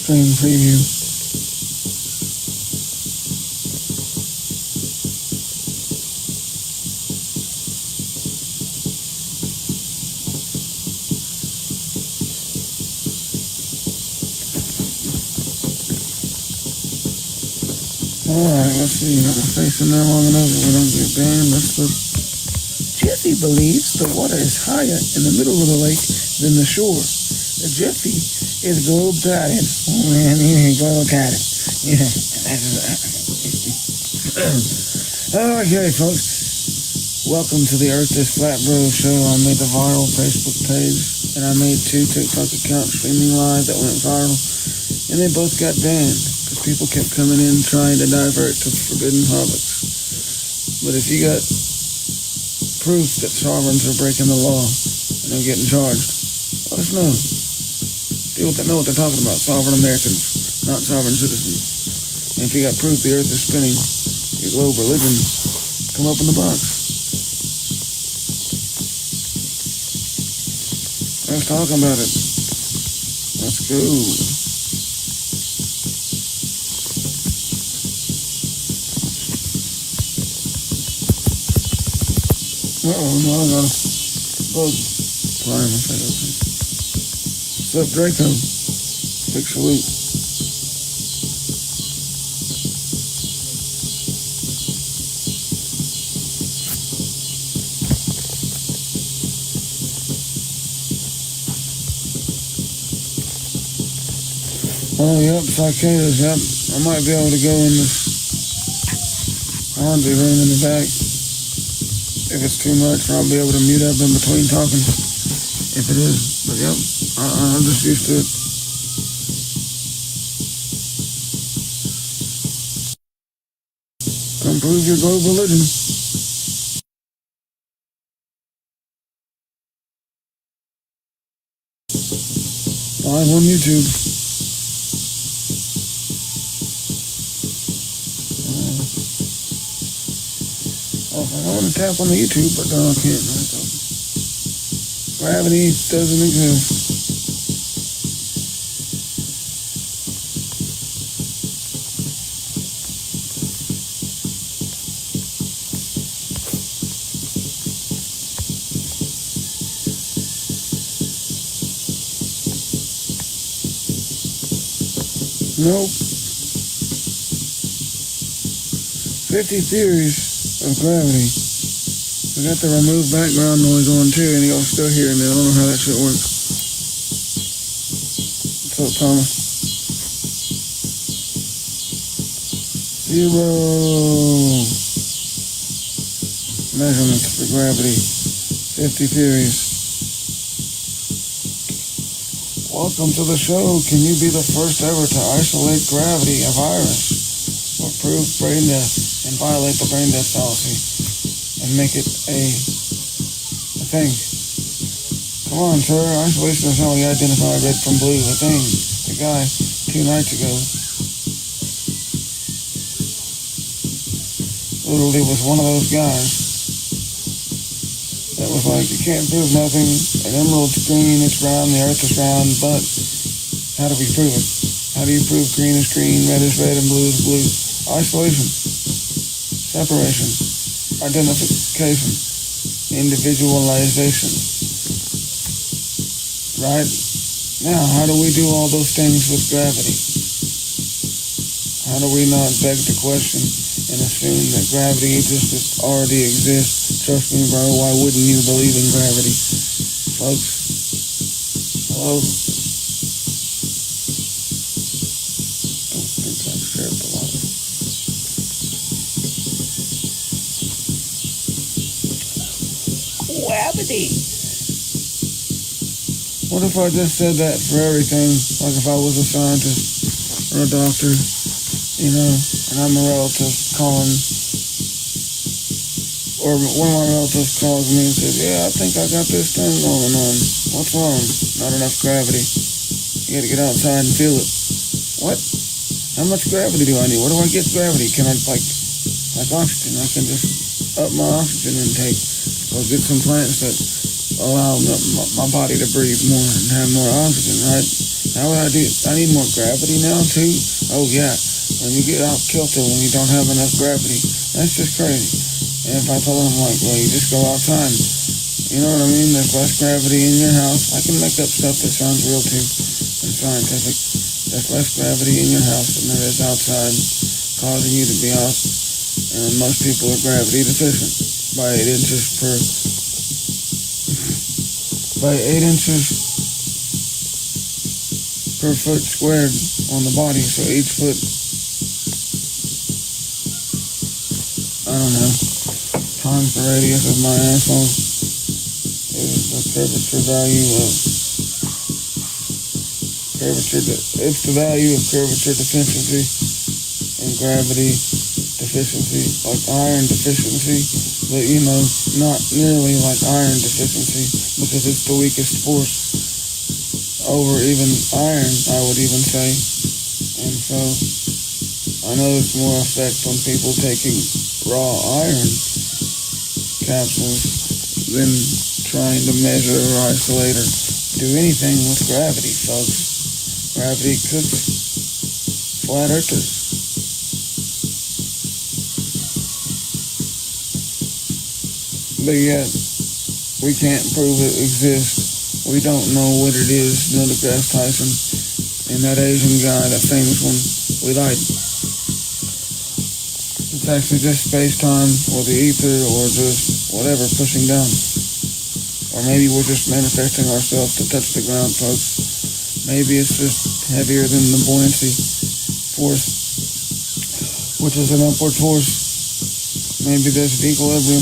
screen preview. Alright, let's see. I've been facing there long enough that we don't get banned. Let's look. Jeffy believes the water is higher in the middle of the lake than the shore. The Jeffy is globe-trotted. Oh man, he ain't globe-trotted. Yeah. Okay, folks. Welcome to the Earth is Flat Bro show. I made the viral Facebook page, and I made 2 TikTok accounts streaming live that went viral, and they both got banned. People kept coming in trying to divert to forbidden topics. But if you got proof that sovereigns are breaking the law and they're getting charged, let us know. People that know what they're talking about, sovereign Americans, not sovereign citizens. And if you got proof the earth is spinning, your globe religion, come up in the box. Let's talk about it. Let's go. No, I got a bug flying my face. What's up, Draco? Big salute. Oh, yep, cicadas, yep. I might be able to go in this laundry room in the back. If it's too much, I'll be able to mute up in between talking. If it is. But yep, I'm just used to it. Come prove your globe religion. Live on YouTube. I want to tap on the YouTube, but no, I can't. Gravity doesn't exist. Nope. 50 theories of gravity. I got the remove background noise on too, and y'all still hearing me. I don't know how that shit works. What's up, Thomas? 0 measurements for gravity. 50 theories. Welcome to the show. Can you be the first ever to isolate gravity, a virus, or prove brain death and violate the brain death fallacy and make it a thing? Come on, sir. Isolation is how we identify red from blue. A thing. The guy 2 nights ago literally was one of those guys that was like, you can't prove nothing. An emerald's green, it's brown, the earth is round, but how do we prove it? How do you prove green is green, red is red, and blue is blue? Isolation, separation, identification, individualization. Right? Now, how do we do all those things with gravity? How do we not beg the question and assume that gravity just already exists? Trust me, bro, why wouldn't you believe in gravity? Folks, hello? Don't think I've shared the live. Gravity! What if I just said that for everything? Like if I was a scientist or a doctor, you know, and I'm a relative calling, or one of my relatives calls me and says, yeah, I think I got this thing going on. What's wrong? Not enough gravity. You gotta get outside and feel it. What? How much gravity do I need? Where do I get gravity? Can I, like oxygen, I can just up my oxygen intake. Or get some plants that allow my body to breathe more and have more oxygen, right? How would I do? I need more gravity now too? Oh yeah, when you get out kilter, when you don't have enough gravity, that's just crazy. And if I told them like, well, you just go outside, you know what I mean? There's less gravity in your house. I can make up stuff that sounds real too and scientific. There's less gravity in your house than there is outside, causing you to be out. And most people are gravity deficient by 8 inches per foot squared on the body. So each foot, I don't know, times the radius of my asshole is the curvature value of it's the value of curvature deficiency and gravity deficiency, like iron deficiency, but you know, not nearly like iron deficiency, because it's the weakest force over even iron, I would even say. And so I notice more effect on people taking raw iron capsules than trying to measure or isolate or do anything with gravity, folks. Gravity cooks flat earthers. But yet, we can't prove it exists. We don't know what it is. Neil deGrasse Tyson and that Asian guy, that famous one, we lied. It's actually just space-time or the ether or just whatever pushing down. Or maybe we're just manifesting ourselves to touch the ground, folks. Maybe it's just heavier than the buoyancy force, which is an upward force. Maybe there's an equilibrium.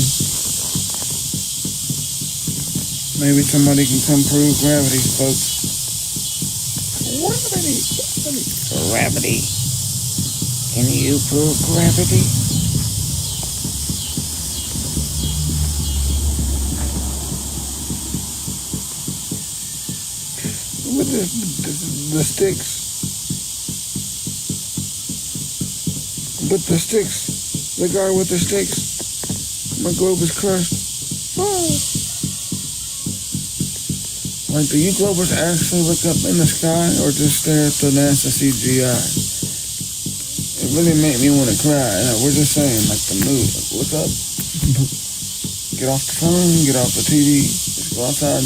Maybe somebody can come prove gravity, folks. Gravity. Can you prove gravity? With the sticks. With the sticks. The guy with the sticks. My globe is crushed. Oh. Like, do you Globers actually look up in the sky or just stare at the NASA CGI? It really made me want to cry. We're just saying, like, the mood. Like, look up. Get off the phone, get off the TV. Just go outside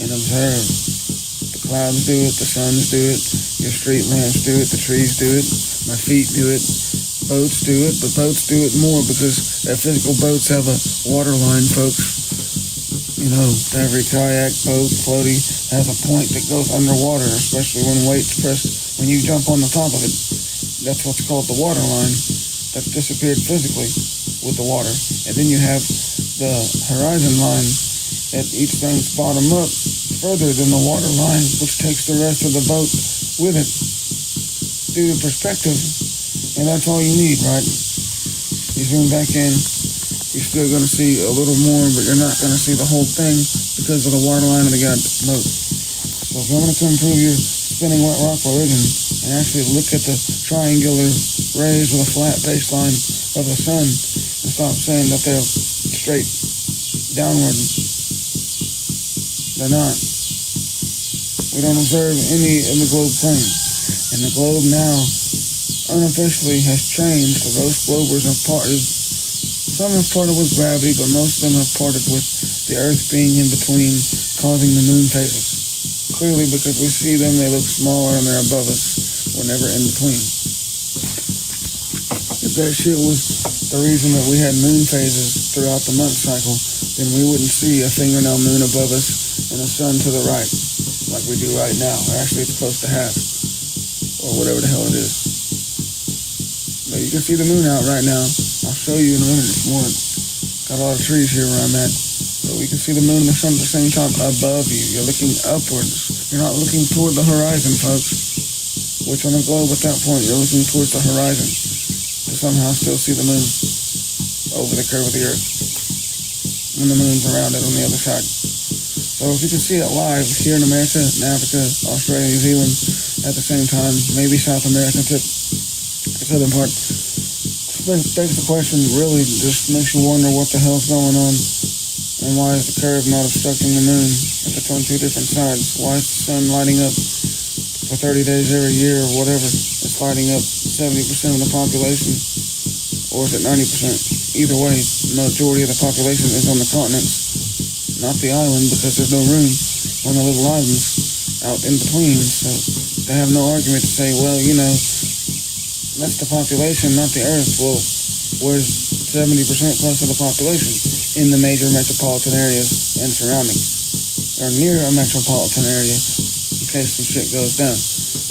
and observe. The clouds do it, the suns do it, your street lamps do it, the trees do it, my feet do it, boats do it, but boats do it more because their physical boats have a water line, folks. You know, every kayak, boat, floaty has a point that goes underwater, especially when weight's pressed. When you jump on the top of it, that's what's called the water line. That's disappeared physically with the water. And then you have the horizon line at each thing's bottom up further than the water line, which takes the rest of the boat with it due to perspective. And that's all you need, right? You zoom back in. You're still going to see a little more, but you're not going to see the whole thing because of the water line of the goddamn boat. So if you want to come prove your spinning wet rock religion and actually look at the triangular rays of the flat baseline of the sun and stop saying that they're straight downward, they're not. We don't observe any in the globe plane. And the globe now unofficially has changed. So those globers have parted. Some have parted with gravity, but most of them have parted with the Earth being in between, causing the moon phases. Clearly, because we see them, they look smaller and they're above us. We're never in between. If that shit was the reason that we had moon phases throughout the month cycle, then we wouldn't see a fingernail moon above us and a sun to the right, like we do right now. Or actually, it's close to half, or whatever the hell it is. But you can see the moon out right now. I'll show you in a minute if you want. Got a lot of trees here where I'm at. So we can see the moon and the sun at the same time above you. You're looking upwards. You're not looking toward the horizon, folks. Which on the globe at that point, you're looking towards the horizon to somehow still see the moon over the curve of the Earth when the moon's around it on the other side. So if you can see it live here in America, in Africa, Australia, New Zealand, at the same time, maybe South America tip, the southern part, begs the question, really just makes you wonder what the hell's going on and why is the curve not obstructing the moon if it's on two different sides? Why is the sun lighting up for 30 days every year or whatever, it's lighting up 70% of the population, or is it 90%? Either way, the majority of the population is on the continents, not the island, because there's no room on the little islands out in between. So they have no argument to say, well, you know, that's the population, not the Earth. Well, where's 70% plus of the population? In the major metropolitan areas and surrounding, or near a metropolitan area, in case some shit goes down.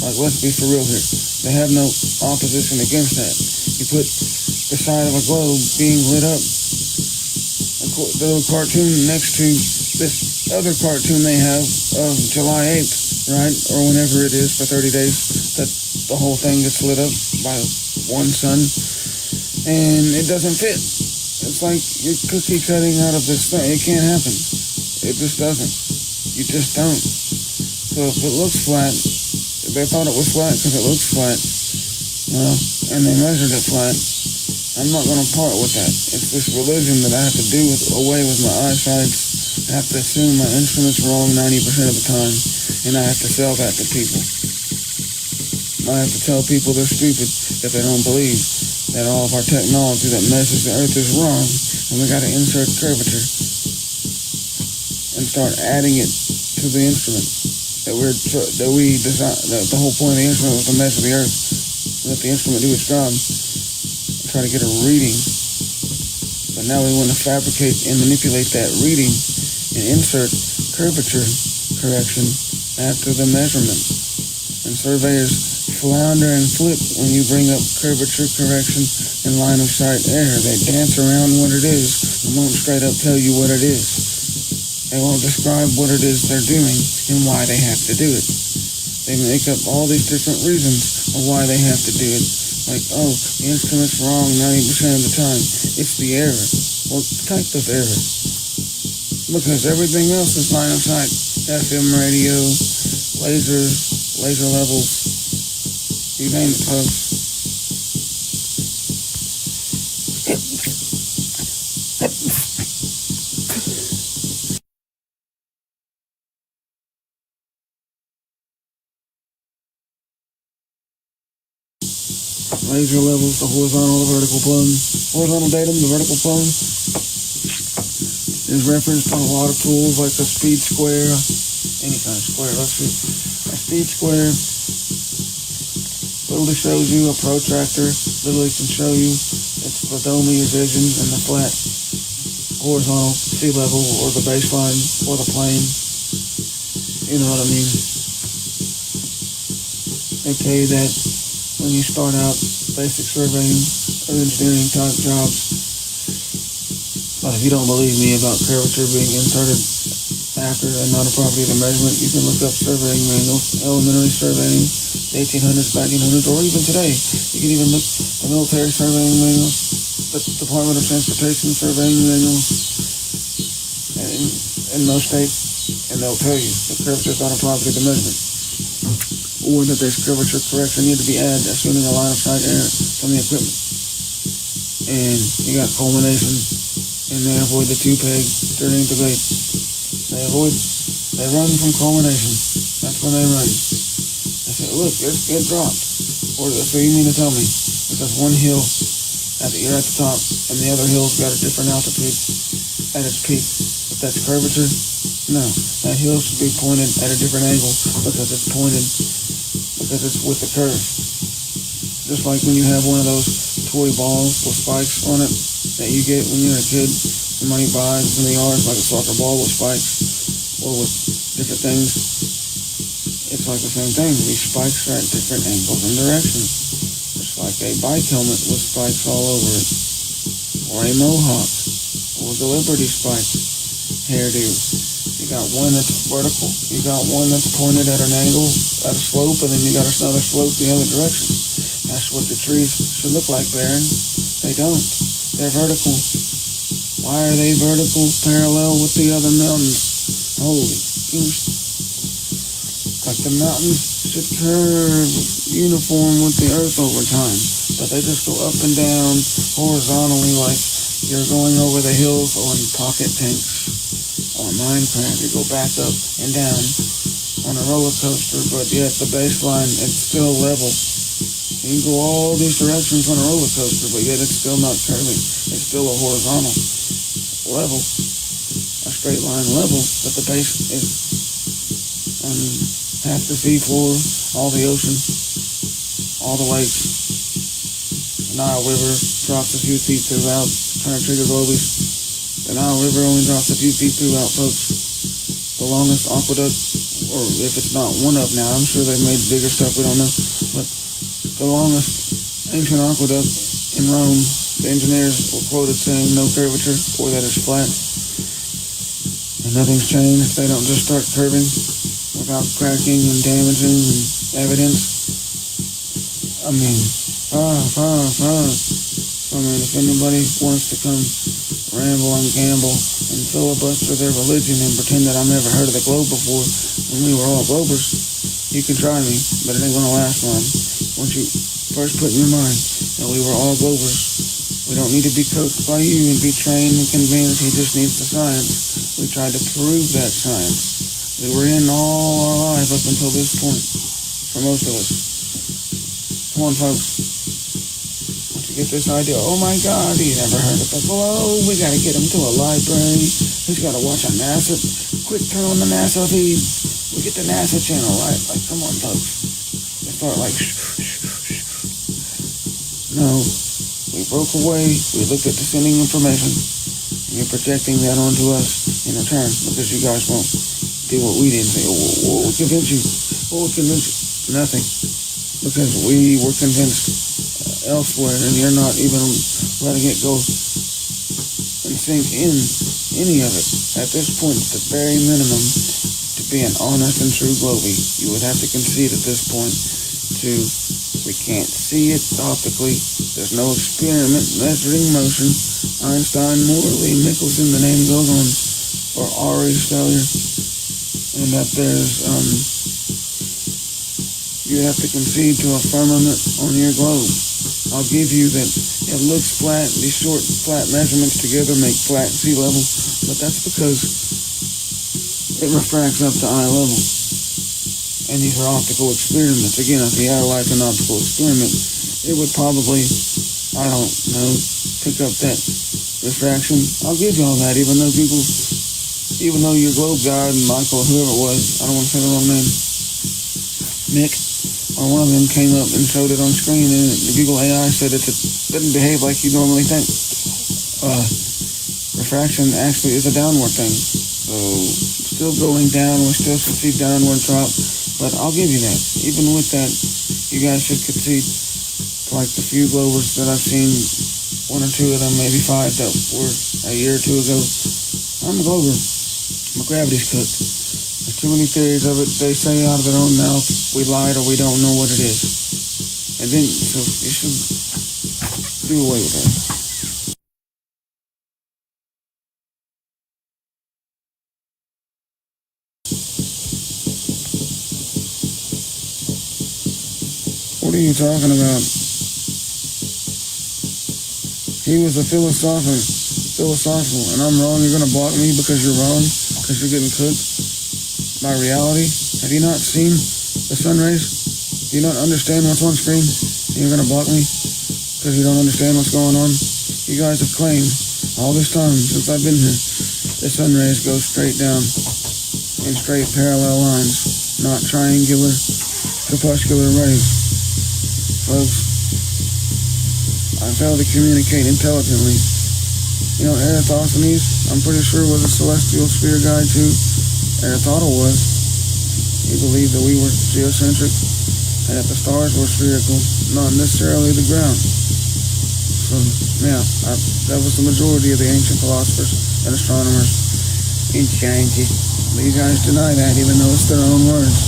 Like, let's be for real here. They have no opposition against that. You put the side of a globe being lit up, the little cartoon next to this other cartoon they have of July 8th, right? Or whenever it is for 30 days, that the whole thing gets lit up by one sun, and it doesn't fit. It's like you're cookie cutting out of this thing. It can't happen. It just doesn't. You just don't. So if it looks flat, they thought it was flat because it looks flat, well, and they measured it flat. I'm not going to part with that. It's this religion that I have to do away with my eyesight. I have to assume my instrument's wrong 90% of the time, and I have to sell that to people. I have to tell people they're stupid if they don't believe that all of our technology that measures the Earth is wrong, and we got to insert curvature and start adding it to the instrument that we design. That the whole point of the instrument was to measure the Earth, let the instrument do its job, and try to get a reading. But now we want to fabricate and manipulate that reading and insert curvature correction after the measurement. And surveyors flounder and flip when you bring up curvature correction and line of sight error. They dance around what it is and won't straight up tell you what it is. They won't describe what it is they're doing and why they have to do it. They make up all these different reasons of why they have to do it. Like, oh, the instrument's wrong 90% of the time. It's the error. What type of error? Because everything else is line of sight. FM radio, lasers, laser levels, you name it, folks. Laser levels, the horizontal, the vertical plane. Horizontal datum, the vertical plane, is referenced on a lot of tools like the speed square, any kind of square. Let's see. A speed square literally shows you a protractor, literally can show you its pedometer vision and the flat horizontal sea level or the baseline or the plane. You know what I mean? They tell you that when you start out basic surveying or engineering type jobs. But if you don't believe me about curvature being inserted after and not a property of the measurement, you can look up surveying manuals, elementary surveying, 1800s, 1900s, or even today. You can even look at military surveying manuals, the Department of Transportation surveying manuals, in most states, and they'll tell you that curvature is not a property of the measurement, or that there's curvature correction need to be added, assuming a line of sight error from the equipment. And you got culmination, and they avoid the two peg during debate. They run from culmination. That's when they run. They say, look, it dropped. Or so you mean to tell me? Because one hill, you're at the top, and the other hill's got a different altitude at its peak. If that's curvature, no. That hill should be pointed at a different angle because it's with the curve. Just like when you have one of those toy balls with spikes on it that you get when you're a kid. Somebody buys in the yard like a soccer ball with spikes or with different things. It's like the same thing. These spikes are at different angles and directions. It's like a bike helmet with spikes all over it, or a mohawk, or the Liberty spike hairdo. You got one that's vertical, you got one that's pointed at an angle, at a slope, and then you got another slope the other direction. That's what the trees should look like, Baron. They don't. They're vertical. Why are they vertical, parallel with the other mountains? Holy goose. Like the mountains should curve uniform with the earth over time, but they just go up and down horizontally like you're going over the hills on pocket tanks. On Minecraft, you go back up and down on a roller coaster, but yet the baseline, it's still level. You can go all these directions on a roller coaster, but yet it's still not curving. It's still a horizontal level, a straight line level, but the base is on half the seafloor, all the ocean, all the lakes. The Nile River drops a few feet throughout, trying to trigger globies. The Nile River only drops a few feet throughout, folks. The longest aqueduct, or if it's not one of now, I'm sure they've made bigger stuff, we don't know, but the longest ancient aqueduct in Rome, the engineers were quoted saying no curvature, or that it's flat. And nothing's changed. They don't just start curving without cracking and damaging and evidence. I mean, So, if anybody wants to come ramble and gamble and filibuster their religion and pretend that I've never heard of the globe before when we were all globers, you can try me, but it ain't gonna last long. Once you first put in your mind that we were all globers, we don't need to be coached by you and be trained and convinced. He just needs the science. We tried to prove that science. We were in all our lives up until this point, for most of us. Come on, folks. Once you get this idea, oh my God, he never heard of the globe. We gotta get him to a library. He's gotta watch a NASA. Quick, turn on the NASA feed. We get the NASA channel, right? Like, come on, folks. They start like, No, we broke away. We looked at the sending information. And you're projecting that onto us in return because you guys won't do what we didn't say. What will convince you? What will convince you? Nothing. Because we were convinced elsewhere, and you're not even letting it go and sink in any of it. At this point, at the very minimum, to be an honest and true globie, you would have to concede at this point to we can't see it optically. There's no experiment measuring motion. Einstein, Morley, Michelson, the name goes on, or Ari's failure, and that there's you have to concede to a firmament on your globe. I'll give you that it looks flat. These short, flat measurements together make flat sea level, but that's because it refracts up to eye level. And these are optical experiments. Again, if you analyze an optical experiment, it would probably, I don't know, pick up that refraction. I'll give you all that, even though your globe guy and Michael, whoever it was, I don't want to say the wrong name, Mick, or one of them came up and showed it on screen, and the Google AI said it doesn't behave like you normally think. Refraction actually is a downward thing. So, still going down, we still should see downward drop, but I'll give you that. Even with that, you guys should concede to like the few globers that I've seen, one or two of them, maybe five that were a year or two ago. I'm a glober. My gravity's cooked. There's too many theories of it. They say out of their own mouth, we lied or we don't know what it is. And then, so you should do away with that. What are you talking about? He was a philosophical, and I'm wrong. You're going to block me because you're wrong? Because you're getting cooked by reality? Have you not seen the sun rays? Do you not understand what's on screen? And you're going to block me because you don't understand what's going on? You guys have claimed all this time since I've been here, the sun rays go straight down in straight parallel lines, not triangular, crepuscular rays. Folks, I failed to communicate intelligently. You know, Eratosthenes, I'm pretty sure was a celestial sphere guy too. Aristotle was. He believed that we were geocentric and that the stars were spherical, not necessarily the ground. So, yeah, that was the majority of the ancient philosophers and astronomers in Shanghai. But you guys deny that even though it's their own words.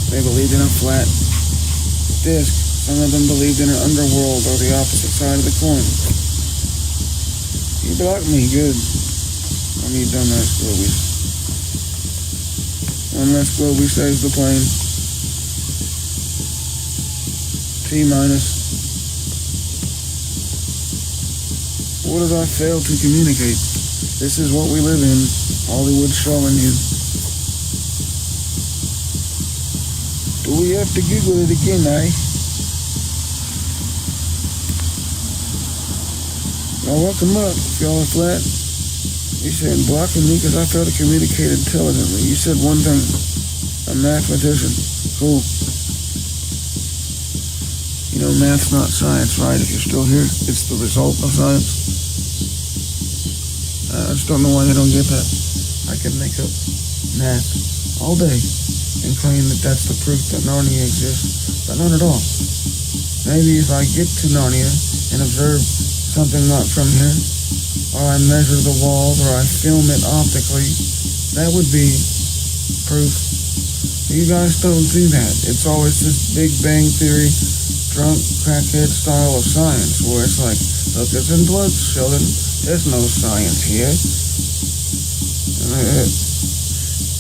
They believed in a flat disk. Some of them believed in an underworld or the opposite side of the coin. You blocked me, good. I need dumbass globies. One less globie saves the plane. T minus. What did I fail to communicate? This is what we live in. Hollywood showing you. Do we have to Google it again, eh? Y'all welcome up, if y'all are flat. You said blocking me because I failed to communicate intelligently. You said one thing. A mathematician. Cool. You know, math's not science, right? If you're still here, it's the result of science. I just don't know why they don't get that. I can make up math all day and claim that that's the proof that Narnia exists, but not at all. Maybe if I get to Narnia and observe something not from here, or I measure the walls, or I film it optically, that would be proof. You guys don't do that. It's always this Big Bang Theory, drunk, crackhead style of science, where it's like, hookers and plugs, Sheldon, there's no science here.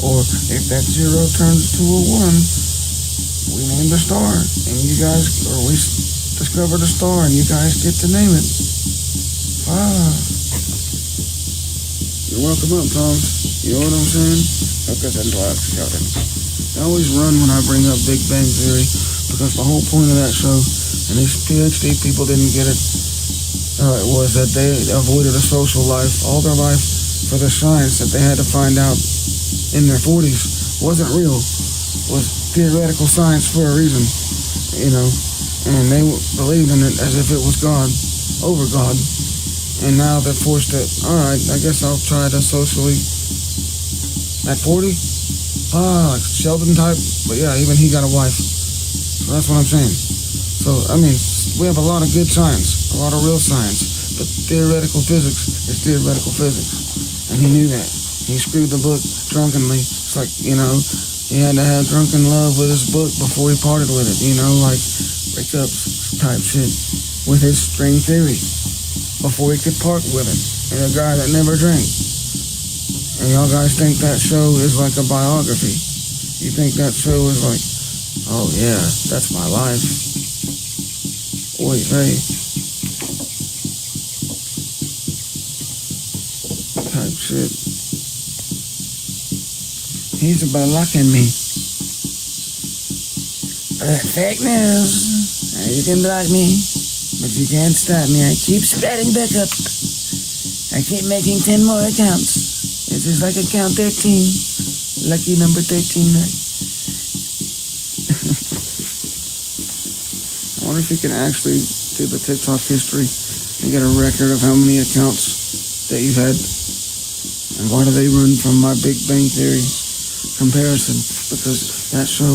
Or if that 0 turns to a 1, we name the star, and you guys, or we discovered a star, and you guys get to name it. You're welcome up, Toms. You know what I'm saying? Hookers and plugs, Sheldon. I always run when I bring up Big Bang Theory, because the whole point of that show, and these PhD people didn't get it, it was that they avoided a social life all their life for the science that they had to find out in their 40s wasn't real, was theoretical science for a reason, you know, and they believed in it as if it was God, over God, and now they're forced to, alright, I guess I'll try to socially, at 40, Sheldon type, but yeah, even he got a wife, so that's what I'm saying. So, I mean, we have a lot of good science, a lot of real science, but theoretical physics is theoretical physics, and he knew that. He screwed the book drunkenly. It's like, you know, he had to have drunken love with his book before he parted with it, you know, like breakups type shit with his string theory before he could part with it. And a guy that never drank. And y'all guys think that show is like a biography. You think that show is like, oh yeah, that's my life. Wait, hey. Type shit. He's about locking me. Fake news. You can block me, but you can't stop me. I keep spreading back up. I keep making 10 more accounts. It's just like account 13. Lucky number 13, right? I wonder if you can actually do the TikTok history and get a record of how many accounts that you've had. And why do they run from my Big Bang Theory comparison? Because that show,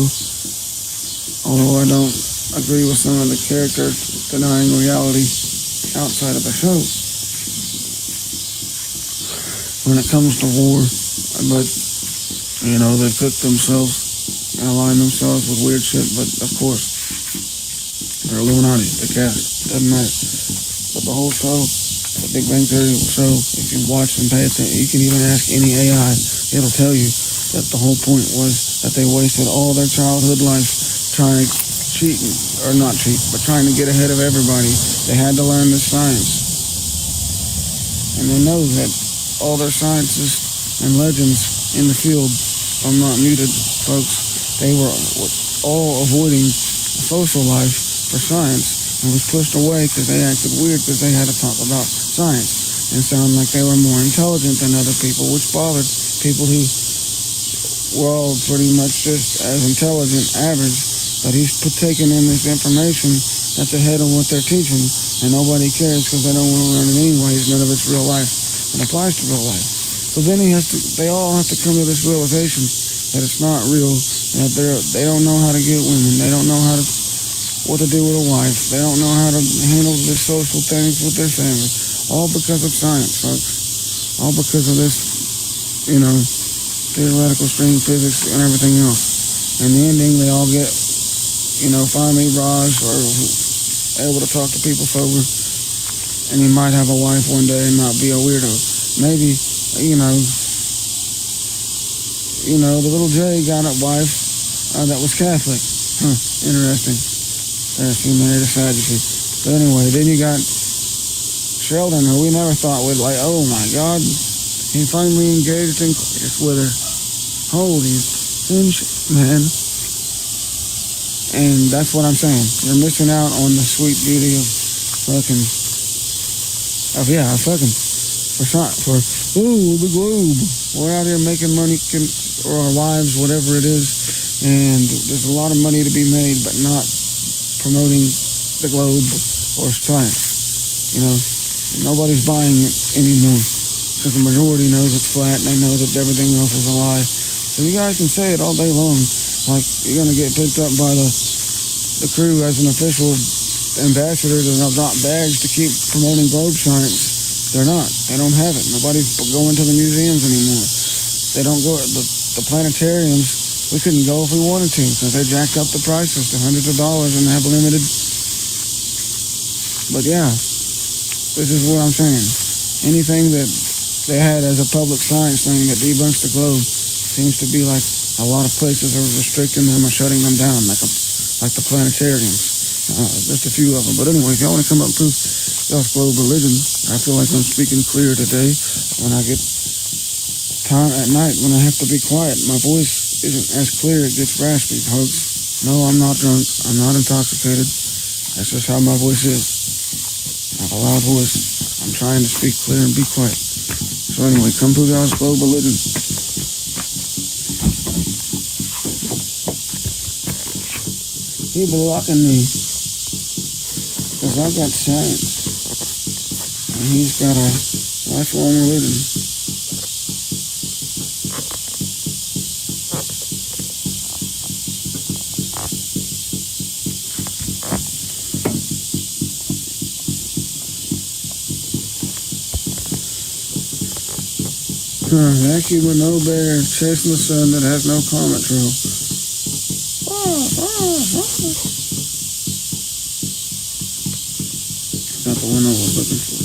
although I don't agree with some of the characters denying reality outside of the show when it comes to war, but you know, they've cooked themselves and aligned themselves with weird shit, but of course they're Illuminati, the cast, doesn't matter. But the whole show, the Big Bang Theory show, if you watch and pay attention, you can even ask any AI, it'll tell you that the whole point was that they wasted all their childhood life trying to cheat, or not cheat, but trying to get ahead of everybody. They had to learn the science. And they know that all their scientists and legends in the field, if I'm not muted, folks, they were all avoiding a social life for science and was pushed away because they acted weird because they had to talk about science and sound like they were more intelligent than other people, which bothered people who were all pretty much just as intelligent, average, but he's taking in this information that's ahead of what they're teaching, and nobody cares because they don't want to learn it anyways. None of it's real life. It applies to real life. So then they all have to come to this realization that it's not real, that they don't know how to get women, they don't know what to do with a wife, they don't know how to handle the social things with their family, all because of science, folks. All because of this, you know, theoretical string physics and everything else. In the ending, they all get, you know, finally Raj or able to talk to people sober, and he might have a wife one day and not be a weirdo. Maybe, you know, the little J got a wife that was Catholic. Interesting. She married a Sadducee. But anyway, then you got Sheldon, who we never thought would, like, oh my God, He finally engaged in course with her. Holy man. And that's what I'm saying. You're missing out on the sweet beauty of fucking, the globe. We're out here making money, or our wives, whatever it is, and there's a lot of money to be made, but not promoting the globe or science. You know, nobody's buying it anymore because the majority knows it's flat and they know that everything else is a lie. So you guys can say it all day long, like you're gonna get picked up by the crew as an official ambassador to not badge to keep promoting globe science. They're not. They don't have it. Nobody's going to the museums anymore. They don't go. The planetariums, we couldn't go if we wanted to because they jacked up the prices to hundreds of dollars and have limited. But yeah, this is what I'm saying. Anything that they had as a public science thing that debunks the globe seems to be like a lot of places are restricting them or shutting them down, like the planetariums. Just a few of them. But anyway, if y'all want to come up and prove y'all's globe religion, I feel like I'm speaking clear today. When I get time at night, when I have to be quiet, my voice isn't as clear. It gets raspy, folks. No, I'm not drunk. I'm not intoxicated. That's just how my voice is. I have a loud voice. I'm trying to speak clear and be quiet. So anyway, come prove y'all's globe religion. He blocking me because I got science and he's got a lifelong religion. Vacuum with no bear chasing the sun that has no comet trail. Not the one I was looking for.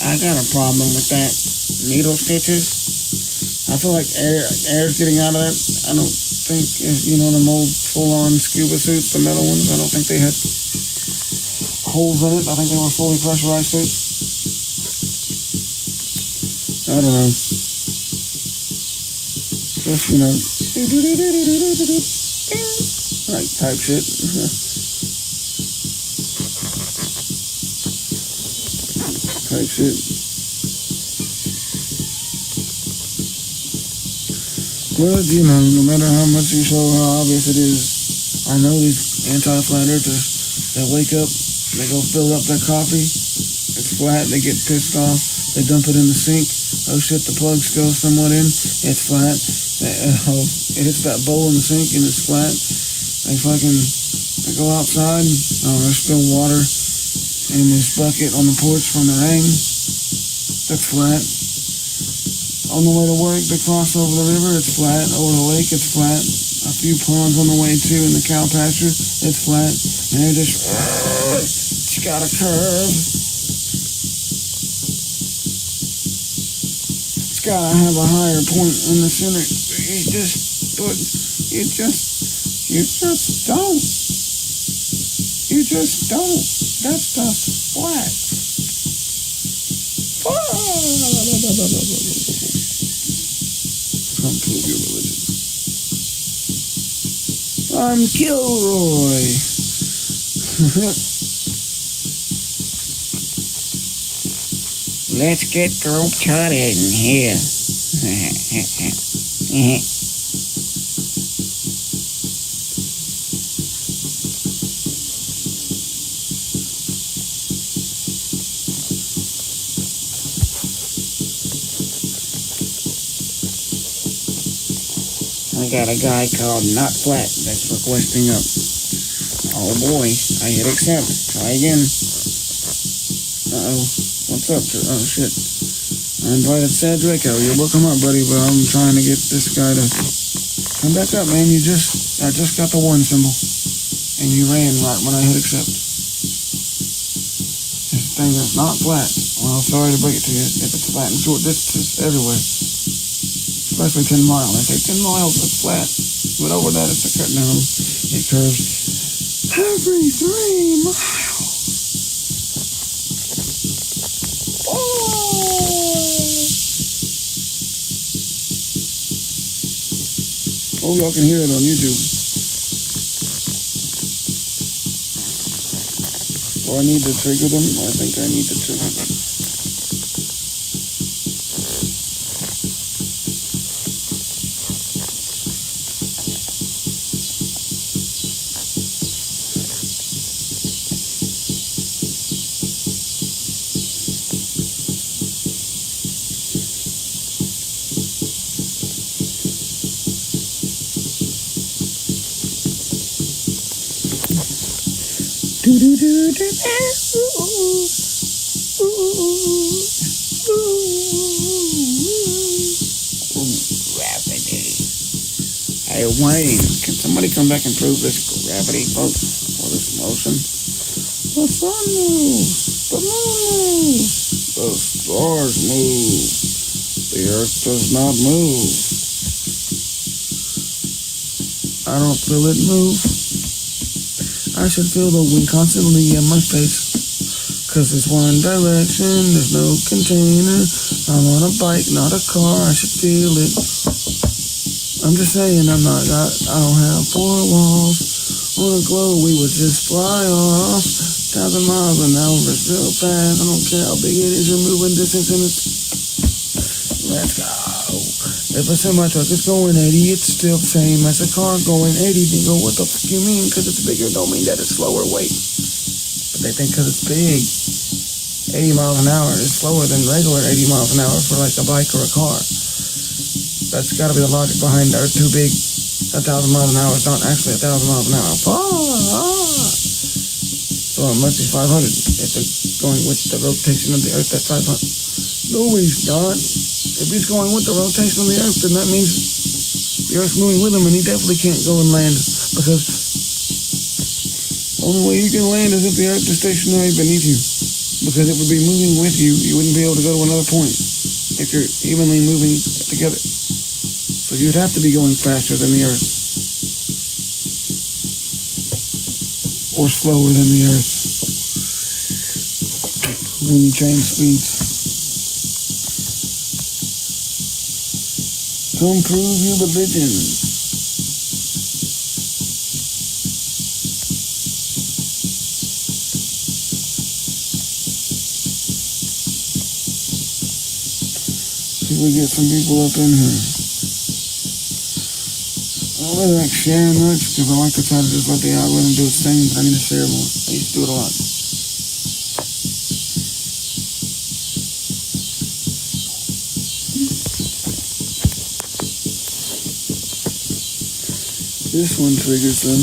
I got a problem with that. Needle stitches. I feel like air's getting out of that. I don't think, them old full-on scuba suits, the metal ones, I don't think they had holes in it. I think they were fully pressurized suits. I don't know. Just, like type shit. Type shit. Well, no matter how much you show how obvious it is, I know these anti-flat earthers, they wake up, they go fill up their coffee, it's flat, they get pissed off, they dump it in the sink, oh shit, the plug's still somewhat in, it's flat, it hits that bowl in the sink and it's flat, they go outside, they spill water in this bucket on the porch from the rain, that's flat. On the way to work, they cross over the river, it's flat. Over the lake, it's flat. A few ponds on the way too in the cow pasture, it's flat. And it just, it's got a curve. It's gotta have a higher point in the center. You just don't. You just don't. That stuff's flat. Come prove your religion. I'm Kilroy. Let's get group chatted in here. I got a guy called Not Flat that's requesting up. Oh boy, I hit accept. Try again. Uh-oh. What's up? Oh shit. I invited Sad Draco. You're welcome up, buddy, but I'm trying to get this guy to come back up, man. I just got the one symbol. And you ran right when I hit accept. everything is not flat. Well, sorry to break it to you. If it's flat in short distances, everywhere. Especially 10 miles. They say 10 miles is flat. But over that, it's a cut down. It curves every 3 miles. Oh, y'all can hear it on YouTube. Do I need to trigger them? I think I need to trigger them. Gravity. Hey Wayne, can somebody come back and prove this gravity, folks, or this motion? The sun moves, the moon moves, the stars move, the earth does not move. I don't feel it move. I should feel the wind constantly in my face. Cause it's one direction, there's no container. I'm on a bike, not a car, I should feel it. I'm just saying I don't have 4 walls. On a globe we would just fly off. 1,000 miles an hour is real fast. I don't care how big it is, you're moving distance in it. Let's go. If a semi-truck is going 80, it's still the same as a car going 80. They go, what the fuck you mean? Cause it's bigger don't mean that it's slower, wait. But they think cause it's big, 80 miles an hour is slower than regular 80 miles an hour for like a bike or a car. That's gotta be the logic behind Earth too big. 1,000 miles an hour is not actually 1,000 miles an hour. So it must be 500 if it's going with the rotation of the Earth. That's 500. No, he's not. If he's going with the rotation of the Earth, then that means the Earth's moving with him, and he definitely can't go and land because the only way you can land is if the Earth is stationary beneath you, because it would be moving with you. You wouldn't be able to go to another point if you're evenly moving together. So you'd have to be going faster than the Earth, or slower than the Earth when you change speeds. Come prove your religion. See if we get some people up in here. I don't really like sharing much because I like to try to just let the algorithm do its thing, but I need to share more. I used to do it a lot. This one triggers them.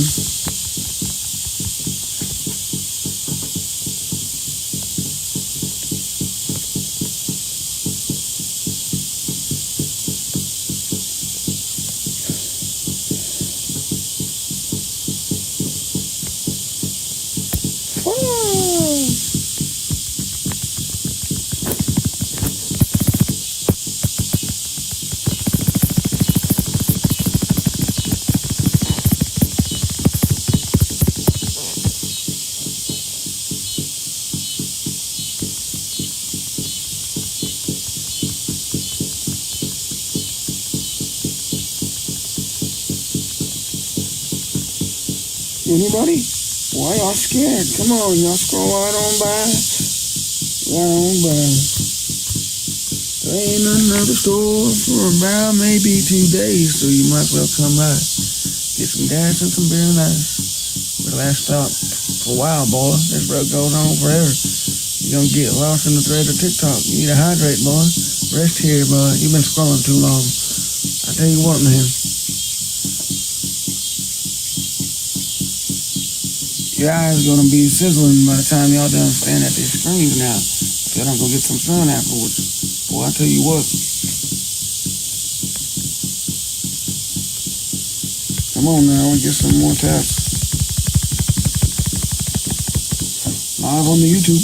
Anybody? Why y'all scared? Come on, y'all scroll right on by. Right on by. There ain't another store for about maybe 2 days, so you might as well come by. Get some gas and some beer and ice. We're the last stop for a while, boy. This road goes on forever. You're gonna get lost in the thread of TikTok. You need to hydrate, boy. Rest here, boy. You've been scrolling too long. I tell you what, man. Your eyes gonna be sizzling by the time y'all done staring at these screens now. If y'all don't go get some sun afterwards. Boy, I tell you what. Come on now, we get some more taps. Live on the YouTube.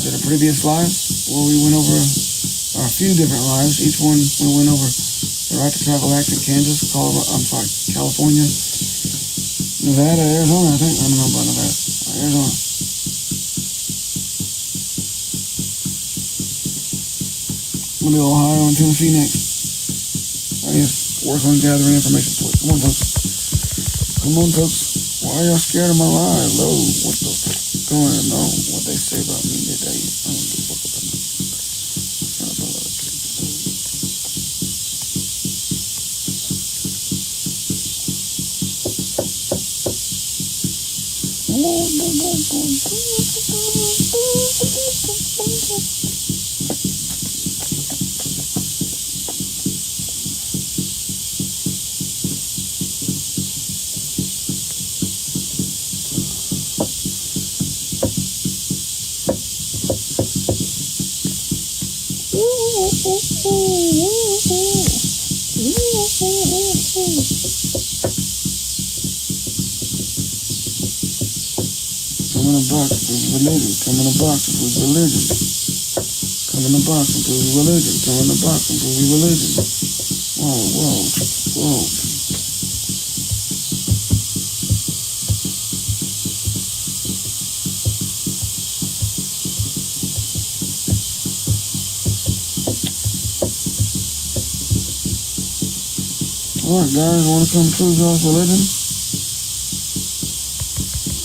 did a previous live where we went over a few different lives. Each one we went over the right to travel act in Kansas, California, Nevada, Arizona, I think. I don't know about Nevada. Arizona. We'll do Ohio and Tennessee next. I just work on gathering information for it. Come on, folks. Come on, folks. Why are y'all scared of my live? Lo, what the fuck going on? What they say about me today? I don't give a fuck about me. Shut up, I love it. Come in a box with religion. Come in a box with religion. Come in a box and prove your religion. Come in a box and prove your religion. Whoa, whoa, whoa. Alright guys, wanna come prove y'all's religion?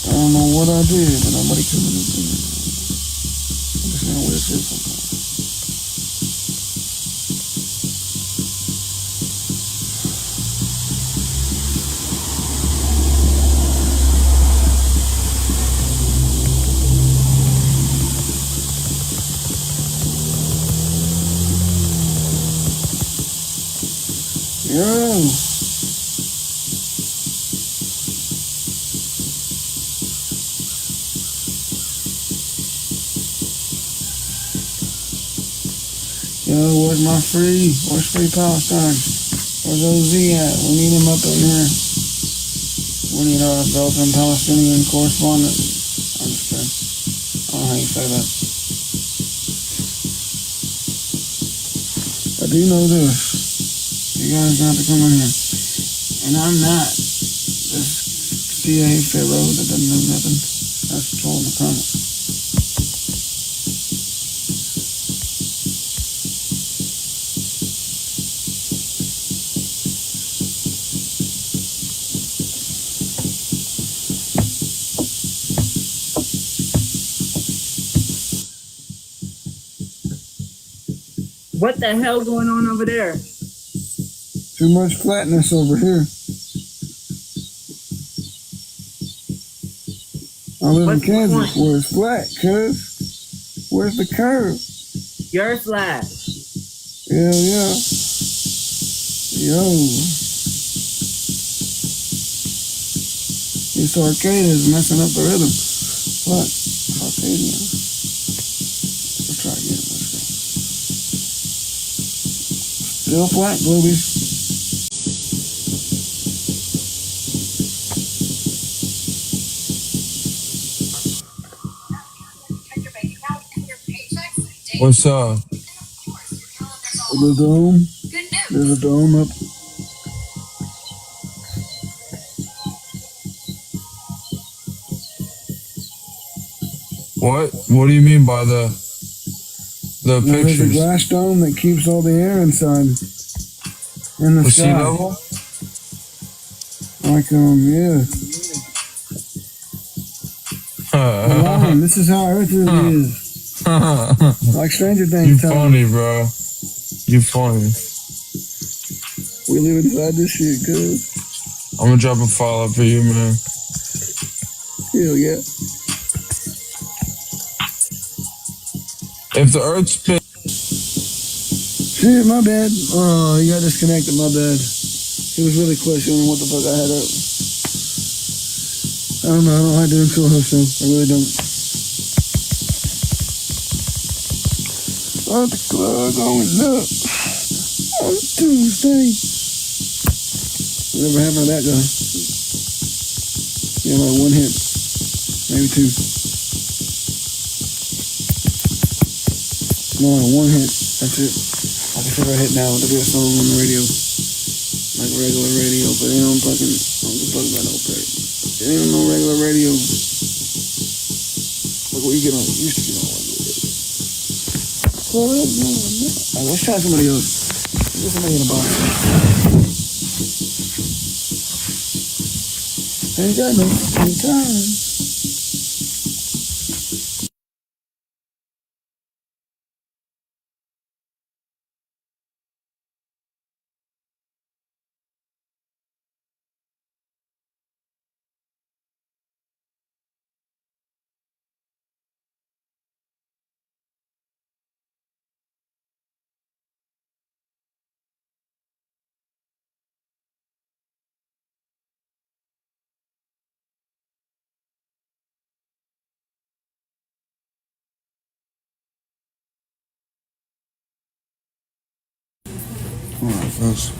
I don't know what I did, but nobody coming to do it. I'm just gonna wear shit sometimes. Yo! Yo, where's my free? Where's Free Palestine? Where's OZ at? We need him up in here. We need our Belgian Palestinian correspondent. I'm just kidding. I don't know how you say that. I do know this. You guys got to come in here. And I'm not this CA Pharaoh that doesn't know nothing. That's trolling the comments. What the hell going on over there? Too much flatness over here. I live in Kansas where it's flat, cuz. Where's the curve? You're flat. Hell yeah. Yo. This arcade is messing up the rhythm. What? Arcadian. Let's try again. Let's go. Still flat, Gloobies. What's up? The dome. There's a dome up. What? What do you mean by the There's a pictures? glass dome that keeps all the air inside in the The sky. sea level? Like yeah. Come on, this is how Earth really is. Like Stranger Things. You funny, bro. You funny. We live inside this shit, cuz. I'm gonna drop a follow for you, man. Hell yeah. If the Earth spin, Shit, my bad. Oh, you got disconnected, my bad. He was really questioning what the fuck I had up. I don't know, I don't like doing co-host shows. I really don't. Oh, the club going up on Tuesday. Whatever happened to that guy? Yeah, like one hit. Maybe two. more like one hit. That's it. Like I said, I hit now to be a song on the radio, like regular radio, but it ain't fucking. I don't give a fuck about no pay. It ain't no regular radio. Like what you get on, you used to get on regular radio. Alright, let's try somebody else. There's somebody in the box. Ain't got no fucking time. Alright, folks.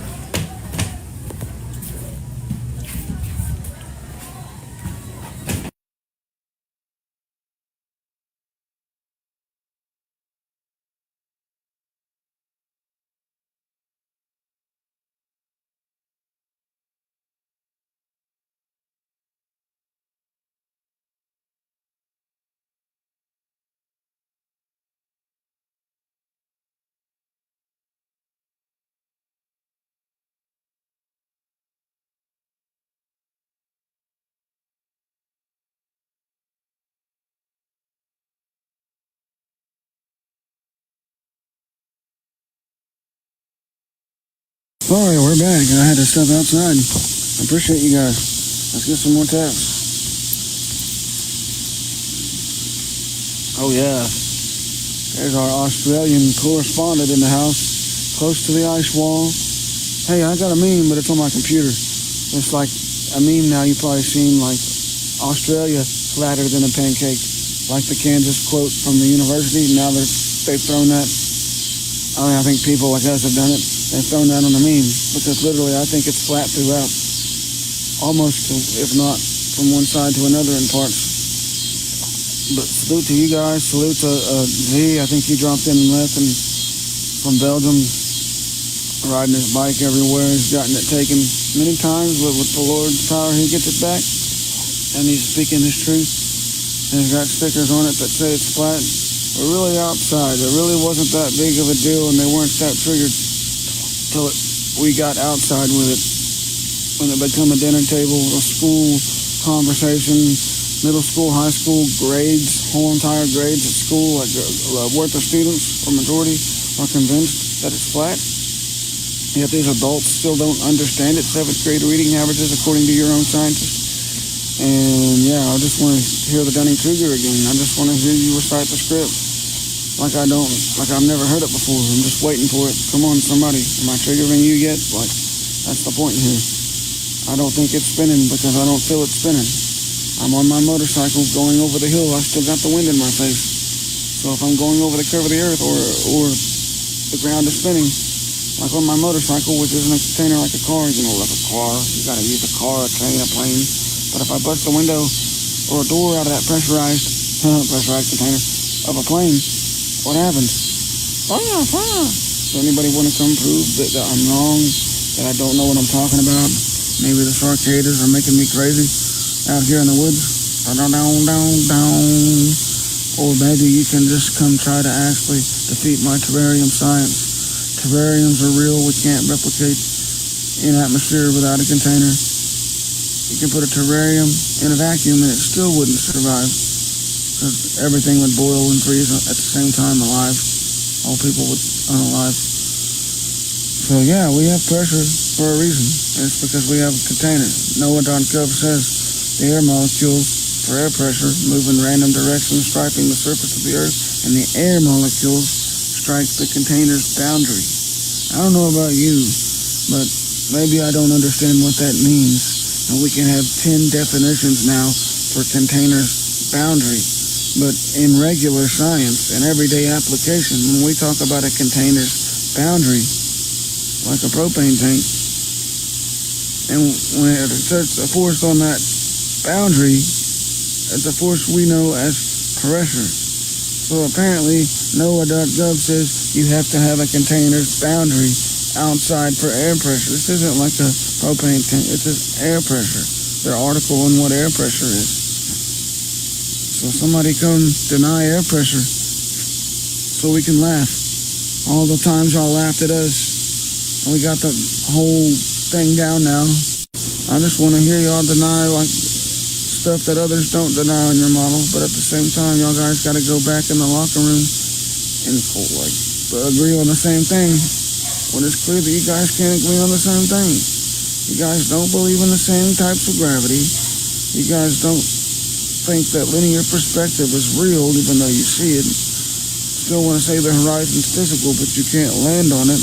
Alright, we're back. I had to step outside. I appreciate you guys. Let's get some more taps. Oh yeah. There's our Australian correspondent in the house, close to the ice wall. Hey, I got a meme, but it's on my computer. It's like a meme now you've probably seen, like Australia flatter than a pancake, like the Kansas quote from the university. Now they've thrown that. I mean, I think people like us have done it. They've thrown that on a meme because literally I think it's flat throughout, almost, if not from one side to another in parts. But salute to you guys. Salute to Z. I think he dropped in and left and from Belgium, riding his bike everywhere. He's gotten it taken many times, but with the Lord's power, he gets it back. And he's speaking his truth. And he's got stickers on it that say it's flat. We're really outside. It really wasn't that big of a deal, and they weren't that triggered till we got outside with it. When it became a dinner table, a school conversation, middle school, high school, grades, whole entire grades at school, like worth of students, or majority, are convinced that it's flat. Yet these adults still don't understand it. 7th grade reading averages, according to your own scientists. And yeah, I just want to hear the Dunning-Kruger again. I just want to hear you recite the script. Like I've never heard it before. I'm just waiting for it. Come on, somebody. Am I triggering you yet? Like, that's the point here. I don't think it's spinning because I don't feel it spinning. I'm on my motorcycle going over the hill. I still got the wind in my face. So if I'm going over the curve of the earth or the ground is spinning, like on my motorcycle, which isn't a container like a car, you know, like a car, you gotta use a car, a train, a plane. But if I bust the window or a door out of that pressurized container of a plane, what happens? Fire, fire. Does anybody want to come prove that I'm wrong, that I don't know what I'm talking about? Maybe the cicadas are making me crazy out here in the woods. Down, down, down, down. Or maybe you can just come try to actually defeat my terrarium science. Terrariums are real. We can't replicate in atmosphere without a container. You can put a terrarium in a vacuum and it still wouldn't survive. Because everything would boil and freeze at the same time alive. All people would unalive. So yeah, we have pressure for a reason. It's because we have a container. Noah.gov says the air molecules for air pressure move in random directions, striping the surface of the earth, and the air molecules strike the container's boundary. I don't know about you, but maybe I don't understand what that means. And we can have 10 definitions now for container's boundary. But in regular science and everyday application, when we talk about a container's boundary, like a propane tank, and when it exerts a force on that boundary, it's a force we know as pressure. So apparently, NOAA.gov says you have to have a container's boundary outside for air pressure. This isn't like a propane tank. It's just air pressure. Their article on what air pressure is. So somebody come deny air pressure so we can laugh. All the times y'all laughed at us, and we got the whole thing down now. I just want to hear y'all deny like stuff that others don't deny on your model, but at the same time, y'all guys got to go back in the locker room and like agree on the same thing when it's clear that you guys can't agree on the same thing. You guys don't believe in the same types of gravity. You guys don't think that linear perspective is real, even though you see it. Still want to say the horizon's physical, but you can't land on it.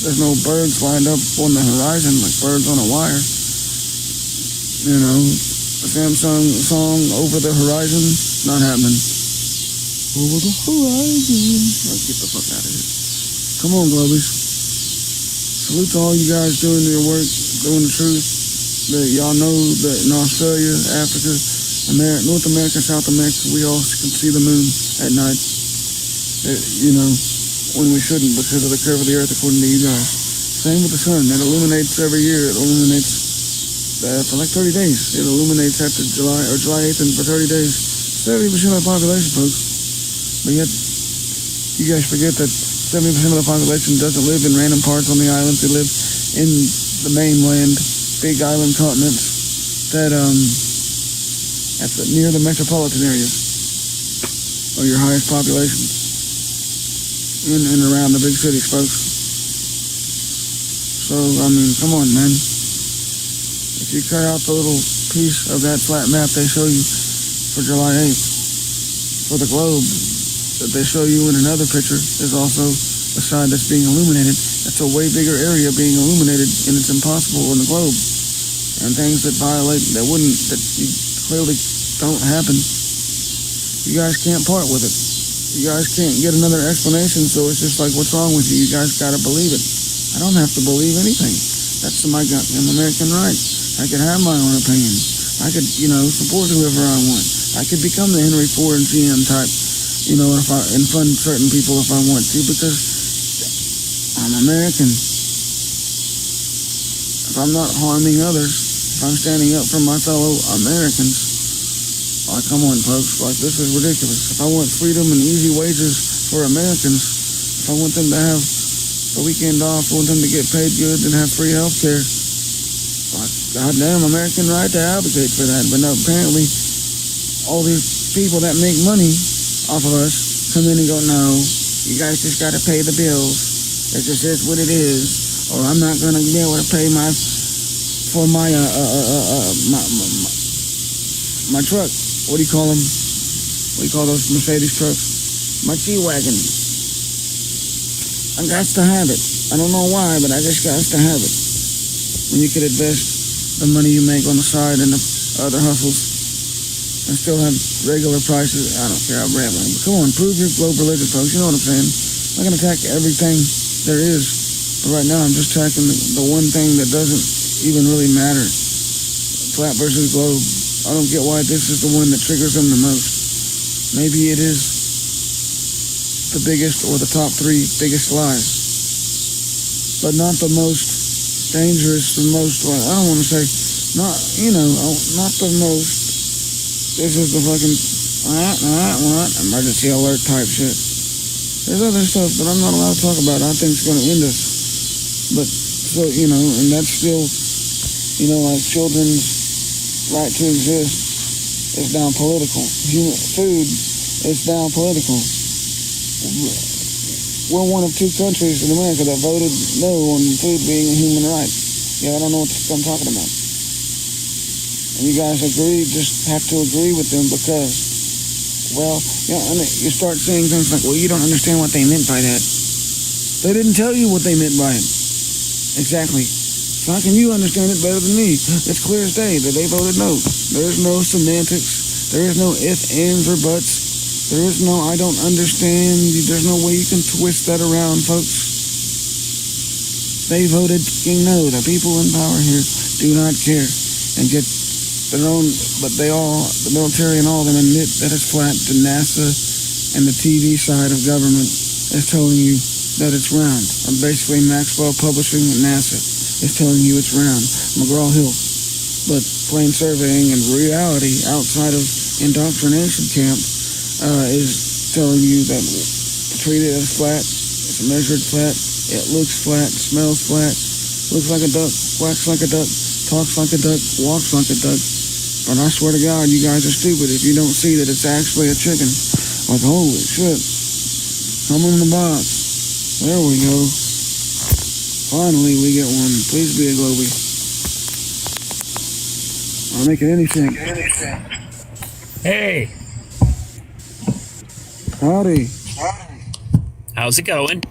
There's no birds lined up on the horizon like birds on a wire. You know, the Samsung song Over the Horizon, not happening. Over the horizon. Let's get the fuck out of here. Come on, Globies. Salute to all you guys doing your work, doing the truth. That y'all know that in Australia, Africa, North America, South America, we all can see the moon at night. You know, when we shouldn't because of the curve of the earth, according to you guys. Same with the sun. It illuminates every year. It illuminates for like 30 days. It illuminates after July 8th, and for 30 days, 70% of the population, folks. But yet, you guys forget that 70% of the population doesn't live in random parts on the islands. They live in the mainland, big island continents that near the metropolitan areas, or your highest populations. In and around the big cities, folks. So, I mean, come on, man. If you cut out the little piece of that flat map they show you for July 8th, for the globe, that they show you in another picture, is also a side that's being illuminated. That's a way bigger area being illuminated, and it's impossible on the globe. And things that violate, that you clearly don't happen, you guys can't part with it. You guys can't get another explanation, so it's just like, what's wrong with you? You guys gotta believe it. I don't have to believe anything. That's my goddamn American right. I could have my own opinion. I could, support whoever I want. I could become the Henry Ford and GM type, and fund certain people if I want to, because I'm American. If I'm not harming others, if I'm standing up for my fellow Americans, like, come on, folks. Like, this is ridiculous. If I want freedom and easy wages for Americans, if I want them to have a weekend off, I want them to get paid good and have free health care, like, goddamn American right to advocate for that. But no, apparently, all these people that make money off of us come in and go, no, you guys just got to pay the bills. It just is what it is. Or I'm not going to be able to pay my truck. What do you call them? What do you call those Mercedes trucks? My G-Wagon. I got to have it. I don't know why, but I just got to have it. When you could invest the money you make on the side and the other hustles and still have regular prices. I don't care, I'm rambling. But come on, prove your globe religion, folks. You know what I'm saying? I'm not going to attack everything there is. But right now, I'm just attacking the one thing that doesn't even really matter. Flat versus globe. I don't get why this is the one that triggers them the most. Maybe it is the biggest or the top 3 biggest lies. But not the most dangerous, the most, I don't want to say, not the most, this is the fucking, emergency alert type shit. There's other stuff that I'm not allowed to talk about. I think it's going to end us. But, so, and that's still, like children's right to exist is now political. Food is now political. We're one of 2 countries in America that voted no on food being a human right. Yeah, I don't know what I'm talking about. And you guys just have to agree with them because, and you start saying things like, well, you don't understand what they meant by that. They didn't tell you what they meant by it. Exactly. So how can you understand it better than me? It's clear as day that they voted no. There's no semantics. There is no ifs, ands, or buts. There is no I don't understand. There's no way you can twist that around, folks. They voted no. The people in power here do not care and get their own, but the military and all of them admit that it's flat. The NASA and the TV side of government is telling you that it's round. And basically, Maxwell Publishing and NASA is telling you it's round. McGraw-Hill. But plain surveying and reality outside of indoctrination camp is telling you that treat it as flat. It's measured flat. It looks flat. Smells flat. Looks like a duck. Quacks like a duck. Talks like a duck. Walks like a duck. But I swear to God, you guys are stupid if you don't see that it's actually a chicken. Like, holy shit. Come in the box. There we go. Finally, we get one. Please be a Globie. I'll make it anything. Hey, Howdy. how's it going?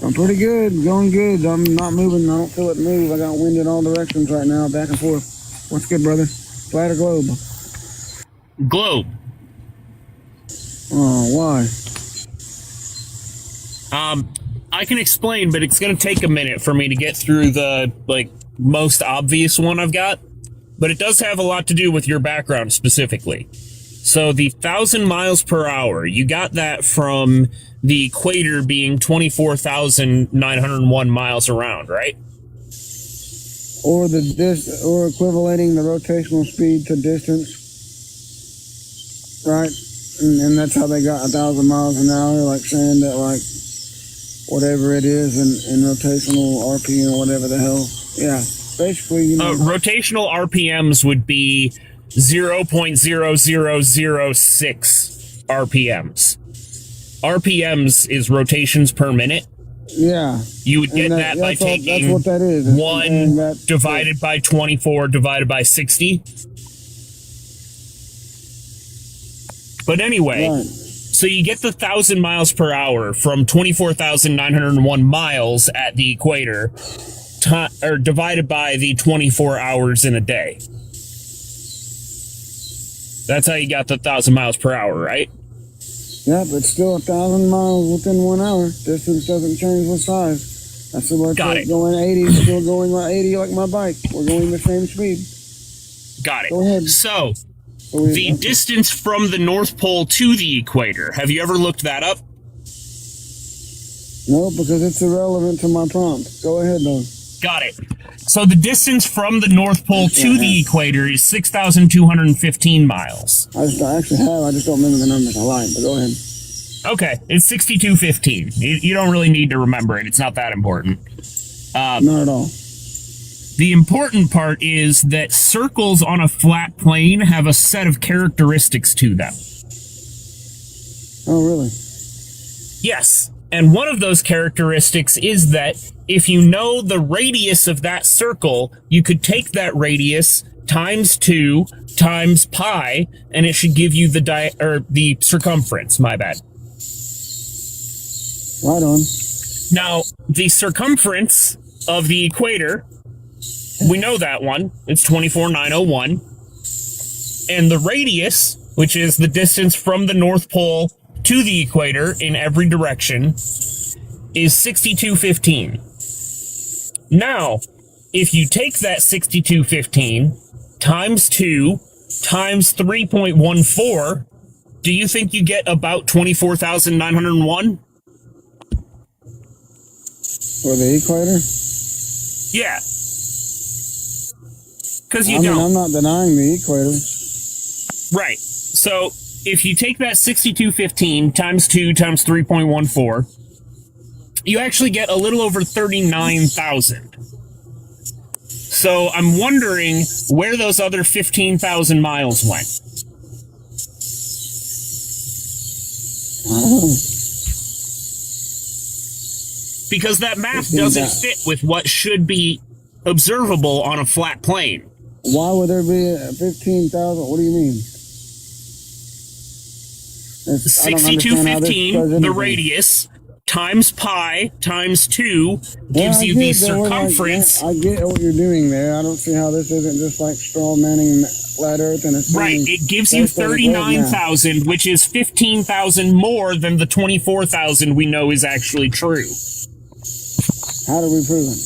I'm pretty good. Going good. I'm not moving. I don't feel it move. I got wind in all directions right now, back and forth. What's good, brother? Flat or globe? Globe. Oh, why? I can explain, but it's going to take a minute for me to get through the, most obvious one I've got. But it does have a lot to do with your background specifically. So the 1,000 miles per hour, you got that from the equator being 24,901 miles around, right? Or equivalating the rotational speed to distance, right? And that's how they got 1,000 miles an hour, like saying that, whatever it is in rotational RPM or whatever the hell. Yeah, basically, rotational RPMs would be 0.0006 RPMs. RPMs is rotations per minute. Yeah. You would get that by taking that's what that is. 1 divided by 24 divided by 60. But anyway, right. So you get the 1,000 miles per hour from 24,901 miles at the equator, divided by the 24 hours in a day. That's how you got the 1,000 miles per hour, right? Yeah, but still 1,000 miles within 1 hour. Distance doesn't change with size. That's why going 80, still going like 80 like my bike. We're going the same speed. Got it. Go ahead. So, the distance from the North Pole to the equator, have you ever looked that up? No, because it's irrelevant to my prompt. Go ahead, though. Got it. So the distance from the North Pole to the equator is 6,215 miles. I actually have. I just don't remember the numbers. I lied, but go ahead. Okay, it's 6,215. You don't really need to remember it. It's not that important. Not at all. The important part is that circles on a flat plane have a set of characteristics to them. Oh, really? Yes. And one of those characteristics is that if you know the radius of that circle, you could take that radius times 2 times pi, and it should give you the circumference, my bad. Right on. Now, the circumference of the equator, we know that one. It's 24,901. And the radius, which is the distance from the North Pole to the equator in every direction, is 6,215. Now, if you take that 6,215 times 2 times 3.14, do you think you get about 24,901? For the equator? Yeah. Because you don't. I'm not denying the equator. Right. So, if you take that 6,215 times 2 times 3.14, you actually get a little over 39,000. So, I'm wondering where those other 15,000 miles went. Oh. Because that math doesn't fit with what should be observable on a flat plane. Why would there be 15,000? What do you mean? 6,215, the radius, times pi, times 2, gives you the circumference. I get what you're doing there. I don't see how this isn't just like straw manning flat Earth and it's right. It gives you 39,000, which is 15,000 more than the 24,000 we know is actually true. How do we prove it?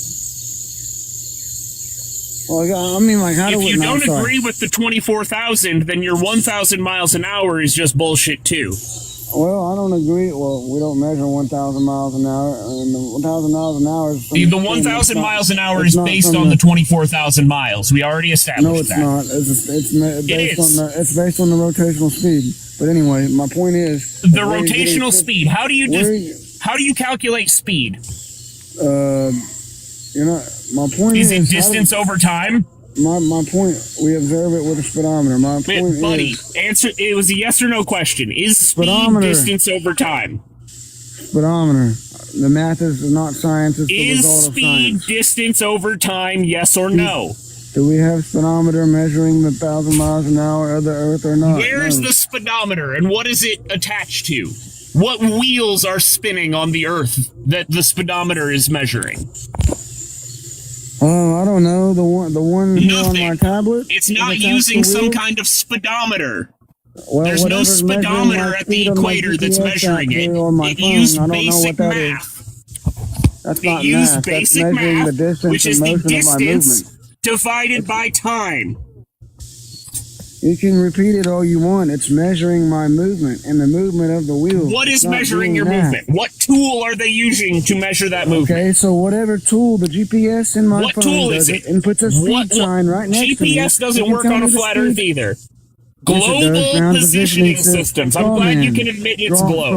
Well, I mean, how do we... If you don't agree with the 24,000, then your 1,000 miles an hour is just bullshit too. Well, I don't agree. Well, we don't measure 1,000 miles an hour. And the 1,000 miles an hour is... The 1,000 miles an hour is based on the 24,000 miles. We already established that. No, it's not. It's based on the rotational speed. But anyway, my point is... The rotational speed. How do you calculate speed? My point is... Is it distance over time? My point, we observe it with a speedometer. My point buddy, is... answer. It was a yes or no question. Is speed distance over time? Speedometer. The math is not science, it's the result of science. Is speed distance over time, yes or no? Do we have speedometer measuring the 1,000 miles an hour of the Earth or not? Where is the speedometer, and what is it attached to? What wheels are spinning on the Earth that the speedometer is measuring? Oh, I don't know. The one here on my tablet? It's not using some kind of speedometer. Well, there's no speedometer at the equator that's measuring it. It used basic math. That's not used math. basic That's measuring math, the distance which is and the motion of my distance movement. divided by time. You can repeat it all you want. It's measuring my movement and the movement of the wheel. What is measuring your movement? What tool are they using to measure that movement? Okay, so whatever tool, the GPS in my phone does it and puts a speed sign right next to me. GPS doesn't work on a flat Earth either. Global positioning systems. I'm glad you can admit it's globe.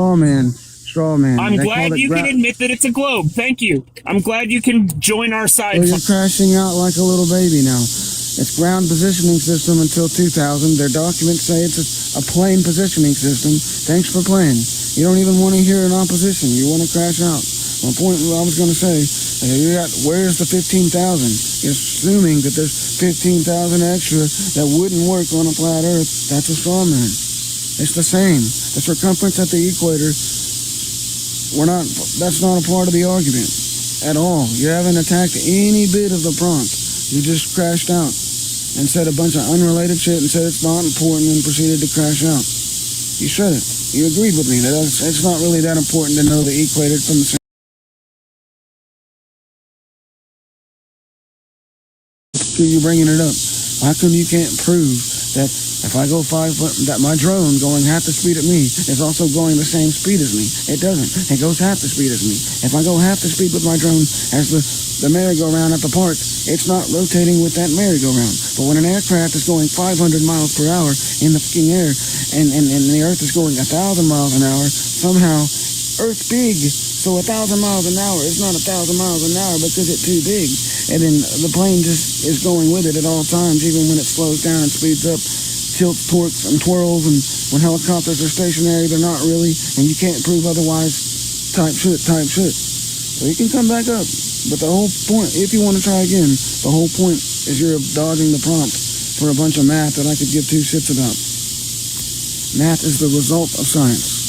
Straw man. I'm glad you can admit that it's a globe. Thank you. I'm glad you can join our side. Well, you're crashing out like a little baby now. It's ground positioning system until 2000. Their documents say it's a plane positioning system. Thanks for playing. You don't even want to hear an opposition. You want to crash out. My point, I was going to say, where's the 15,000? You're assuming that there's 15,000 extra that wouldn't work on a flat Earth. That's a straw man. It's the same. The circumference at the equator, that's not a part of the argument at all. You haven't attacked any bit of the prompt. You just crashed out and said a bunch of unrelated shit and said it's not important and proceeded to crash out. You said it. You agreed with me that it's not really that important to know the equator from the same. You bringing it up? How come you can't prove that if I go 5 foot, that my drone going half the speed of me is also going the same speed as me? It doesn't. It goes half the speed as me. If I go half the speed with my drone as the merry-go-round at the park, it's not rotating with that merry-go-round. But when an aircraft is going 500 miles per hour in the fucking air and the Earth is going 1,000 miles an hour, somehow Earth's big, so 1,000 miles an hour is not 1,000 miles an hour because it's too big. And then the plane just is going with it at all times, even when it slows down and speeds up, tilts, torques, and twirls. And when helicopters are stationary, they're not really, and you can't prove otherwise. Type shit. So you can come back up. But the whole point, if you want to try again, the whole point is you're dodging the prompt for a bunch of math that I could give two shits about. Math is the result of science.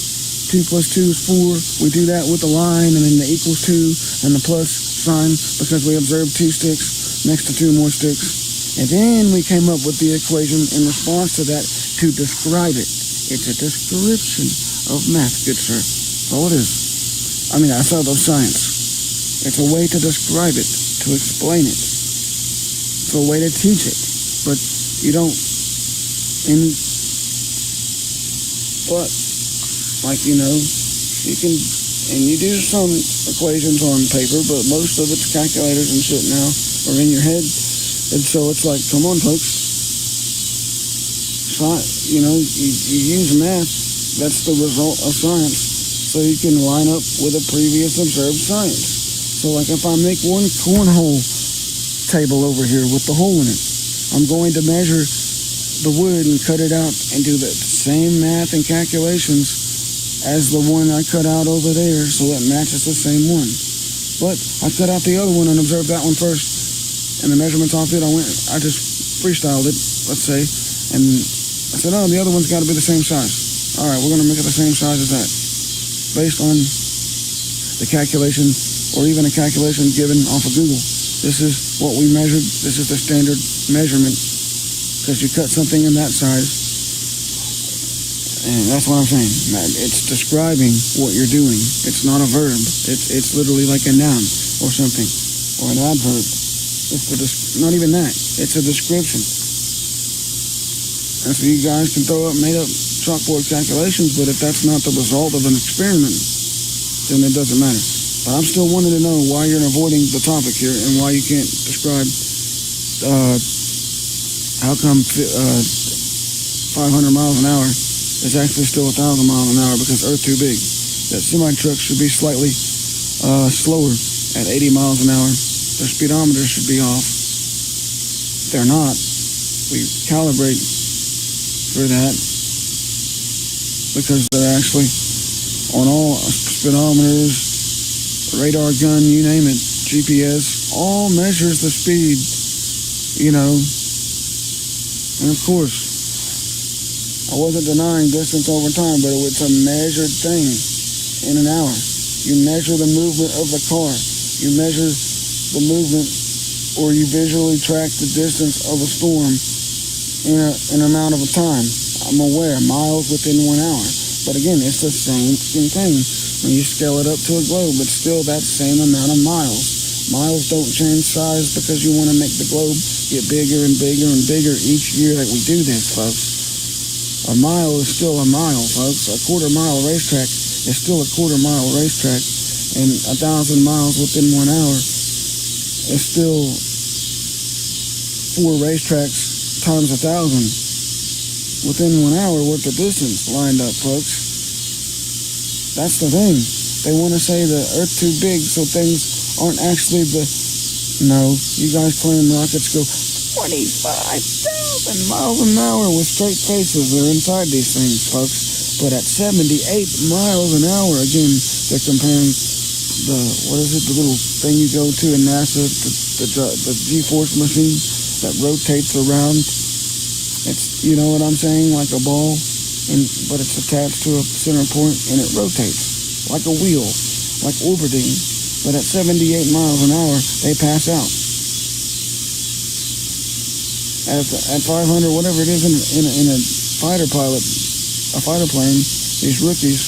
2 plus 2 is 4. We do that with the line and then the equals 2 and the plus sign because we observed 2 sticks next to 2 more sticks. And then we came up with the equation in response to that to describe it. It's a description of math, good sir. That's all it is. I mean, I thought of science. It's a way to describe it, to explain it. It's a way to teach it. But you don't... Like, you know, you can, and you do some equations on paper, but most of it's calculators and shit now, or in your head. And so it's like, come on, folks. You know, you use math. That's the result of science. So you can line up with a previous observed science. So like if I make one cornhole table over here with the hole in it, I'm going to measure the wood and cut it out and do the same math and calculations as the one I cut out over there, so it matches the same one. But I cut out the other one and observed that one first, and the measurements off it, I just freestyled it, let's say, and I said, oh, the other one's got to be the same size. All right, we're going to make it the same size as that, based on the calculation, or even a calculation given off of Google. This is what we measured. This is the standard measurement, because you cut something in that size. And that's what I'm saying. It's describing what you're doing. It's not a verb. It's literally like a noun or something, or an adverb. It's not even that. It's a description. And so you guys can throw up made up chalkboard calculations, but if that's not the result of an experiment, then it doesn't matter. But I'm still wanting to know why you're avoiding the topic here and why you can't describe how come 500 miles an hour is actually still 1,000 miles an hour because Earth's too big. That semi-trucks should be slightly slower at 80 miles an hour. Their speedometers should be off. They're not. We calibrate for that because they're actually on all speedometers, radar gun, you name it, GPS, all measures the speed, you know. And of course, I wasn't denying distance over time, but it's a measured thing in an hour. You measure the movement of the car. You measure the movement, or you visually track the distance of a storm in an amount of a time. I'm aware, miles within 1 hour. But again, it's the same thing. When you scale it up to a globe, it's still that same amount of miles. Miles don't change size because you want to make the globe get bigger and bigger and bigger each year that we do this, folks. A mile is still a mile, folks. A quarter-mile racetrack is still a quarter-mile racetrack. And 1,000 miles within 1 hour is still 4 racetracks times 1,000 within 1 hour worth of distance lined up, folks. That's the thing. They want to say the Earth's too big so things aren't actually the... No, you guys claim rockets go 25,000 miles an hour with straight faces. They're inside these things, folks. But at 78 miles an hour, again, they're comparing the, what is it, the little thing you go to in NASA, the G-force machine that rotates around. It's, you know what I'm saying, like a ball, but it's attached to a center point and it rotates like a wheel, like orbiting. But at 78 miles an hour, they pass out. At 500, whatever it is in a fighter pilot, a fighter plane, these rookies,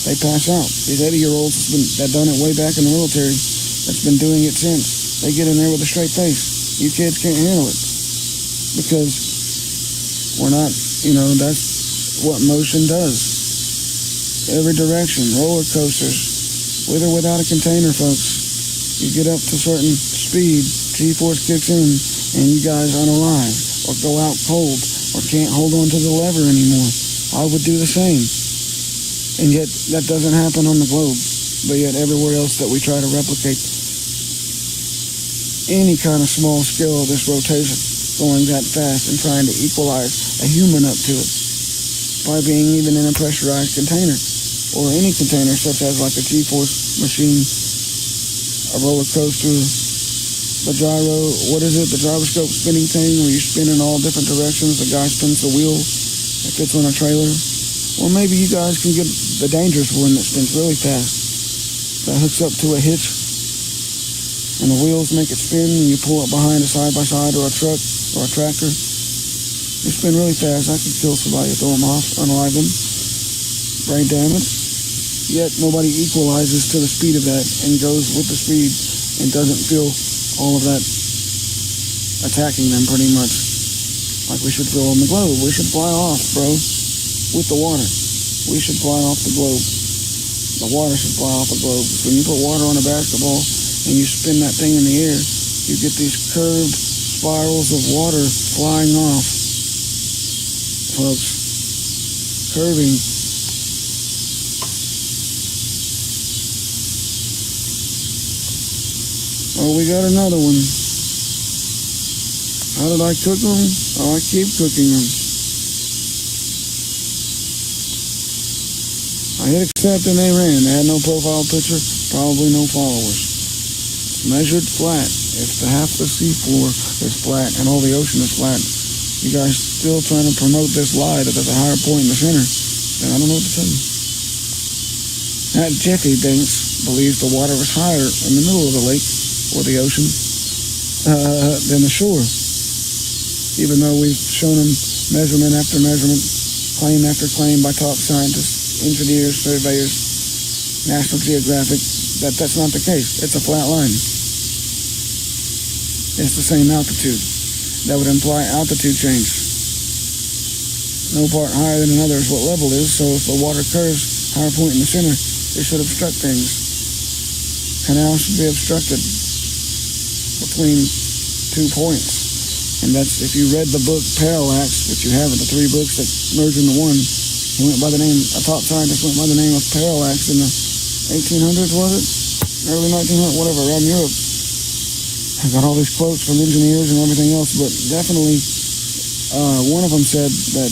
they pass out. These 80-year-olds that done it way back in the military, that's been doing it since, they get in there with a straight face. You kids can't handle it because we're not, that's what motion does. Every direction, roller coasters, with or without a container, folks. You get up to certain speed, G-force kicks in, and you guys unalive, or go out cold, or can't hold on to the lever anymore. I would do the same. And yet, that doesn't happen on the globe. But yet, everywhere else that we try to replicate any kind of small scale of this rotation, going that fast and trying to equalize a human up to it, by being even in a pressurized container, or any container such as like a G-force machine, a roller coaster, the gyro, what is it, the gyroscope spinning thing where you spin in all different directions, the guy spins the wheel, it fits on a trailer. Or maybe you guys can get the dangerous one that spins really fast, that hooks up to a hitch, and the wheels make it spin, and you pull it behind a side-by-side or a truck or a tractor. They spin really fast. I could kill somebody, throw them off, unalive them, brain damage. Yet nobody equalizes to the speed of that and goes with the speed and doesn't feel all of that attacking them pretty much like we should feel on the globe. We should fly off, bro, with the water. We should fly off the globe. The water should fly off the globe. When you put water on a basketball and you spin that thing in the air, you get these curved spirals of water flying off. Folks, curving. Oh, we got another one. How did I cook them? Oh, I keep cooking them. I hit accept and they ran. They had no profile picture, probably no followers. Measured flat. If the half the seafloor is flat and all the ocean is flat, you guys still trying to promote this lie that there's a higher point in the center, then I don't know what to tell you. That Jeffy Banks believes the water is higher in the middle of the lake or the ocean than the shore. Even though we've shown him measurement after measurement, claim after claim by top scientists, engineers, surveyors, National Geographic, that's not the case. It's a flat line. It's the same altitude. That would imply altitude change. no part higher than another is what level is. So if the water curves, higher point in the center, it should obstruct things. Canals should be obstructed between 2 points. And that's, if you read the book Parallax, which you haven't, the 3 books that merge into one, he went by the name, a top scientist went by the name of Parallax in the 1800s, was it? Early 1900s, whatever, around Europe. I got all these quotes from engineers and everything else, but definitely one of them said that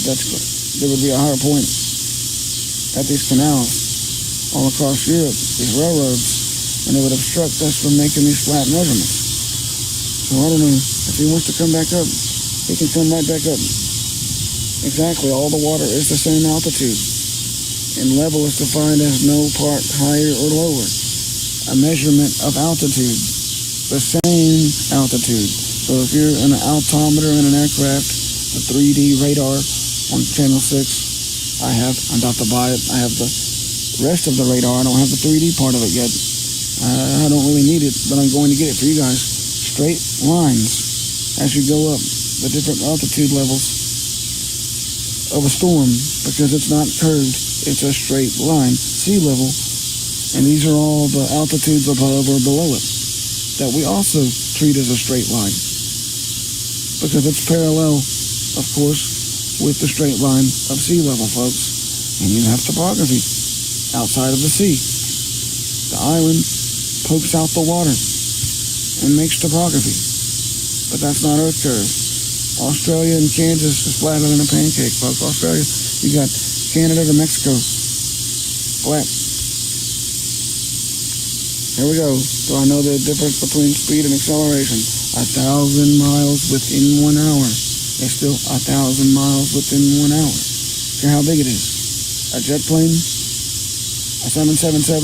there would be a higher point at these canals all across Europe, these railroads, and it would obstruct us from making these flat measurements. So I don't know, if he wants to come back up, he can come right back up. Exactly, all the water is the same altitude, and level is defined as no part higher or lower. A measurement of altitude, the same altitude. So if you're in an altimeter in an aircraft, a 3D radar on channel 6, I'm about to buy it. I have the rest of the radar. I don't have the 3D part of it yet. I don't really need it, but I'm going to get it for you guys. Straight lines as you go up the different altitude levels of a storm, because it's not curved, it's a straight line, sea level, and these are all the altitudes above or below it that we also treat as a straight line, because it's parallel, of course, with the straight line of sea level, folks. And you have topography outside of the sea. The island pokes out the water and makes topography, but that's not Earth curve. Australia and Kansas is flatter than a pancake, folks. Australia, you got Canada to Mexico, flat. Here we go. So I know the difference between speed and acceleration. 1,000 miles within 1 hour is still 1,000 miles within 1 hour. Care how big it is. A jet plane, a 777,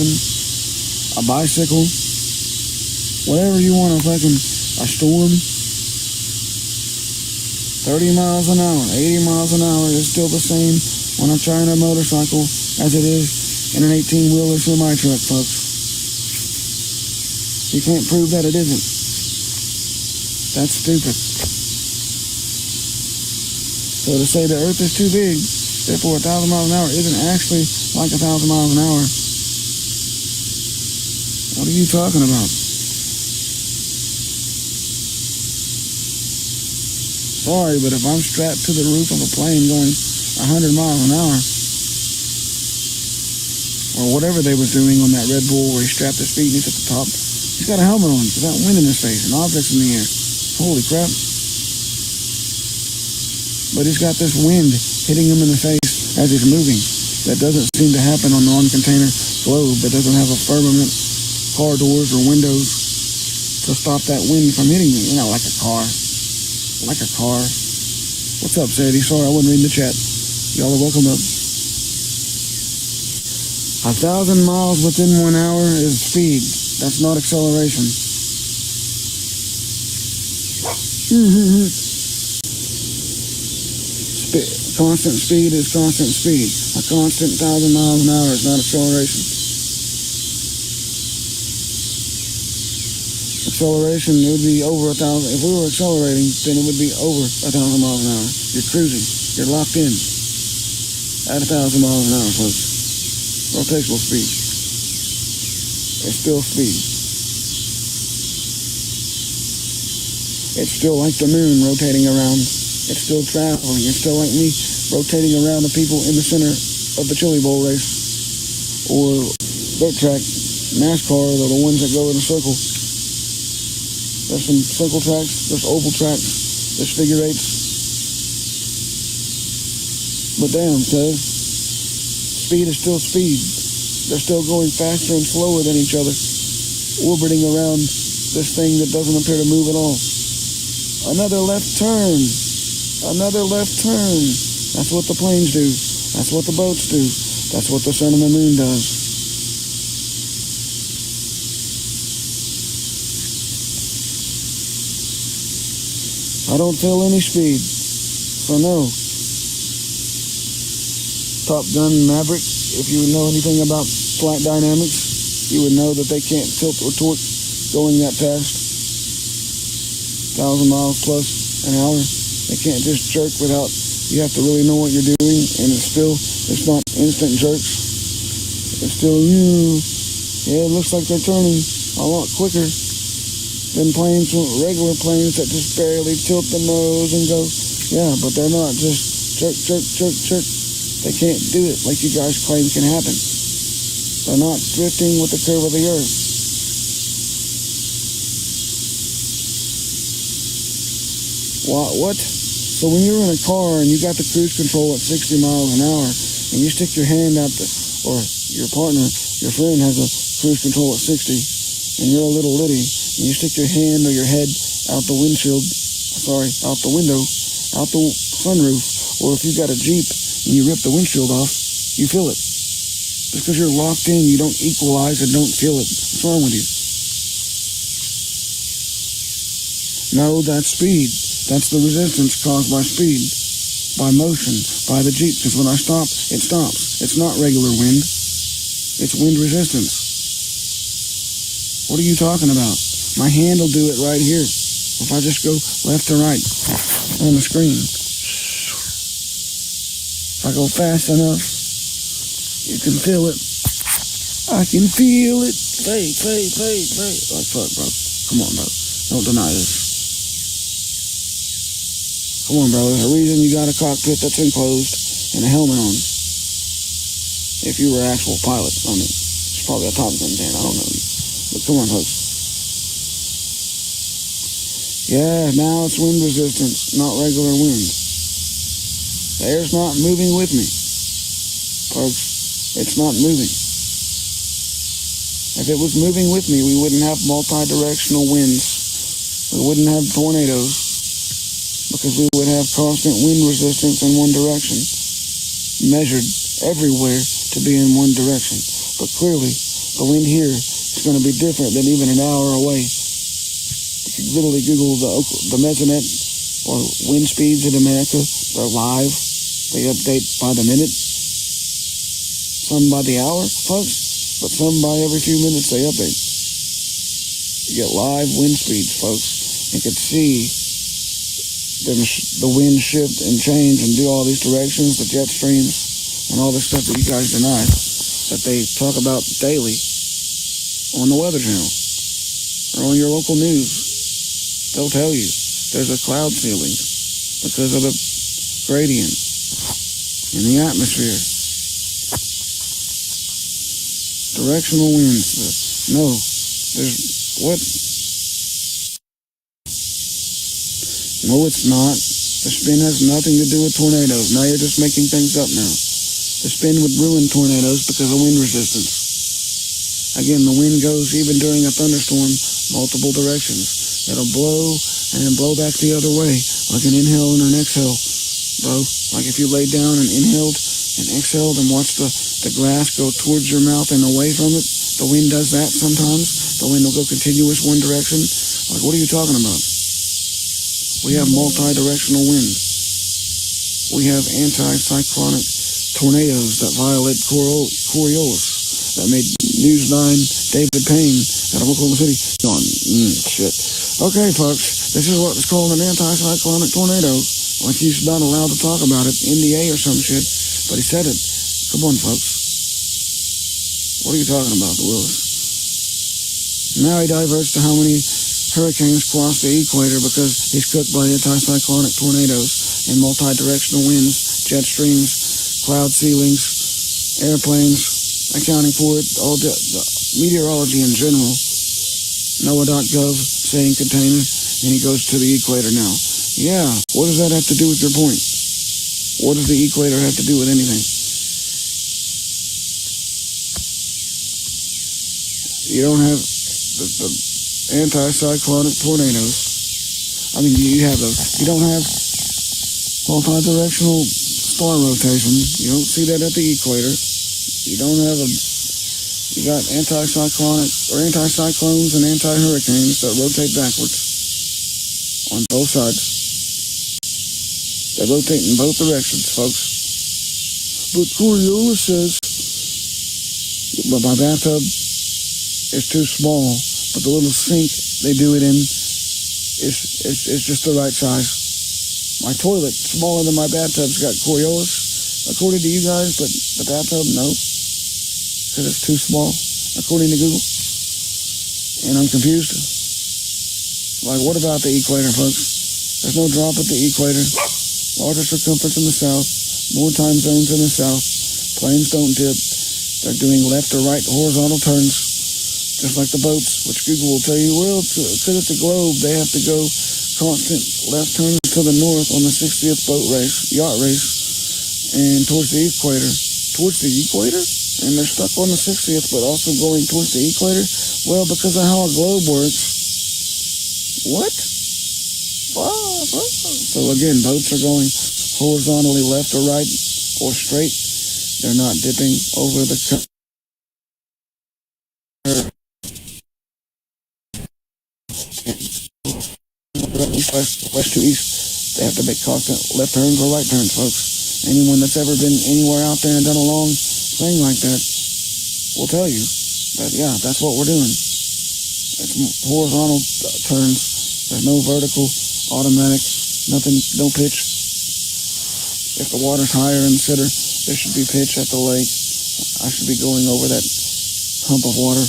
a bicycle, whatever you want, a storm, 30 miles an hour, 80 miles an hour is still the same on a China motorcycle as it is in an 18-wheeler semi-truck, folks. You can't prove that it isn't. That's stupid. So to say the Earth is too big, therefore 1,000 miles an hour isn't actually like 1,000 miles an hour. What are you talking about? Sorry, but if I'm strapped to the roof of a plane going 100 miles an hour, or whatever they was doing on that Red Bull where he strapped his feet and he's at the top, he's got a helmet on without wind in his face and objects in the air. Holy crap. But he's got this wind hitting him in the face as he's moving. That doesn't seem to happen on the one-container globe that doesn't have a firmament, car doors or windows to stop that wind from hitting me. You know, like a car. Like a car. What's up, Sadie? Sorry, I wasn't reading the chat. Y'all are welcome up. 1,000 miles within 1 hour is speed. That's not acceleration. Constant speed is constant speed. A constant 1,000 miles an hour is not acceleration. Acceleration, it would be over 1,000. If we were accelerating, then it would be over 1,000 miles an hour. You're cruising. You're locked in at 1,000 miles an hour, folks. Rotational speed. It's still speed. It's still like the moon rotating around. It's still traveling. It's still like me rotating around the people in the center of the Chili Bowl race. Or dirt track, NASCAR, they're the ones that go in a circle. There's some circle tracks, there's oval tracks, there's figure eights. But damn, cuz, speed is still speed. They're still going faster and slower than each other, orbiting around this thing that doesn't appear to move at all. Another left turn. Another left turn. That's what the planes do. That's what the boats do. That's what the sun and the moon does. I don't feel any speed, so no. Top Gun Maverick, if you know anything about flight dynamics, you would know that they can't tilt or torque going that fast. 1,000 miles plus an hour. They can't just jerk without You have to really know what you're doing, and it's not instant jerks. It's still, yeah, it looks like they're turning a lot quicker than regular planes that just barely tilt the nose and go, yeah, but they're not just jerk, jerk, jerk, jerk. They can't do it like you guys claim can happen. They're not drifting with the curve of the earth. What? So when you're in a car and you got the cruise control at 60 miles an hour and you stick your hand out or your partner, your friend has a cruise control at 60 and you're a little litty and you stick your hand or your head out the window, out the sunroof, or if you got a Jeep and you rip the windshield off, you feel it. Just because you're locked in, you don't equalize and don't feel it. What's wrong with you? No, that's speed. That's the resistance caused by speed, by motion, by the Jeep. Because when I stop, it stops. It's not regular wind. It's wind resistance. What are you talking about? My hand will do it right here. If I just go left to right on the screen. If I go fast enough, you can feel it. I can feel it. Hey. Like, fuck, bro. Come on, bro. Don't deny this. Come on, bro. There's a reason you got a cockpit that's enclosed and a helmet on. If you were an actual pilot. I mean, it's probably a Top Gun fan. I don't know. But come on, folks. Yeah, now it's wind resistance, not regular wind. The air's not moving with me. Folks, it's not moving. If it was moving with me, we wouldn't have multi-directional winds. We wouldn't have tornadoes. Because we would have constant wind resistance in one direction, measured everywhere to be in one direction. But clearly, the wind here is going to be different than even an hour away. You can literally Google the measurement or wind speeds in America. They're live. They update by the minute. Some by the hour, folks, but some by every few minutes they update. You get live wind speeds, folks. You can see the wind shift and change and do all these directions, the jet streams, and all this stuff that you guys deny, that they talk about daily on the Weather Channel or on your local news. They'll tell you there's a cloud ceiling because of the gradient in the atmosphere. Directional winds. No, there's what? No, it's not. The spin has nothing to do with tornadoes. Now you're just making things up now. The spin would ruin tornadoes because of wind resistance. Again, the wind goes, even during a thunderstorm, multiple directions. It'll blow and then blow back the other way, like an inhale and an exhale, bro. Like if you laid down and inhaled and exhaled and watched the grass go towards your mouth and away from it, the wind does that sometimes. The wind will go continuous one direction. Like, what are you talking about? We have multi-directional wind. We have anti-cyclonic tornadoes that violate Coriolis, that made News 9 David Payne out of Oklahoma City. Shit. Okay, folks, this is what is called an anti-cyclonic tornado. Like he's not allowed to talk about it, NDA or some shit, but he said it. Come on, folks. What are you talking about, the Willis? Now he diverts to how many hurricanes cross the equator because he's cooked by anti-cyclonic tornadoes and multi-directional winds, jet streams, cloud ceilings, airplanes, accounting for it, all the meteorology in general. NOAA.gov saying container, and he goes to the equator now. Yeah, what does that have to do with your point? What does the equator have to do with anything? You don't have the anti-cyclonic tornadoes. I mean, you have those. You don't have multi-directional star rotation. You don't see that at the equator. You don't have you got anti-cyclonic or anti-cyclones and anti-hurricanes that rotate backwards on both sides. They rotate in both directions, folks. But Coriolis says, but my bathtub is too small. But the little sink they do it in is just the right size. My toilet, smaller than my bathtub's got Coriolis, according to you guys, but the bathtub, no. Because it's too small, according to Google. And I'm confused. Like, what about the equator, folks? There's no drop at the equator. Larger circumference in the south. More time zones in the south. Planes don't dip. They're doing left or right horizontal turns. Just like the boats, which Google will tell you, well, because it's a globe, they have to go constant left turns to the north on the 60th yacht race, and towards the equator. Towards the equator? And they're stuck on the 60th, but also going towards the equator? Well, because of how a globe works. What? So again, boats are going horizontally left or right or straight. They're not dipping over the curve. West to east, they have to make constant left turns or right turns, folks. Anyone that's ever been anywhere out there and done a long thing like that will tell you that, yeah, that's what we're doing. It's horizontal turns. There's no vertical, automatic, nothing, no pitch. If the water's higher in the center, there should be pitch at the lake. I should be going over that hump of water.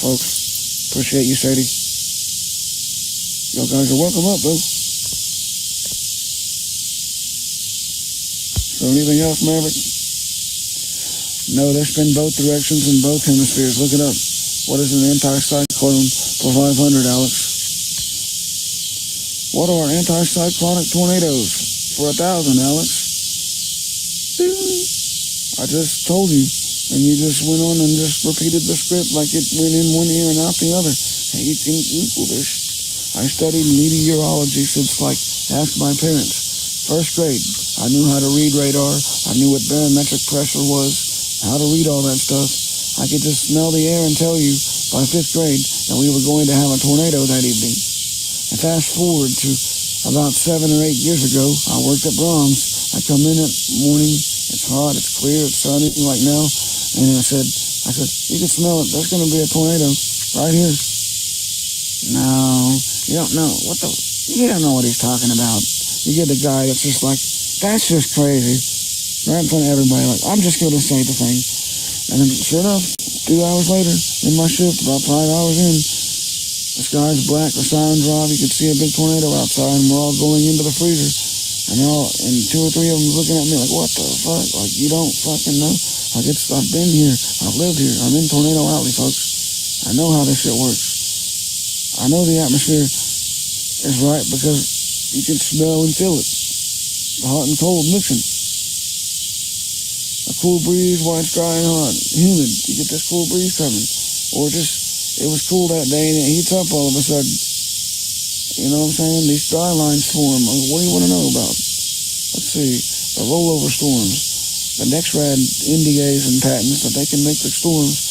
Folks, appreciate you, Sadie. Y'all guys are welcome up, though. So anything else, Maverick? No, they spin both directions in both hemispheres. Look it up. What is an anticyclone for 500, Alex? What are anticyclonic tornadoes for 1,000, Alex? I just told you, and you just went on and just repeated the script like it went in one ear and out the other. Hey, you can Google this. I studied meteorology since, ask my parents. First grade, I knew how to read radar. I knew what barometric pressure was, how to read all that stuff. I could just smell the air and tell you by 5th grade that we were going to have a tornado that evening. And fast forward to about 7 or 8 years ago, I worked at Brahms. I come in at morning, it's hot, it's clear, it's sunny like now, and I said, you can smell it, there's going to be a tornado right here. No, you don't know. You don't know what he's talking about. You get the guy that's just like, that's just crazy. Right in front of everybody, I'm just going to say the thing. And then, sure enough, 2 hours later, in my shift, about 5 hours in, the sky's black, the sirens are off, you can see a big tornado outside, and we're all going into the freezer. And 2 or 3 of them looking at me like, what the fuck? You don't fucking know? I've been here, I've lived here, I'm in Tornado Alley, folks. I know how this shit works. I know the atmosphere is right because you can smell and feel it. The hot and cold mixing. A cool breeze while it's dry and hot, humid. You get this cool breeze coming. Or just, it was cool that day and it heats up all of a sudden. You know what I'm saying? These dry lines form. What do you want to know about? Let's see. The rollover storms. The next rad NDAs and patents that they can make the storms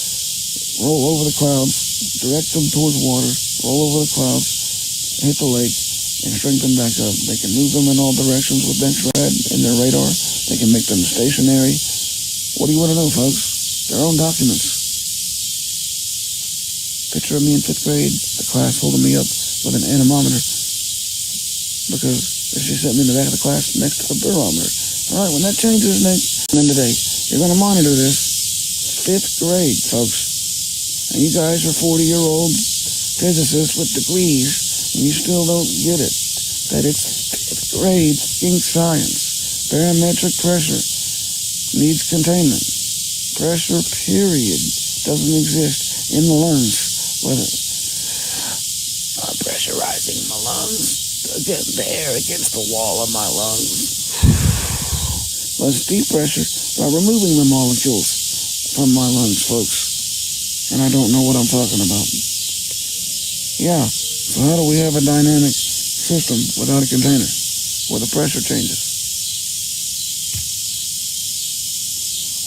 roll over the clouds, direct them towards water, roll over the clouds, hit the lake, and strengthen back up. They can move them in all directions with NextRad and their radar. They can make them stationary. What do you want to know, folks? Their own documents. Picture of me in 5th grade, the class holding me up with an anemometer because she sent me in the back of the class next to the barometer. All right, when that changes next and today, you're going to monitor this. 5th grade, folks. And you guys are 40-year-old physicists with degrees, and you still don't get it. That it's 5th grade fucking science. Barometric pressure needs containment. Pressure, period, doesn't exist in the lungs. I'm pressurizing my lungs, against the air against the wall of my lungs. Let's depressure by removing the molecules from my lungs, folks. And I don't know what I'm talking about. Yeah, so how do we have a dynamic system without a container where the pressure changes?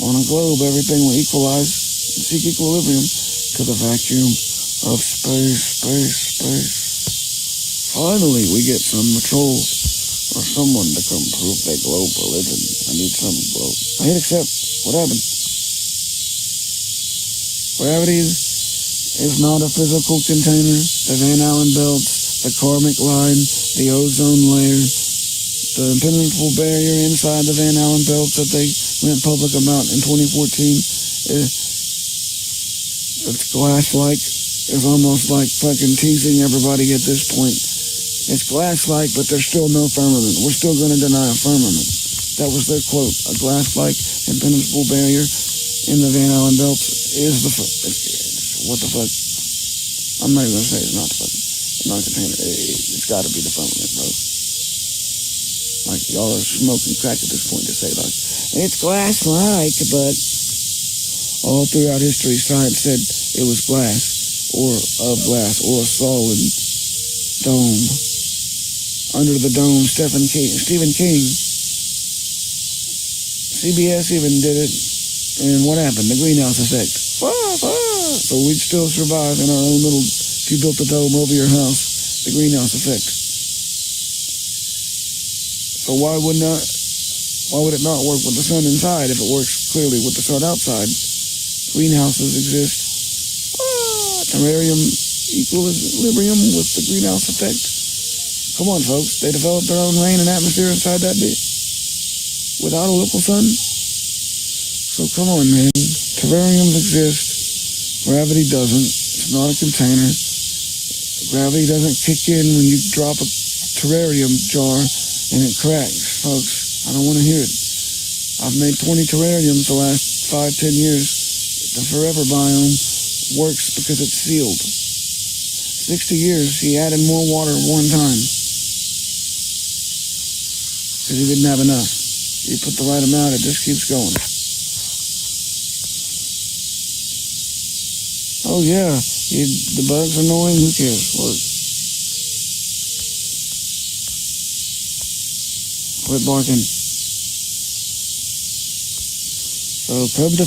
On a globe, everything will equalize and seek equilibrium to the vacuum of space. Finally, we get some patrol or someone to come prove they globe religion. I need some globe. I hit accept. What happened? Gravity is not a physical container. The Van Allen belts, the karmic line, the ozone layer, The impenetrable barrier inside the Van Allen belts that they went public about in 2014, it's glass-like. It's almost like fucking teasing everybody at this point. It's glass-like, but there's still no firmament. We're still going to deny a firmament. That was their quote. A glass-like impenetrable barrier in the Van Allen belts is the what the fuck? I'm not even going to say it's not the fucking, not a container. It's got to be the firmament, bro. Like, y'all are smoking crack at this point to say, like, it's glass-like, but all throughout history, science said it was glass, or of glass, or a solid dome. Under the dome, Stephen King, CBS even did it, and what happened? The greenhouse effect. So we'd still survive in our own little, if you built a dome over your house, the greenhouse effect. So why would it not work with the sun inside if it works clearly with the sun outside? Greenhouses exist. Terrarium equilibrium with the greenhouse effect. Come on, folks. They developed their own rain and atmosphere inside that bit without a local sun. So come on, man. Terrariums exist. Gravity doesn't. It's not a container. Gravity doesn't kick in when you drop a terrarium jar and it cracks, folks. I don't want to hear it. I've made 20 terrariums the last 5-10 years. The forever biome works because it's sealed. 60 years, he added more water one time because he didn't have enough. You put the right amount, it just keeps going. Oh yeah, the bug's annoying, who cares? Look. Quit barking. So come in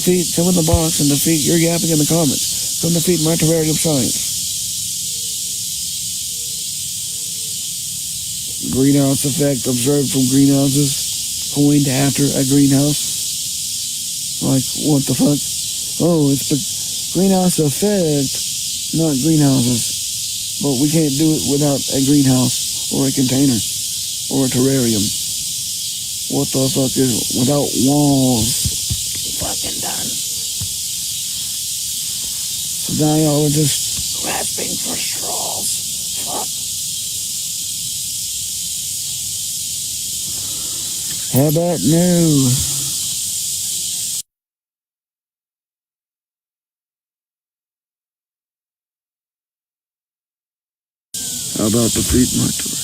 the box and defeat your yapping in the comments. Come defeat my terrarium science. Greenhouse effect observed from greenhouses, coined after a greenhouse. Like, what the fuck? Oh, it's the greenhouse effect, not greenhouses. But we can't do it without a greenhouse or a container or a terrarium. What the fuck is it? Without walls? Fucking done. So now y'all are just grasping for straws. Fuck. How about no? How about defeat my tour?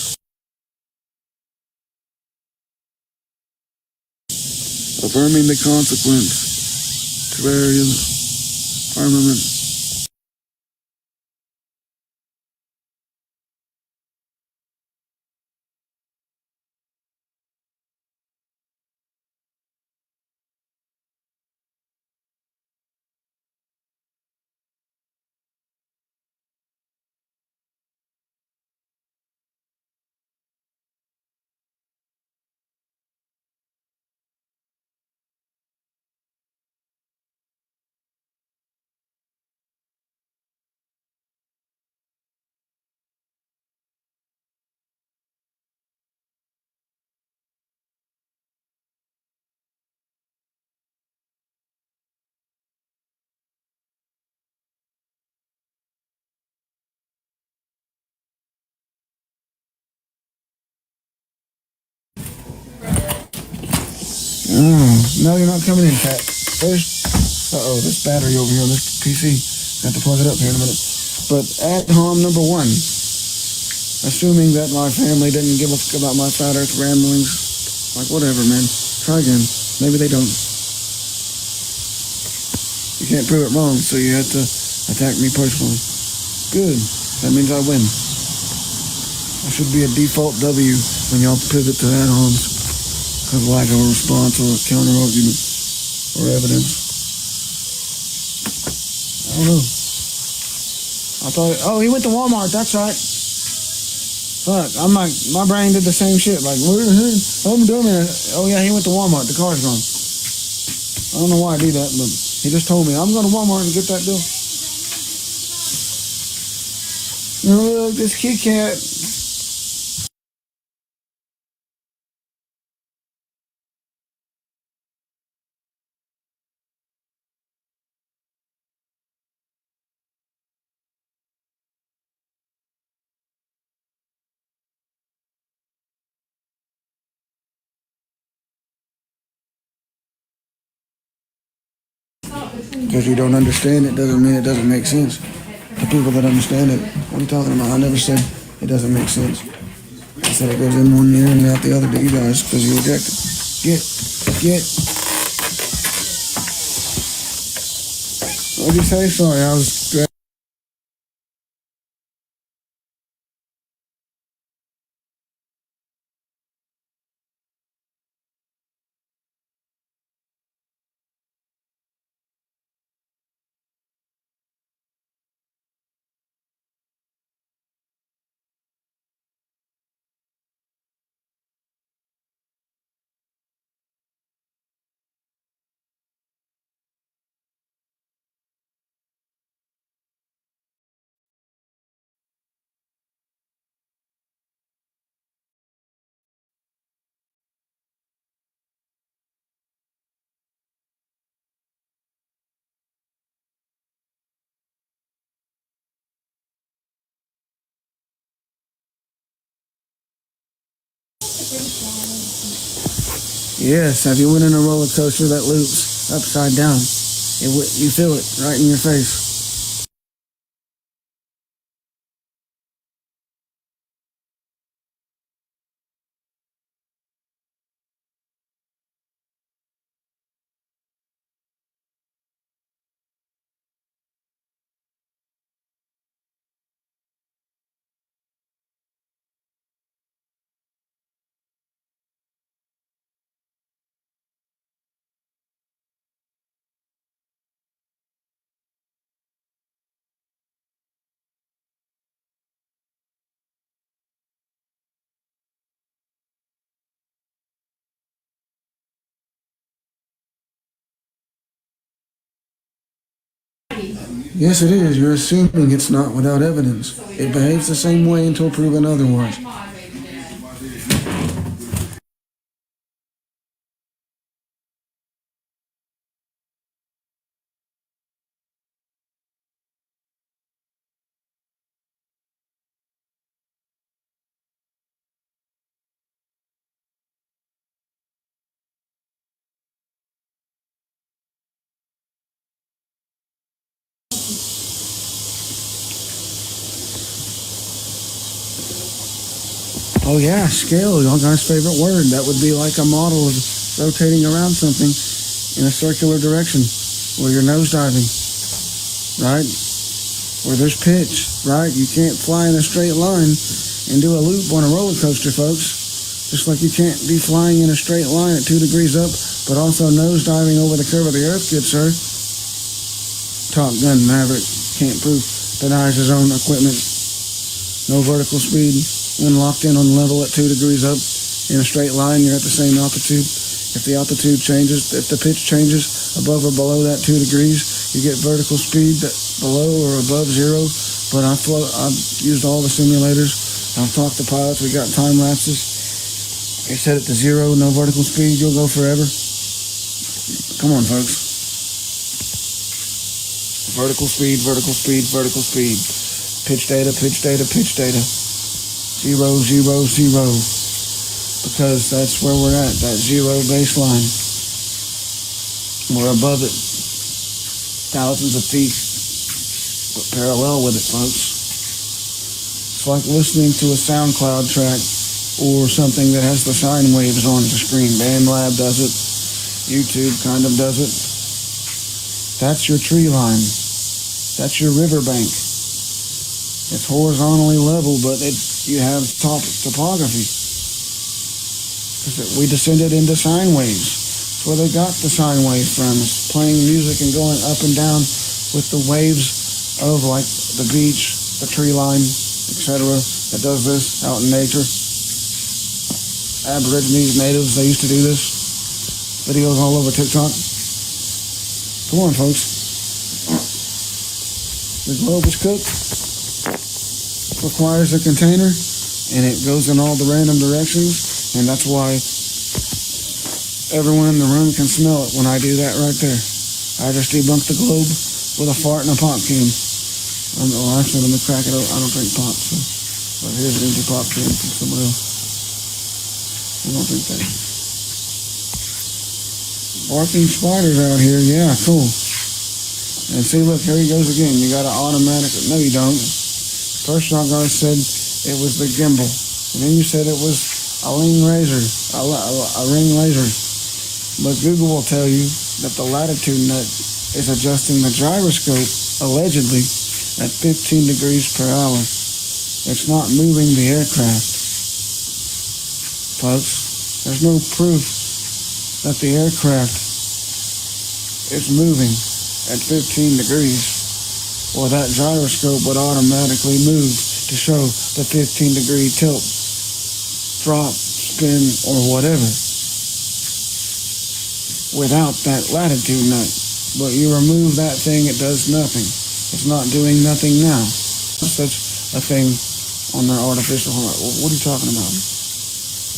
Affirming the consequence. Terrarium. Firmament. No, you're not coming in, Pat. This battery over here on this PC. Got to plug it up here in a minute. But at home number 1, assuming that my family didn't give a fuck about my flat earth ramblings, like whatever, man. Try again. Maybe they don't. You can't prove it wrong, so you have to attack me personally. Good. That means I win. I should be a default W when y'all pivot to ad-homs. Because lack of a response or a counter-argument or evidence. I don't know. I thought, he went to Walmart, that's right. Fuck, I'm like, my brain did the same shit. Like, I'm doing it. Oh yeah, he went to Walmart, the car's gone. I don't know why I do that, but he just told me, I'm going to Walmart and get that bill. Look, this Kit Kat. Because you don't understand it doesn't mean it doesn't make sense. The people that understand it, what are you talking about? I never said it doesn't make sense. I said it goes in one ear and out the other to you guys because you reject it. Get. What'd you say? Sorry, I was... Yes, have you went in a roller coaster that loops upside down? You feel it right in your face. Yes, it is. You're assuming it's not without evidence. It behaves the same way until proven otherwise. Oh yeah, scale, y'all guys' favorite word. That would be like a model of rotating around something in a circular direction where you're nosediving, right? Where there's pitch, right? You can't fly in a straight line and do a loop on a roller coaster, folks. Just like you can't be flying in a straight line at 2 degrees up, but also nosediving over the curve of the earth, good sir. Top Gun Maverick can't prove, denies his own equipment. No vertical speed. When locked in on level at 2 degrees up in a straight line, you're at the same altitude. If the altitude changes, if the pitch changes above or below that 2 degrees, you get vertical speed below or above zero. But I've used all the simulators. I've talked to pilots. We got time lapses. They set it to zero, no vertical speed. You'll go forever. Come on, folks. Vertical speed, vertical speed, vertical speed. Pitch data, pitch data, pitch data. 0, 0, 0, because that's where we're at, that zero baseline. We're above it, thousands of feet, but parallel with it, folks. It's like listening to a SoundCloud track or something that has the sine waves on the screen. BandLab does it, YouTube kind of does it. That's your tree line. That's your riverbank. It's horizontally level, but you have topography. We descended into sine waves. That's where they got the sine wave from. It's playing music and going up and down with the waves of like the beach, the tree line, etc. That does this out in nature. Aborigines, natives, they used to do this. Videos all over TikTok. Come on, folks. The globe is cooked. Requires a container, and it goes in all the random directions, and that's why everyone in the room can smell it when I do that right there. I just debunked the globe with a fart and a pop can. Actually, let me crack it open. I don't drink pop, so. But here's an empty pop can from someone else. I don't drink that. Barking spiders out here, yeah, cool. And see, look, here he goes again. You got an automatic. No, you don't. First y'all guys said it was the gimbal. And then you said it was a ring laser. A ring laser. But Google will tell you that the latitude nut is adjusting the gyroscope, allegedly, at 15 degrees per hour. It's not moving the aircraft. Folks, there's no proof that the aircraft is moving at 15 degrees, or that gyroscope would automatically move to show the 15-degree tilt, drop, spin, or whatever, without that latitude nut. But you remove that thing, it does nothing. It's not doing nothing now. Such a thing on their artificial heart. What are you talking about?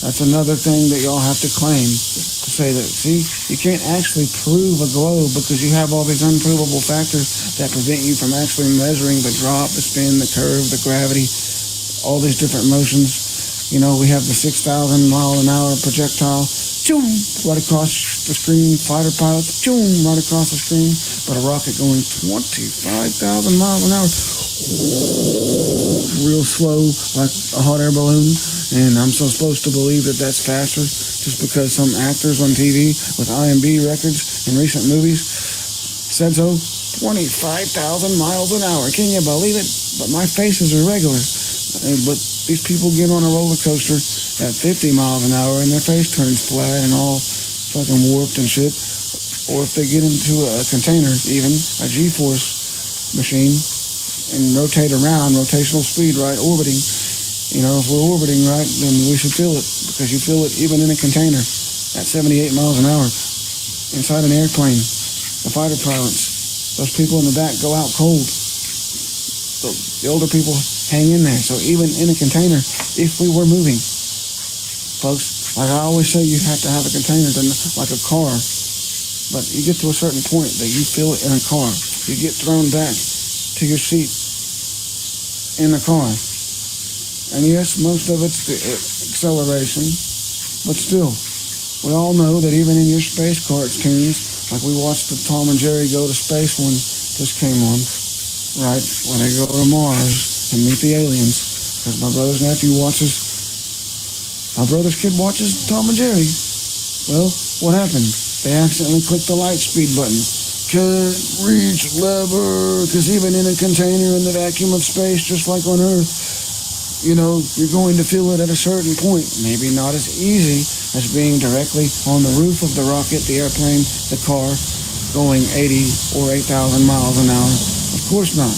That's another thing that y'all have to claim to say that, see, you can't actually prove a globe because you have all these unprovable factors that prevent you from actually measuring the drop, the spin, the curve, the gravity, all these different motions. You know, we have the 6,000 mile an hour projectile, choom, right across the screen, fighter pilots, choom, right across the screen, but a rocket going 25,000 miles an hour, real slow, like a hot air balloon. And I'm so supposed to believe that that's faster just because some actors on TV with IMDb records in recent movies said so. 25,000 miles an hour. Can you believe it? But my face is irregular. But these people get on a roller coaster at 50 miles an hour and their face turns flat and all fucking warped and shit. Or if they get into a container, even a G-force machine, and rotate around, rotational speed, right, orbiting. You know, if we're orbiting right, then we should feel it, because you feel it even in a container at 78 miles an hour inside an airplane. The fighter pilots, those people in the back go out cold. The older people hang in there. So even in a container, if we were moving, folks, like I always say, you have to have a container like a car. But you get to a certain point that you feel it in a car. You get thrown back to your seat in the car. And yes, most of it's the acceleration, but still, we all know that even in your space cartoons, like we watched the Tom and Jerry Go to Space one just came on, right, when they go to Mars and meet the aliens, because my brother's kid watches Tom and Jerry. Well, what happened? They accidentally clicked the light speed button. Can't reach lever, because even in a container in the vacuum of space, just like on Earth, you know, you're going to feel it at a certain point. Maybe not as easy as being directly on the roof of the rocket, the airplane, the car, going 80 or 8,000 miles an hour. Of course not.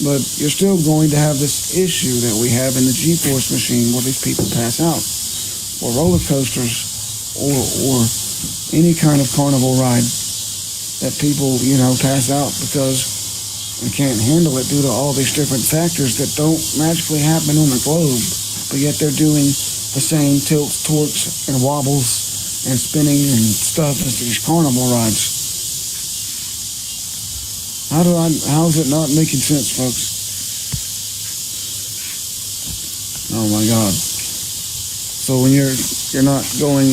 But you're still going to have this issue that we have in the G-force machine where these people pass out. Or roller coasters, or any kind of carnival ride that people, you know, pass out because we can't handle it due to all these different factors that don't magically happen on the globe, but yet they're doing the same tilts, torques, and wobbles and spinning and stuff as these carnival rides. How's it not making sense, folks? Oh my God. So when you're not going,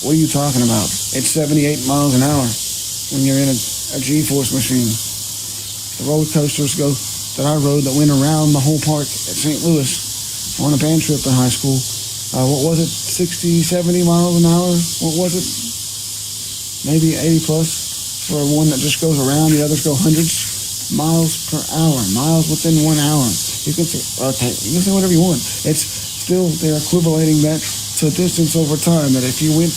what are you talking about? It's 78 miles an hour when you're in a G-force machine. The roller coasters that I rode that went around the whole park at St. Louis on a band trip in high school. What was it? 60, 70 miles an hour? What was it? Maybe 80 plus for one that just goes around. The others go hundreds miles per hour. Miles within 1 hour. You can say, okay, you can say whatever you want. It's still, they're equivalating that to distance over time. That if you went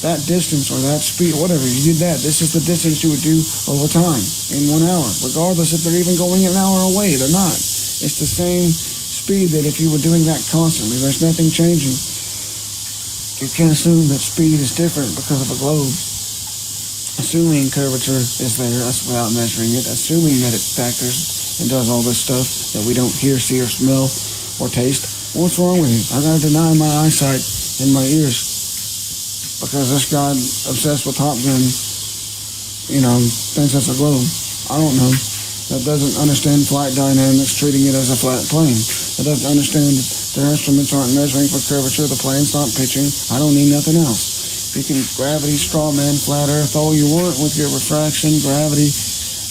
that distance or that speed, whatever, you did that. This is the distance you would do over time in 1 hour, regardless if they're even going an hour away. They're not. It's the same speed that if you were doing that constantly. There's nothing changing. You can't assume that speed is different because of a globe. Assuming curvature is there, that's without measuring it. Assuming that it factors and does all this stuff that we don't hear, see, or smell, or taste. What's wrong with you? I gotta deny my eyesight and my ears because this guy obsessed with Top Gun, you know, thinks that's a globe. I don't know. That doesn't understand flight dynamics, treating it as a flat plane. That doesn't understand that their instruments aren't measuring for curvature, the plane's not pitching. I don't need nothing else. You can gravity, straw man, flat earth, all you want with your refraction, gravity,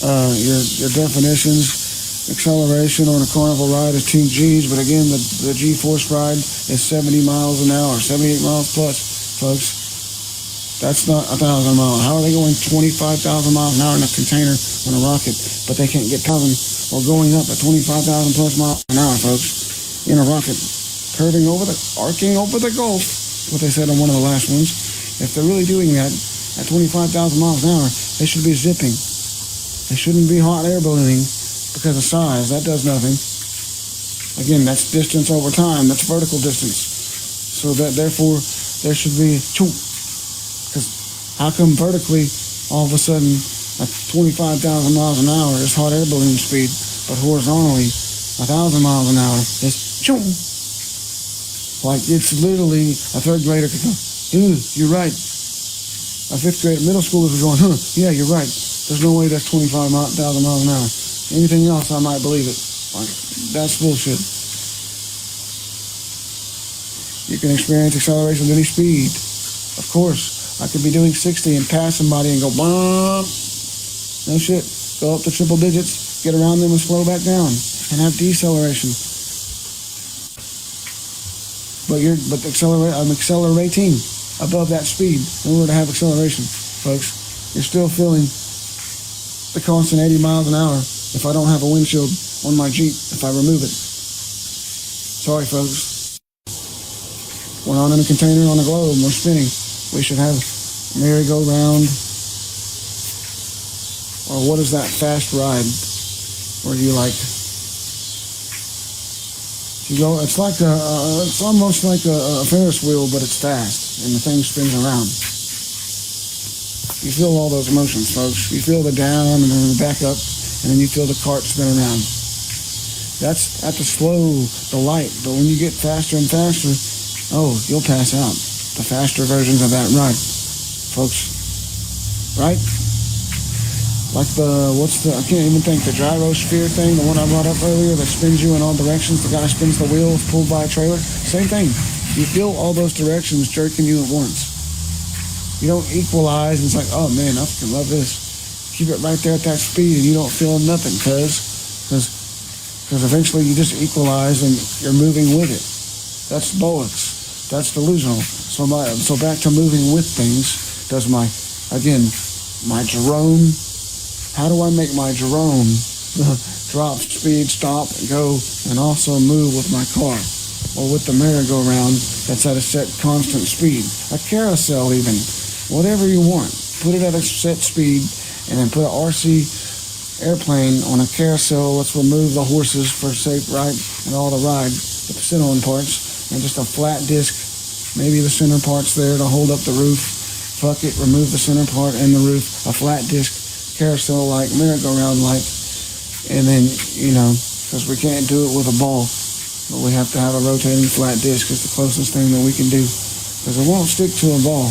your definitions. Acceleration on a carnival ride is 2 G's, but again, the G-force ride is 70 miles an hour, 78 miles plus, folks. That's not 1,000 miles. How are they going 25,000 miles an hour in a container on a rocket, but they can't get 1,000 or going up at 25,000 plus miles an hour, folks, in a rocket, arcing over the Gulf, what they said on one of the last ones. If they're really doing that at 25,000 miles an hour, they should be zipping. They shouldn't be hot air ballooning because of size. That does nothing. Again, that's distance over time. That's vertical distance. So that therefore there should be because how come vertically all of a sudden at 25,000 miles an hour is hot air balloon speed, but horizontally 1,000 miles an hour is like it's literally a third grader could go, you're right. A fifth grade middle schoolers are going, yeah, you're right. There's no way that's 25,000 miles an hour. Anything else, I might believe it. Like, that's bullshit. You can experience acceleration at any speed. Of course, I could be doing 60 and pass somebody and go, bump. No shit. Go up to triple digits, get around them and slow back down and have deceleration. But I'm accelerating above that speed in order to have acceleration, folks. You're still feeling the constant 80 miles an hour if I don't have a windshield on my Jeep, if I remove it. Sorry, folks. We're not in a container on a globe, we're spinning. We should have merry-go-round, or what is that fast ride where you go, it's almost like a Ferris wheel, but it's fast, and the thing spins around. You feel all those emotions, folks. You feel the down, and then the back up, and then you feel the cart spin around. That's at the slow, the light, but when you get faster and faster, you'll pass out. The faster versions of that ride, folks. Right? Like I can't even think, the gyrosphere thing, the one I brought up earlier that spins you in all directions, the guy spins the wheel pulled by a trailer, same thing. You feel all those directions jerking you at once. You don't equalize and it's like, oh man, I fucking love this. Keep it right there at that speed and you don't feel nothing, because eventually you just equalize and you're moving with it. That's bollocks. That's delusional. So back to moving with things, does my drone. How do I make my drone drop speed, stop, go, and also move with my car? Or with the merry-go-round that's at a set constant speed? A carousel even. Whatever you want. Put it at a set speed, and then put an RC airplane on a carousel. Let's remove the horses for safe ride and all the ride, the sit-on parts, and just a flat disc. Maybe the center part's there to hold up the roof. Fuck it, remove the center part and the roof. A flat disc carousel like, merry-go-round like, and then, because we can't do it with a ball, but we have to have a rotating flat disc. It's the closest thing that we can do, because it won't stick to a ball.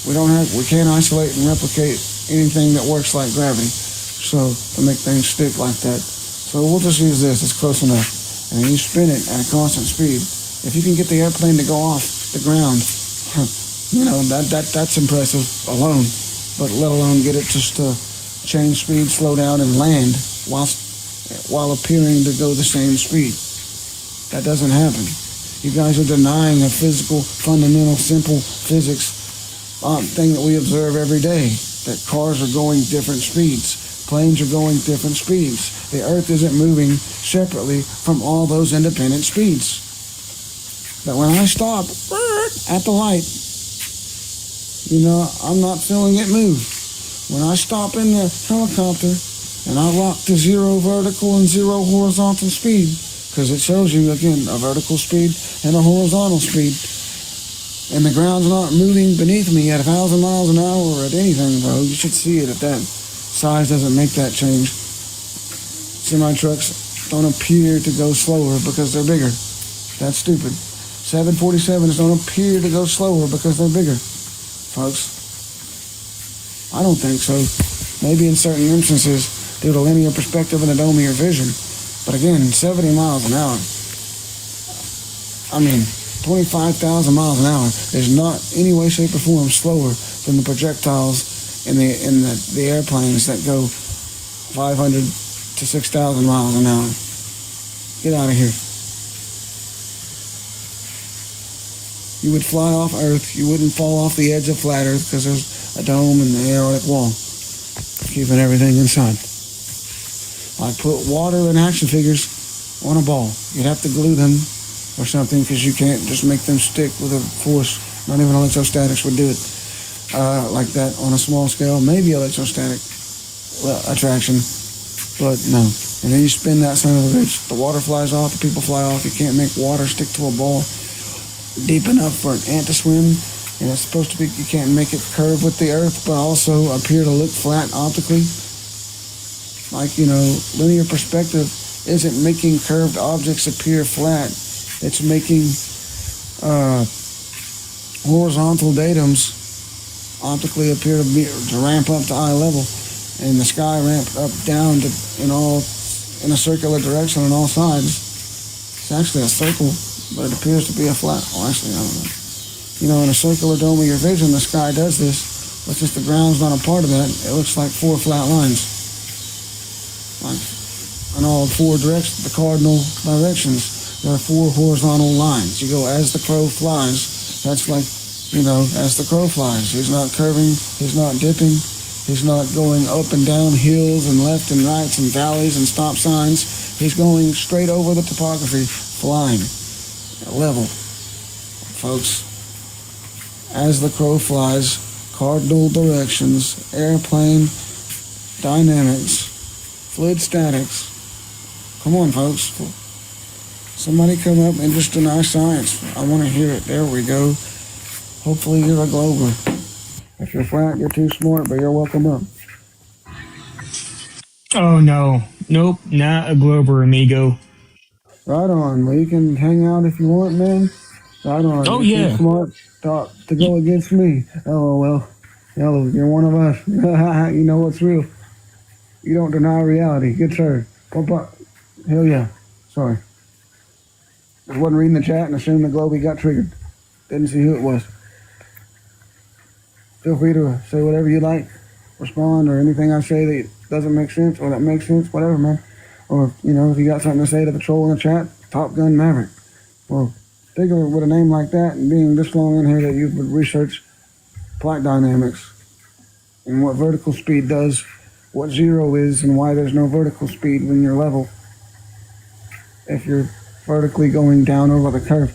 We can't isolate and replicate anything that works like gravity, so to make things stick like that. So we'll just use this, it's close enough, and then you spin it at a constant speed. If you can get the airplane to go off the ground, that's impressive alone. But let alone get it just to change speed, slow down, and land while appearing to go the same speed. That doesn't happen. You guys are denying a physical, fundamental, simple physics thing that we observe every day, that cars are going different speeds. Planes are going different speeds. The Earth isn't moving separately from all those independent speeds. But when I stop at the light, I'm not feeling it move. When I stop in the helicopter and I rock to 0 vertical and 0 horizontal speed, because it shows you, again, a vertical speed and a horizontal speed, and the ground's not moving beneath me at 1,000 miles an hour or at anything, bro. You should see it at that. Size doesn't make that change. Semi-trucks don't appear to go slower because they're bigger. That's stupid. 747s don't appear to go slower because they're bigger. Folks, I don't think so. Maybe in certain instances due to linear perspective and a domier vision. But again, 70 miles an hour. 25,000 miles an hour is not any way, shape, or form slower than the projectiles in the airplanes that go 500 to 6,000 miles an hour. Get out of here. You would fly off Earth. You wouldn't fall off the edge of flat Earth because there's a dome and the aerotic wall keeping everything inside. Like put water and action figures on a ball. You'd have to glue them or something because you can't just make them stick with a force. Not even electrostatics would do it like that on a small scale. Maybe electrostatic attraction, but no. And then you spin that son of a bitch. The water flies off. The people fly off. You can't make water stick to a ball deep enough for an ant to swim. And it's supposed to be, you can't make it curve with the earth, but also appear to look flat optically. Like, linear perspective isn't making curved objects appear flat. It's making horizontal datums optically appear to ramp up to eye level, and the sky ramp up down in a circular direction on all sides. It's actually a circle, but it appears to be a flat. Oh, actually, I don't know. In a circular dome of your vision, the sky does this, but since the ground's not a part of that, it looks like 4 flat lines. Like, in all 4 directions, the cardinal directions, there are 4 horizontal lines. You go as the crow flies. That's like, as the crow flies. He's not curving, he's not dipping, he's not going up and down hills and left and rights and valleys and stop signs. He's going straight over the topography, flying, level. Folks, as the crow flies, cardinal directions, airplane dynamics, fluid statics. Come on, folks. Somebody come up and just deny science. I want to hear it. There we go. Hopefully you're a glober. If you're flat, you're too smart, but you're welcome up. Oh, no. Nope, not a glober, amigo. Right on. Well, you can hang out if you want, man. Right on. Oh, you're yeah. Too smart to go against me. LOL. Hello, you're one of us. You know what's real. You don't deny reality. Good sir. Hell yeah. Sorry. I wasn't reading the chat and assumed the Globey got triggered. Didn't see who it was. Feel free to say whatever you like, respond, or anything I say that doesn't make sense or that makes sense, whatever, man. Or, if you got something to say to the troll in the chat, Top Gun Maverick. Well, figure with a name like that and being this long in here that you would research flight dynamics and what vertical speed does, what zero is, and why there's no vertical speed when you're level if you're vertically going down over the curve.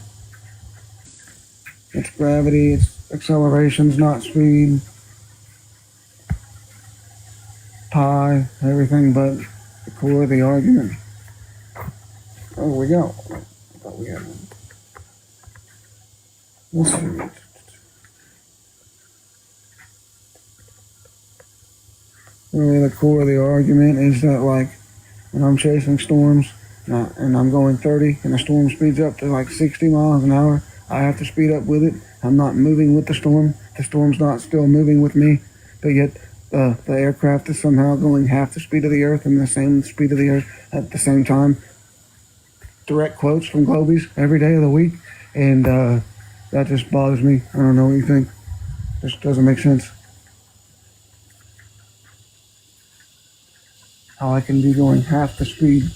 It's gravity, it's accelerations, not speed. Pi, everything but the core of the argument. Oh, we go. I thought we had one. Let's see. Really, the core of the argument is that, like, when I'm chasing storms and I'm going 30 and the storm speeds up to like 60 miles an hour, I have to speed up with it. I'm not moving with the storm. The storm's not still moving with me, but yet the aircraft is somehow going half the speed of the Earth and the same speed of the Earth at the same time. Direct quotes from Globies every day of the week, and that just bothers me. I don't know what you think. Just doesn't make sense. How I can be going half the speed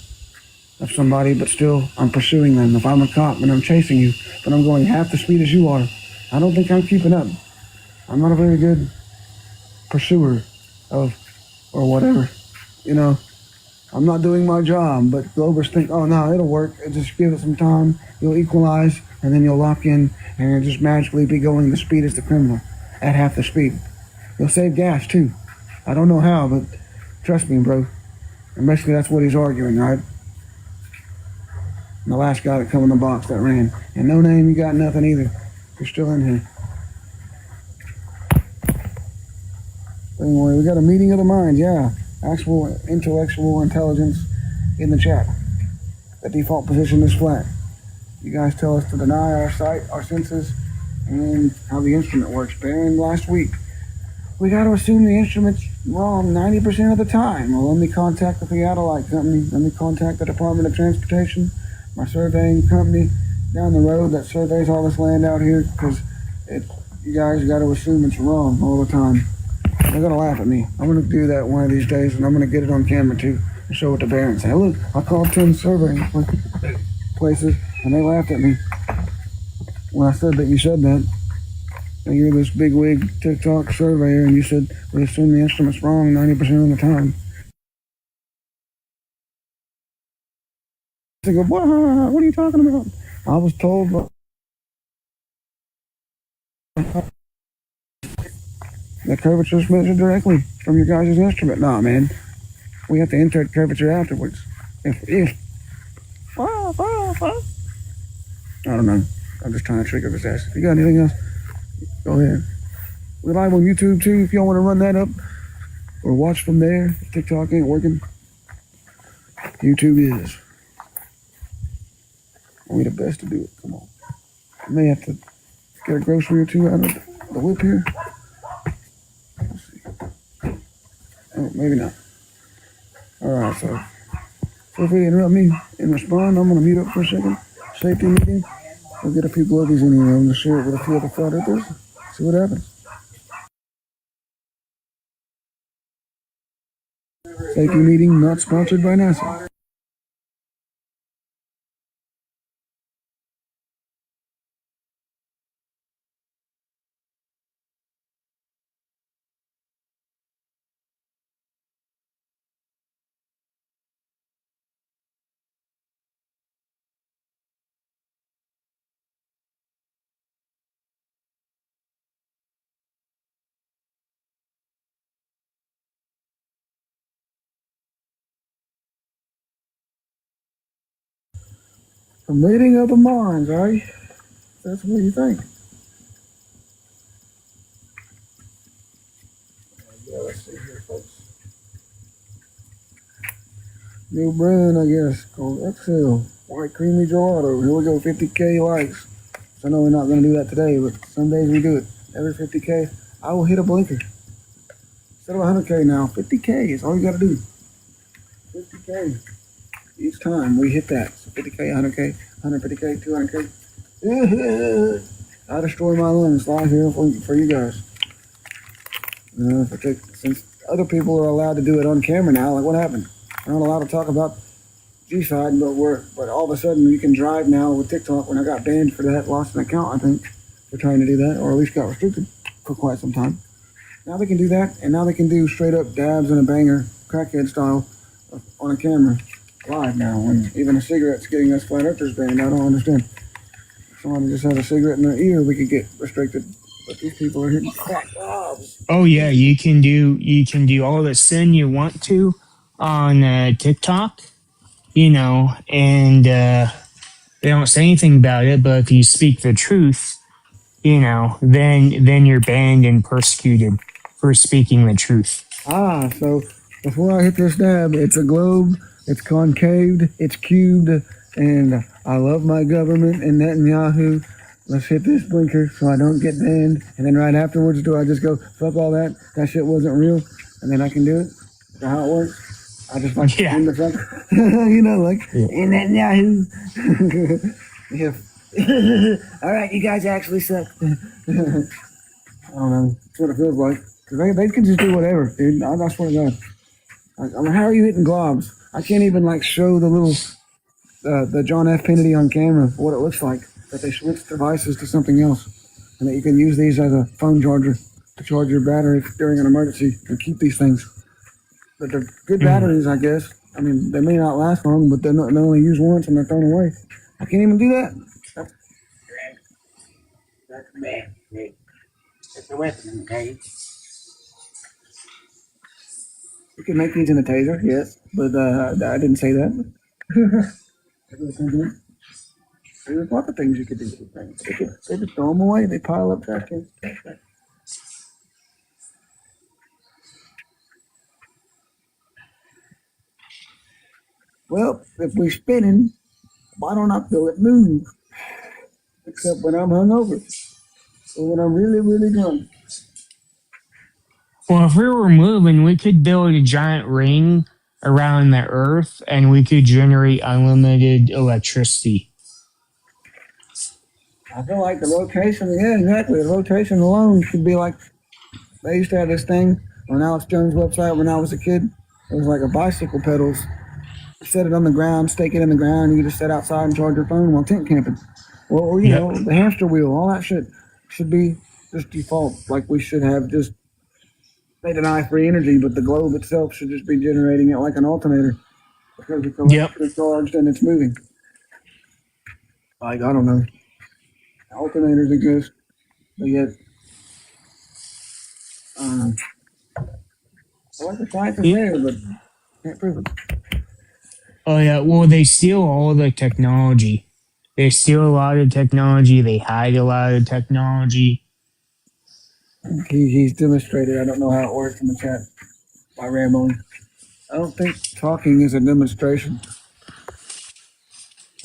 of somebody, but still I'm pursuing them. If I'm a cop and I'm chasing you, but I'm going half the speed as you are, I don't think I'm keeping up. I'm not a very good pursuer of, or whatever. I'm not doing my job, but Globers think, oh no, it'll work. Just give it some time, you'll equalize, and then you'll lock in, and you'll just magically be going the speed as the criminal, at half the speed. You'll save gas too. I don't know how, but trust me, bro. And basically that's what he's arguing, right? And the last guy that come in the box that ran. And no name, you got nothing either. You're still in here. Anyway, we got a meeting of the minds, yeah. Actual intellectual intelligence in the chat. The default position is flat. You guys tell us to deny our sight, our senses, and how the instrument works. And last week, we got to assume the instrument's wrong 90% of the time. Well, let me contact the theodolite company. Let me contact the Department of Transportation, my surveying company, down the road that surveys all this land out here, because you guys got to assume it's wrong all the time. They're gonna laugh at me. I'm gonna do that one of these days, and I'm gonna get it on camera too, and show it to Bear and say, "Look, I called 10 surveying places, and they laughed at me when I said that you said that. And you're this big wig TikTok surveyor, and you said we assume the instrument's wrong 90% of the time." They go, "What? What are you talking about?" I was told the curvature's measured directly from your guys' instrument. Nah, man. We have to enter curvature afterwards. If. I don't know. I'm just trying to trigger his ass. If you got anything else, go ahead. We're live on YouTube too if y'all want to run that up or watch from there. If TikTok ain't working, YouTube is. We the best to do it. Come on. I may have to get a grocery or two out of the whip here. Let's see. Oh, maybe not. Alright, so feel free to interrupt me and respond. I'm gonna mute up for a second. Safety meeting. We'll get a few globies in here. I'm gonna share it with a few other flat earthers. See what happens. Safety meeting not sponsored by NASA. A meeting of the minds, eh? That's what you think. Yeah, let's see here, folks. New brand, I guess, called Excel. White creamy gelato. Here we go, 50K likes. So I know we're not going to do that today, but some days we do it. Every 50K, I will hit a blinker. Instead of 100K now, 50K is all you got to do. 50K. Each time we hit that. So 50K, 100K, 150K, 200K. I destroy my lungs live here for you guys. Since other people are allowed to do it on camera now, like what happened? We're not allowed to talk about G-side, but all of a sudden you can drive now with TikTok. When I got banned for that, lost an account, I think, for trying to do that, or at least got restricted for quite some time. Now they can do that, and now they can do straight up dabs and a banger, crackhead style, on a camera, live now. And even a cigarette's getting us flat earthers banned. I don't understand. If somebody just has a cigarette in their ear, we could get restricted. But these people are hitting crack bobs. Oh yeah, you can do all the sin you want to on TikTok, and they don't say anything about it. But if you speak the truth, then you're banned and persecuted for speaking the truth. So before I hit this dab, it's a globe, it's concaved, it's cubed, and I love my government and Netanyahu. Let's hit this blinker so I don't get banned. And then right afterwards, do I just go, fuck all that, that shit wasn't real, and then I can do it? Is that how it works? I just like in the front, and Netanyahu. Yeah. All right, you guys actually suck. I don't know. That's what it feels like. Because they can just do whatever, dude. I swear to God. I mean, how are you hitting globs? I can't even show the little the John F. Kennedy on camera what it looks like. That they switch devices to something else, and that you can use these as a phone charger to charge your battery during an emergency and keep these things. But they're good batteries, I guess. I mean, they may not last long, but they're only used once and they're thrown away. I can't even do that. That's bad. It's a weapon, okay? You can make these in a taser, yes, but I didn't say that. There's lots of things you could do with these things. They just throw them away. They pile up trash cans. Well, if we're spinning, why don't I feel it move? Except when I'm hungover or when I'm really, really drunk. Well, if we were moving, we could build a giant ring around the Earth, and we could generate unlimited electricity. I feel like the rotation, yeah, exactly. The rotation alone could be like, they used to have this thing on Alex Jones' website when I was a kid. It was like a bicycle pedals. You set it on the ground, stake it in the ground, and you just sit outside and charge your phone while tent camping. Well, you Yep. know, the hamster wheel, all that shit should be just default. Like we should have just, they deny free energy, but the globe itself should just be generating it like an alternator because it's Yep. electrically charged and it's moving. Like, I don't know. Alternators exist, but yet, I like the science is there, but can't prove it. Oh yeah. Well, they steal all the technology. They steal a lot of technology. They hide a lot of technology. He's demonstrated. I don't know how it works in the chat by rambling. I don't think talking is a demonstration.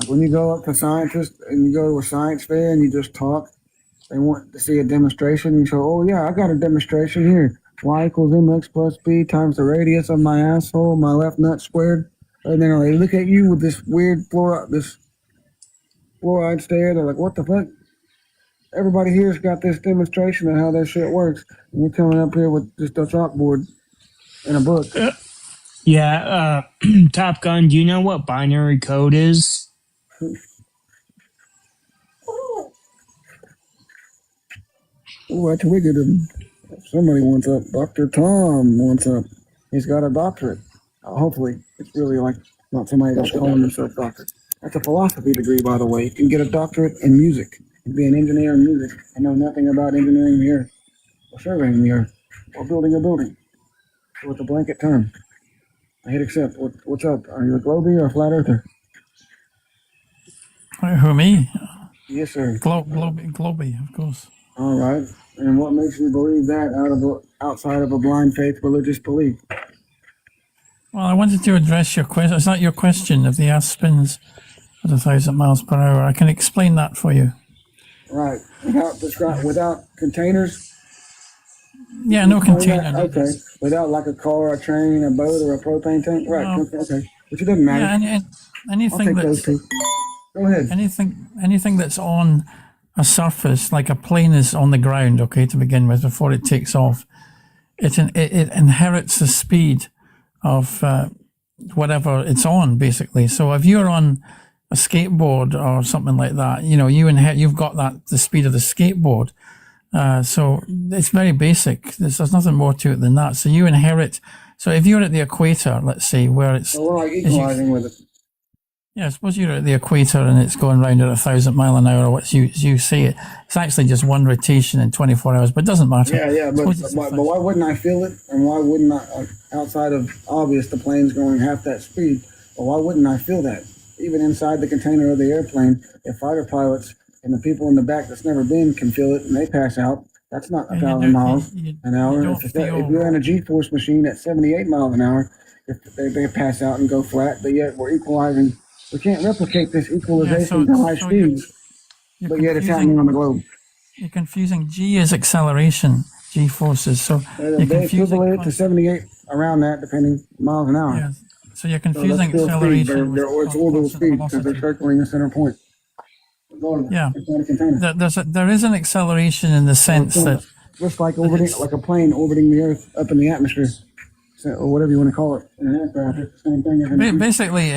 Like when you go up to scientists and you go to a science fair and you just talk, they want to see a demonstration. You show, oh yeah, I got a demonstration here. Y equals mx plus b times the radius of my asshole, my left nut squared. And then they look at you with this weird fluoride stare. They're like, what the fuck? Everybody here's got this demonstration of how that shit works. And you're coming up here with just a chalkboard and a book. Yeah. Top Gun. Do you know what binary code is? Oh, I twiggered him. Somebody wants up. Dr. Tom wants up. He's got a doctorate. Hopefully, it's really like not somebody that's calling themselves doctor. That's a philosophy degree, by the way. You can get a doctorate in music. You can be an engineer in music. I know nothing about engineering the earth, or surveying the earth, or building a building. So it's a blanket term. I hit accept. What's up? Are you a globie or a flat earther? Who, me? Yes, sir. Globy, of course. All right. And what makes you believe that outside of a blind faith religious belief? Well, I wanted to address your question. Is that your question? If the Earth spins at 1,000 miles per hour, I can explain that for you. Right. Without containers? Yeah, no container. Yeah, okay. Without like a car, a train, a boat, or a propane tank? Right. No. Okay. Which it doesn't matter. Yeah, I'll anything take those that's two. Go ahead. anything that's on a surface, like a plane is on the ground, okay, to begin with, before it takes off, it inherits the speed of whatever it's on, basically. So if you're on a skateboard or something like that, you know, you've got the speed of the skateboard. So it's very basic. There's nothing more to it than that. So you inherit. So if you're at the equator, let's say, where it's, So we're like equalizing with it. yeah, suppose you're at the equator and it's going round at 1,000 mile an hour, or what you say it. It's actually just one rotation in 24 hours, but it doesn't matter. Yeah, but why wouldn't I feel it? And why wouldn't I, outside of obvious the plane's going half that speed, but why wouldn't I feel that? Even inside the container of the airplane, if fighter pilots and the people in the back that's never been can feel it and they pass out, that's not 1,000 miles an hour. If you're in a G-force machine at 78 miles an hour, if they pass out and go flat, but yet we're equalizing. We can't replicate this equalization to high speeds, but yet it's happening on the globe. You're confusing. G is acceleration, G forces. So you're They confusing. equivalent to 78, around that, depending miles an hour. Yeah. So you're So that's confusing still speed. acceleration. It's orbital speed because they're circling the center point. Yeah. It's not a container. There is an acceleration in the sense that Just like orbiting, like a plane orbiting the Earth up in the atmosphere, or whatever you want to call it. In an aircraft, it's the same thing as basically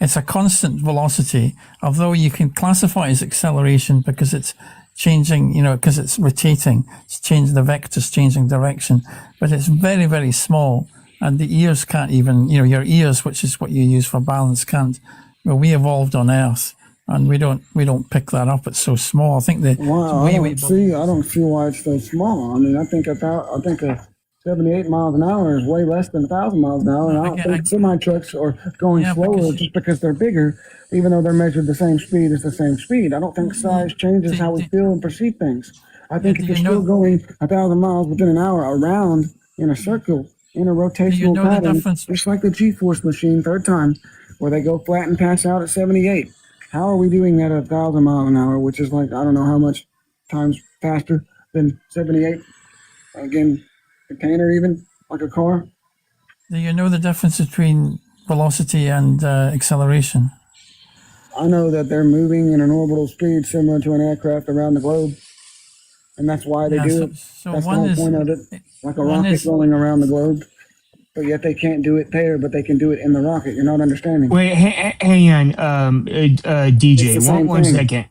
it's a constant velocity, although you can classify it as acceleration because it's changing, you know, because it's rotating, it's changing the vectors, changing direction, but it's very, very small, and the ears can't even, you know, your ears, which is what you use for balance, can't. Well, we evolved on Earth, and we don't pick that up. It's so small. I think I don't see why it's so small. I mean, I think a 78 miles an hour is way less than 1,000 miles an hour, and I don't think semi-trucks are going slower just because they're bigger, even though they're measured the same speed as the same speed. I don't think size changes how we feel and perceive things. I think if you're still going 1,000 miles within an hour around in a circle, in a rotational pattern, just like the G-force machine, third time, where they go flat and pass out at 78. How are we doing that at 1,000 miles an hour, which is like, I don't know how much times faster than 78? Again, container even, like a car? Do you know the difference between velocity and acceleration? I know that they're moving in an orbital speed similar to an aircraft around the globe, and that's why they do it. So That's the one whole is point of it, like a one rocket is- going around the globe. But yet they can't do it there, but they can do it in the rocket. You're not understanding. Wait, hang on, DJ, It's the same one thing. second.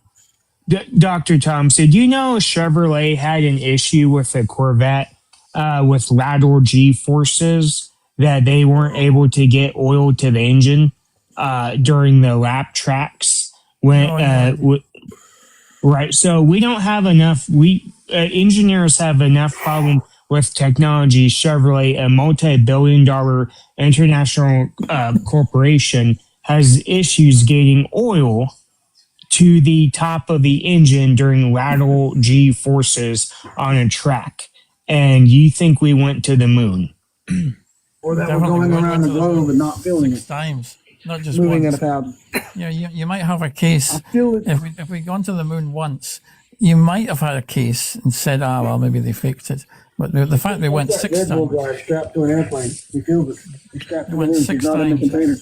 Dr. Tom, so do you know Chevrolet had an issue with the Corvette with lateral G forces that they weren't able to get oil to the engine during the lap tracks when right? So we don't have enough. We engineers have enough problem with technology. Chevrolet, a multi-billion-dollar international corporation, has issues getting oil to the top of the engine during lateral G forces on a track. And you think we went to the moon? Or that we're Definitely going went around to the the globe and not feeling 6 it. times, not just Moving once. at 1,000. Yeah, you might have a case. I feel it. If we gone to the moon once, you might have had a case and said, "Ah, well, maybe they faked it." But the fact they went That 6 Red Bull times, guy strapped to an airplane. He feels it. He's strapped to the Went moon. 6 He's not in the times. container.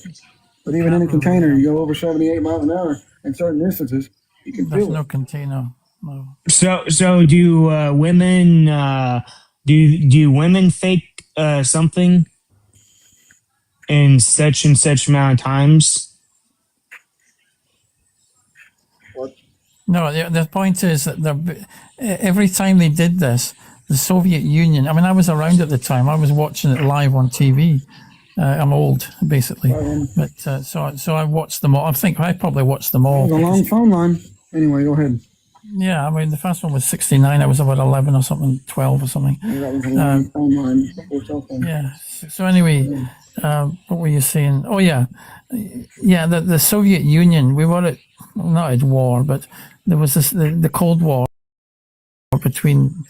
But even in a container, you go over 78 miles an hour in certain instances. You can there's feel no it. container. No. So do women do women fake something in such and such amount of times? No, the point is that every time they did this, the Soviet Union, I mean, I was around at the time. I was watching it live on TV. I'm old, basically. But so I watched them all. I think I probably watched them all. It was a long phone line. Anyway, go ahead. Yeah, I mean, the first one was 69. I was about 11 or something, 12 or something. Yeah, that was a long phone line before cell phone. Yeah. So anyway, what were you saying? Oh, yeah. Yeah, the Soviet Union, we were at, well, not at war, but there was this, the Cold War between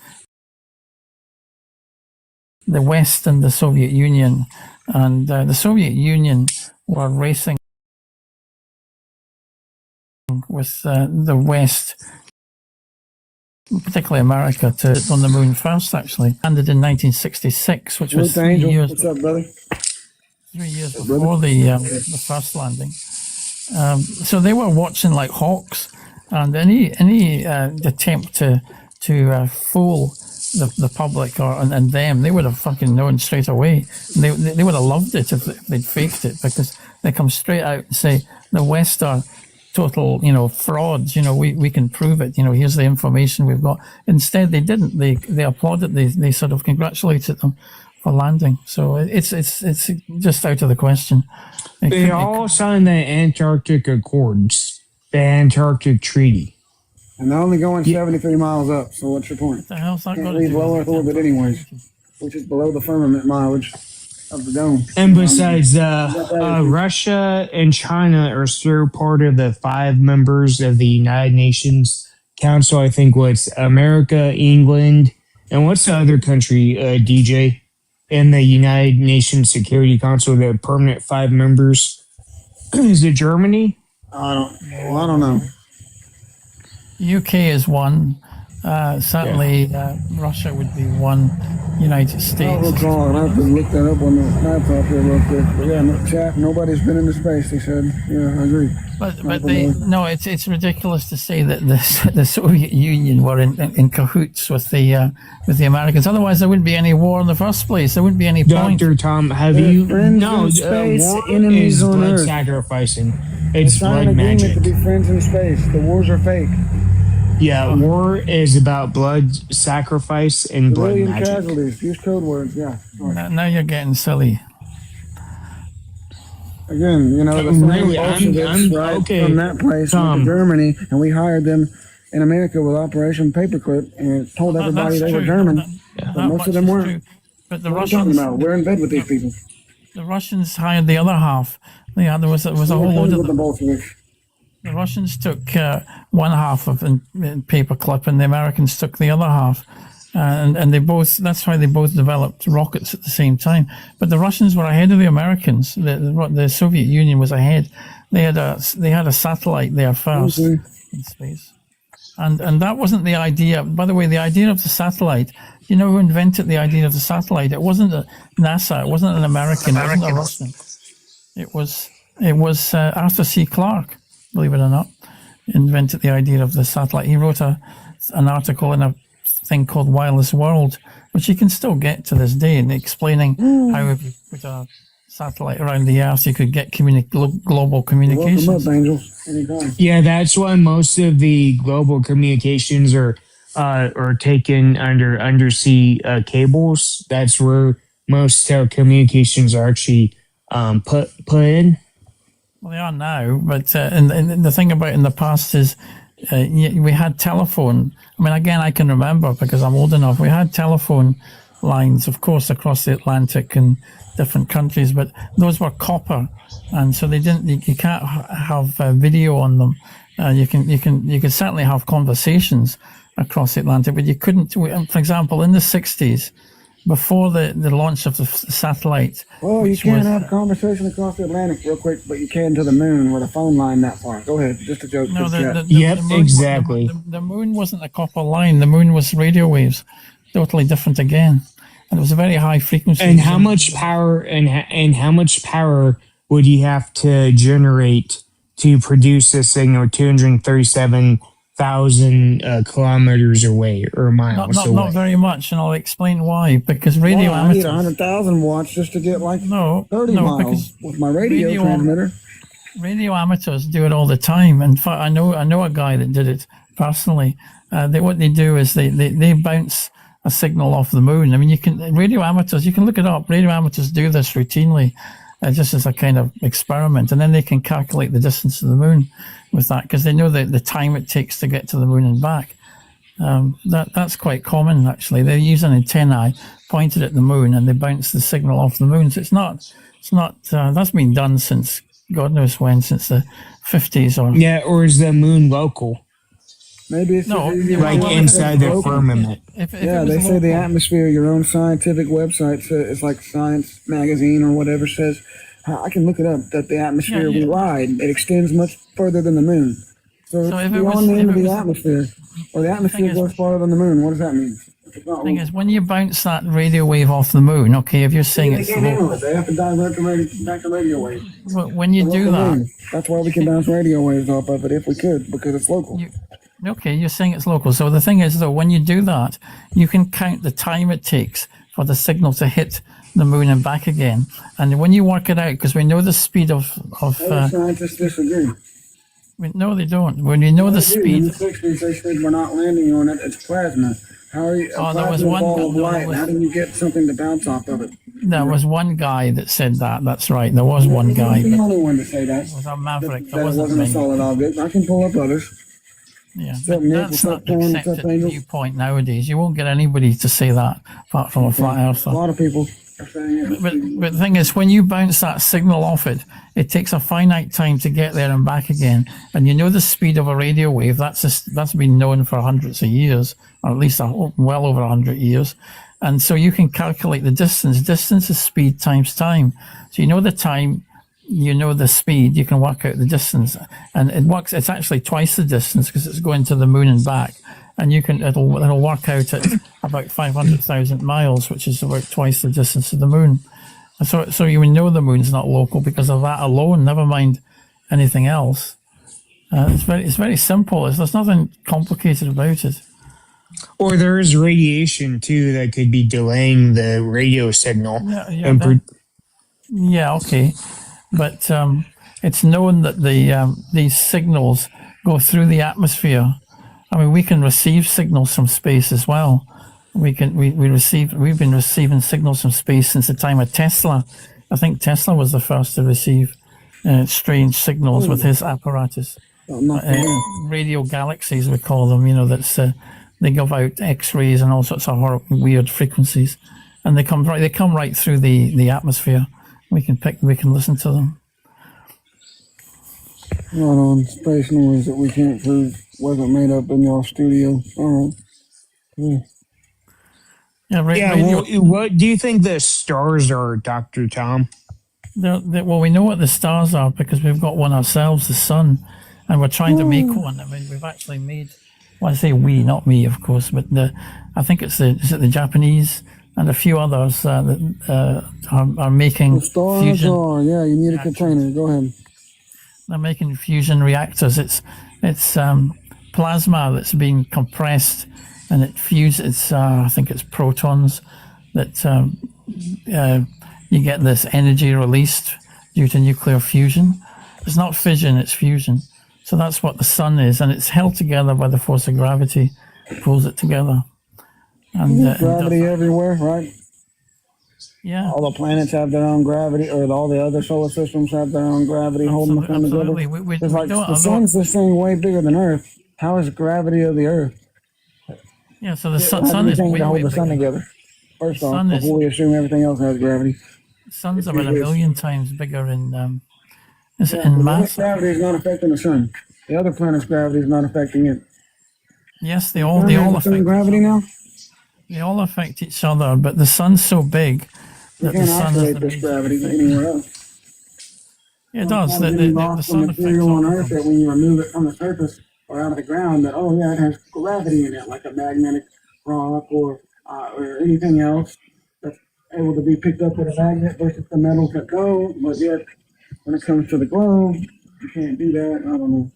the West and the Soviet Union. And the Soviet Union were racing with the West, particularly America, to on the moon first, actually. Landed in 1966, which was Luke Angel, 3 years, what's up, brother? 3 years before the first landing. So they were watching like hawks, and any attempt to fool the public and them, they would have fucking known straight away. They would have loved it if they'd faked it, because they come straight out and say the West are total, frauds. We can prove it. Here's the information we've got. Instead, they didn't. They applauded. They sort of congratulated them for landing. So it's just out of the question. They all signed the Antarctic Accords, the Antarctic Treaty. And they're only going 73 miles up, so what's your point? What the hell's that got Can't to leave do low with Earth orbit anyways, which is below the firmament mileage of the dome. And besides, Russia and China are still part of the 5 members of the United Nations Council. I think what's America, England, and what's the other country, DJ, in the United Nations Security Council, the permanent 5 members? Is it Germany? I don't know. UK is one. Certainly, Russia would be one. United I'll States. recall. I'll have to look that up on the laptop here real quick. But yeah, no, chat. Nobody's been into space. They said. Yeah, I agree. But it's ridiculous to say that the Soviet Union were in cahoots with the Americans. Otherwise, there wouldn't be any war in the first place. There wouldn't be any point. Dr. Tom, have They're you? friends No, in space, war enemies is on blood Earth. sacrificing. It's Sign blood an agreement magic. to be friends in space. The wars are fake. Yeah, war is about blood sacrifice and blood Civilian magic. casualties. Use code words. Yeah. Right. Now you're getting silly. Again, the Really, Bolsheviks, I'm right, okay, from that place went Tom. to Germany, and we hired them in America with Operation Paperclip, and told everybody That's they were true. German. That But most much of them is weren't. true. But the What are you talking Russians, about? We're in bed with these people. the Russians hired the other half. Yeah, there was a whole We're load friends of with the them. Bolsheviks. The Russians took one half of in paperclip, and the Americans took the other half. And they both, that's why they both developed rockets at the same time. But the Russians were ahead of the Americans. The Soviet Union was ahead. They had a satellite there first in space. And that wasn't the idea. By the way, the idea of the satellite, you know who invented the idea of the satellite? It wasn't NASA. It wasn't an American. It wasn't a Russian. It was Arthur C. Clarke, believe it or not, invented the idea of the satellite. He wrote an article in a thing called Wireless World, which you can still get to this day, and explaining how if you put a satellite around the Earth, you could get global communications. Welcome up, Angel. Anytime. Yeah, that's why most of the global communications are taken under undersea cables. That's where most telecommunications are actually put in. Well, they are now, but and the thing about in the past is we had telephone. I mean, again, I can remember because I'm old enough. We had telephone lines, of course, across the Atlantic and different countries, but those were copper, and so they didn't. You can't have video on them. You can certainly have conversations across the Atlantic, but you couldn't. For example, in the 60s, before the launch of the satellite. Oh, you can't have a conversation across the Atlantic real quick, but you can to the moon with a phone line that far. Go ahead, just a joke. No, Yep, the moon, exactly. The moon wasn't a copper line. The moon was radio waves, totally different again, and it was a very high frequency. And how much power and how much power would you have to generate to produce a signal 237,000 kilometers away or miles away? Not very much, and I'll explain why. Because radio I need amateurs. 100,000 watts just to get like 30 because miles with my radio transmitter. Radio amateurs do it all the time. In fact, I know a guy that did it personally. What they do is they bounce a signal off the moon. I mean, radio amateurs, you can look it up. Radio amateurs do this routinely, just as a kind of experiment, and then they can calculate the distance to the moon with that because they know the time it takes to get to the moon and back. That's quite common actually. They use an antennae pointed at the moon and they bounce the signal off the moon. So it's not. That's been done since God knows when, since the 50s or. Yeah, or is the moon local? Maybe it's like inside the firmament. They say the atmosphere. Your own scientific website says it's like Science Magazine or whatever says. I can look it up. That the atmosphere we ride, it extends much further than the moon. So it's beyond the end of the atmosphere, or the atmosphere goes farther than the moon. What does that mean? The thing is, when you bounce that radio wave off the moon, okay, if you're saying it's local, they have to divert back to radio waves. When you do that, that's why we can bounce radio waves off of it if we could, because it's local. Okay, you're saying it's local. So the thing is, though, when you do that, you can count the time it takes for the signal to hit the moon and back again. And when you work it out, because we know the speed of scientists disagree. No, they don't. When you know the speed. In the 60s, they said we're not landing on it. It's plasma. How are you? There was one. How do you get something to bounce off of it? There was one guy that said that. That's right. There was one guy. The only one to say that. It was a maverick. That wasn't a solid object. I can pull up others. Yeah, but that's not accepted viewpoint nowadays. You won't get anybody to say that apart from a flat earther. A lot of people are saying it. But the thing is, when you bounce that signal off it, it takes a finite time to get there and back again. And you know the speed of a radio wave. That's been known for hundreds of years, or at least well over 100 years. And so you can calculate the distance. Distance is speed times time. So you know the time. You know the speed, you can work out the distance, and it's actually twice the distance because it's going to the moon and back, and it'll work out at about 500,000 miles, which is about twice the distance of the moon. So you know the moon's not local because of that alone, never mind anything else. It's very simple. There's nothing complicated about it. Or there is radiation too that could be delaying the radio signal. Okay. But it's known that these signals go through the atmosphere. I mean, we can receive signals from space as well. We've been receiving signals from space since the time of Tesla. I think Tesla was the first to receive strange signals with his apparatus. Radio galaxies, we call them. They give out X-rays and all sorts of weird frequencies, and they come right through the atmosphere. We can listen to them. Not on space noise that we can't prove wasn't made up in your studio. All right. Yeah. What do you think the stars are, Dr. Tom? Well, we know what the stars are because we've got one ourselves, the sun, and we're trying to make one. I mean, we've actually made. Well, I say we, not me, of course, but I think is it the Japanese and a few others that are making the stars fusion. You need a container. Go ahead. They're making fusion reactors. It's plasma that's being compressed, and it fuses. I think it's protons that you get this energy released due to nuclear fusion. It's not fission; it's fusion. So that's what the sun is, and it's held together by the force of gravity, pulls it together. And Gravity everywhere, right? yeah, All the planets have their own gravity, or all the other solar systems have their own gravity holding them together. absolutely. It's like the sun's this thing way bigger than Earth. How is the gravity of the Earth? Yeah, so the sun is Everything way, to hold way the sun bigger. together. First off, sun is- before we assume everything else has gravity. Sun's about 1,000,000 times bigger in is it Yeah, in but mass? Earth's gravity is not affecting the sun. The other planet's gravity is not affecting it. Yes, they all Sun has the same affect gravity now. they all affect each other, but the sun's so big You that the can't sun is isolate the this main gravity thing. anywhere else. It does. The Getting lost sun from affects material all on of Earth them. that when you remove it from the surface or out of the ground, that oh yeah, it has gravity in it, like a magnetic rock or anything else that's able to be picked up with a magnet versus the metals that go. But yet, when it comes to the globe, you can't do that. I don't know.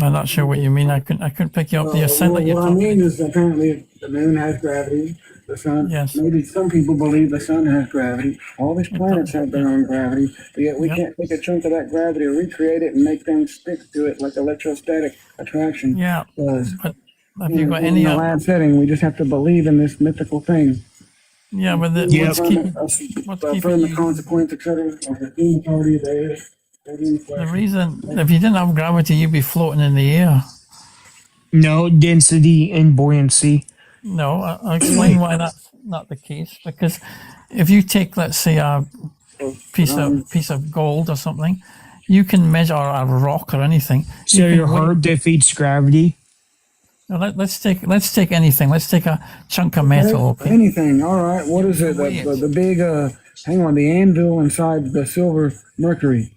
I'm not sure what you mean. I couldn't pick you up. You sound like you're What I talking. mean is apparently the moon has gravity. The sun, Yes. maybe some people believe the sun has gravity. All these planets have their own gravity, but yet we Yep. can't take a chunk of that gravity, recreate it, and make things stick to it like electrostatic attraction Yeah, does. but have you got In any? a lab setting, we just have to believe in this mythical thing. Yeah, but what's keeping From the you? consequence, etc. Of the human authority of the earth. The reason, if you didn't have gravity, you'd be floating in the air. No density and buoyancy. No, I'll explain why that's not the case. Because if you take, let's say, a piece of gold or something, you can measure a rock or anything. So You can your weigh- heart defeats gravity. Now, let's take anything. Let's take a chunk of metal. Okay. Anything. All right. What is it? Weigh it. The big, hang on, the anvil inside the silver mercury.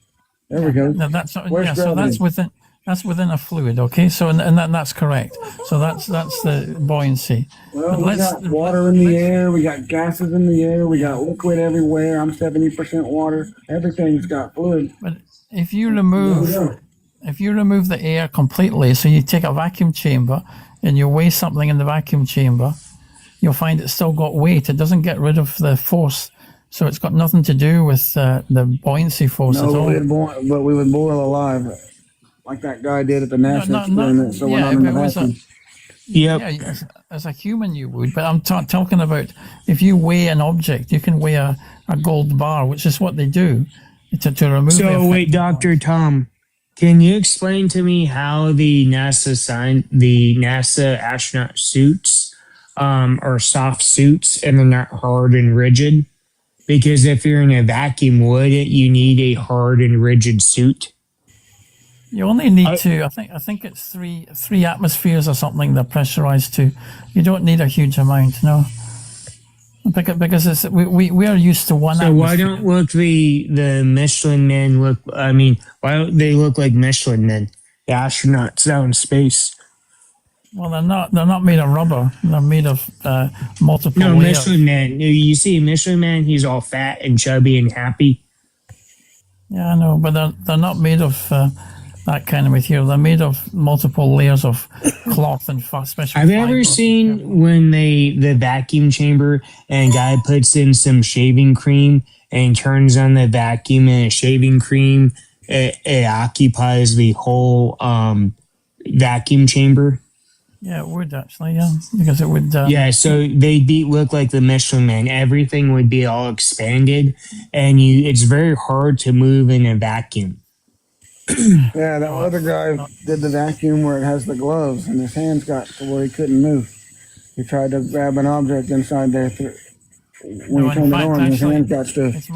There we go. Now that's Where's yeah. So gravity? that's within a fluid. Okay. So and that's correct. So that's the buoyancy. Well, But we let's- got water in the air. We got gases in the air. We got liquid everywhere. I'm 70% water. Everything's got fluid. But if you There we remove go. the air completely, so you take a vacuum chamber and you weigh something in the vacuum chamber, you'll find it's still got weight. It doesn't get rid of the force. So it's got nothing to do with the buoyancy force at No, all. but we would boil alive, like that guy did at the NASA No, experiment. So we're yeah, not in if the it was vacuum. Yep. Yeah, as a human you would, but I'm talking about if you weigh an object, you can weigh a gold bar, which is what they do to remove the So effect. wait, Dr. Tom, can you explain to me how the NASA astronaut suits are soft suits and they're not hard and rigid? Because if you're in a vacuum, wouldn't you need a hard and rigid suit? You only need to. I think it's three atmospheres or something. They're pressurized to. You don't need a huge amount, no. Because we are used to one. So why atmosphere. don't the Michelin men look? I mean, why don't they look like Michelin men? The astronauts out in space. Well, they're not. They're not made of rubber. They're made of multiple No, layers. Michelin man. You see a Michelin man, he's all fat and chubby and happy. Yeah, I know, but they're not made of that kind of material. They're made of multiple layers of cloth and special. Have you ever fibers. seen when the vacuum chamber and a guy puts in some shaving cream and turns on the vacuum and a shaving cream, it occupies the whole vacuum chamber? Yeah, it would actually. Yeah, because it would. Yeah, so they'd look like the Michelin Man. Everything would be all expanded, and it's very hard to move in a vacuum. Yeah, that other guy did the vacuum where it has the gloves, and his hands got to where he couldn't move. He tried to grab an object inside there. When No, he in turned it fact, on, his actually, hands got stiff.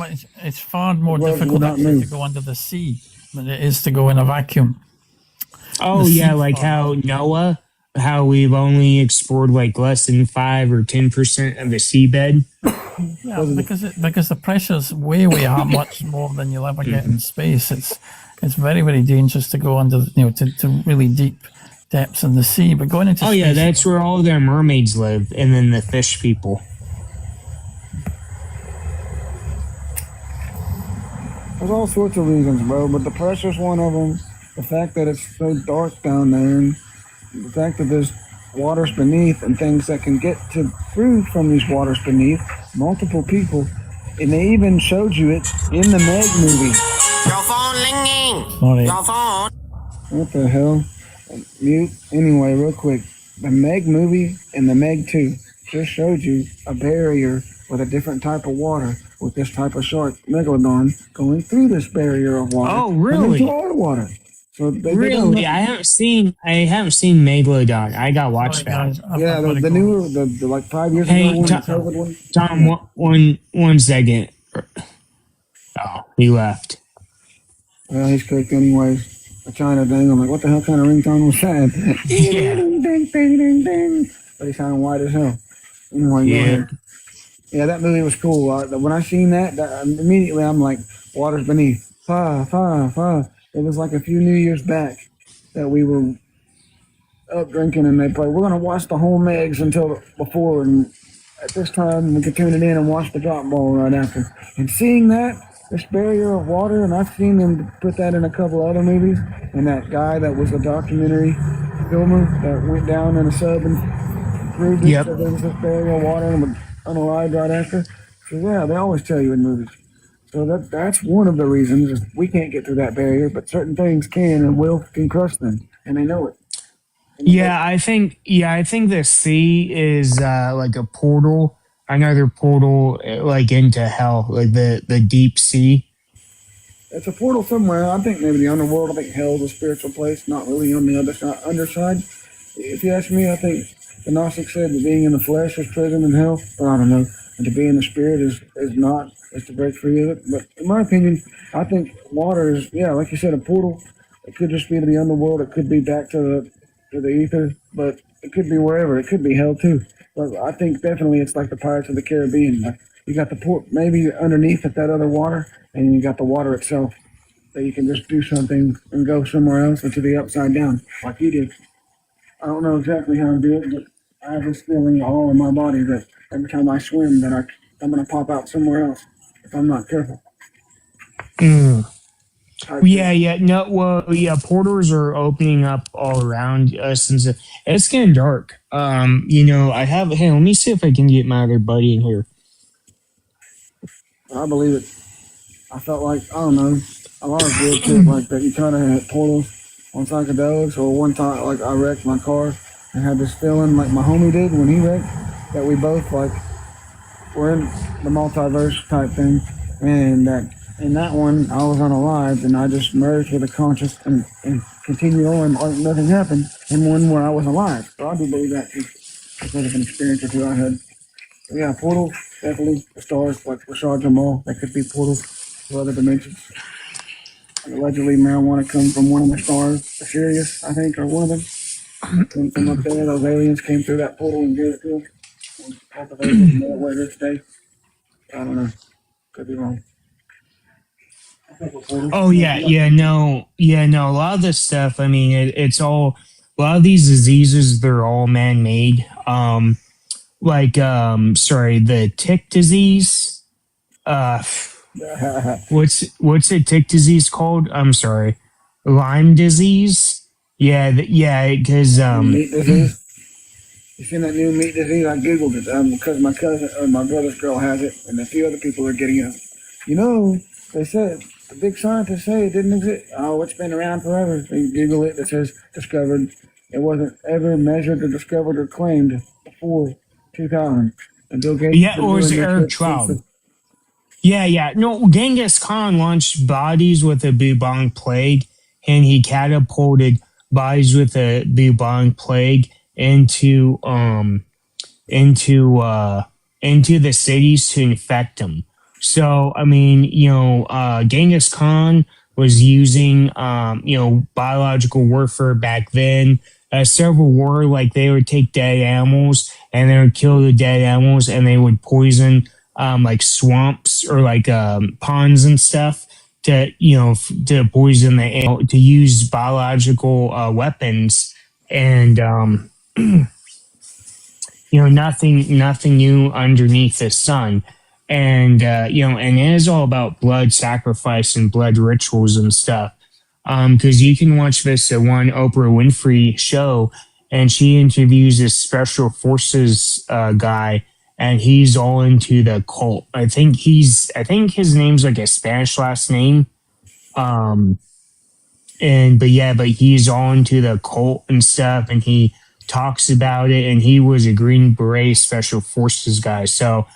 it's far more gloves difficult will not actually to move. go under the sea than it is to go in a vacuum. Oh The yeah, sea like floor. how Noah, how we've only explored like less than 5 or 10% of the seabed. Yeah, because the pressure's way much more than you'll ever get in space. It's very, very dangerous to go under, to really deep depths in the sea. But going into Oh space, yeah, that's where all the mermaids live, and then the fish people. There's all sorts of reasons, bro, but the pressure's one of them. The fact that it's so dark down there, and the fact that there's waters beneath and things that can get to through from these waters beneath, multiple people, and they even showed you it in the Meg movie. Your phone ringing. Sorry. Your phone. What the hell? Mute. Anyway, real quick, the Meg movie and the Meg 2 just showed you a barrier with a different type of water, with this type of shark, megalodon, going through this barrier of water. Oh, really? And into our water. So Really, I haven't seen Megalodon. I gotta watch that. Yeah, the newer, the like 5 years Hey, ago one, Tom, the COVID one. Tom, one second. Oh, he left. Well, he's cooked anyways. A China thing. I'm like, what the hell kind of ringtone was that? Yeah. Ding, ding, ding, ding, ding. But he sounded white as hell. Anyway, go ahead. Yeah, that movie was cool. When I seen that, immediately I'm like, waters beneath. Fa, fa, fa. It was like a few New Year's back that we were up drinking and they played. We're going to watch the whole Megs until before. And at this time, we could tune it in and watch the drop ball right after. And seeing that, this barrier of water, and I've seen them put that in a couple other movies. And that guy that was a documentary filmer that went down in a sub and proved it. Yep. So there was this barrier of water and was unalived right after. So yeah, they always tell you in movies. So that's one of the reasons is we can't get through that barrier, but certain things can and can crush them, and they know it. Yeah, I think the sea is like a portal, another portal like into hell, like the deep sea. It's a portal somewhere. I think maybe the underworld. I think hell's a spiritual place, not really on the underside. If you ask me, I think the Gnostic said that being in the flesh is prison in hell, but I don't know. And to be in the spirit is to break free of it. But in my opinion, I think water is, yeah, like you said, a portal. It could just be to the underworld. It could be back to the ether, but it could be wherever. It could be hell too. But I think definitely it's like the Pirates of the Caribbean. Like you got the port maybe underneath at that other water, and you got the water itself that you can just do something and go somewhere else into the upside down, like you did. I don't know exactly how to do it, but I have this feeling all in my body that every time I swim that I'm going to pop out somewhere else if I'm not careful. Yeah. No, well, yeah, portals are opening up all around us, and it's getting dark. Hey, let me see if I can get my other buddy in here. I believe it. I felt like, I don't know, a lot of good shit like that. You kind of had portals on psychedelics, or one time, like, I wrecked my car and had this feeling like my homie did when he wrecked, that we both, like, were in the multiverse type thing, and that in that one, I was unalive, and I just merged with the conscious and continued on like nothing happened, in one where I was alive. So I do believe that too, because of an experience or two I had. So yeah, portals, definitely. The stars, like Rashad Jamal, that could be portals to other dimensions. And allegedly, marijuana comes from one of the stars, Sirius, I think, or one of them. Came from up there, those aliens came through that portal and gave it to them. And cultivated it more where it is today. I don't know. Could be wrong. Oh no. A lot of this stuff. I mean, it's all. A lot of these diseases, they're all man-made. The tick disease. What's a tick disease called? I'm sorry, Lyme disease. Yeah, because meat disease. You seen that new meat disease? I googled it because my cousin or my brother's girl has it, and a few other people are getting it. You know, they said the big scientists say it didn't exist. Oh, it's been around forever. You Google it. It says discovered. It wasn't ever measured or discovered or claimed before 2000. And Bill Gates. Yeah, or was it Eric Trout? Yeah. No, Genghis Khan launched bodies with a bubonic plague, and he catapulted bodies with a bubonic plague into the cities to infect them. So I mean, Genghis Khan was using biological warfare back then. Several were like they would take dead animals and they would kill the dead animals and they would poison like swamps or like ponds and stuff to poison the animal, to use biological weapons. And nothing new underneath the sun. and and it is all about blood sacrifice and blood rituals and stuff. Because you can watch this one Oprah Winfrey show, and she interviews this special forces guy, and he's all into the cult. I think his name's like a Spanish last name. Um, but he's all into the cult and stuff, and he talks about it, and he was a Green Beret special forces guy. So,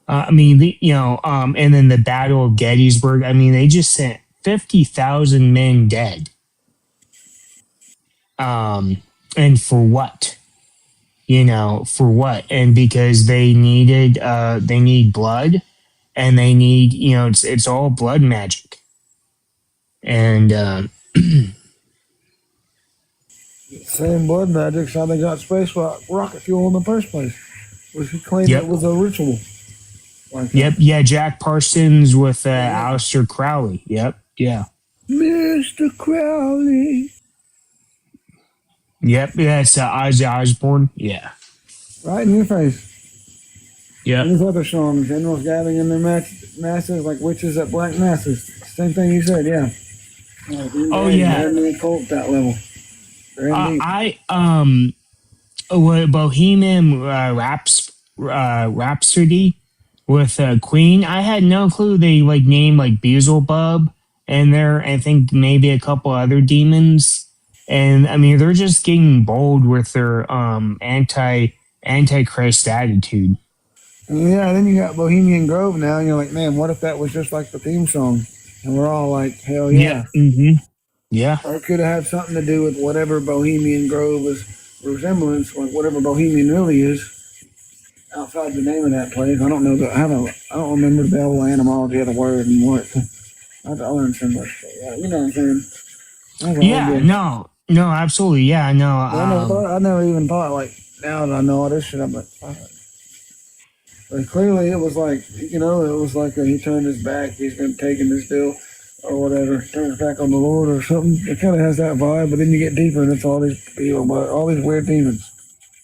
and then the Battle of Gettysburg. I mean, they just sent 50,000 men dead. And for what? For what? And because they need blood, and they need, it's all blood magic. And Same blood magic's how they got space rocket fuel in the first place. Was he claimed Yep. it was a ritual? Like that. Yep, yeah, Jack Parsons with Aleister Crowley. Yep, yeah. Mr. Crowley. Yep, that's Ozzy Osbourne. Yeah. Right in your face. Yep. These other songs, generals gathering in their masses like witches at black masses. Same thing you said, yeah. Oh, yeah. They're in the occult that level. Bohemian Rhapsody with Queen. I had no clue they named Beelzebub, and I think maybe a couple other demons. And I mean, they're just getting bold with their antichrist attitude. Yeah, then you got Bohemian Grove now, and you're like, man, what if that was just like the theme song? And we're all like, hell yeah. Mm-hmm. Yeah. Or it could have had something to do with whatever Bohemian Grove is resemblance, like whatever Bohemian really is, outside the name of that place. I don't know I don't remember the whole etymology of the word and what. I learned so much. Yeah, you know what I'm saying? Yeah. No, absolutely. Yeah. No. I never even thought, like, now that I know all this shit, I'm like, fuck. But clearly it was like, it was like he turned his back, he's been taking this deal or whatever, turn his back on the Lord or something. It kind of has that vibe, but then you get deeper and it's all these people, all these weird demons.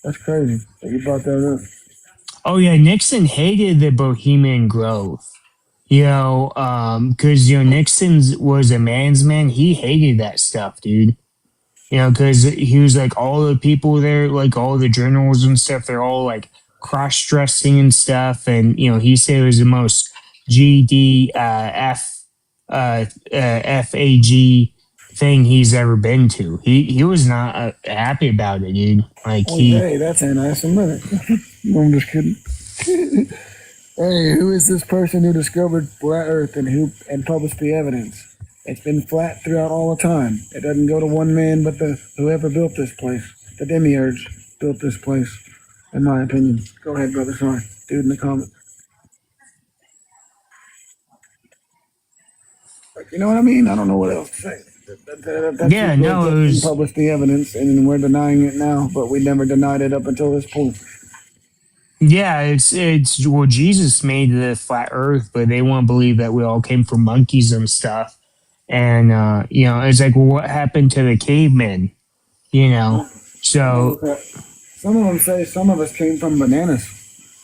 That's crazy that you brought that up. Oh yeah, Nixon hated the Bohemian Grove. Because Nixon was a man's man. He hated that stuff, dude. Because he was like, all the people there, like all the generals and stuff, they're all like cross-dressing and stuff, and he said it was the most FAG thing he's ever been to. He was not happy about it, dude. Hey, that's anti-Semitic. No, I'm just kidding. Hey, who is this person who discovered flat Earth and published the evidence? It's been flat throughout all the time. It doesn't go to one man, but whoever built this place, the demiurge, built this place. In my opinion. Go ahead, brother. Sorry, dude in the comments. You know what I mean? I don't know what else to say. It was published the evidence, and we're denying it now, but we never denied it up until this point. Yeah, it's Jesus made the flat Earth, but they won't believe that we all came from monkeys and stuff. And it's like, well, what happened to the cavemen? So some of them say some of us came from bananas.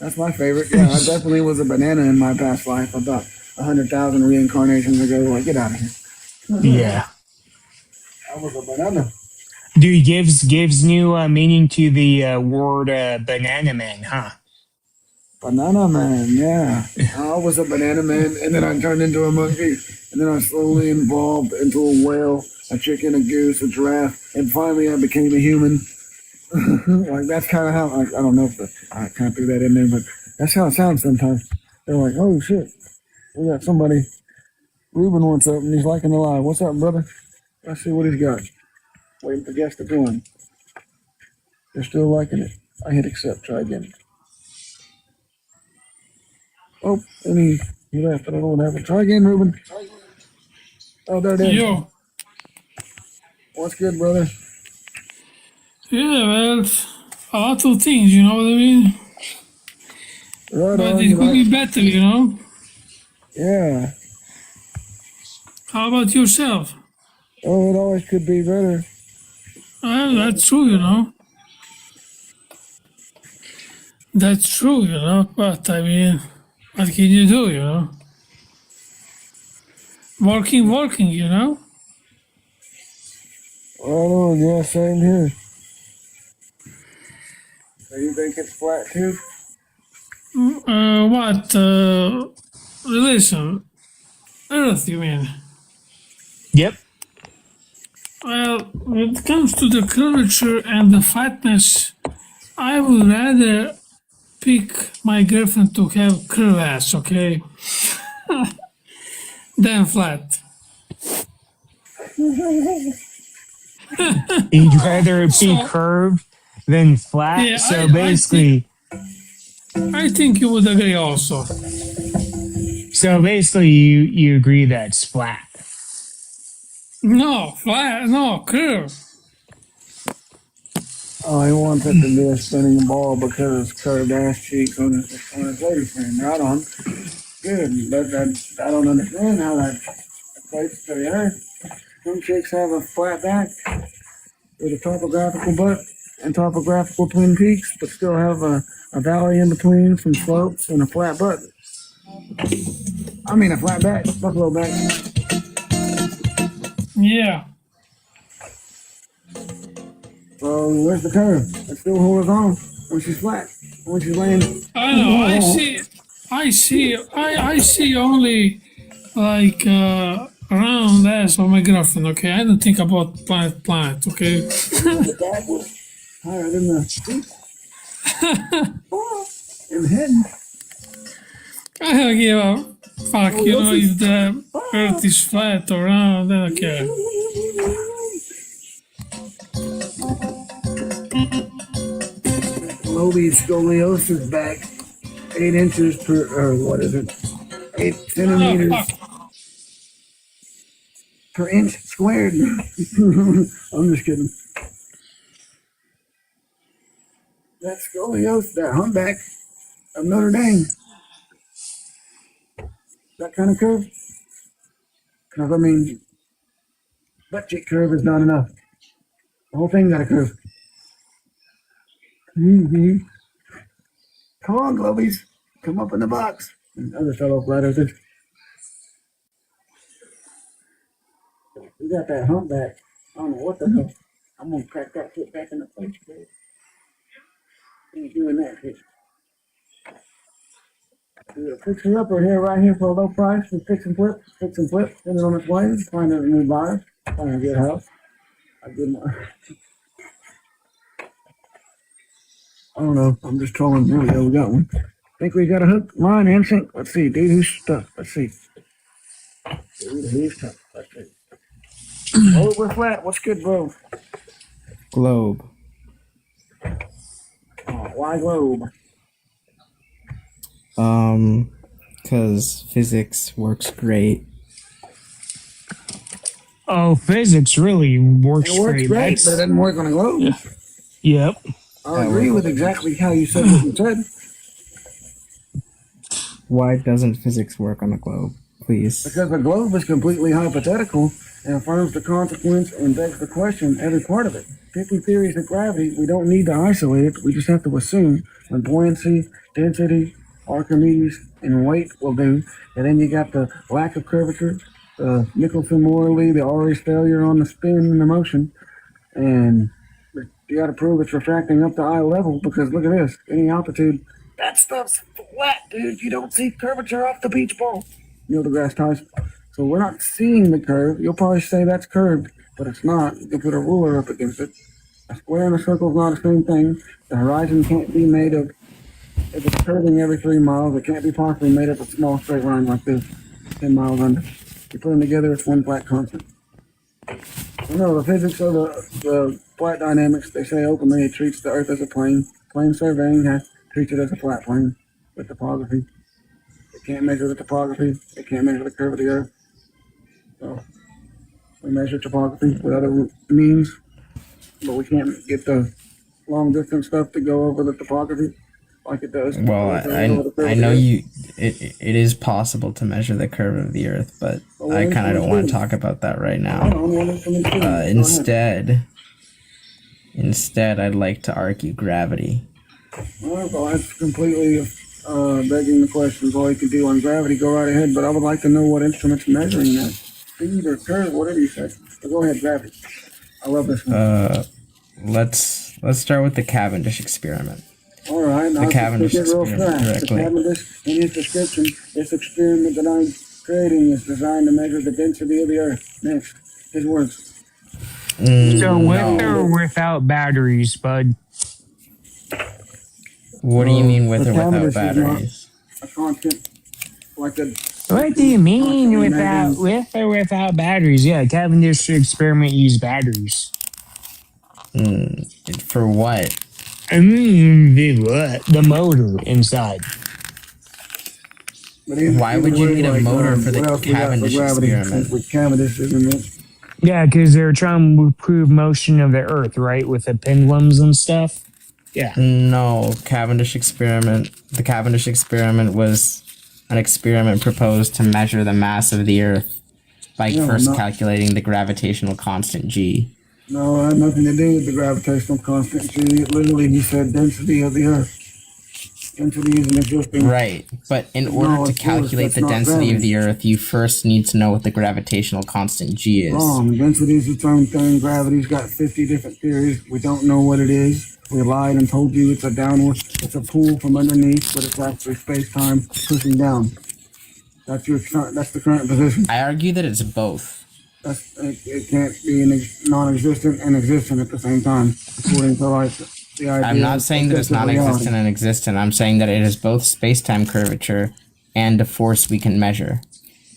That's my favorite. Yeah, I definitely was a banana in my past life. About 100,000 reincarnations ago. Like, get out of here. Yeah, I was a banana. dude, gives new meaning to the word banana man, huh? Banana man, yeah. I was a banana man, and then I turned into a monkey, and then I slowly evolved into a whale, a chicken, a goose, a giraffe, and finally I became a human. Like, that's kind of how, I don't know if I can't do that in there, but that's how it sounds sometimes. They're like, oh shit, we got somebody. Ruben wants up, and he's liking the live. What's up, brother? Let's see what he's got. Waiting for guests to join. They're still liking it. I hit accept. Try again. Oh, and he left. I don't know what happened. Try again, Ruben. Oh, there it is. Yo. What's good, brother? Yeah, well, it's a lot of things, you know what I mean? Right But on. it could be better, you know? Yeah. How about yourself? Oh, it always could be better. Well, that's true, you know? That's true, you know? But, I mean, What can you do, you know? Working, you know? Oh, yeah, same here. So you think it's flat too? What? Relation? Earth, you mean? Yep. Well, when it comes to the curvature and the flatness, I would rather pick my girlfriend to have curve ass, okay? Than flat. You'd rather be So- curved than flat. Yeah, So I basically, I think you would agree also. you agree that's flat. No, flat, no, curve. Oh, he wants it to be a spinning ball because it's curved ass cheeks on his lady friend. Right on. Good, but I don't understand how that equates to the earth. Some chicks have a flat back with a topographical butt and topographical twin peaks, but still have a valley in between, some slopes, and a flat butt. I mean a flat back, buffalo back. Yeah. So where's the curve? It's still horizontal when she's flat. When she's laying. I know, I see only like round ass of my girlfriend, okay? I don't think about planet, okay? The back was higher than the feet. In the head. I don't give a fuck, you know, if the earth is flat or round, I don't care. Lobie's scoliosis back 8 inches per, or what is it? 8 centimeters Oh, fuck. per inch squared. I'm just kidding. That scoliosis, that humpback of Notre Dame. That kind of curve. Because, I mean, butt cheek curve is not enough. The whole thing got a curve. Mm-hmm. Come on, Globies. Come up in the box. And other fellow flat earthers. We got that humpback. I don't know what the hell. I'm gonna crack that foot back in the place, babe. Ain't doing that shit. We're a fixer upper here, right here for a low price. We fix and flip, send it on its way. Find a new buyer, find a good house. I give my. I don't know. I'm just trolling. There we go. We got one. Think we got a hook, line, and sink. Let's see. Dude, who's stuck? Let's see. Dude, who's stuck? Let's see. Oh, we're flat. What's good, bro? Globe. Oh, why globe? Because physics works great. Oh, physics really works It works great, but it doesn't work on a globe. Yep. I agree with exactly how you said what you said. Why doesn't physics work on a globe? Please. Because the globe is completely hypothetical and affirms the consequence and begs the question every part of it. 50 theories of gravity, we don't need to isolate it. We just have to assume when buoyancy, density, Archimedes, and weight will do. And then you got the lack of curvature, the Nicholson Morley, the Aury's failure on the spin and the motion. And you got to prove it's refracting up to eye level because look at this. Any altitude, that stuff's flat, dude. You don't see curvature off the beach ball. Neil deGrasse Tyson. So we're not seeing the curve. You'll probably say that's curved, but it's not. You can put a ruler up against it. A square and a circle is not the same thing. The horizon can't be made of, if it's curving every 3 miles, it can't be possibly made up of a small straight line like this, 10 miles under. You put them together, it's one flat constant. No, the physics of the flat dynamics, they say openly it treats the Earth as a plane. Plane surveying treats it as a flat plane with topography. It can't measure the topography. It can't measure the curve of the Earth. So we measure topography with other means, but we can't get the long distance stuff to go over the topography like it does. Well, I know you. It is possible to measure the curve of the Earth, but I kind of don't want to talk about that right now. Instead, I'd like to argue gravity. Well, that's completely begging the question, all you can do on gravity, go right ahead, but I would like to know what instrument's measuring that. Speed or curve, whatever you said. So go ahead, gravity. I love this one. Let's start with the Cavendish experiment. All right, now The Cavendish experiment The directly. Cavendish, in his description, this experiment that I'm creating is designed to measure the density of the Earth. Next, his words. So with no. or without batteries, bud? What do you mean with The or without Cavendish is batteries? not a constant, like a... What do you mean constantly without measuring- with or without batteries? Yeah, Cavendish experiment used batteries. For what? I mean, the what? The motor inside. But either- Why would either you way, need a motor for the what else we got for Cavendish gravity, experiment? since with Cavendish, isn't it? Yeah, because they're trying to prove motion of the Earth, right? With the pendulums and stuff. Yeah. No, Cavendish experiment. The Cavendish experiment was an experiment proposed to measure the mass of the Earth by Yeah, first not- calculating the gravitational constant G. No, it had nothing to do with the gravitational constant. G. Literally, he said density of the Earth. Density is an existing... Right, but in order No, to of course, calculate that's the not density of gravity. the Earth, you first need to know what the gravitational constant G is. Wrong. Density is its own thing. Gravity's got 50 different theories. We don't know what it is. We lied and told you it's a downward, it's a pull from underneath, but it's actually space-time pushing down. That's the current position. I argue that it's both. It can't be non-existent and existent at the same time, according to like the idea. I'm not saying that it's of reality. non-existent and existent. I'm saying that it is both space-time curvature and a force we can measure.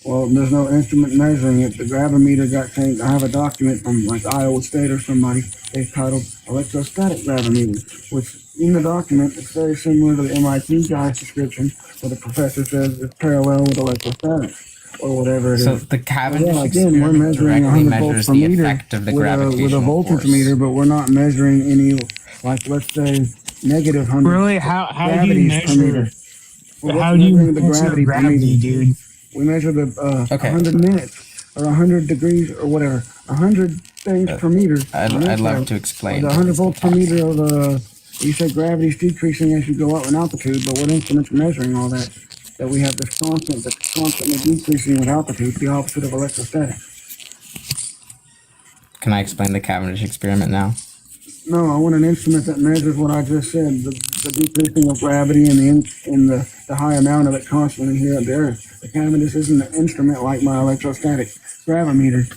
Well, there's no instrument measuring it. The gravimeter got changed. I have a document from like Iowa State or somebody. They titled electrostatic gravimeter, which in the document it's very similar to the MIT guy's description, where the professor says it's parallel with electrostatics or whatever it is. So the Cavendish Yeah, again, we're experiment measuring directly 100 measures volts per the meter effect of the with a gravitational voltage force. meter, but we're not measuring any, like let's say, negative 100. Really? How do you gravities per meter. measure? We're How do you measuring the measure gravity per gravity, meter. dude? We measure the Okay. 100 minutes or 100 degrees or whatever, 100 things per meter. I'd love to explain. The 100 volts per meter of you said gravity's decreasing as you go up in altitude, but what instrument's measuring all that? That we have this constant that's constantly decreasing with altitude, the opposite of electrostatic. Can I explain the Cavendish experiment now? No, I want an instrument that measures what I just said, the decreasing of gravity and the high amount of it constantly here on the Earth. The Cavendish isn't an instrument like my electrostatic gravimeter.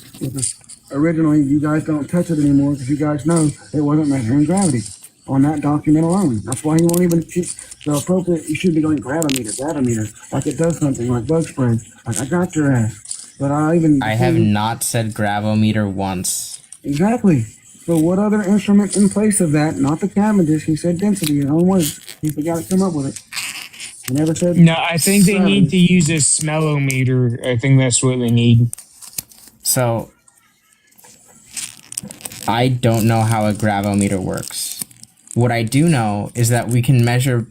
Originally, you guys don't touch it anymore because you guys know it wasn't measuring gravity on that document alone. That's why he won't even keep the appropriate. You should be going gravimeter, like it does something like bug spray. Like I got your ass, but I have not said gravometer once. Exactly. So what other instrument in place of that? Not the Cavendish. He said density. His own words. He forgot to come up with it. He never said. No, I think they gravity. need to use a smellometer. I think that's what they need. So I don't know how a gravometer works. What I do know is that we can measure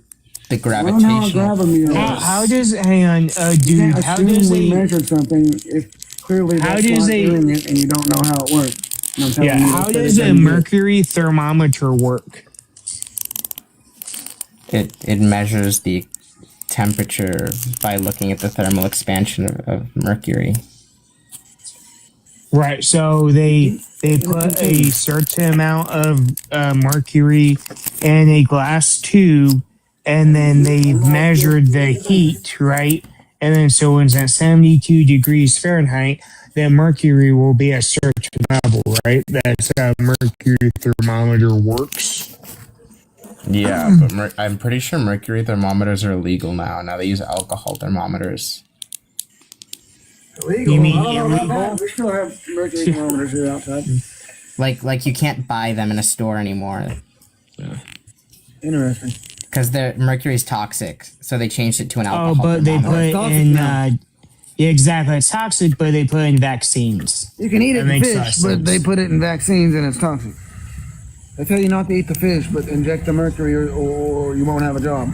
the Learn how a gravitational. gravimeter How, works. how does hang on, You dude? can't How assume does we a measured something if clearly How that's does not a- doing it and you don't know how it works? And I'm telling yeah? you, How that's does a everything you do. mercury thermometer work? It measures the temperature by looking at the thermal expansion of mercury. Right. So they put a certain amount of mercury in a glass tube, and then they measured the heat, right? And then so when it's at 72 degrees Fahrenheit, then mercury will be a certain level, right? That's how mercury thermometer works. Yeah, but I'm pretty sure mercury thermometers are illegal now. Now they use alcohol thermometers. Illegal? You mean I don't know about illegal? that. We still have mercury thermometers here outside. Like you can't buy them in a store anymore Interesting. because mercury's toxic. So they changed it to an Oh, alcohol but they thermometer. put toxic in now. yeah, exactly. It's toxic, but they put in vaccines. You can eat That it in makes fish, less but sense. they put it in vaccines and it's toxic. They tell you not to eat the fish, but inject the mercury or you won't have a job.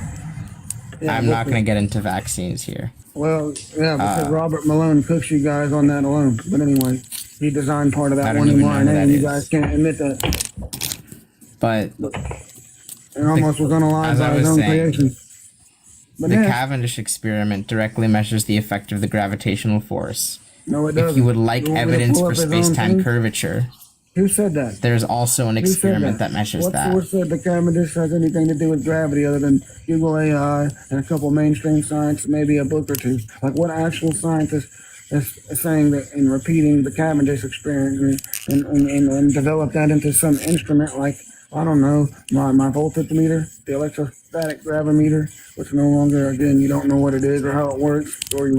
Yeah, I'm not with going to get into vaccines here. Well, yeah, because Robert Malone cooks you guys on that alone. But anyway, he designed part of I that don't one even know who mRNA, that and you is. guys can't admit that. But And almost was unalive As I by his was own saying, creation. But The next, Cavendish experiment directly measures the effect of the gravitational force. no, it doesn't. If you would like You want me to evidence pull for up his own space-time thing? curvature, Who said that? there's also an Who said experiment that measures what that. source said the Cavendish has anything to do with gravity other than Google AI and a couple mainstream science, maybe a book or two? Like, what actual scientist is saying that and repeating the Cavendish experiment and develop that into some instrument like, I don't know, my voltage meter, the electrostatic gravimeter, which no longer, again, you don't know what it is or how it works, or you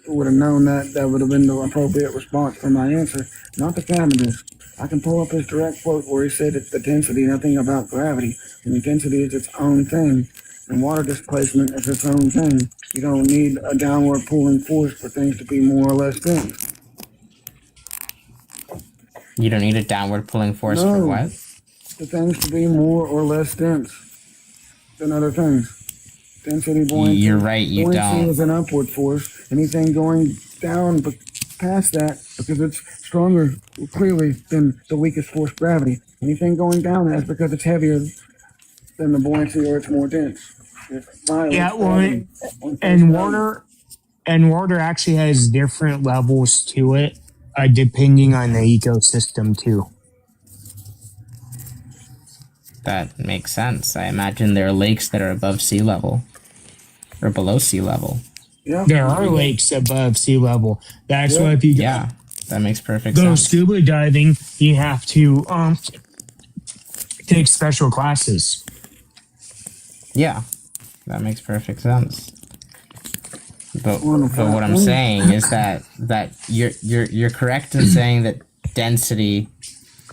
would have known that would have been the appropriate response for my answer, not the Cavendish. I can pull up his direct quote where he said it's the density, nothing about gravity. And the density is its own thing. And water displacement is its own thing. You don't need a downward pulling force for things to be more or less dense. You don't need a downward pulling force for No. what? The things to be more or less dense than other things. Density buoyancy. You're right, you buoyancy don't. is an upward force. Anything going down past that, because it's stronger, clearly, than the weakest force, gravity. Anything going down that's because it's heavier than the buoyancy or it's more dense. Yeah, well, and water actually has different levels to it, depending on the ecosystem too. That makes sense. I imagine there are lakes that are above sea level or below sea level. Yeah. There are lakes above sea level. That's why if you Yeah, that makes perfect go sense. scuba diving, you have to take special classes. Yeah, that makes perfect sense. But what I'm saying is that you're correct in saying that density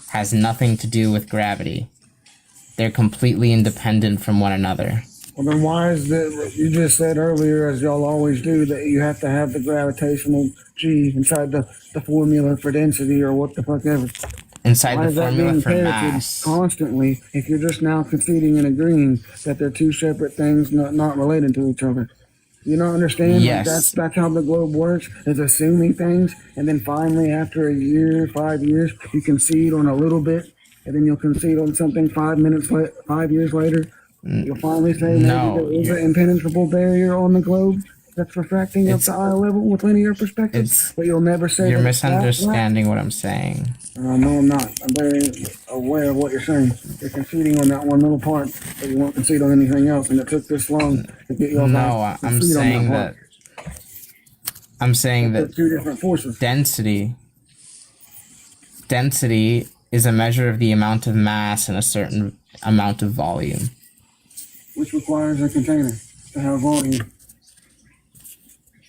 has nothing to do with gravity. They're completely independent from one another. Well, then why is that? You just said earlier, as y'all always do, that you have to have the gravitational G inside the formula for density or what the fuck ever. Inside Why the is that formula being for parroted mass. constantly if you're just now conceding and agreeing that they're two separate things not related to each other? You don't understand? Yes. Like that's how the globe works, is assuming things, and then finally after a year, 5 years, you concede on a little bit, and then you'll concede on something 5 years later. You'll finally say maybe there is an impenetrable barrier on the globe that's refracting up to eye level with linear perspective, but you'll never say You're that it's that misunderstanding what I'm saying. no, I'm not. I'm very aware of what you're saying. You're conceding on that one little part, but you won't concede on anything else, and it took this long to get you all No, I'm saying that. I'm saying that two different forces. density is a measure of the amount of mass in a certain amount of volume. Which requires a container to have volume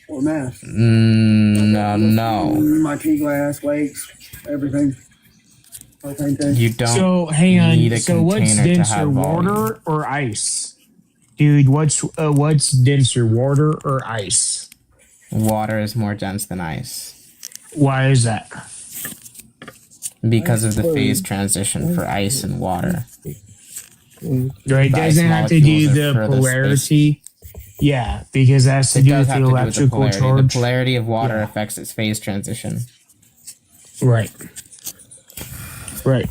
or mass. No. My tea glass, lakes, everything. You don't So hang need on. a So what's container to denser, have volume. water or ice? Dude, what's denser, water or ice? Water is more dense than ice Why is that? because of the phase transition for ice and water. Right, The ice doesn't have to do molecules are the furthest polarity. Yeah, because that has to It do does with have the to do with the electrical polarity. charge. The polarity of water affects its phase transition. Right. Right.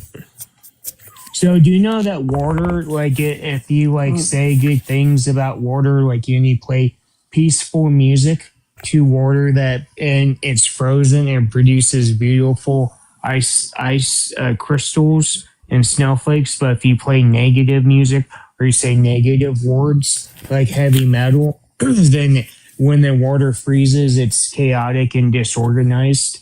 So do you know that water, like if you say good things about water, like you need to play peaceful music to water and it's frozen and produces beautiful ice crystals and snowflakes, but if you play negative music or you say negative words like heavy metal, then when the water freezes, it's chaotic and disorganized.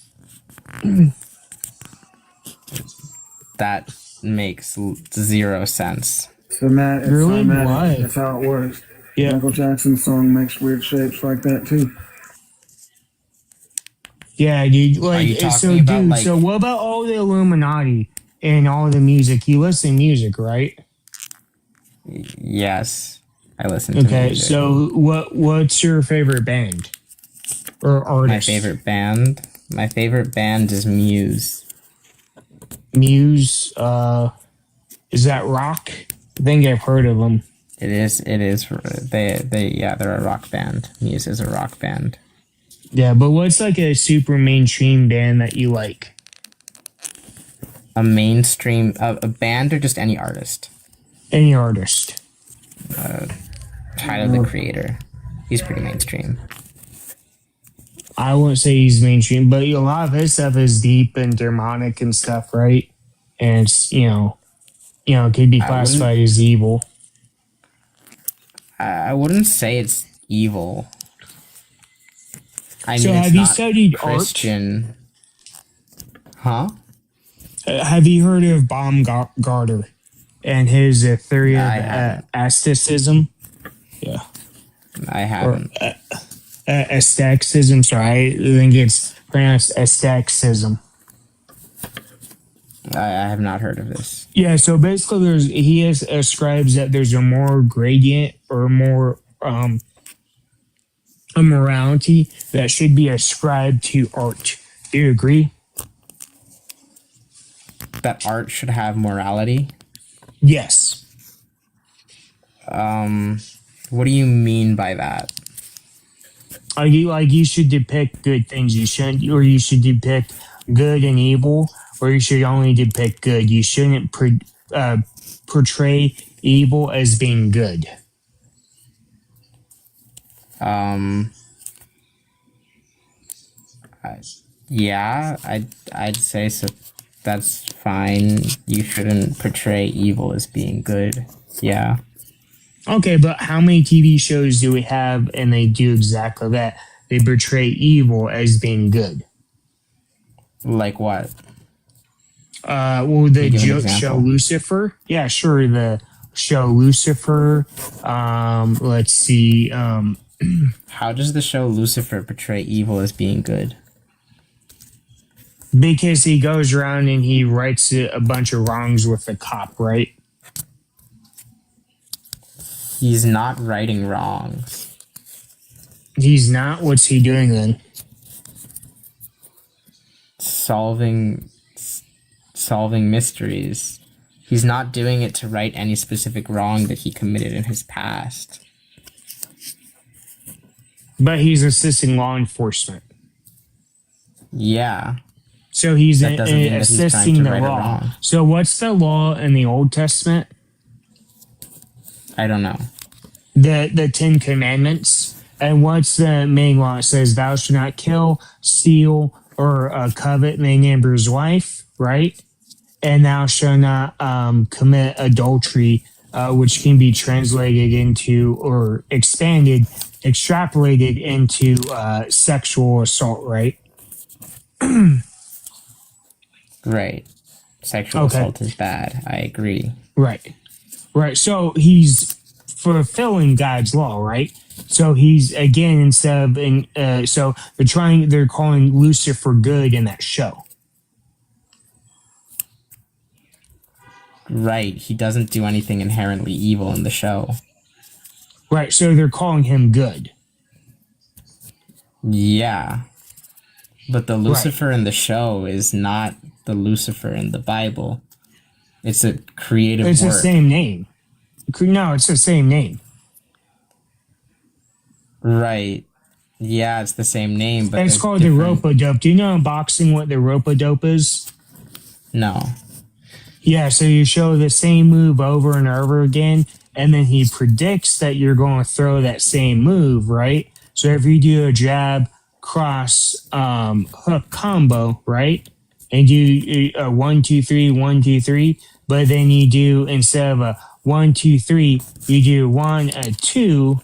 That makes zero sense. Really? Why? That's how it works. Yeah. Michael Jackson's song makes weird shapes like that too. Yeah, dude. Are you Like, talking so, about, dude. like- So, what about all the Illuminati and all the music? You listen to music, right? Yes, I listen to Okay. music. So, what's your favorite band or artist? My favorite band is Muse. Muse. Is that rock? I think I've heard of them. It is. They're a rock band. Muse is a rock band. Yeah, but what's like a super mainstream band that you like? A mainstream a band or just any artist? Any artist? Tyler the Creator. He's pretty mainstream. I wouldn't say he's mainstream, but a lot of his stuff is deep and demonic and stuff, right? And it's, it could be classified as evil. I wouldn't say it's evil. So have you studied Christian? Huh? Have you heard of Baumgartner and his theory of aestheticism? Yeah. I haven't. Aestheticism, sorry. I think it's pronounced aestheticism. I have not heard of this. Yeah, so basically he ascribes that there's a more gradient or more a morality that should be ascribed to art. Do you agree? That art should have morality? Yes. What do you mean by that? You should depict good things. You should depict good and evil, or you should only depict good. You shouldn't portray evil as being good. I'd say so. That's fine. You shouldn't portray evil as being good. Yeah. Okay, but how many TV shows do we have and they do exactly that? They portray evil as being good. Like what? The show Lucifer. Yeah, sure. The show Lucifer. Let's see. How does the show Lucifer portray evil as being good? Because he goes around and he rights a bunch of wrongs with the cop, right? He's not righting wrongs. He's not? What's he doing then? Solving mysteries. He's not doing it to right any specific wrong that he committed in his past. But he's assisting law enforcement. Yeah. So he's assisting the law. So what's the law in the Old Testament? I don't know. The 10 Commandments. And what's the main law? It says, thou shalt not kill, steal, or covet thy neighbor's wife, right? And thou shalt not commit adultery, which can be translated into or extrapolated into sexual assault, right? Right. Sexual assault is bad. I agree. Right. So he's fulfilling God's law, right? So he's again instead of so they're calling Lucifer good in that show. Right. He doesn't do anything inherently evil in the show. Right. So they're calling him good. Yeah. But the Lucifer in the show is not the Lucifer in the Bible. It's a creative work. It's the same name. No, it's the same name. Right. Yeah, it's the same name, but it's called the rope-a-dope. Do you know in boxing what the rope-a-dope is? No. Yeah, so you show the same move over and over again, and then he predicts that you're going to throw that same move, right? So if you do a jab, cross, hook combo, right? And do a 1, 2, 3, 1, 2, 3, but then you do, instead of a 1, 2, 3, you do 1, 2,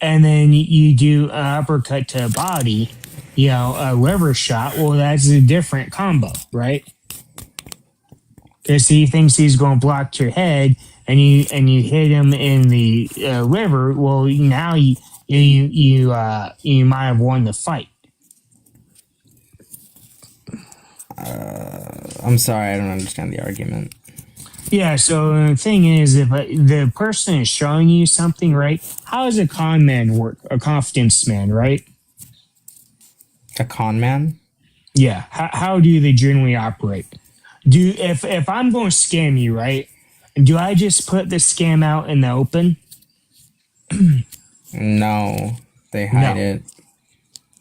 and then you do an uppercut to a body, a liver shot. Well, that's a different combo, right? Because he thinks he's going to block your head, and you hit him in the liver. Well, now you might have won the fight. I'm sorry, I don't understand the argument. Yeah, so the thing is, if the person is showing you something, right? How does a con man work? A confidence man, right? A con man? Yeah. How do they generally operate? If I'm going to scam you, right? Do I just put the scam out in the open? No, they hide it.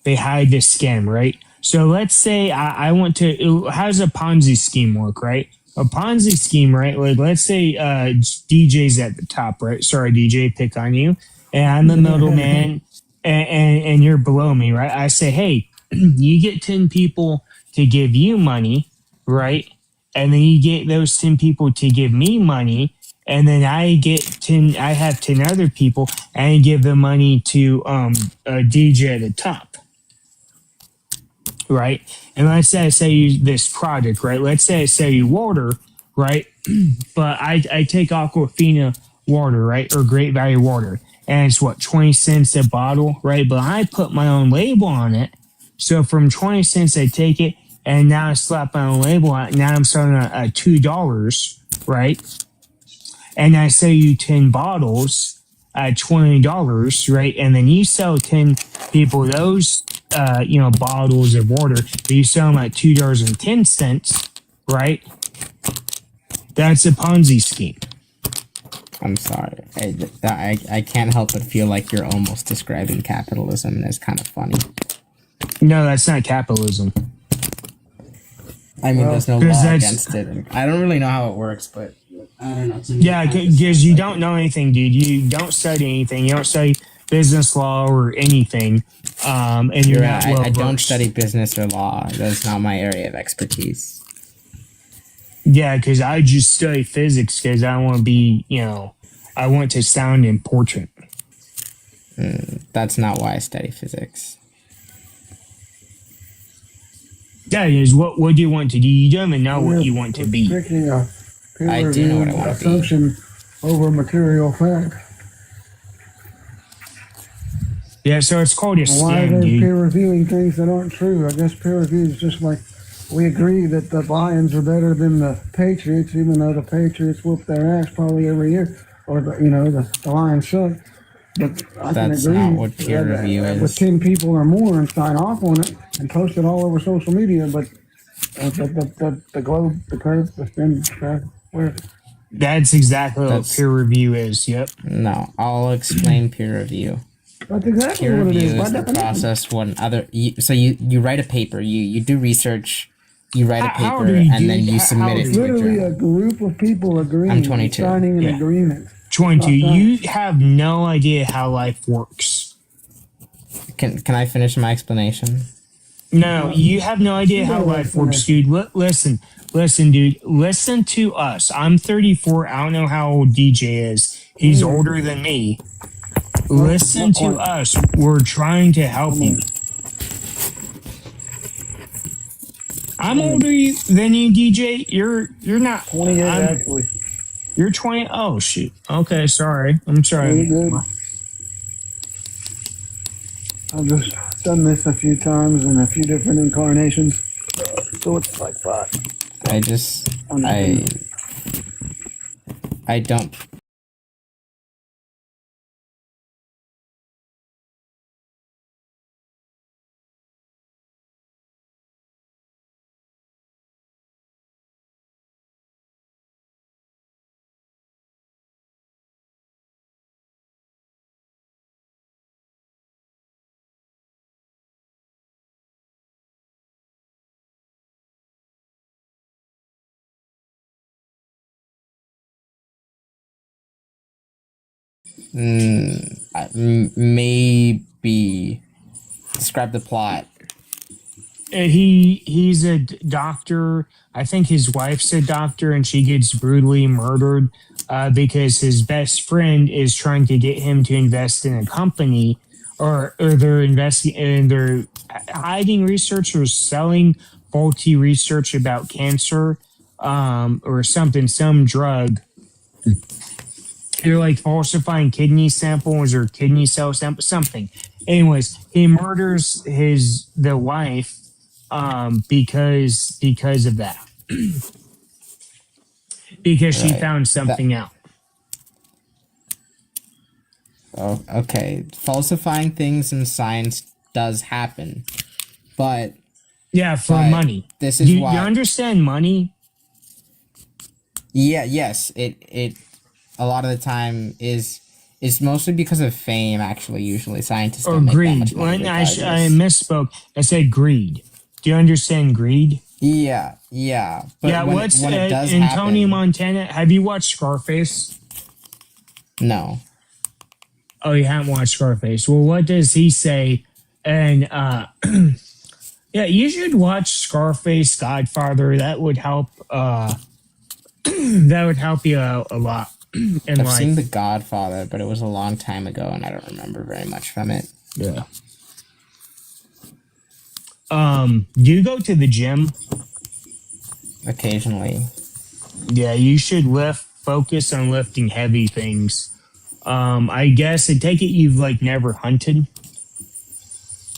They hide the scam, right? So let's say I want to. How does a Ponzi scheme work, right? A Ponzi scheme, right? Like let's say DJ's at the top, right? Sorry, DJ, pick on you. And I'm the middleman, and you're below me, right? I say, hey, you get 10 people to give you money, right? And then you get those 10 people to give me money. And then I have 10 other people and I give the money to a DJ at the top, right? And let's say I sell you this product, right? Let's say I sell you water, right? But I take Aquafina water, right? Or Great Value water. And it's what, 20 cents a bottle, right? But I put my own label on it. So from 20 cents, I take it and now I slap my own label on it. Now I'm selling at $2, right? And I sell you 10 bottles at $20, right? And then you sell 10 people those, bottles of water, but you sell them at $2.10, right? That's a Ponzi scheme. I'm sorry. I can't help but feel like you're almost describing capitalism, and it's kind of funny. No, that's not capitalism. I mean, there's no law against it. And I don't really know how it works, but I don't know. Yeah, because you don't know anything, dude. You don't study anything. You don't study business law or anything. And you're not I don't study business or law. That's not my area of expertise. Yeah, because I just study physics because I want to be, I want to sound important. That's not why I study physics. That is, what do you want to do? You don't even know what you want to be. Picking a I do know what I want to be. assumption over material fact. Yeah, so it's called a Why are scam, they dude. peer reviewing things that aren't true? I guess peer review is just like we agree that the Lions are better than the Patriots, even though the Patriots whoop their ass probably every year, or the Lions suck. But I That's can agree not what peer review is. with 10 people or more and sign off on it and post it all over social media. But the globe, the curve, the spin, where That's exactly what peer review is. Yep. No, I'll explain peer review. that's exactly Peer what it review is. By is the definition. process when you write a paper, you do research, you write a How paper, do you and do- then you how submit it do to a Literally a journal. group of people agreeing, I'm 22. signing an Yeah. agreement. 22. About that. You have no idea how life works. Can I finish my explanation? No, you have no idea how life works, dude. Listen, dude. Listen to us. I'm 34. I don't know how old DJ is. He's older than me. Listen to us. We're trying to help you. I'm older than you, DJ. You're not 28 actually. You're 20. Oh shoot. Okay, sorry. I'm sorry. Really good. I've just done this a few times in a few different incarnations, so it's like fuck. I don't. Maybe describe the plot. He's a doctor. I think his wife's a doctor, and she gets brutally murdered because his best friend is trying to get him to invest in a company, or they're investing and they're hiding research or selling faulty research about cancer or something, some drug. They're like falsifying kidney samples or kidney cell samples, something. Anyways, he murders the wife because of that. Because she Right. found something out. Oh, okay. Falsifying things in science does happen, but Yeah, for But money. this is you why- understand money? yes, it a lot of the time is mostly because of fame. Actually, usually scientists Or don't make that greed? much money When I regardless. misspoke. I said greed. Do you understand greed? Yeah. But yeah, when what's it does in happen, Tony Montana? Have you watched Scarface? no. Oh, you haven't watched Scarface. Well, what does he say? And yeah, you should watch Scarface, Godfather. That would help. That would help you out a lot in I've life. seen The Godfather, but it was a long time ago, and I don't remember very much from it. Yeah. Do you go to the gym? Occasionally. Yeah, you should focus on lifting heavy things. I guess I take it you've like never hunted.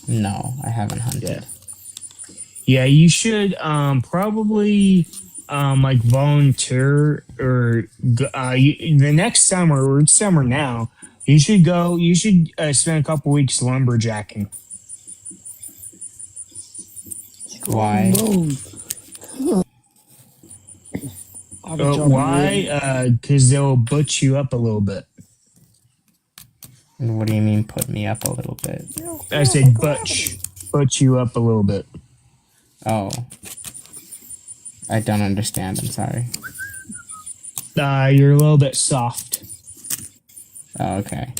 No, I haven't hunted. Yeah, you should probably like volunteer or the next summer, or it's summer now. You should go. You should spend a couple weeks lumberjacking. Why? Why? Because they'll butch you up a little bit. What do you mean put me up a little bit? I said butch you up a little bit. Oh. I don't understand, I'm sorry. You're a little bit soft. Oh, okay.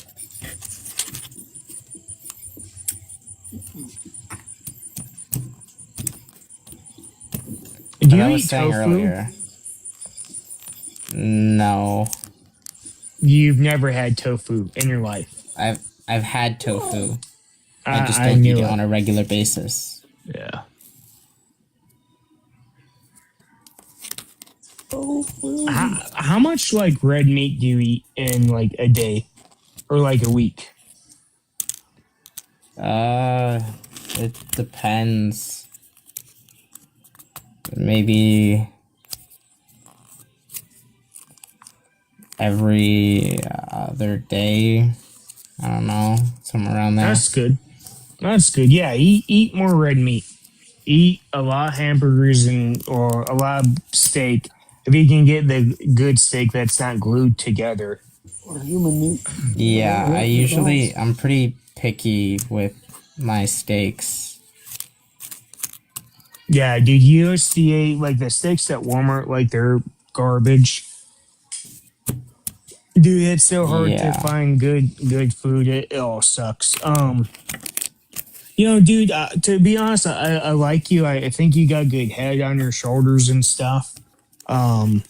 Do But you I was eat saying tofu? earlier. No. You've never had tofu in your life. I've had tofu. I just don't eat knew it on a regular basis. Yeah. How much like red meat do you eat in like a day or like a week? It depends. Maybe every other day. I don't know, somewhere around there. That's good. That's good. Yeah, eat more red meat. Eat a lot of hamburgers or a lot of steak. If you can get the good steak that's not glued together. Or human meat. Yeah, I'm pretty picky with my steaks. Yeah, dude, USDA, like the steaks at Walmart, like they're garbage. Dude, it's so hard to find good food. It all sucks. Dude, to be honest, I like you. I think you got a good head on your shoulders and stuff. But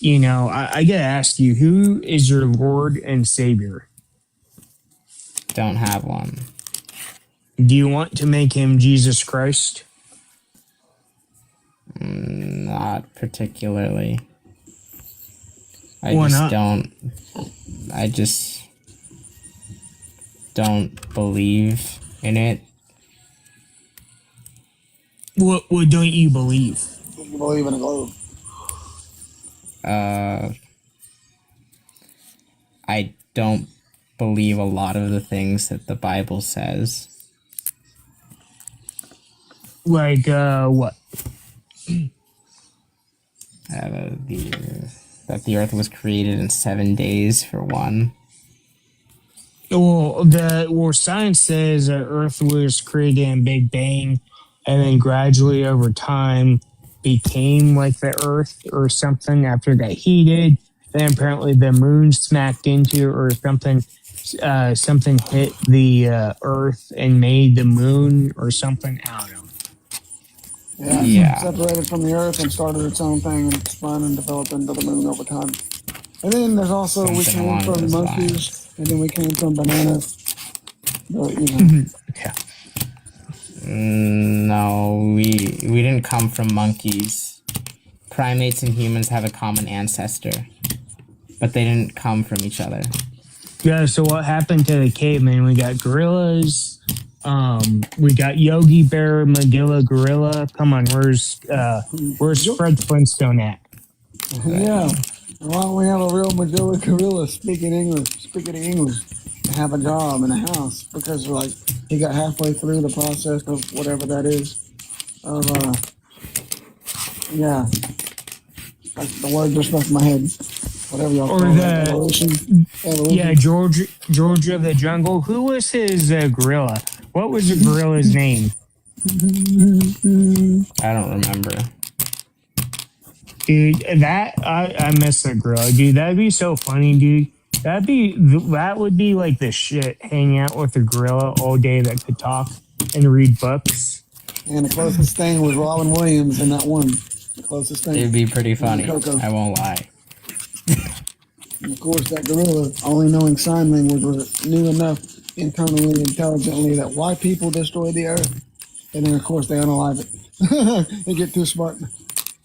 I gotta ask you, who is your Lord and Savior? Don't have one. Do you want to make him Jesus Christ? Not particularly. Why not? I just don't believe in it. What don't you believe? You believe in a globe. I don't believe a lot of the things that the Bible says. Like, what? That the earth was created in 7 days, for one. Well, science says that Earth was created in Big Bang, and then gradually over time became like the Earth or something after it got heated. Then apparently the moon smacked into or something. Something hit the Earth and made the moon or something. I don't know. Yeah. Separated from the Earth and started its own thing and spun and developed into the moon over time. And then there's also we came from monkeys, and then we came from bananas. But, Yeah. No, we didn't come from monkeys. Primates and humans have a common ancestor, but they didn't come from each other. Yeah, so what happened to the cavemen? We got gorillas. We got Yogi Bear, Magilla Gorilla. Come on, where's Fred Flintstone at? Yeah. Why don't we have a real Magilla Gorilla speaking English and have a job in a house? Because he got halfway through the process of whatever that is. The word just left my head. Whatever y'all call it. Evolution. Yeah, George of the Jungle. Who was his gorilla? What was the gorilla's name? I don't remember. Dude, I miss the gorilla, dude. That'd be so funny, dude. That would be like the shit. Hang out with a gorilla all day that could talk and read books. And the closest thing was Robin Williams in that one. The closest thing. It'd be pretty funny. Coco. I won't lie. And of course, that gorilla, only knowing sign language, was knew enough internally, intelligently that white people destroy the earth, and then of course they unalive it. They get too smart.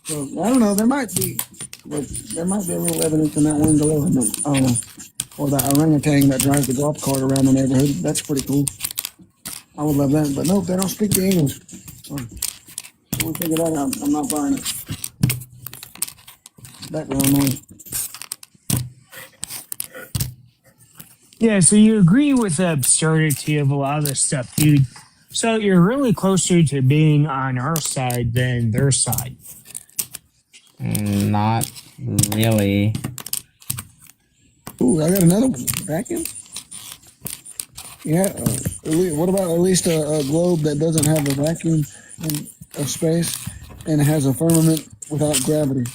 So I don't know. There might be a little evidence in that one gorilla. I don't know. Or that orangutan that drives the golf cart around the neighborhood. That's pretty cool. I would love that. But nope, they don't speak the English. So we'll figure that out. I'm not buying it. Background noise. Yeah, so you agree with the absurdity of a lot of this stuff, dude. So you're really closer to being on our side than their side. Not really. Ooh, I got another one. Vacuum? Yeah. What about at least a globe that doesn't have a vacuum of space and has a firmament without gravity?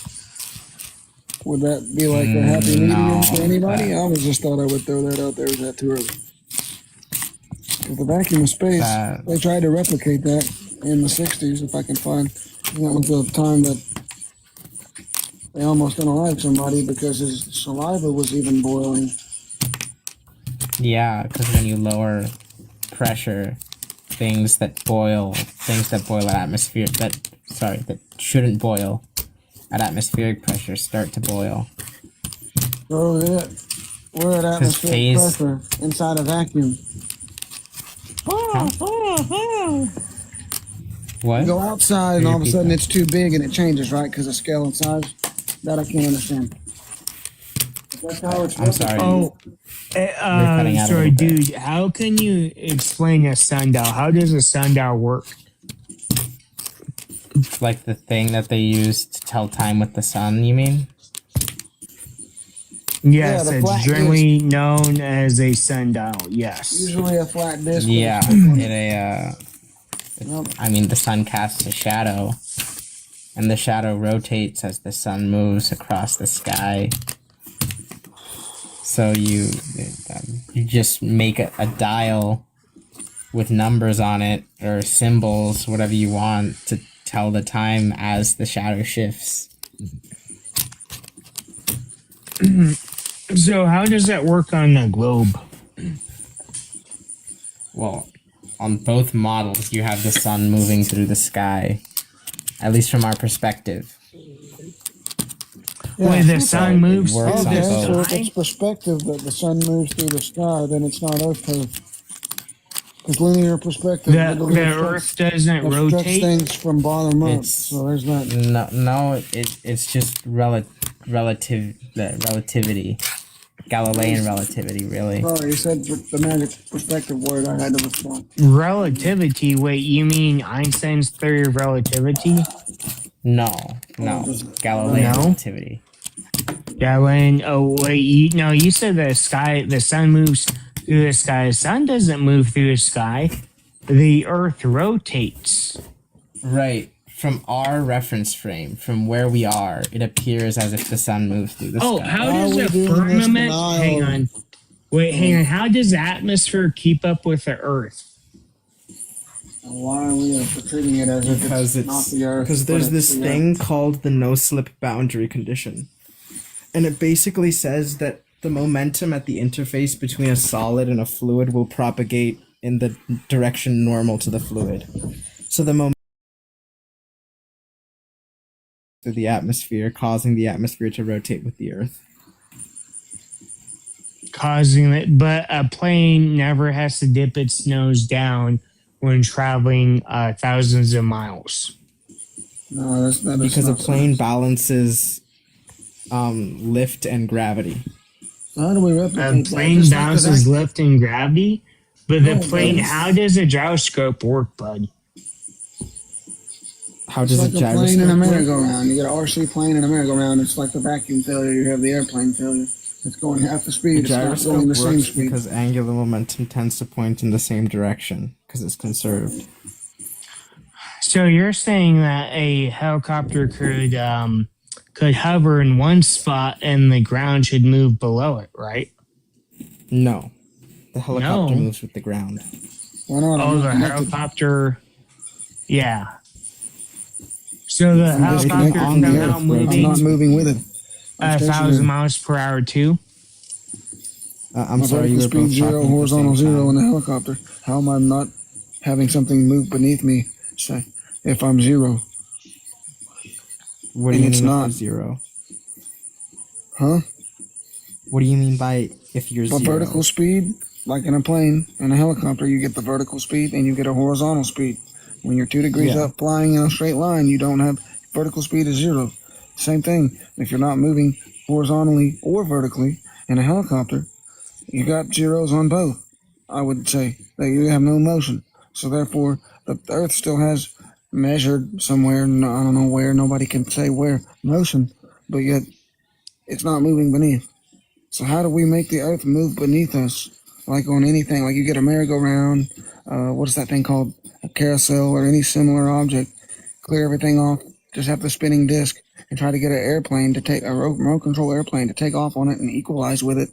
Would that be like a happy medium for anybody? I always just thought I would throw that out there. Is that too early? Because the vacuum of space, they tried to replicate that in the 60s, if I can find. And that was the time that they almost unalived somebody because his saliva was even boiling. Yeah, because when you lower pressure, things that boil at atmosphere that shouldn't boil at atmospheric pressure start to boil. So yeah, we're at atmospheric pressure inside a vacuum. What? You go outside and all of a sudden it's too big and it changes, right? Because of scale and size. That I can't understand. That's how it's. I'm sorry. Sorry, dude. How can you explain a sundial? How does a sundial work? Like the thing that they use to tell time with the sun, you mean? Yes, it's generally known as a sundial. Yes. Usually a flat disc. Yeah, I mean, the sun casts a shadow, and the shadow rotates as the sun moves across the sky. So you just make a dial with numbers on it, or symbols, whatever you want, to tell the time as the shadow shifts. So how does that work on the globe? Well, on both models, you have the sun moving through the sky, at least from our perspective. Yeah, when the sun moves through the the sky. So if sky? it's perspective that the sun moves through the sky, then it's not Earth curve. Because linear perspective, the Earth doesn't rotate things from bottom up. So there's that. No, it's just relativity. Galilean relativity, really. Sorry, you said the magic perspective word. I had to respond. Relativity? Wait, you mean Einstein's theory of relativity? No. Galilean relativity. Galilean. Oh wait, you said the sun moves through the sky. The sun doesn't move through the sky. The Earth rotates. Right. From our reference frame, from where we are, it appears as if the sun moves through the sky. Oh, how does the firmament... Hang on. Hang on. How does the atmosphere keep up with the Earth? Why are we treating it as if it's not the Earth? Because there's this thing called the no-slip boundary condition. And it basically says that the momentum at the interface between a solid and a fluid will propagate in the direction normal to the fluid. So the momentum through the atmosphere, causing the atmosphere to rotate with the Earth. Causing it, but a plane never has to dip its nose down when traveling thousands of miles. No, that's because a plane balances lift and gravity. How do we replicate a plane balances lift and gravity, but the plane. How does a gyroscope work, bud? How does it's like a plane and a merry-go-round. You get an RC plane and a merry-go-round. It's like the vacuum failure. You have the airplane failure. It's going half the speed. The gyroscope going the same works speed. because angular momentum tends to point in the same direction because it's conserved. So you're saying that a helicopter could hover in one spot and the ground should move below it, right? No. The helicopter No. moves with the ground. Why not? Oh, I'm the not connected. helicopter. Yeah. So the I'm helicopter disconnected is from the now earth, bro. I'm moving not moving with it. I'm 1,000 stationary. miles per hour too. I'm My sorry, you vertical were both speed zero, talking at the horizontal same zero in time. the helicopter. How am I not having something move beneath me? Say, if I'm zero, What do and you it's mean if not, you're zero? huh? What do you mean by if you're But zero? vertical speed, like in a plane, in a helicopter, you get the vertical speed and you get a horizontal speed. When you're 2 degrees Yeah. up flying in a straight line, you don't have vertical speed is zero. Same thing. If you're not moving horizontally or vertically in a helicopter, you got zeros on both. I would say that you have no motion. So therefore, the Earth still has measured somewhere. I don't know where. Nobody can say where motion, but yet it's not moving beneath. So how do we make the Earth move beneath us? Like on anything, like you get a merry-go-round, what is that thing called? A carousel or any similar object. Clear everything off. Just have the spinning disc and try to get an airplane to take a remote control airplane to take off on it and equalize with it.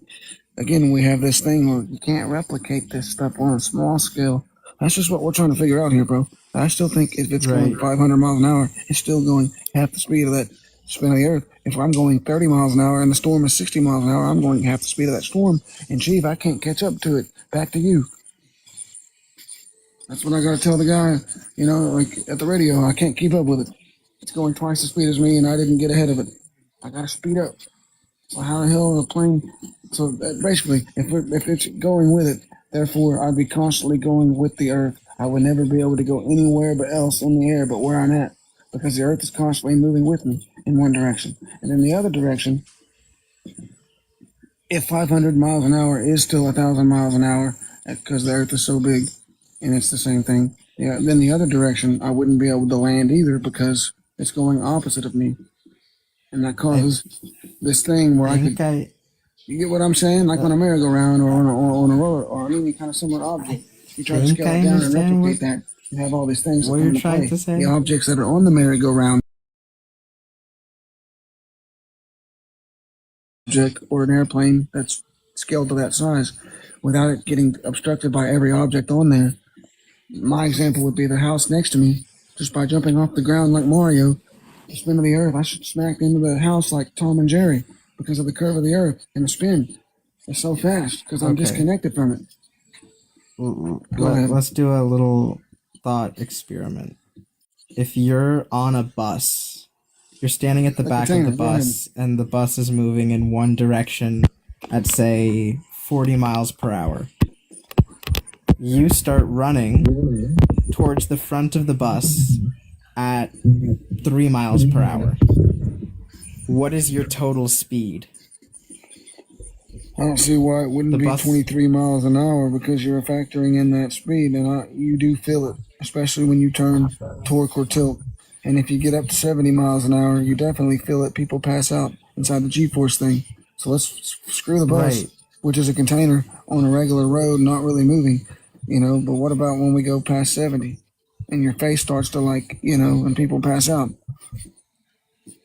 Again, we have this thing where you can't replicate this stuff on a small scale. That's just what we're trying to figure out here, bro. I still think if it's going Right. 500 miles an hour, it's still going half the speed of that spin of the Earth. If I'm going 30 miles an hour and the storm is 60 miles an hour, I'm going half the speed of that storm. And Chief, I can't catch up to it. Back to you. That's what I gotta tell the guy, like at the radio. I can't keep up with it. It's going twice the speed as me, and I didn't get ahead of it. I gotta speed up. So how the hell is a plane? So basically, if it's going with it, therefore I'd be constantly going with the Earth. I would never be able to go anywhere but else in the air but where I'm at, because the Earth is constantly moving with me in one direction, and in the other direction. If 500 miles an hour is still 1,000 miles an hour, because the Earth is so big, and it's the same thing. Yeah, then the other direction I wouldn't be able to land either because it's going opposite of me, and that causes this thing where I could. You get what I'm saying? Like on a merry-go-round or on a roller or on any kind of similar object, you try to scale it down and replicate that. You have all these things that come into play. The objects that are on the merry-go-round object or an airplane that's scaled to that size, without it getting obstructed by every object on there. My example would be the house next to me. Just by jumping off the ground like Mario, the spin of the Earth, I should smack into the house like Tom and Jerry because of the curve of the Earth and the spin. It's so fast because I'm disconnected from it. Go ahead. Let's do a little thought experiment. If you're on a bus, you're standing at the back of the bus, and the bus is moving in one direction at, say, 40 miles per hour. You start running towards the front of the bus at 3 miles per hour. What is your total speed? I don't see why it wouldn't be 23 miles an hour because you're factoring in that speed, and you do feel it, especially when you turn torque or tilt. And if you get up to 70 miles an hour, you definitely feel it. People pass out inside the G-force thing. So let's screw the bus, which is a container on a regular road, not really moving, But what about when we go past 70 and your face starts to and people pass out,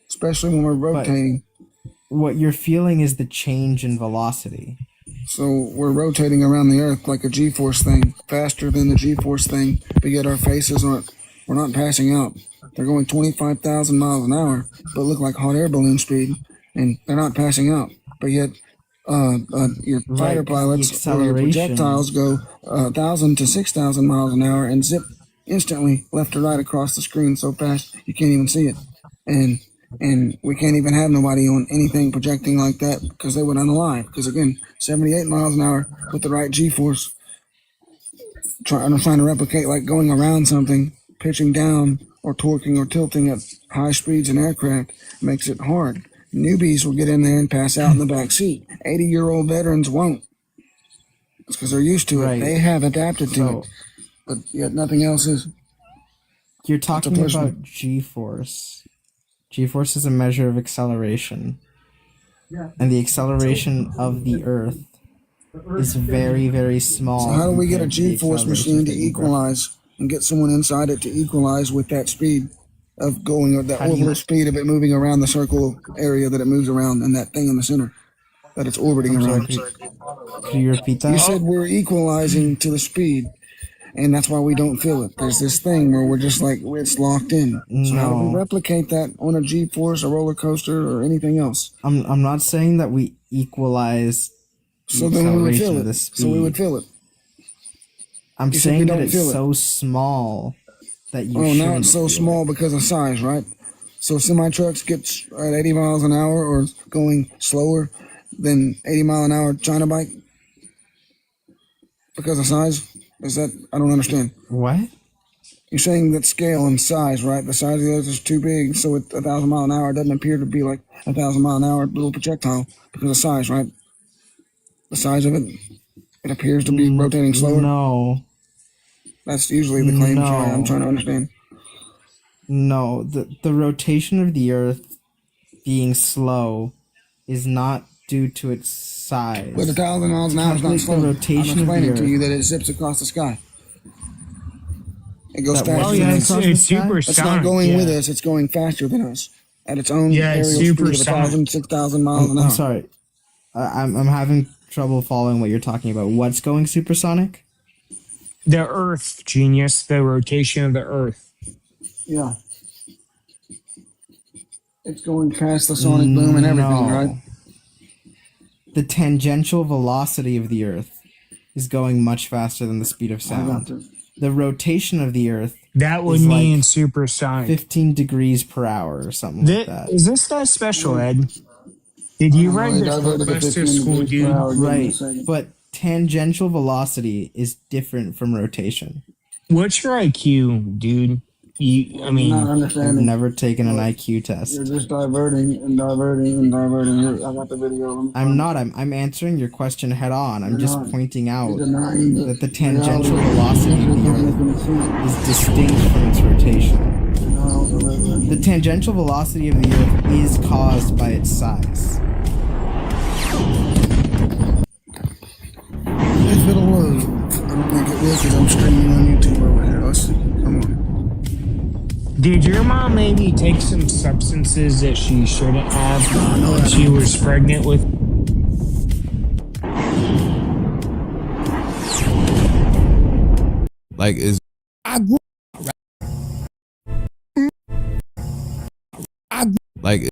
especially when we're rotating. What you're feeling is the change in velocity. So we're rotating around the Earth like a G-force thing, faster than the G-force thing, but yet our faces we're not passing out. They're going 25,000 miles an hour, but look like hot air balloon speed, and they're not passing out. But yet, your fighter pilots or your projectiles go 1,000 to 6,000 miles an hour and zip instantly left to right across the screen so fast you can't even see it. And we can't even have nobody on anything projecting like that because they would unalive. Because again, 78 miles an hour with the right G-force, I'm trying to replicate like going around something, pitching down or torquing or tilting at high speeds in aircraft makes it hard. Newbies will get in there and pass out in the back seat. 80-year-old veterans won't. It's because they're used to it. They have adapted to it. But yet nothing else is. You're talking about G-force. G-force is a measure of acceleration. And the acceleration of the Earth is very, very small. So how do we get a G-force machine to equalize and get someone inside it to equalize with that speed of going, or that orbital speed of it moving around the circle area that it moves around and that thing in the center that it's orbiting around? Could you repeat that? You said we're equalizing to the speed, and that's why we don't feel it. There's this thing where we're just like, it's locked in. So how do we No. replicate that on a G-force, a roller coaster, or anything else? I'm not saying that we equalize the So then we would acceleration feel of the it. speed. So we would feel it. I'm You said we saying that don't it's feel it. so small that you Oh, shouldn't now it's so feel small it. because of size, right? So semi-trucks get at 80 miles an hour or going slower than 80 mile an hour China bike because of size? Is that, I don't understand. What? You're saying that scale and size, right? The size of the earth is too big, so at 1,000 mile an hour, it doesn't appear to be like 1,000 mile an hour little projectile because of size, right? The size of it, it appears to be rotating slower. No. That's usually the claim. No. Sorry, I'm trying to understand. No, the rotation of the Earth being slow is not due to its size. But 1,000 miles an hour is not Calculate slow. the rotation I'm of the explaining to Earth. you that it zips across the sky. It goes That faster what Oh than yeah, us. across the it's sky? supersonic. It's not going yeah. with us. It's going faster than us at its own Yeah, it's aerial speed of supersonic. 1,000, 6,000 miles an hour. I'm sorry. I'm having trouble following what you're talking about. What's going supersonic? The Earth, genius. The rotation of the Earth. Yeah. It's going past the sonic boom and everything, right? The tangential velocity of the Earth is going much faster than the speed of I got sound. this. The rotation of the Earth That would is mean like supersonic. 15 degrees per hour or something like that. Is this that special ed? Did you I read don't know, this they diverted the most of 15 school, degrees per dude? hour. Give me a Right, second. but tangential velocity is different from rotation. What's your IQ, dude? I Not mean, I've understanding. never taken an IQ test. You're just diverting and diverting and diverting. I got the video. I'm not. I'm answering your question head on. I'm You're just not. pointing out You're denying that the tangential reality. velocity of It's the not Earth making sense. is distinct from its rotation. Denial of the resident. The tangential velocity of the Earth is caused by its size. If it'll load. I don't think it will because I'm streaming on YouTube over here. Let's see. Come on. did your mom maybe take some substances that she shouldn't have No, when I she was pregnant with? Like is like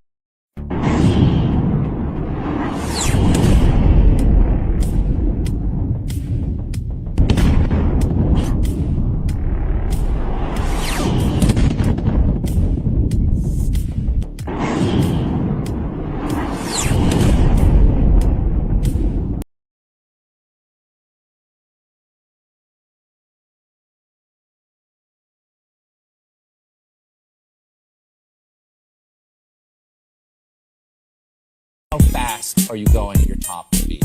How fast are you going at your top speed?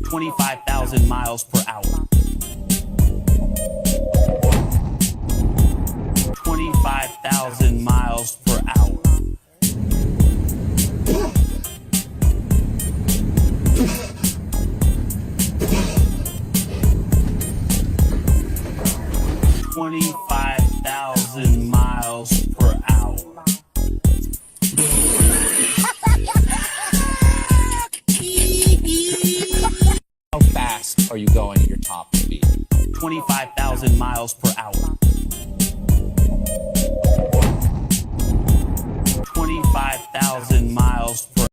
25,000 miles per hour. 25,000 miles per hour. $25,000 miles per hour. How fast are you going at your top speed? 25,000 miles per hour. 25,000 miles per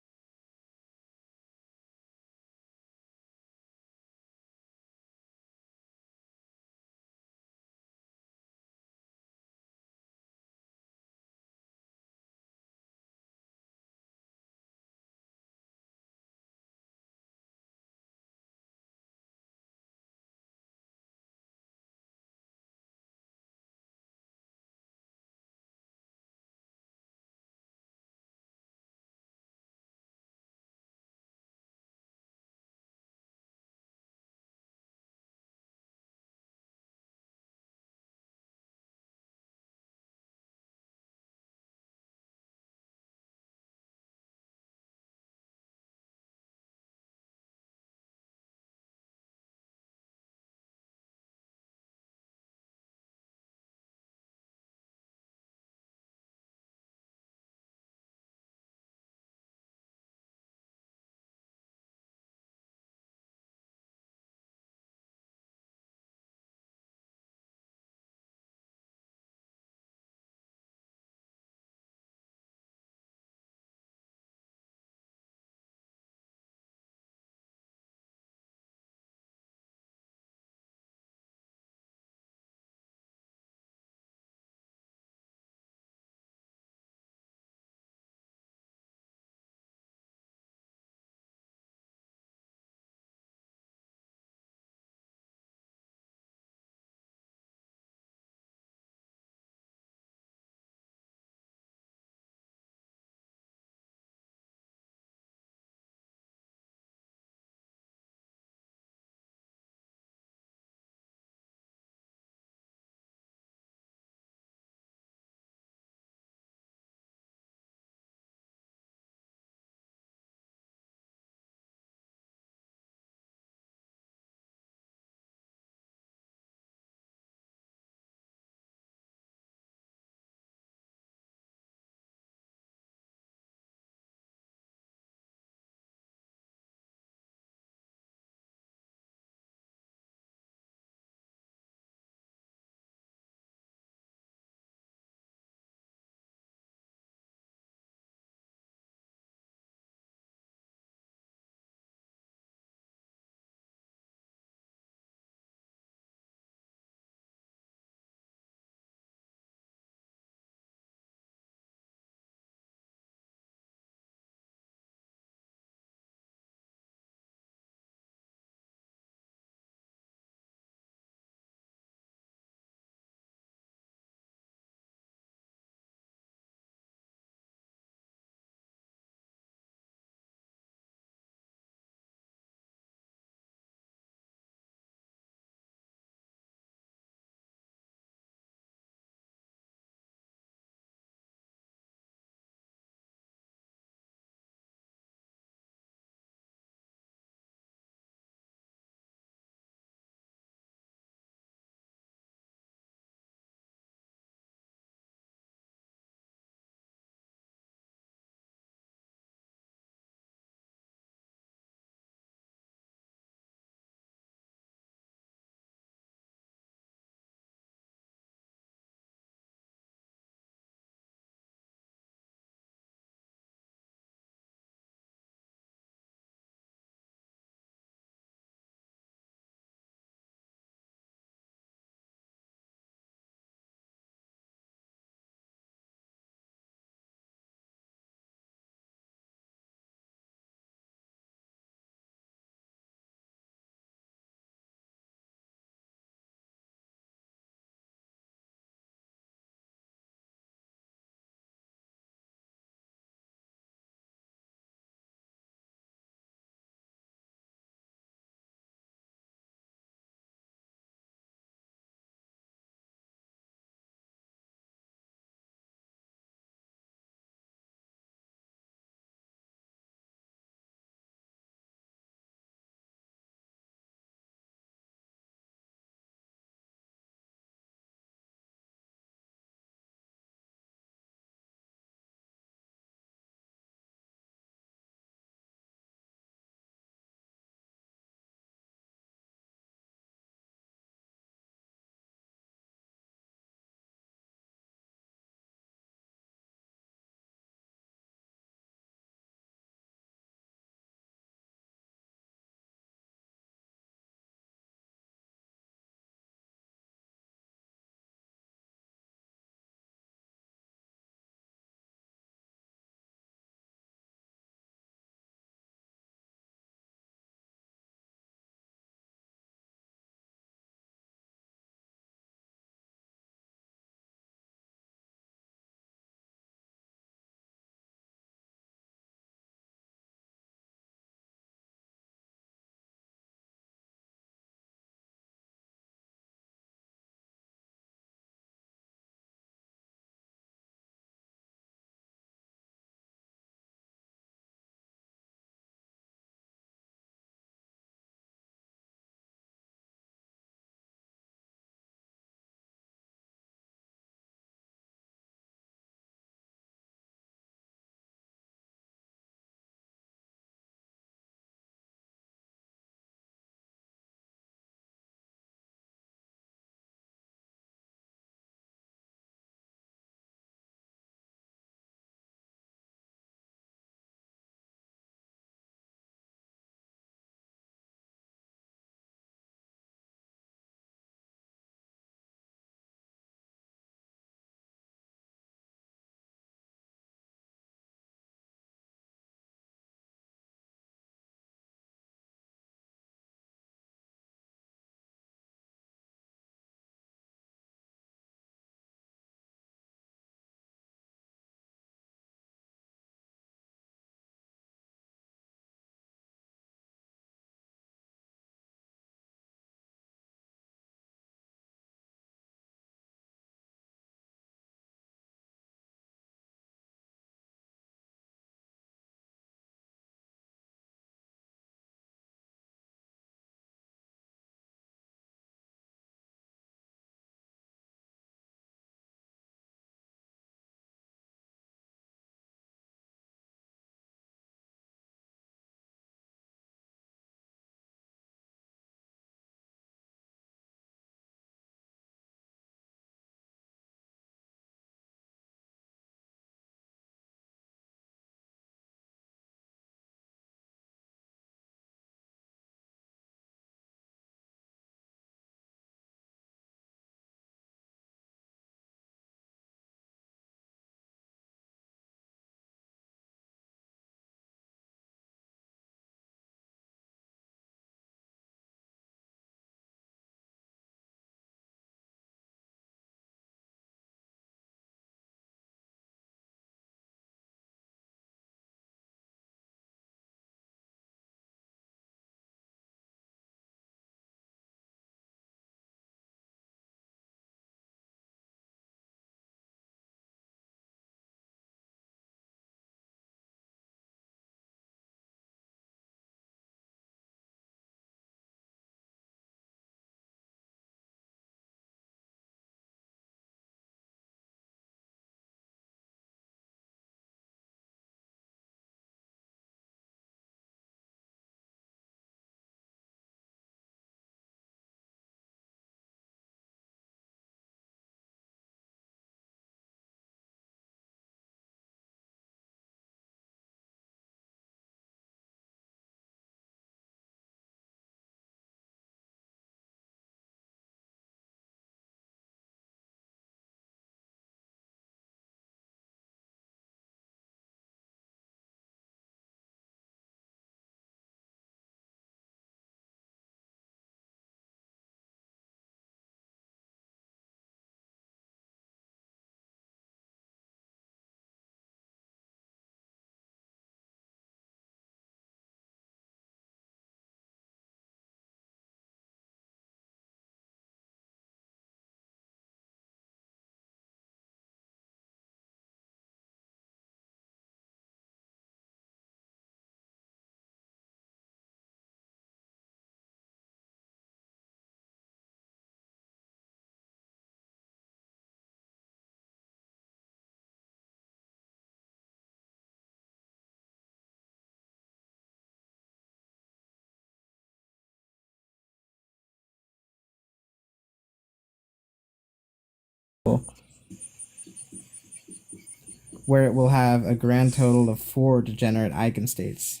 where it will have a grand total of 4 degenerate eigenstates.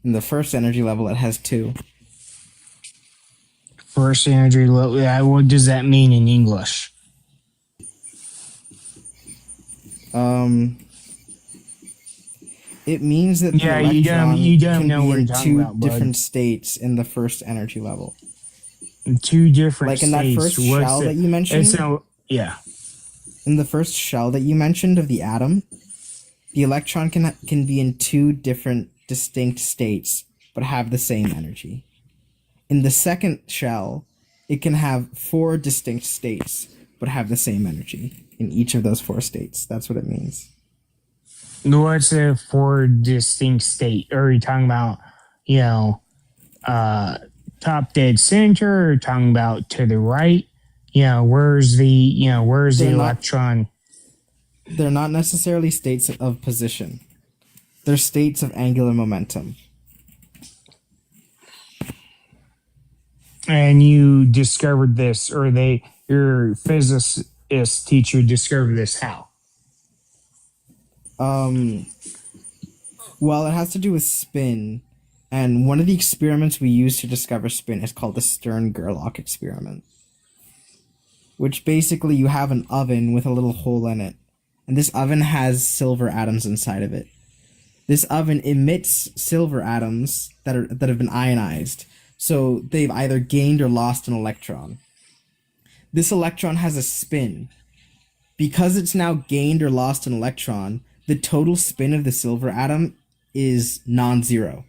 In the first energy level, it has 2. First energy level. What does that mean in English? It means that the electron you don't can know be what in you're talking 2 about, bud. different states in the first energy level. 2 different Like in that states. first shell that you mentioned? Yeah. In the first shell that you mentioned of the atom, the electron can be in 2 different distinct states, but have the same energy. In the second shell, it can have 4 distinct states, but have the same energy in each of those 4 states. That's what it means. What's a 4 distinct state? Are you talking about, top dead center, or talking about to the right? Where's the electron? They're not necessarily states of position. They're states of angular momentum. And you discovered this, or your physicist teacher discovered this how? Well, it has to do with spin, and one of the experiments we use to discover spin is called the Stern-Gerlach experiment, which basically you have an oven with a little hole in it, and this oven has silver atoms inside of it. This oven emits silver atoms that have been ionized, so they've either gained or lost an electron. This electron has a spin. Because it's now gained or lost an electron, the total spin of the silver atom is non-zero.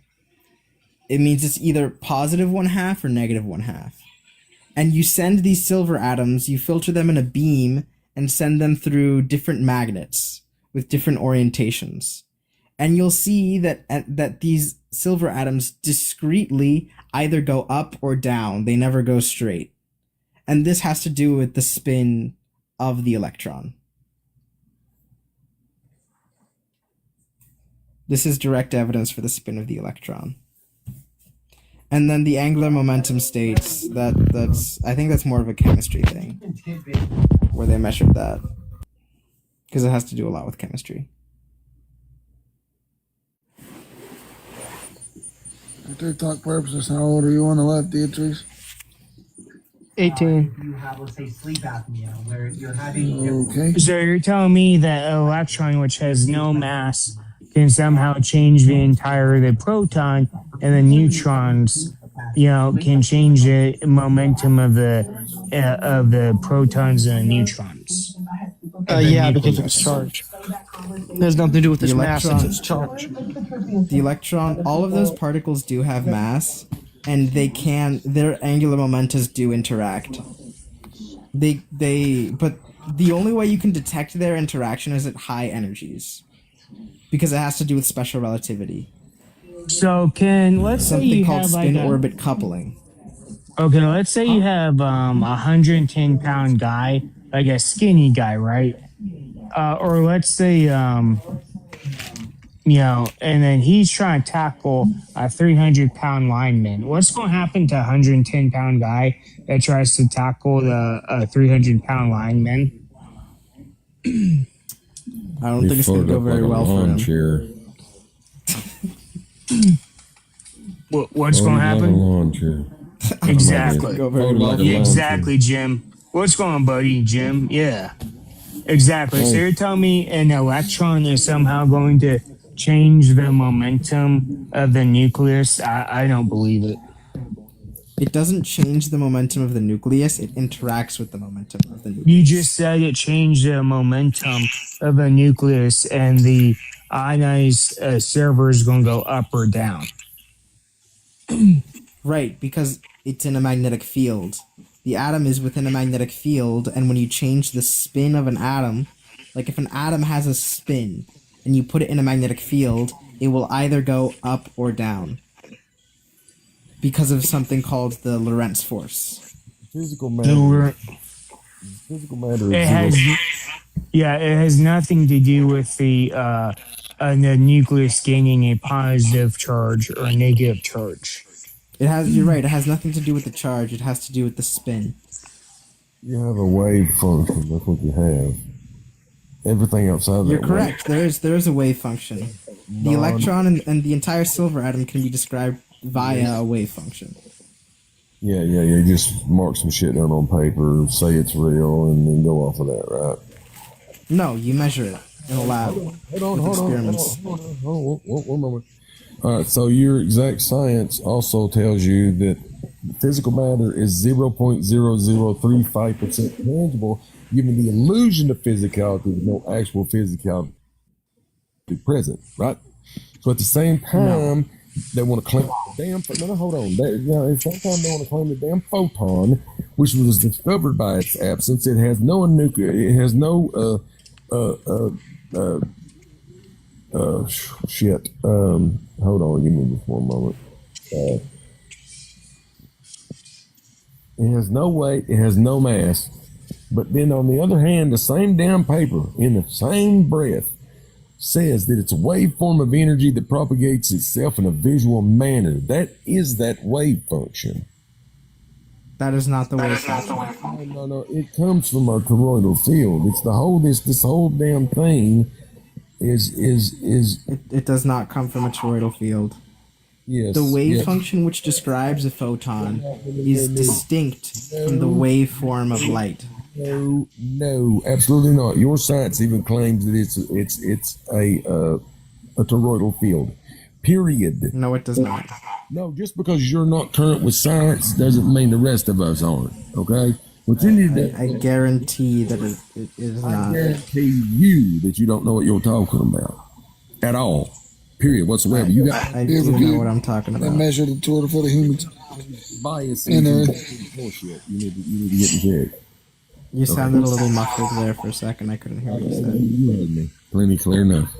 It means it's either positive 1/2 or negative 1/2. And you send these silver atoms, you filter them in a beam and send them through different magnets with different orientations. And you'll see that these silver atoms discretely either go up or down. They never go straight. And this has to do with the spin of the electron. This is direct evidence for the spin of the electron. And then the angular momentum states, I think that's more of a chemistry thing, where they measured that. Because it has to do a lot with chemistry. For TikTok purposes, how old are you on the left, Beatrice? 18. You have, let's say, sleep apnea, where you're having. Okay. So you're telling me that an electron which has no mass can somehow change the proton, and the neutrons, can change the momentum of the protons and the neutrons. Yeah, because of its charge. It has nothing to do with its mass, it's its charge. The electron, all of those particles do have mass, and their angular momentas do interact. But the only way you can detect their interaction is at high energies, because it has to do with special relativity. So let's say you called have spin orbit coupling. Okay, let's say you have 110-pound guy, like a skinny guy, right? Or let's say and then he's trying to tackle a 300-pound lineman. What's going to happen to a 110-pound guy that tries to tackle the 300-pound lineman? I don't think it's going to go very well for him. What's going to happen? Exactly. Exactly, Jim. What's going on, buddy? Jim? Yeah. Exactly. So you're telling me an electron is somehow going to change the momentum of the nucleus? I don't believe it. It doesn't change the momentum of the nucleus, it interacts with the momentum of the nucleus. You just said it changed the momentum of the nucleus, and the ionized server is going to go up or down. Right, because it's in a magnetic field. The atom is within a magnetic field, and when you change the spin of an atom, like if an atom has a spin and you put it in a magnetic field, it will either go up or down because of something called the Lorentz force. Physical matter. Physical matter. It has nothing to do with the nucleus gaining a positive charge or a negative charge. You're right, it has nothing to do with the charge, it has to do with the spin. You have a wave function, that's what you have. everything outside of You're that. correct. There is a wave function. The electron and the entire silver atom can be described via a wave function. Yeah. You just mark some shit down on paper, say it's real, and then go off of that, right? No, you measure it in a lab with experiments. Hold on, one moment. All right, so your exact science also tells you that physical matter is 0.0035% tangible, giving the illusion of physicality with no actual physicality present, right? So at the same time, they want to claim the damn. No, hold on. At the same time, they want to claim the damn photon, which was discovered by its absence. It has no nuclear. It has no shit. Hold on. Give me just one moment. It has no weight. It has no mass. But then on the other hand, the same damn paper in the same breath says that it's a waveform of energy that propagates itself in a visual manner. That is that wave function. That is not the wave function. No. It comes from a toroidal field. It's the whole this whole damn thing is it does not come from a toroidal field. Yes. The wave function which describes a photon is distinct from the waveform of light. No, absolutely not. Your science even claims that it's a toroidal field. Period. No, it does not. No, just because you're not current with science doesn't mean the rest of us aren't. Okay. What you need to, I guarantee that it is not. I guarantee you that you don't know what you're talking about at all. Period. Whatsoever. You got. I do know what I'm talking about. They measure the toroidal field of humans. Bias in Earth. Bullshit. You need to get in check. You sounded a little muffled there for a second. I couldn't hear what you said. You heard me. Plenty clear enough.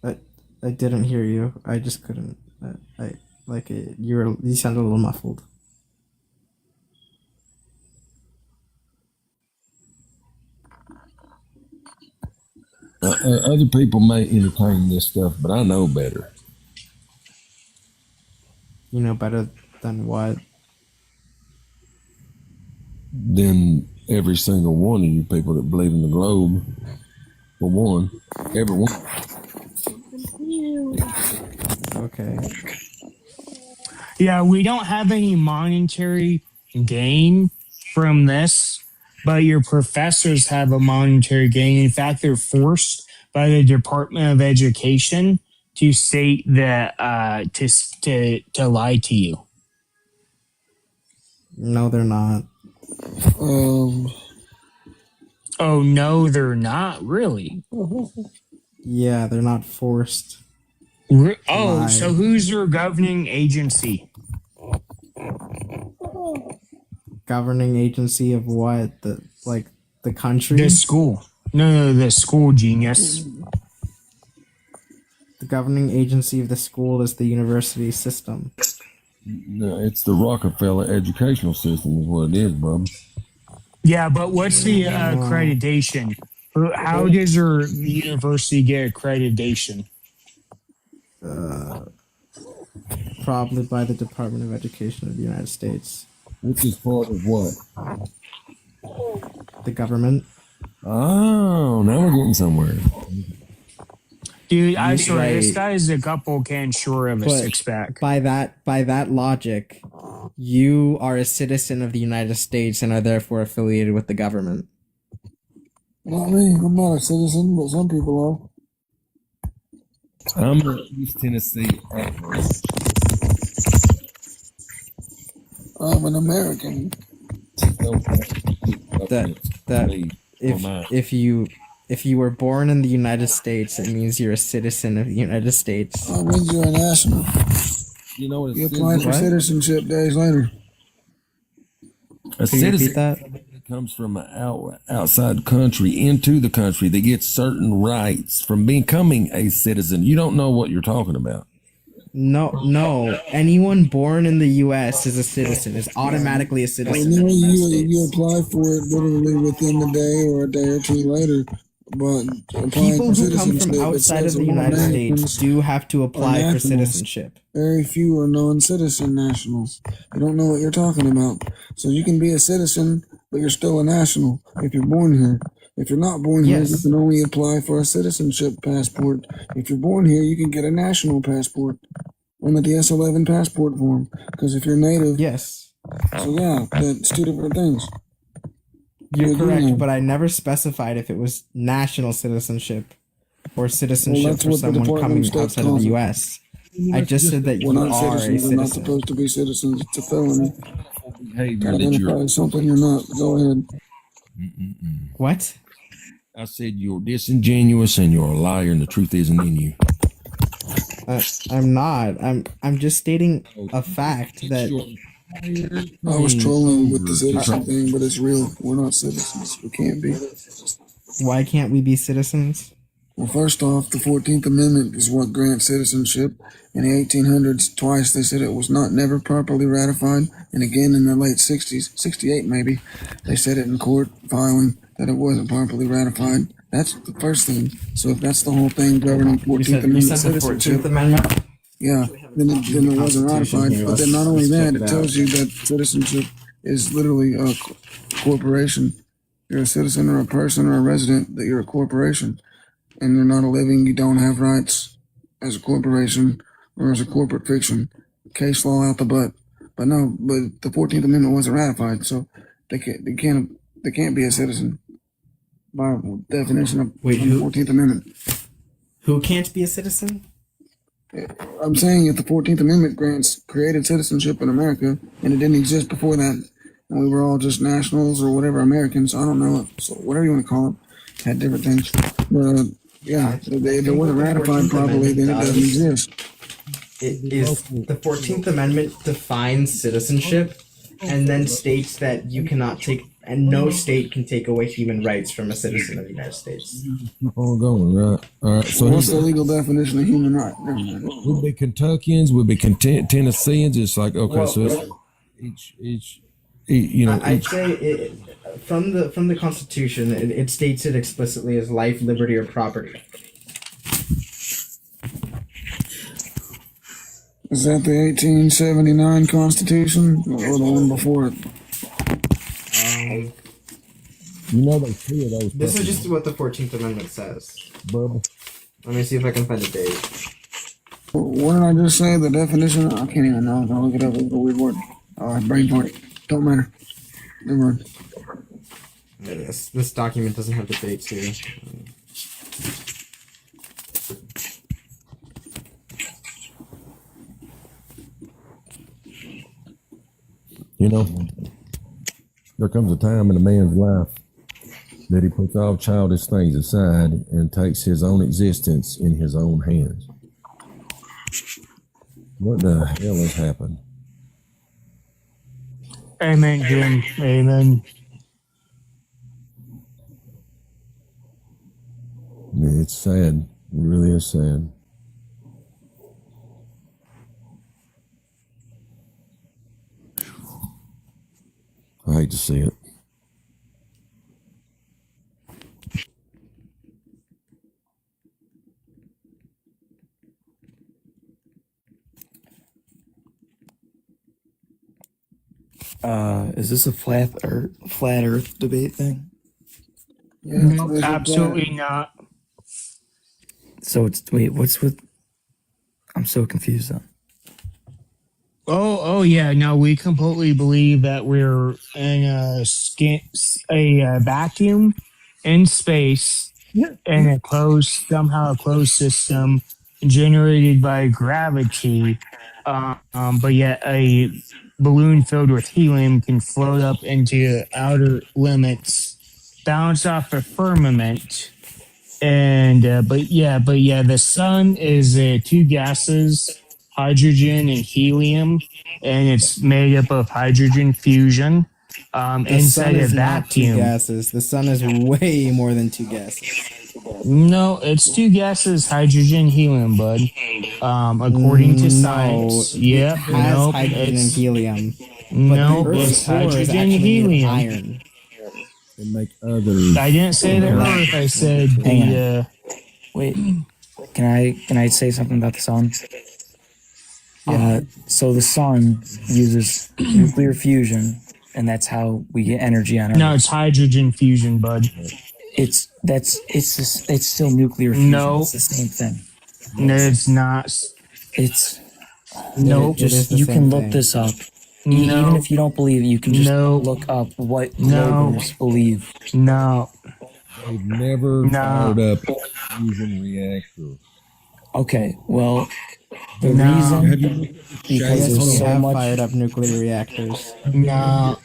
I didn't hear you. I just couldn't. You sounded a little muffled. Other people may entertain this stuff, but I know better. You know better than what? Than every single one of you people that believe in the globe. For one, everyone. Okay. Yeah, we don't have any monetary gain from this, but your professors have a monetary gain. In fact, they're forced by the Department of Education to state that to lie to you. No, they're not. Oh no, they're not really. Yeah, they're not forced. Oh, so who's your governing agency? Governing agency of what? The country? The school. No, the school, genius. The governing agency of the school is the university system. No, it's the Rockefeller educational system is what it is, bub. Yeah, but what's the accreditation? How does your university get accreditation? Probably by the Department of Education of the United States. Which is part of what? The government. Oh, now we're getting somewhere. Dude, I swear, this guy is a couple can sure of a six-pack. By that logic, you are a citizen of the United States and are therefore affiliated with the government. Not me. I'm not a citizen, but some people are. I'm an East Tennessee activist. I'm an American. If you were born in the United States, it means you're a citizen of the United States. That means you're a national. You know what? You apply for citizenship days later. A citizen that comes from an outside country into the country, they get certain rights from becoming a citizen. You don't know what you're talking about. No. Anyone born in the U.S. is a citizen. Is automatically a citizen. Well, you apply for it literally within the day or a day or two later. But people who come from outside of the United States do have to apply for citizenship. Very few are non-citizen nationals. You don't know what you're talking about. So you can be a citizen, but you're still a national if you're born here. If you're not born here, you can only apply for a citizenship passport. If you're born here, you can get a national passport on the DS11 passport form. Because if you're native, so yeah, that's two different things. You're correct, but I never specified if it was national citizenship or citizenship for someone coming outside of the U.S. I just said that you are a citizen. You're not supposed to be citizens. It's a felony. Behavior that Identify something you're not. Go ahead. What? I said you're disingenuous and you're a liar, and the truth isn't in you. I'm not. I'm just stating a fact that. I was trolling with the citizen thing, but it's real. We're not citizens. We can't be. Why can't we be citizens? Well, first off, the 14th Amendment is what grants citizenship. In the 1800s, twice they said it was never properly ratified, and again in the late 60s, 68 maybe, they said it in court filing that it wasn't properly ratified. That's the first thing. So if that's the whole thing governing 14th Amendment citizenship, yeah, then it wasn't ratified. But then not only that, it tells you that citizenship is literally a corporation. You're a citizen or a person or a resident, that you're a corporation. And you're not a living, you don't have rights as a corporation or as a corporate fiction. Case law out the butt. But no, but the 14th Amendment wasn't ratified, so they can't be a citizen by definition of the 14th Amendment. Who can't be a citizen? I'm saying if the 14th Amendment created citizenship in America and it didn't exist before that, and we were all just nationals or whatever, Americans, I don't know, so whatever you want to call it, had different things. But yeah, if it wasn't ratified properly, then it doesn't exist. The 14th Amendment defines citizenship and then states that you cannot take, and no state can take away human rights from a citizen of the United States. Keep on going, right? All right. So what's the legal definition of human right? Would be Kentuckians, would be Tennesseans. It's like so it's each you know. I'd say from the Constitution, it states it explicitly as life, liberty, or property. Is that the 1879 Constitution or the one before it? You know they clear those. This is just what the 14th Amendment says. Bubba. Let me see if I can find a date. What did I just say? The definition? I can't even know. I'll look it up. It's a weird word. Brain fart. Don't matter. Never mind. This document doesn't have the dates here. You know, there comes a time in a man's life that he puts all childish things aside and takes his own existence in his own hands. What the hell has happened? Amen, Jim. Amen. It's sad. It really is sad. I hate to see it. Is this a flat Earth debate thing? Yeah, no, absolutely not. So what's with? I'm so confused then. Oh yeah, no, we completely believe that we're in a vacuum in space in a closed system generated by gravity. But yet a balloon filled with helium can float up into outer limits, bounce off the firmament, and but yeah, the sun is two gases, hydrogen and helium, and it's made up of hydrogen fusion. Inside a vacuum. Not two gases. The sun is way more than two gases. No, it's two gases, hydrogen, helium, bud. According to science. Yep. It has hydrogen and helium. No, it's hydrogen, helium. Iron. And make others. I didn't say the Earth. I said the. Wait, can I say something about the sun? Yeah. So the sun uses nuclear fusion, and that's how we get energy on Earth. No, it's hydrogen fusion, bud. it's still nuclear fusion. No. It's the same thing. No, it's not. It's nope. Just you can look this up. No. Even if you don't believe it, you can just look up what globers believe. No. They've never fired up a fusion reactor. Okay, well, the reason because there's so much fired up nuclear reactors. No.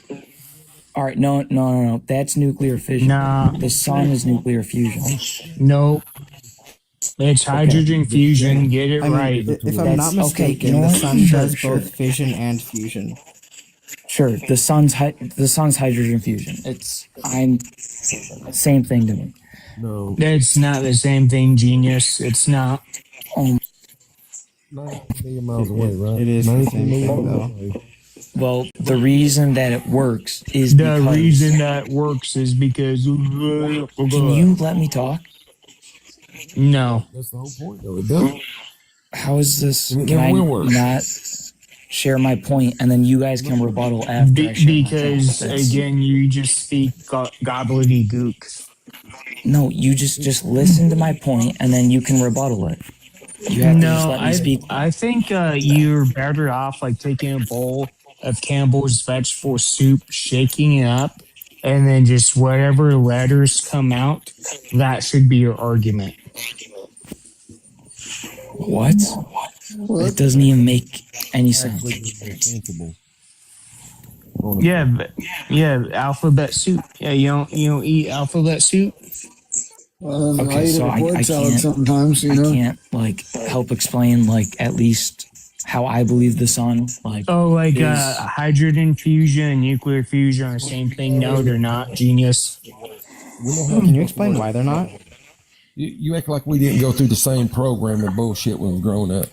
All right, no. That's nuclear fission. No. The sun is nuclear fusion. No. It's hydrogen fusion. Get it right. If I'm not mistaken, the sun does both fission and fusion. Sure, the sun's hydrogen fusion. Same thing to me. No. It's not the same thing, genius. It's not. 90 million miles away, right? It is the 90 same million thing, though. miles away. Well, the reason that it works is the reason that works is because. Can you let me talk? No. That's the whole point, though. It doesn't. How is this? It Can I never will work. not share my point, and then you guys can rebuttal after? I share my Because point? again, you just speak gobbledygook. No, you just listen to my point, and then you can rebuttal it. You have to just let me speak. I think you're better off like taking a bowl of Campbell's vegetable soup, shaking it up, and then just whatever letters come out, that should be your argument. What? It doesn't even make any sense. Yeah, alphabet soup. Yeah, you don't eat alphabet soup. Okay, so I can't sometimes. I can't like help explain like at least how I believe the sun like. Hydrogen fusion and nuclear fusion are the same thing. No, they're not. Genius. Can you explain why they're not? You act like we didn't go through the same program of bullshit when we were growing up.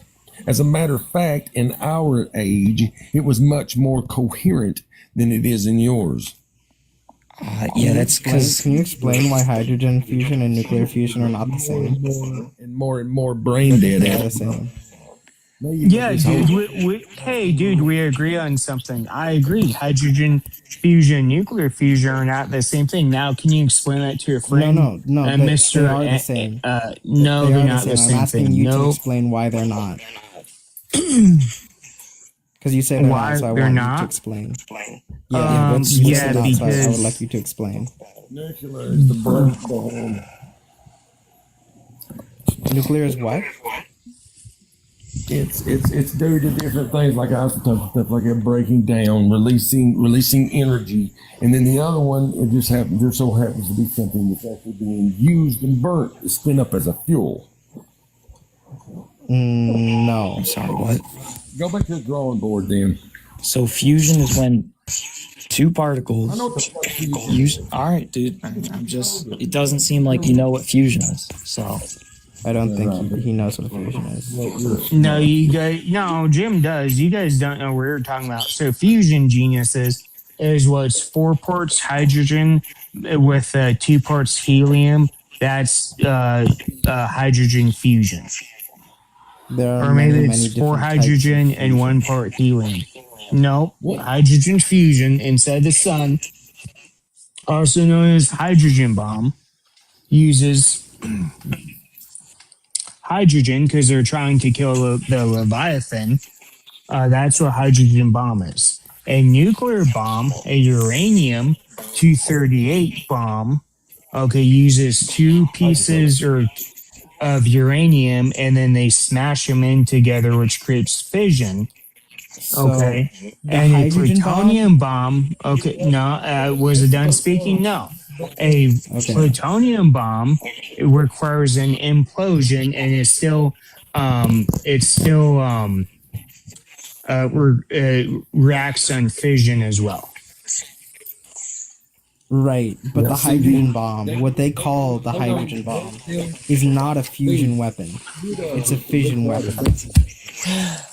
As a matter of fact, in our age, it was much more coherent than it is in yours. Yeah, that's because. Can you explain why hydrogen fusion and nuclear fusion are not the same? And more brain dead. They're the same. Yeah, dude. We agree on something. I agree. Hydrogen fusion, nuclear fusion are not the same thing. Now, can you explain that to your friend? No. They are the same. No, they're not the same I'm asking thing. you to No. explain why they're not. Because you say they're Why not, so I they're want you not? to explain. Because I would like you to explain. Nuclear is the birth bomb. Nuclear is what? It's due to different things like isotopes and stuff like that breaking down, releasing energy, and then the other one there so happens to be something that's actually being used and burnt to spin up as a fuel. No. I'm sorry. What? Go back to the drawing board then. So fusion is when two particles. I know what the fuck All right, dude. I'm just. It doesn't seem like you know what fusion is. So. I don't think he knows what a fusion is. No, Jim does. You guys don't know what we're talking about. So fusion, geniuses, is what's 4 parts hydrogen with 2 parts helium. That's hydrogen fusion. There are or maybe many it's 4 different hydrogen and 1 part helium. No, hydrogen fusion inside the sun, also known as hydrogen bomb, uses hydrogen because they're trying to kill the Leviathan. That's what hydrogen bomb is. A nuclear bomb, a uranium-238 bomb, uses 2 pieces of uranium and then they smash them in together, which creates fission. And a plutonium bomb. Was it done speaking? No. A plutonium bomb requires an implosion and reacts on fission as well. Right, but the hydrogen bomb, what they call the hydrogen bomb, is not a fusion weapon. It's a fission weapon.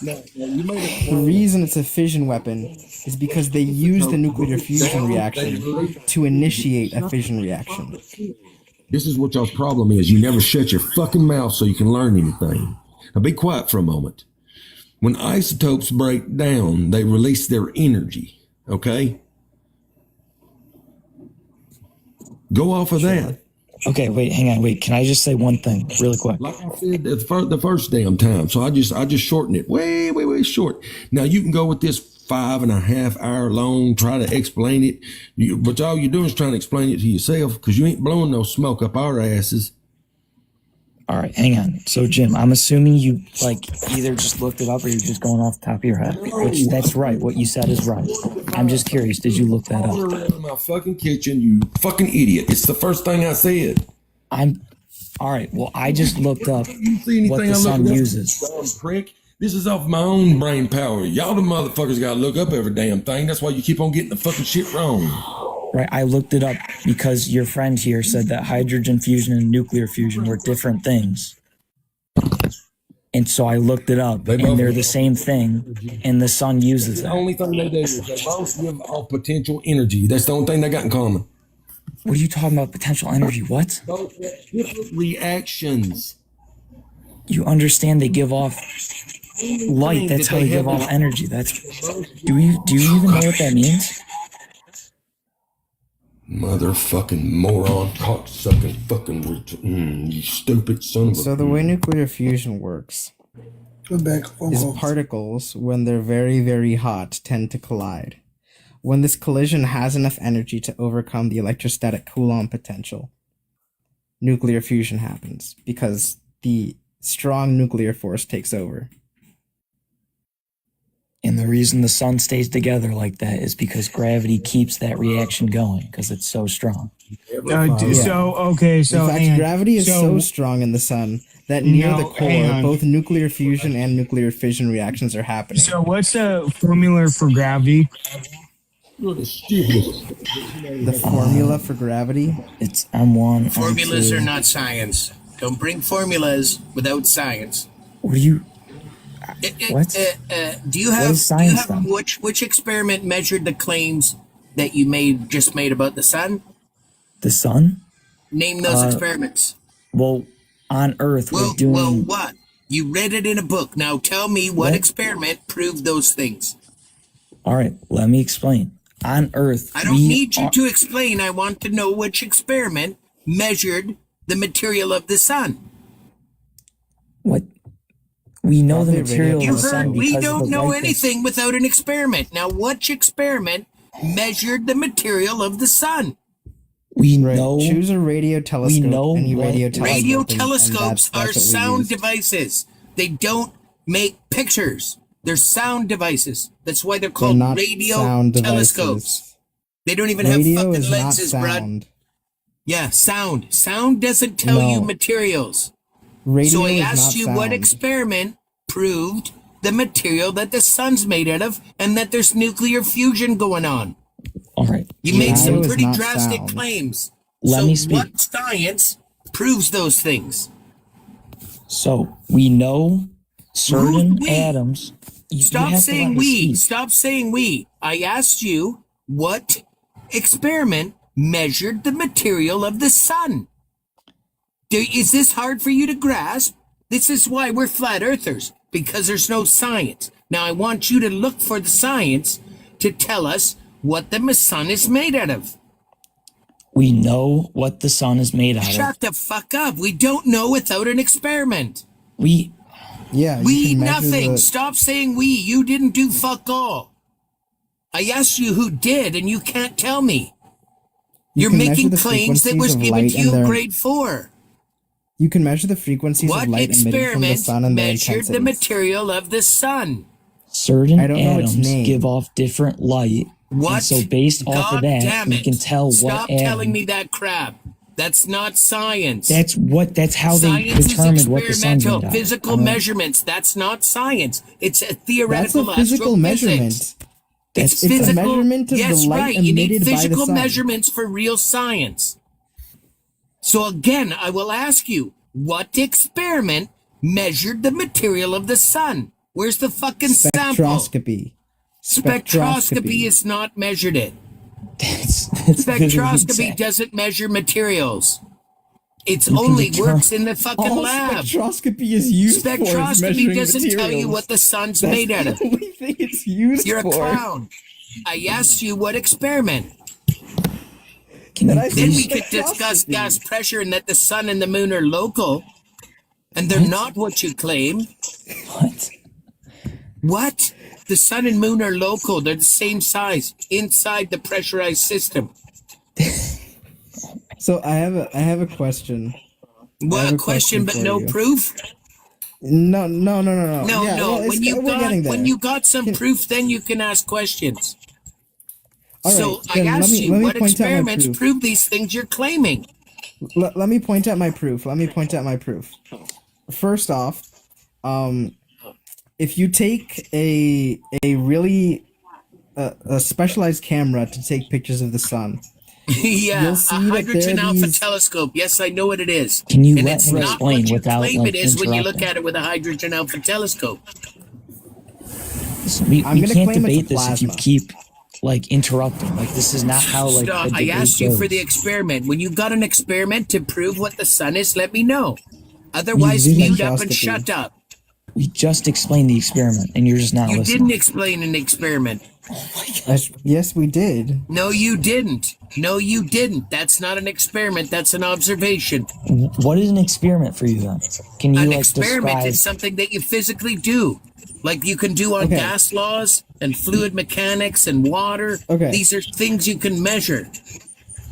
The reason it's a fission weapon is because they use the nuclear fusion reaction to initiate a fission reaction. This is what y'all's problem is. You never shut your fucking mouth so you can learn anything. Now be quiet for a moment. When isotopes break down, they release their energy, okay? Go off of that. Okay, wait, hang on, wait. Can I just say one thing really quick? Like I said the first damn time, so I just shortened it way short. Now you can go with this 5.5 hour long, try to explain it, but all you're doing is trying to explain it to yourself because you ain't blowing no smoke up our asses. All right, hang on. So, Jim, I'm assuming you like either just looked it up or you're just going off the top of your head. Which that's right. What you said is right. I'm just curious. Did you look that up? Around my fucking kitchen, you fucking idiot! It's the first thing I said. All right. Well, I just looked up You see anything what the I look sun up? uses. Dumb prick. This is off my own brain power. Y'all the motherfuckers gotta look up every damn thing. That's why you keep on getting the fucking shit wrong. Right. I looked it up because your friend here said that hydrogen fusion and nuclear fusion were different things. And so I looked it up, and they're the same thing, and the sun uses The it. only thing they do is they both give off potential energy. That's the only thing they got in common. What are you talking about? Potential energy? What? Both different reactions. You understand they give off light. That's how they give off energy. Do you even know what that means? Motherfucking moron, cocksucking fucking you stupid son of a. So the way nuclear fusion works is particles, when they're very, very hot, tend to collide. When this collision has enough energy to overcome the electrostatic Coulomb potential, nuclear fusion happens because the strong nuclear force takes over. And the reason the sun stays together like that is because gravity keeps that reaction going because it's so strong. In fact, gravity is so strong in the sun that near the core, both nuclear fusion and nuclear fission reactions are happening. So what's the formula for gravity? The formula for gravity? It's M1. Formulas M2. are not science. Don't bring formulas without science. What are you? What? Do you What have? is science, do you have which experiment measured the claims that you just made about the sun? The sun? Name those experiments. Well, on Earth, we're doing. Well, what? You read it in a book. Now tell me what experiment proved those things. All right, let me explain. On Earth, I don't need you to explain. I want to know which experiment measured the material of the sun. What? We know the material of the sun because We don't of the know light anything without an experiment. Now, which experiment measured the material of the sun? We know. Choose a radio telescope. Any radio telescope. Radio telescopes are sound devices. They don't make pictures. They're sound devices. That's why they're called radio telescopes. They don't even have fucking lenses, Brad. Yeah, sound. Sound doesn't tell you materials. So I asked you what experiment proved the material that the sun's made out of and that there's nuclear fusion going on. All right. You made some pretty drastic claims. Let me speak. What science proves those things? So we know certain atoms. Stop saying we. Stop saying we. I asked you what experiment measured the material of the sun. Is this hard for you to grasp? This is why we're flat earthers, because there's no science. Now I want you to look for the science to tell us what the sun is made out of. We know what the sun is made out of. Shut the fuck up. We don't know without an experiment. We Nothing. Stop saying we. You didn't do fuck all. I asked you who did, and you can't tell me. You're making claims that was given to you in grade 4. You can measure the frequencies of light emitted from the sun and their measured intensities. the material of the sun? Certain I don't know its atoms name. give off different light. What? And so based off of that, damn we it. can tell Stop what atom. telling me that crap. That's not science. That's how they Science determined what the sun's made experimental, out of. physical measurements. That's not science. It's a theoretical That's a physical measurement. astrophysics. It's a measurement of the light You need emitted by the physical sun. measurements for real science. So again, I will ask you, what experiment measured the material of the sun? Where's the fucking sample? Spectroscopy. Spectroscopy has not measured it. Spectroscopy doesn't measure materials. It's only works in the fucking All lab. spectroscopy is used for is Spectroscopy measuring doesn't tell you materials. what the sun's That's made out of. the only thing it's used You're for. a clown. I asked you what experiment. Then we could discuss gas pressure and that the sun and the moon are local, and they're not what you claim. What? What? The sun and moon are local. They're the same size inside the pressurized system. So I have a question. Well, a question, but no proof? No. No, Yeah, no. well, When you got some proof, then you can ask questions. All So right, I then asked you, let me what point out my experiments proof. prove these things you're claiming? Let me point out my proof. First off, if you take a really a specialized camera to take pictures of the sun, Yeah, you'll a see that hydrogen there are alpha these- telescope. Yes, I know what it is. Can you and let it's him not explain what you without, claim like, it is when you look interrupting? at it with a hydrogen alpha telescope. We I'm gonna can't claim it's a debate this if you plasma. keep like interrupting. Like this is not how like Stop. the I debate asked you for goes. the experiment. When you got an experiment to prove what the sun is, let me know. Otherwise, You didn't- mute up and shut up. We just explained the experiment, and you're just not You listening. didn't explain an experiment. Yes, we did. No, you didn't. No, you didn't. That's not an experiment. That's an observation. What is an experiment for you then? Can you An like experiment describe? is something that you physically do. Like you can do on Okay. gas laws and fluid mechanics and water. Okay. These are things you can measure.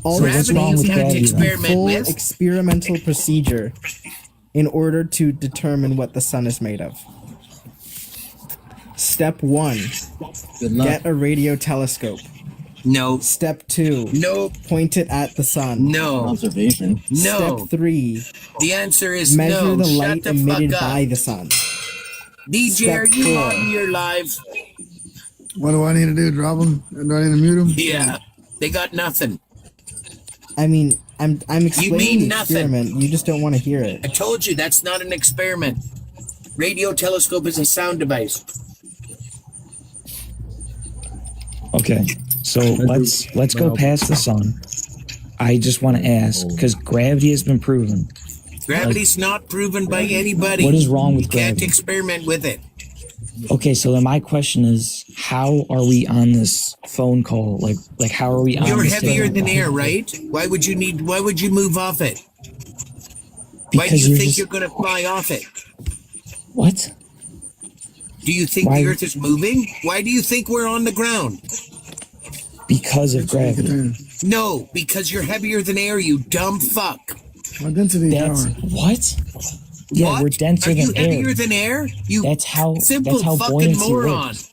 All So of what's this wrong means with you gravity take then? the Experiment full with? experimental procedure in order to determine what the sun is made of. Step 1, get a radio telescope. No. Step 2, No. point it at the sun. No. Observation. No. Step 3, The answer is measure no. the Shut light the emitted fuck up. by the sun. DJ, are Step you 4. on your live? What do I need to do? Drop them? Do I need to mute them? Yeah. They got nothing. I mean, I'm explaining mean the nothing. experiment. You just don't want to hear I it. told you that's not an experiment. Radio telescope is a sound device. Okay, so let's go past the sun. I just want to ask because gravity has been proven. Gravity's not proven by anybody. What is wrong with You can't gravity? experiment with it. Okay, so then my question is, how are we on this phone call? Like how are we on? You're this heavier table? than air, right? Why would you move off it? Why do Because you you're think just- you're going to fly off it? What? Do you think Why- the earth is moving? Why do you think we're on the ground? Because of gravity. No, because you're heavier than air, you dumb fuck. My density That's power. what? Yeah, What? we're denser Are you than air. heavier than air? You That's how simple that's how fucking buoyancy moron. works.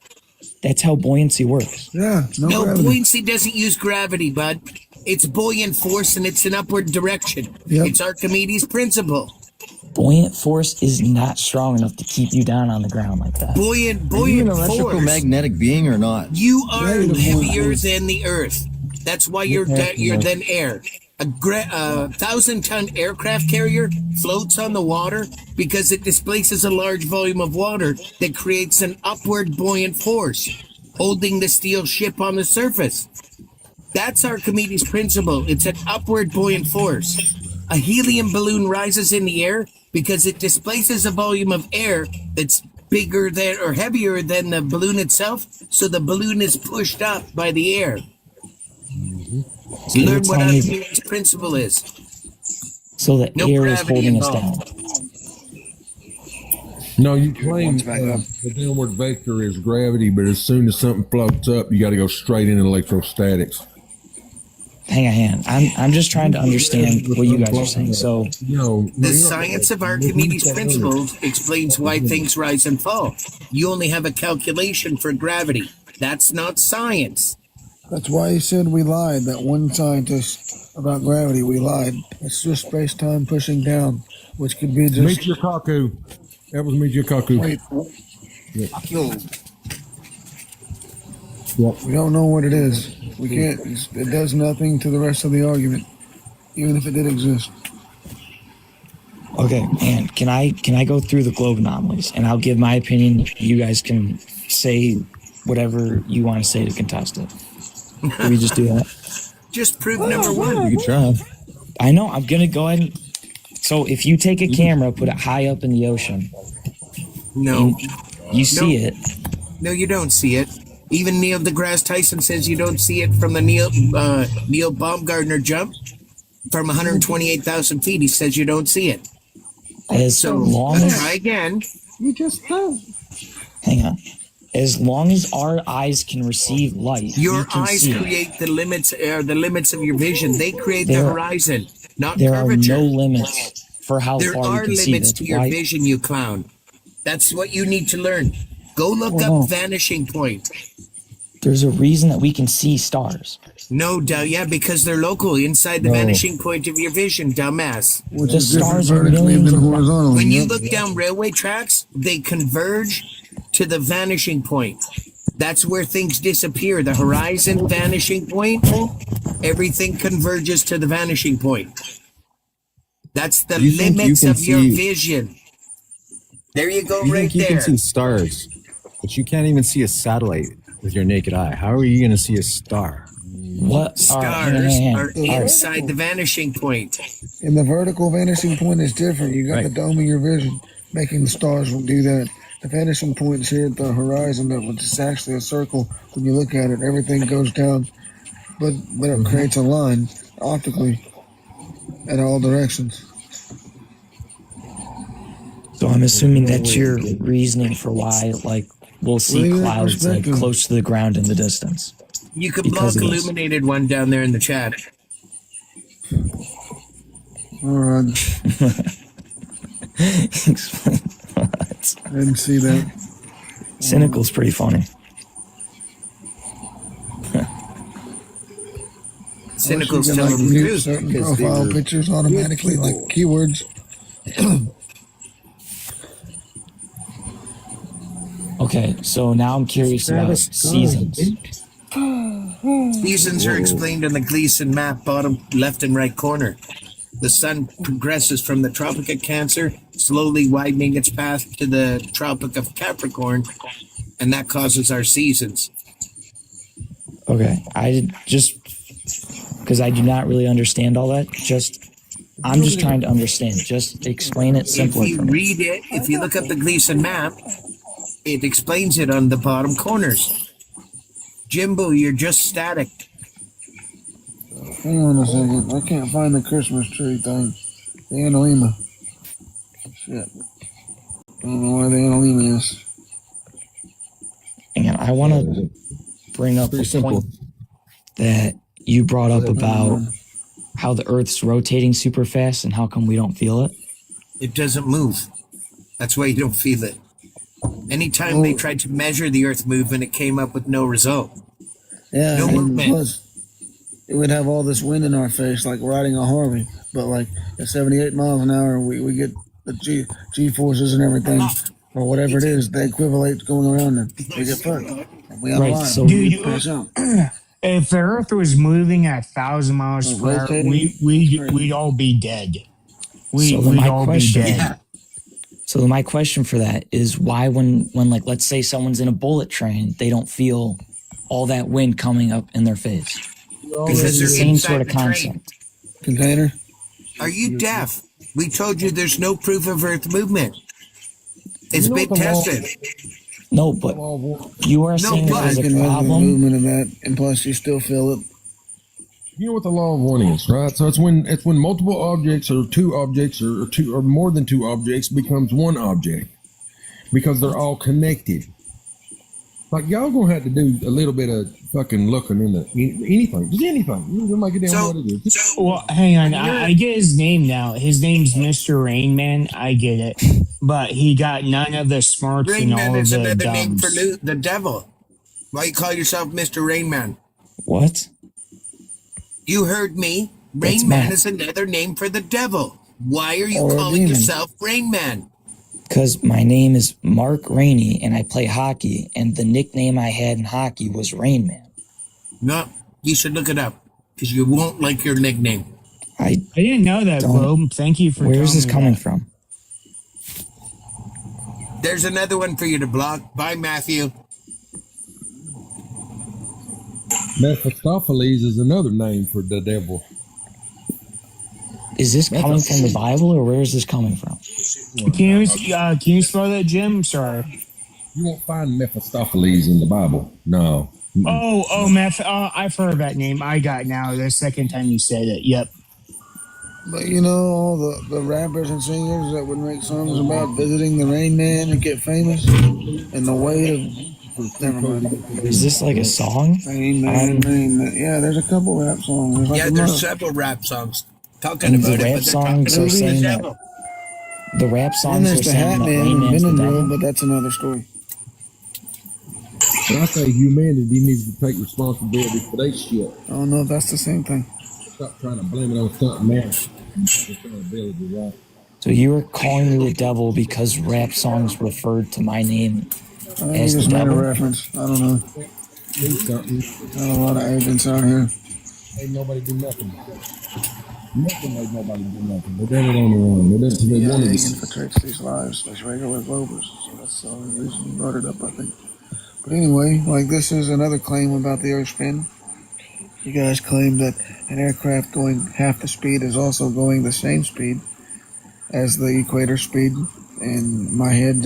That's how buoyancy works. Yeah, No, gravity. buoyancy doesn't use gravity, bud. It's buoyant force and it's an upward direction. Yep. It's Archimedes' principle. Buoyant force is not strong enough to keep you down on the ground like that. Buoyant Are you an force. electromagnetic being or not? You are Negative heavier force. than the earth. That's why you're than air. A 1,000-ton aircraft carrier floats on the water because it displaces a large volume of water that creates an upward buoyant force, holding the steel ship on the surface. That's Archimedes' principle. It's an upward buoyant force. A helium balloon rises in the air because it displaces a volume of air that's bigger than or heavier than the balloon itself, so the balloon is pushed up by the air. So Learn you're what telling me- Archimedes' principle is. So the No air is gravity holding us involved. down. No, you claim the downward vector is gravity, but as soon as something floats up, you got to go straight into electrostatics. Hang on. I'm just trying to understand what you guys are saying. So The science of Archimedes' principle explains why things rise and fall. You only have a calculation for gravity. That's not science. That's why he said we lied. That one scientist about gravity, we lied. It's just space-time pushing down, which could be just... Meet your cuckoo. That was meet your cuckoo. Wait, Yep. we don't know what it is. We can't... It does nothing to the rest of the argument, even if it did exist. okay, and can I go through the globe anomalies and I'll give my opinion. You guys can say whatever you want to say to contest it. Can we just do that? Just prove number one. You can try. I know. I'm gonna go ahead. So if you take a camera, put it high up in the ocean, No. you see it. No, you don't see it. Even Neil deGrasse Tyson says you don't see it from the Neil Baumgartner jump from 128,000 feet. He says you don't see it. As long as try again. You just have. Hang on. As long as our eyes can receive light, Your we can eyes see create the limits of your vision. They create There- the horizon, not There curvature. are no limits for how There far are you can see. limits That's to your why vision, you clown. That's what you need to learn. Go look up vanishing point. there's a reason that we can see stars. No doubt, yeah, because they're local inside the vanishing point of your vision, dumbass. The stars are millions of When you look down railway tracks, they converge to the vanishing point. That's where things disappear. The horizon vanishing point, everything converges to the vanishing point. That's the You think you limits can of your see- vision. There you go, You right think you there. can see stars, but you can't even see a satellite with your naked eye. How are you going to see a star? What? Stars are inside the vanishing point. And the vertical vanishing point is different. You got the dome of your vision, making the stars do that. The vanishing point is here at the horizon, which is actually a circle. When you look at it, everything goes down, but it creates a line optically in all directions. So I'm assuming that's your reasoning for why, like, we'll see Well, yeah, clouds like perspective. close to the ground in the distance. You could Because block of this. illuminated one down there in the chat. All right. Explain what? I didn't see that. Cynical's pretty funny. Cynical's You can, telling like, the mute truth. certain because they profile were pictures automatically, like keywords. Okay, so now I'm curious about seasons. Seasons are explained on the Gleason map, bottom left and right corner. The sun progresses from the Tropic of Cancer, slowly widening its path to the Tropic of Capricorn, and that causes our seasons. Okay, I just because I do not really understand all that. I'm just trying to understand. Just explain it If simply you for me. read it, if you look up the Gleason map, it explains it on the bottom corners. Jimbo, you're just static. Hang on a second. I can't find the Christmas tree thing. The Analema. Shit. I don't know where the Analema is. And I want to bring up a point that you brought up about how the Earth's rotating super fast and how come we don't feel it. It doesn't move. That's why you don't feel it. Anytime they tried to measure the Earth movement, it came up with no result. Yeah, No and movement. plus, it would have all this wind in our face, like riding a Harley. But like at 78 miles an hour, we get the G forces and everything, or whatever it is, they equivalate going around and we get fucked. And we Right, unalive. so- Dude, Pass out. If the Earth was moving at 1,000 miles per hour, we'd all be dead. We'd all be dead. So my question for that is why when like let's say someone's in a bullet train, they don't feel all that wind coming up in their face. Because it's the they're same inside sort of the train. concept. Container? Are you deaf? We told you there's no proof of Earth movement. It's You know been what the law- tested. No, but you are saying but- there's a Can have the problem. movement of that, and plus you still feel it. You know what the law of one is, right? So it's when multiple objects or two objects or two or more than two objects becomes one object because they're all connected. Like y'all gonna have to do a little bit of fucking looking into anything, just anything. You make it down what it is. Well, hang on. I get his name now. His name's Mr. Rain Man. I get it. But he got none of the smarts Rain and Man all of is the another name dumbs. for the devil. Why you call yourself Mr. Rain Man? What? You heard me. That's Rain Man Matt. is another name for the devil. Why are you Or a calling demon. yourself Rain Man? Because my name is Mark Rainey and I play hockey, and the nickname I had in hockey was Rain Man. No, you should look it up because you won't like your nickname. I didn't know that, Don't- Globe. Thank you for Where's telling this me coming that. from? There's another one for you to block. Bye, Matthew. Mephistopheles is another name for the devil. Is this coming from the Bible or where is this coming from? Can you spell that, Jim? Sorry. You won't find Mephistopheles in the Bible. No. I've heard that name. I got it now. The second time you said it. Yep. But you know, all the rappers and singers that would make songs about visiting the Rain Man and get famous, and the weight of. Never mind. Is this like a song? Rain Man, Rain Man. Yeah, there's a couple rap songs. Yeah, there's several rap songs talking And about the it. rap songs are saying that. The rap And songs are there's the saying Hat that Man Rain and Man's the devil. Benadryl, but that's another story. But I think humanity needs to take responsibility for their shit. I don't know if that's the same thing. Stop trying to blame it on something else. Responsibility, right? So you were calling me the devil because rap songs referred to my name as the just made a devil? reference. I don't know. Got a lot of agents out here. Ain't nobody do nothing. Nothing made nobody do nothing. They did it on their own. They wanted He to. infiltrates these lives, these regular Globers. So that's the only reason he brought it up, I think. But anyway, like this is another claim about the Earth spin. You guys claim that an aircraft going half the speed is also going the same speed as the equator speed. And my head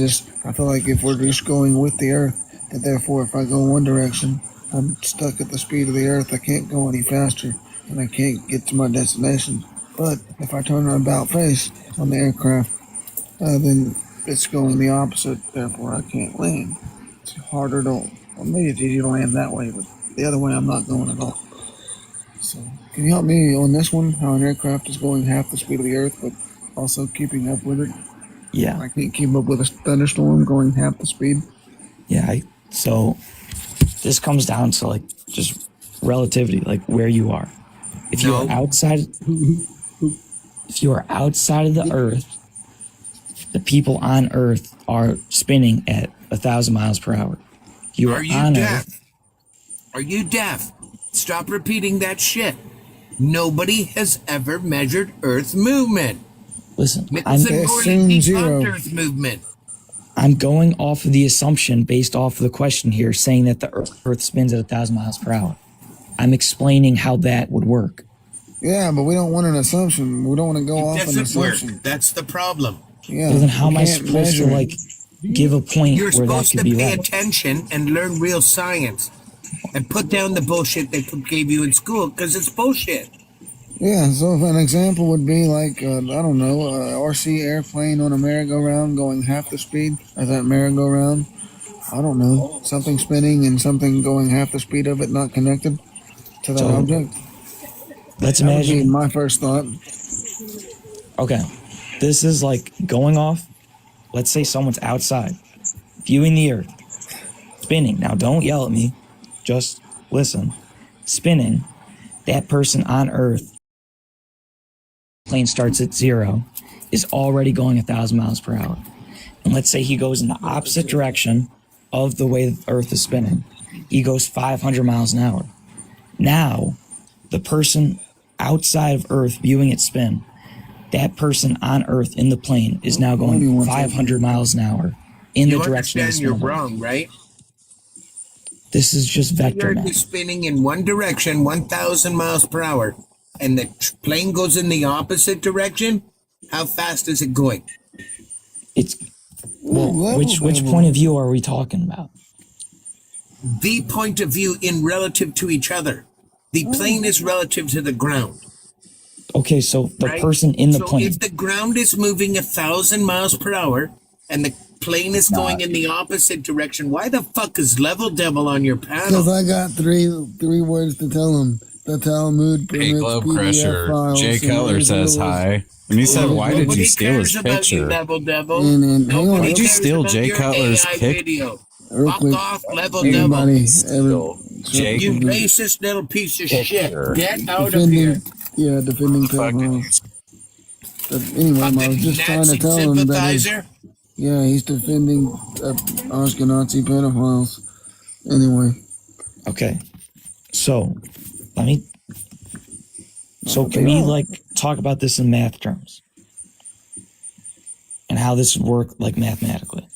I feel like if we're just going with the Earth, that therefore if I go one direction, I'm stuck at the speed of the Earth. I can't go any faster, and I can't get to my destination. But if I turn an about face on the aircraft, then it's going the opposite. Therefore, I can't land. It's harder to. Well, maybe it's easier to land that way, but the other way I'm not going at all. So, can you help me on this one? How an aircraft is going half the speed of the Earth, but also keeping up with it? Yeah. I can't keep up with a thunderstorm going half the speed. Yeah. So this comes down to like just relativity, like where you are. If you are outside of the Earth, the people on Earth are spinning at 1,000 miles per hour. Are you deaf? Are you deaf? Stop repeating that shit. Nobody has ever measured Earth movement. Listen, Mickelson Morley debunked Earth movement. I'm going off of the assumption based off of the question here, saying that the Earth spins at 1,000 miles per hour. I'm explaining how that would work. Yeah, but we don't want an assumption. We don't want to go off an Doesn't work. assumption. That's the problem. Yeah. Well, then how am I can't supposed to measure it. like give a point You're where that supposed could to be pay right? attention and learn real science and put down the bullshit they gave you in school because it's bullshit. Yeah, so if an example would be like, I don't know, a RC airplane on a merry-go-round going half the speed as that merry-go-round. I don't know, something spinning and something going half the speed of it not connected to that object. Let's That would be imagine. my first thought. Okay, this is like going off. Let's say someone's outside, viewing the Earth, spinning. Now, don't yell at me. Just listen. Spinning. That person on Earth, plane starts at 0, is already going 1,000 miles per hour. And let's say he goes in the opposite direction of the way the Earth is spinning. He goes 500 miles an hour. Now, the person outside of Earth viewing it spin, that person on Earth in the plane is now going 500 miles an hour in the direction of the spin. You're wrong, right? This is just vector You're math. spinning in one direction, 1,000 miles per hour, and the plane goes in the opposite direction. How fast is it going? It's which point of view are we talking about? The point of view in relative to each other. The plane is relative to the ground. Okay, so the right? person in the so plane. If the ground is moving 1,000 miles per hour and the plane is going in the opposite direction, why the fuck is Level Devil on your panel? Because I got three words to tell him. The Talmud permits Hey, Globe PDF Crusher. files. Jay Keller says hi. And he said, why did you steal his picture? Level Devil. Why did you steal Jay Cutler's video? Real quick, off, Level everybody, Jay, you racist little piece of shit. Get out of here. Defending pedophiles. Anyway, I was just trying to tell him that he's defending Ashkenazi pedophiles. Anyway. Okay. So, can we like talk about this in math terms? And how this would work like mathematically?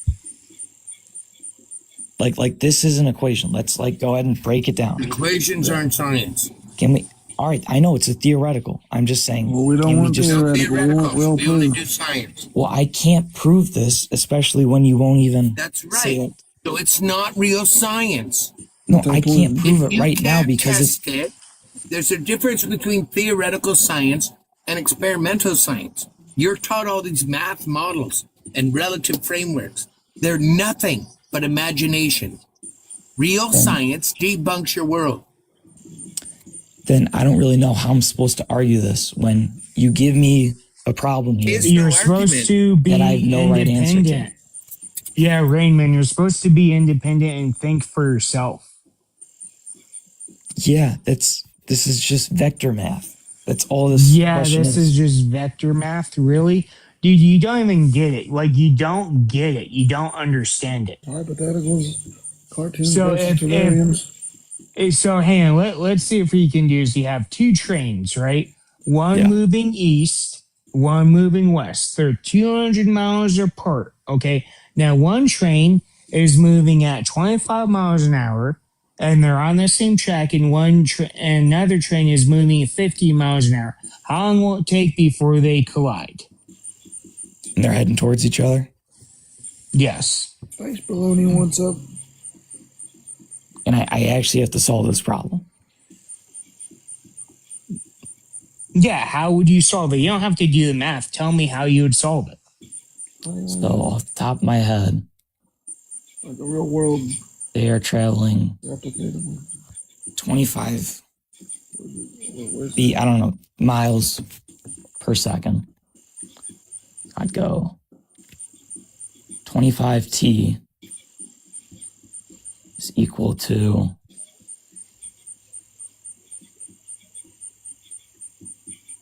Like this is an equation. Let's like go ahead and break it down. Equations aren't science. Can we? All right, I know it's a theoretical. I'm just saying. Well, we don't want theoretical. We want real proof. Do science. Well, I can't prove this, especially when you won't even. That's right. Say that. So it's not real science. No, I can't prove If it you right now can't because it's test it, there's a difference between theoretical science and experimental science. You're taught all these math models and relative frameworks. They're nothing but imagination. Real science debunks your world. then I don't really know how I'm supposed to argue this when you give me a problem here. You're supposed to be that I have no right answer to. independent. Yeah, Rainman, you're supposed to be independent and think for yourself. Yeah, this is just vector math. That's all this Yeah, question this is just vector math, really? Dude, you don't even get it. Like, you don't get it. You don't understand it. Hypotheticals, cartoons, So versus terrariums. So hang on, let's see if we can do is you have two trains, right? One moving east, one moving west. They're 200 miles apart, okay? Now, one train is moving at 25 miles an hour, and they're on the same track, and and another train is moving at 50 miles an hour. How long will it take before they collide? And they're heading towards each other? Yes. Space baloney wants up. And I actually have to solve this problem. Yeah, how would you solve it? You don't have to do the math. Tell me how you would solve it. So, off the top of my head, Like a real world they are traveling replicatable. 25 feet, I don't know, miles per second. I'd go 25 T is equal to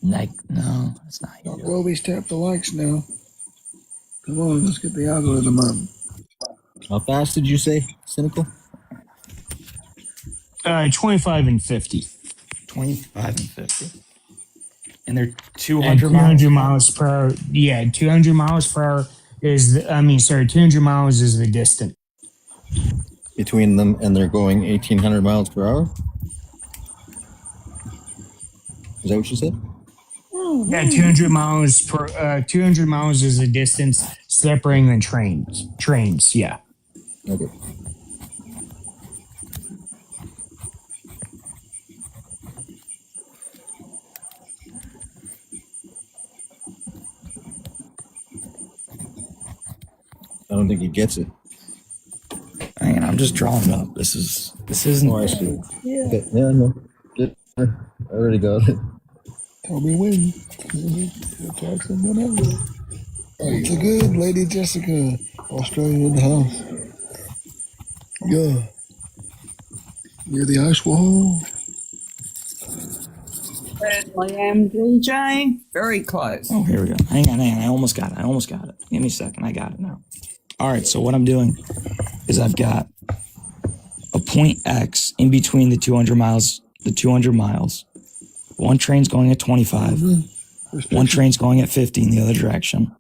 no, it's not. Roby's tap the likes now. Come on, let's get the algorithm up. How fast did you say, Cynical? 25 and 50. 25 and 50. And they're 200 miles per hour. Yeah, 200 miles per hour is 200 miles is the distance. Between them, and they're going 1,800 miles per hour? Is that what you said? Yeah, 200 miles per 200 miles is the distance separating the trains, yeah. Okay. I don't think he gets it. Hang on, I'm just drawing it up. This isn't. Oh, I see. Okay. Yeah, no. Good. I already got it. Tell me when. Jackson, whatever. It's a good Lady Jessica, Australia in the house. Yeah. Near the ice wall. Certainly am, DJ. Very close. Oh, here we go. Hang on. I almost got it. Give me a second. I got it now. All right, so what I'm doing is I've got a point X in between the 200 miles. One train's going at 25. One train's going at 50 in the other direction.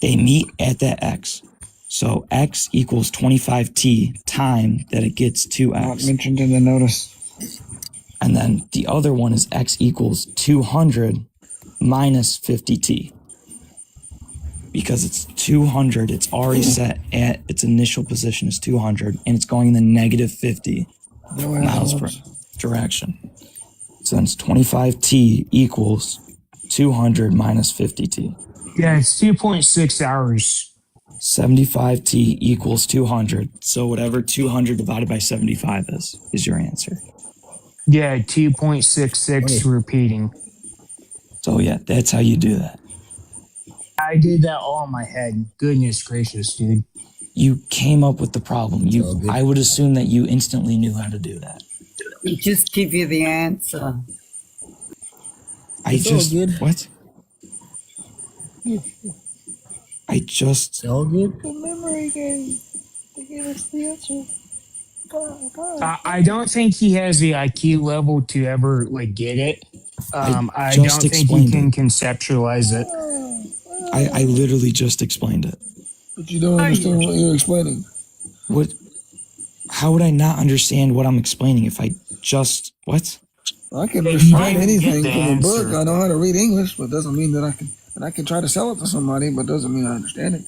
They meet at that X. So X equals 25T time that it gets 2X. Not mentioned in the notice. And then the other one is X equals 200 minus 50T. Because it's 200, it's already set at its initial position is 200, and it's going in the negative 50 miles per direction. So then it's 25T equals 200 minus 50T. Yeah, it's 2.6 hours. 75T equals 200. So whatever 200 divided by 75 is your answer. Yeah, 2.66 repeating. So yeah, that's how you do that. I did that all in my head. Goodness gracious, dude. You came up with the problem. I would assume that you instantly knew how to do that. We just give you the answer. What? It's all good. The memory game. They gave us the answer. I don't think he has the IQ level to ever get it. I don't think he can conceptualize it. I literally just explained it. But you don't understand what you're explaining. What? How would I not understand what I'm explaining if I just what? I can recite anything from a book. I know how to read English, but doesn't mean that I can. And I can try to sell it to somebody, but doesn't mean I understand it.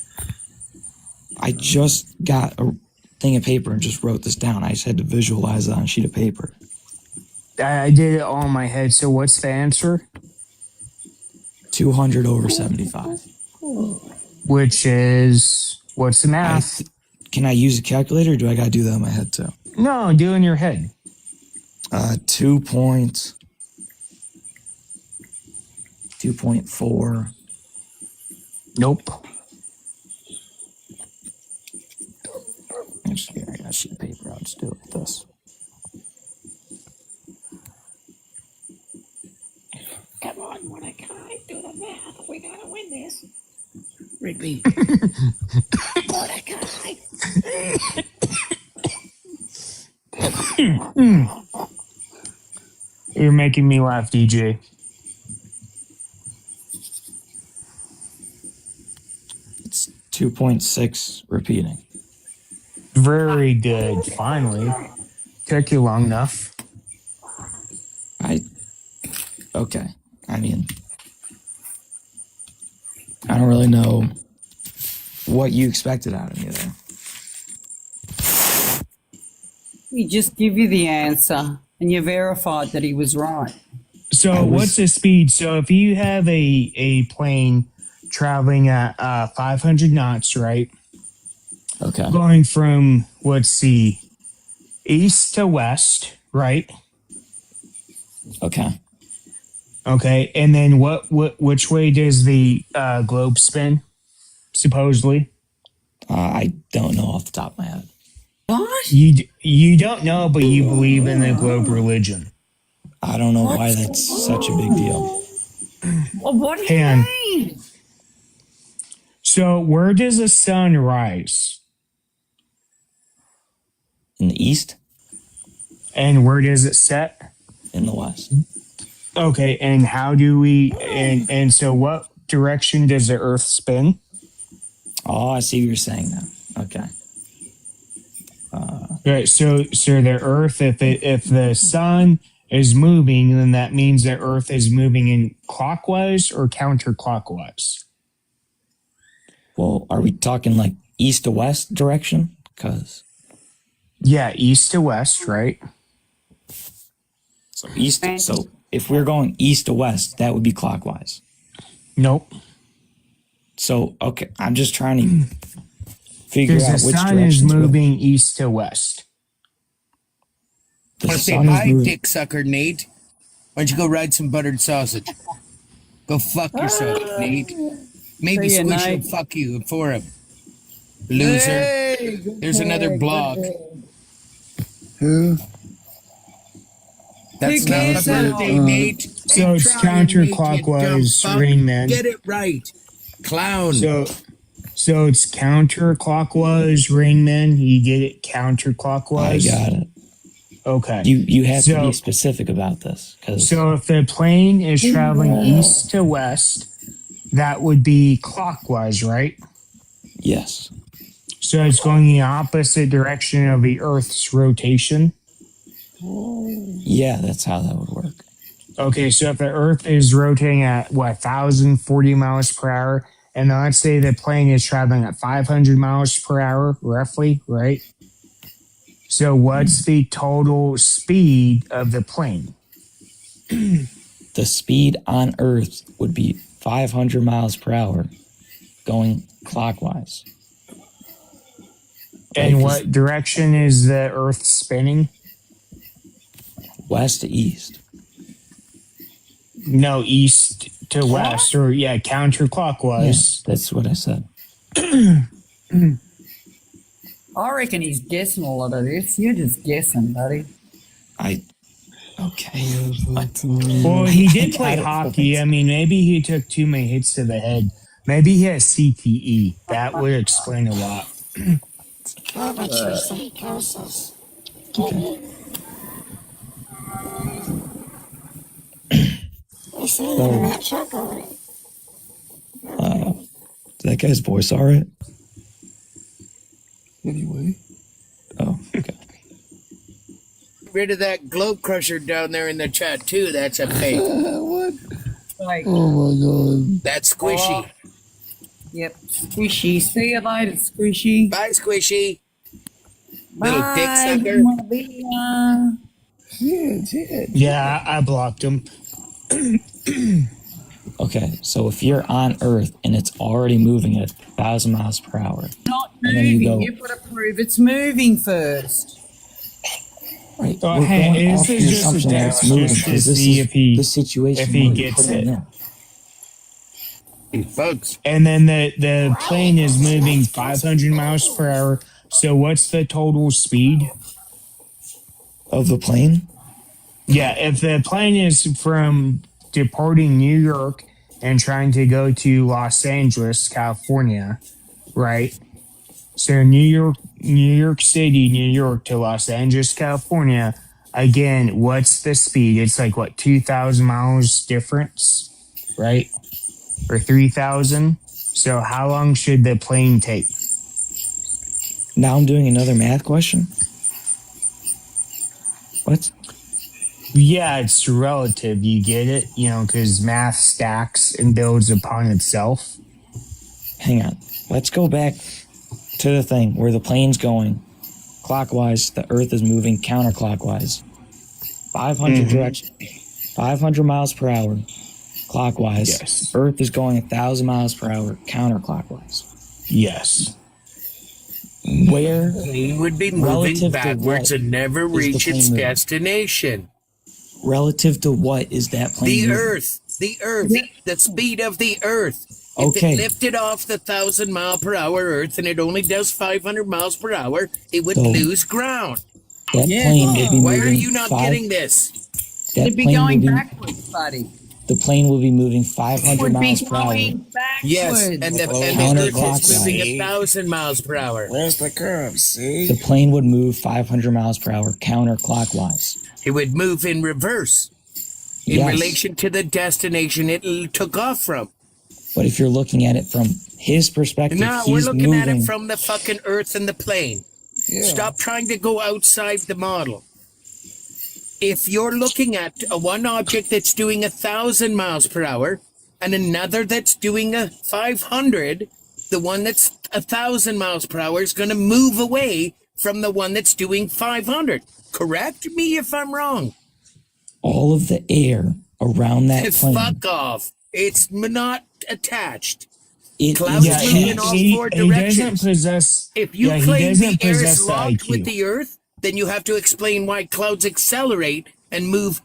I just got thing of paper and just wrote this down. I just had to visualize it on a sheet of paper. I did it all in my head. So what's the answer? 200 over 75. Which is, what's the math? Can I use a calculator, or do I got to do that in my head too? No, do it in your head. 2.4. Nope. I got a sheet of paper. I'll just do it with this. Come on, Mordecai, do the math. We gotta win this. Rigby. Mordecai. You're making me laugh, DJ. It's 2.6 repeating. Very good. Finally. Took you long enough. Okay. I mean, I don't really know what you expected out of me there. He just give you the answer, and you verified that he was right. So what's the speed? So if you have a plane traveling at 500 knots, right? Okay. Going from, let's see, east to west, right? Okay. Okay, and then which way does the globe spin, supposedly? I don't know off the top of my head. What? You don't know, but you believe in the globe religion. I don't know why that's such a big deal. Well, what do you mean? So where does the sun rise? In the east. And where does it set? In the west. Okay, and how do we, and so what direction does the earth spin? Oh, I see what you're saying now. Okay. Right, so the earth, if the sun is moving, then that means the earth is moving in clockwise or counterclockwise. Well, are we talking like east to west direction? Yeah, east to west, right? So east. So if we're going east to west, that would be clockwise. Nope. So okay, I'm just trying to figure out which sun is moving east to west. Want to say hi, dick sucker, Nate? Why don't you go ride some buttered sausage? Go fuck yourself, Nate. Maybe See you, Squish Nate. will fuck you for him. Loser. Hey, There's another blog. Who? That's Big not a ass birthday, out. Nate. So it's Keep trying, Nate, you counterclockwise, dumb fuck. Rain Man. Get it right. Clown. So it's counterclockwise, Rain Man. You get it counterclockwise. I got it. Okay. You have to be specific about this. So if the plane is traveling east to west, that would be clockwise, right? Yes. So it's going the opposite direction of the Earth's rotation. Yeah, that's how that would work. Okay, so if the Earth is rotating at 1,040 miles per hour, and let's say the plane is traveling at 500 miles per hour, roughly, right? So what's the total speed of the plane? The speed on Earth would be 500 miles per hour going clockwise. And what direction is the Earth spinning? West to east. No, east to west, or counterclockwise. Yeah, that's what I said. I reckon he's guessing all of this. You're just guessing, buddy. Okay. Well, he did play hockey. I mean, maybe he took too many hits to the head. Maybe he has CTE. That would explain a lot. Psychosis. Okay. Is that guy's voice all right? Anyway. Oh, okay. Rid of that globe crusher down there in the chat too. That's a fake. What? Like, Oh my god. That's Squishy. Yep, Squishy. See you later, Squishy. Bye, Squishy. Little dick Bye. sucker. Didn't want to be Yeah, I blocked him. Okay, so if you're on Earth and it's already moving at 1,000 miles per hour, Not and then you moving. go, You've got to prove it's moving first. right, Oh, we're hey, going this off is the just a assumption that test it's moving just to because this see is if he the situation if he where you're gets putting it. in. Hey, folks. And then the plane is moving 500 miles per hour. So what's the total speed of the plane? Yeah, if the plane is from departing New York and trying to go to Los Angeles, California, right? So New York City, New York to Los Angeles, California. Again, what's the speed? It's like what, 2,000 miles difference, right? Or 3,000. So how long should the plane take? Now I'm doing another math question. What? Yeah, it's relative. You get it, because math stacks and builds upon itself. Hang on. Let's go back to the thing where the plane's going clockwise, the Earth is moving counterclockwise. 500 direction, 500 miles per hour clockwise. Yes. Earth is going 1,000 miles per hour counterclockwise. Yes. Where plane would be moving backwards and never reach its destination. Relative to what is that plane The moving? Earth, the speed of the Earth. Okay. If it lifted off the 1,000-mile-per-hour Earth and it only does 500 miles per hour, it would So, lose ground. That plane would be Why moving are you not getting this? That It'd be plane going will be, backwards, buddy. the plane will be moving 500 Would be miles per hour. going backwards. Yes, and the Earth is moving 1,000 miles per hour. Where's the curve? See? The plane would move 500 miles per hour counterclockwise. It would move in reverse in Yes. relation to the destination it took off from. But if you're looking at it from his perspective, No, he's we're looking moving. at it from the fucking Earth and the plane. Stop trying to go outside the model. If you're looking at one object that's doing 1,000 miles per hour and another that's doing 500, the one that's 1,000 miles per hour is going to move away from the one that's doing 500. Correct me if I'm wrong. All of the air around that plane. Fuck off. It's not attached. It Clouds is move in all four he directions. doesn't possess. If you he claim doesn't the air possess is the locked IQ. with the Earth, then you have to explain why clouds accelerate and move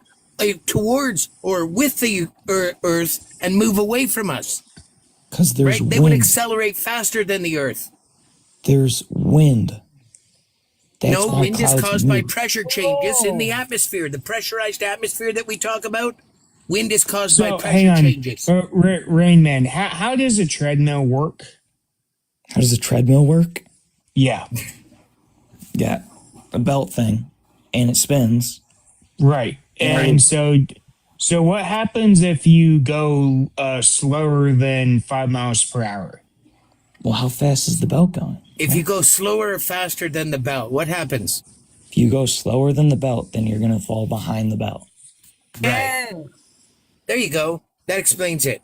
towards or with the Earth and move away from us. Because there's They would wind. accelerate faster than the Earth. There's wind. That's No, why wind is clouds caused by move. pressure changes in the atmosphere. The pressurized atmosphere that we talk about, wind is caused by So pressure hang on, changes. Rain Man. How does a treadmill work? How does a treadmill work? Yeah. Yeah, a belt thing, and it spins. Right. And Right. so what happens if you go slower than 5 miles per hour? Well, how fast is the belt going? If you go slower or faster than the belt, what happens? If you go slower than the belt, then you're going to fall behind the belt. Right. There you go. That explains it.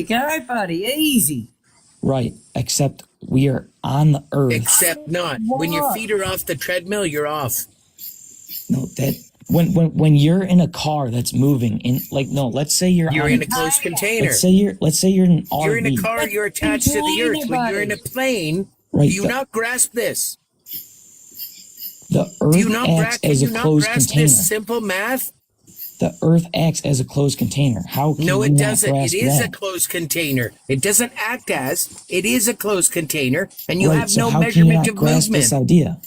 Go, buddy. Easy. Right, except we are on the Earth. Except not. When your feet are off the treadmill, you're off. No, that when you're in a car that's moving in, like, no, let's say you're You're on in a closed container. Let's say you're in an RV. You're in a car, you're attached to the Earth. When you're in a plane, Right, do you not grasp this? The Do you Earth not acts as a closed grasp container. this simple math? The Earth acts as a closed container. How can No, you it not doesn't. It grasp is a that? closed container. It doesn't act as. It is a closed container, and you Right, have so no how can you measurement not of grasp movement. this idea?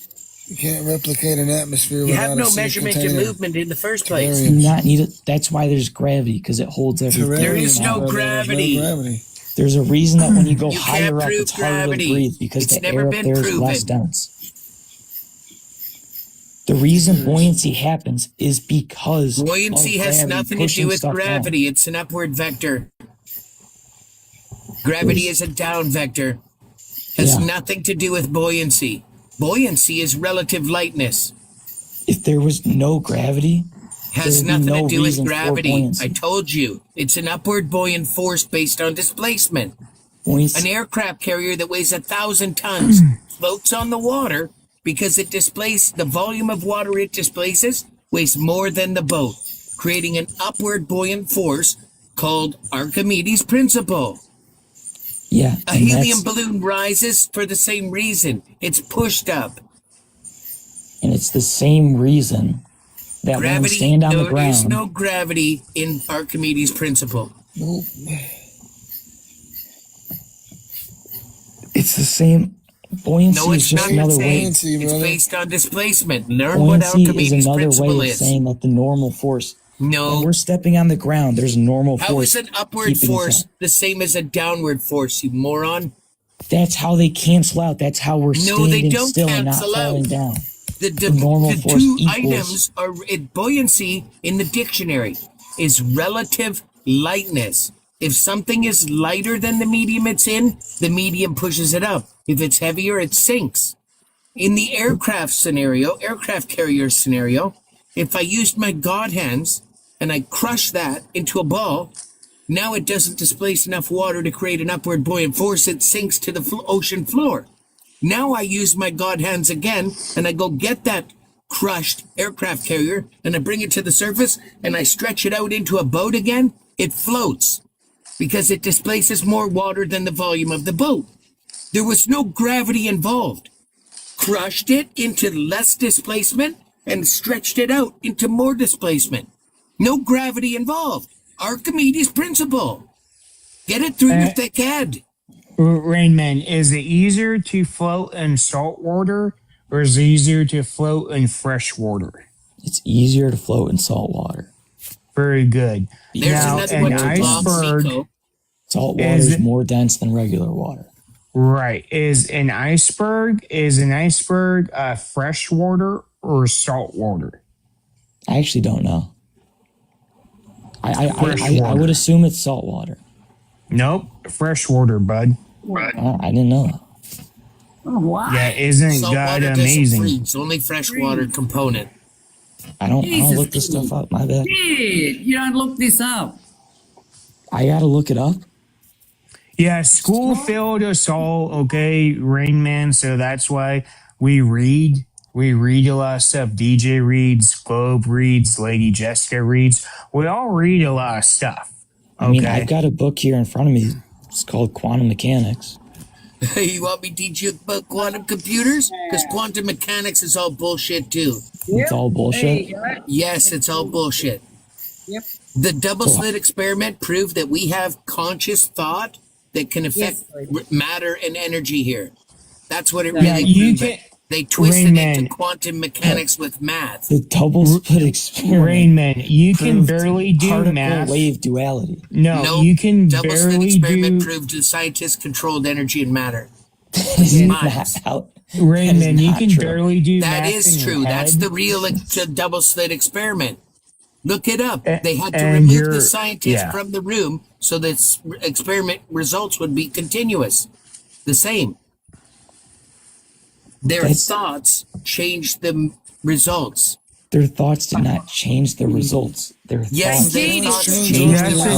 You can't replicate an atmosphere You without have no a sealed measurement of container. movement in the first place. You do not need it. That's why there's gravity, because it holds everything. There is no together. gravity. There's a reason that when you go You higher can't up, prove it's harder gravity. to breathe because It's the never air up been there is proven. less dense. The reason buoyancy happens is because Buoyancy of has gravity nothing to pushing do with stuff down. gravity. It's an upward vector. Gravity is a down vector. Has Yeah. nothing to do with buoyancy. Buoyancy is relative lightness. If there was no gravity, Has there would be nothing no to do with reason for gravity. buoyancy. I told you. It's an upward buoyant force based on displacement. Buoyancy- An aircraft carrier that weighs 1,000 tons floats on the water because it displaces the volume of water it displaces weighs more than the boat, creating an upward buoyant force called Archimedes' principle. Yeah. A helium balloon rises for the same reason. It's pushed up. And it's the same reason that when we stand on the ground... There's no gravity in Archimedes' principle. It's the same... Buoyancy No, it's is just not another way... It's based on displacement. Learn Buoyancy what Archimedes' is another principle way of is. saying that the normal force... No. When we're stepping on the ground, there's a normal How force. is an upward force the same as a downward force, you moron? That's how they cancel out. That's how we're No, they standing don't still and not cancel falling out. down. The normal force two equals... items are buoyancy in the dictionary is relative lightness. If something is lighter than the medium it's in, the medium pushes it up. If it's heavier, it sinks. In the aircraft carrier scenario, if I used my God hands and I crushed that into a ball, now it doesn't displace enough water to create an upward buoyant force. It sinks to the ocean floor. Now I use my God hands again, and I go get that crushed aircraft carrier, and I bring it to the surface, and I stretch it out into a boat again. It floats because it displaces more water than the volume of the boat. There was no gravity involved. Crushed it into less displacement and stretched it out into more displacement. No gravity involved. Archimedes' principle. Get it through your thick head. Rainman, is it easier to float in salt water or is it easier to float in fresh water? It's easier to float in salt water. Very good. There's now, another an iceberg. Salt water is more dense than regular water. Right. Is an iceberg fresh water or salt water? I actually don't know. I would assume it's salt water. Nope. Fresh water, bud. I didn't know that. Oh, wow. Yeah, isn't Salt God water amazing? doesn't freeze, only freshwater component. I don't look this stuff up, my bad. Dude, you don't look this up. I gotta look it up. Yeah, school failed us all, okay, Rain Man, so that's why we read. We read a lot of stuff. DJ reads, Globe reads, Lady Jessica reads. We all read a lot of stuff. Okay? I mean, I've got a book here in front of me. It's called Quantum Mechanics. You want me to teach you about quantum computers? Because quantum mechanics is all bullshit too. It's all bullshit? Yes, it's all bullshit. Yep. The double slit experiment proved that we have conscious thought that can affect matter and energy here. That's what it really proved. They twisted it to quantum mechanics with math. The double split experiment. Rain Man, you can barely do particle math. Wave duality. No, you can double slit barely experiment do. proved the scientists controlled energy and matter. Rain Man, you can barely do That math. is in true. your That's head. the real double slit experiment. Look it up. They had to and remove you're- the scientists yeah. from the room so that experiment results would be continuous. The same. Their thoughts changed the results. Their thoughts did not change the results. Their thoughts Yes, it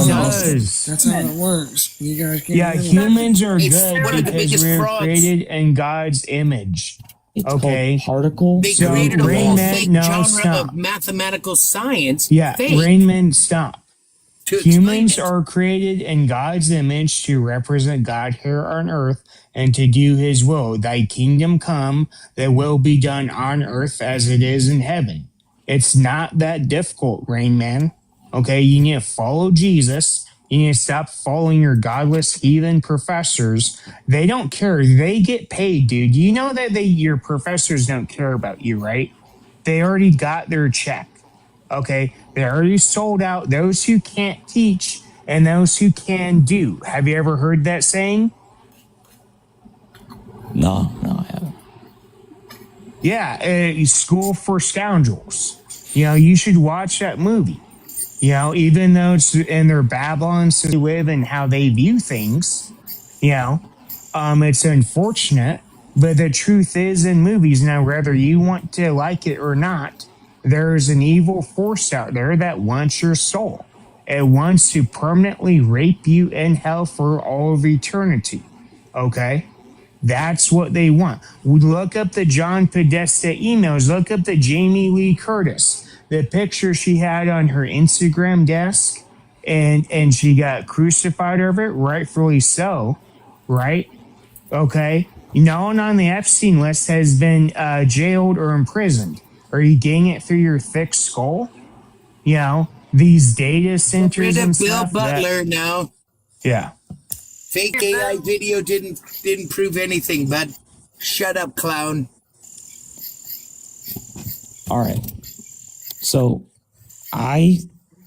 does. That's how it works. You guys can't. Yeah, do it. humans are It's good one of the because biggest we're frauds. created in God's image. It's Okay. called particle. They So, created a whole Rain Man, fake no, genre stop. of mathematical science. Yeah, fake, Rainman, stop. to explain Humans it. are created in God's image to represent God here on earth and to do his will. Thy kingdom come, thy will be done on earth as it is in heaven. It's not that difficult, Rain Man. Okay, you need to follow Jesus. You need to stop following your godless heathen professors. They don't care. They get paid, dude. You know that your professors don't care about you, right? They already got their check. Okay, they already sold out those who can't teach and those who can do. Have you ever heard that saying? No, I haven't. Yeah, School for Scoundrels. You know, you should watch that movie. You know, even though it's in their Babylon so they live and how they view things, you know, it's unfortunate. But the truth is in movies, now, whether you want to like it or not, there's an evil force out there that wants your soul. It wants to permanently rape you in hell for all of eternity. Okay? That's what they want. Look up the John Podesta emails. Look up the Jamie Lee Curtis, the picture she had on her Instagram desk, and she got crucified over it, rightfully so, right? Okay. No one on the Epstein list has been jailed or imprisoned. Are you getting it through your thick skull? You know, these data centers and Bill stuff. Butler now. Yeah. Fake AI video didn't prove anything, but shut up, clown. All right. So,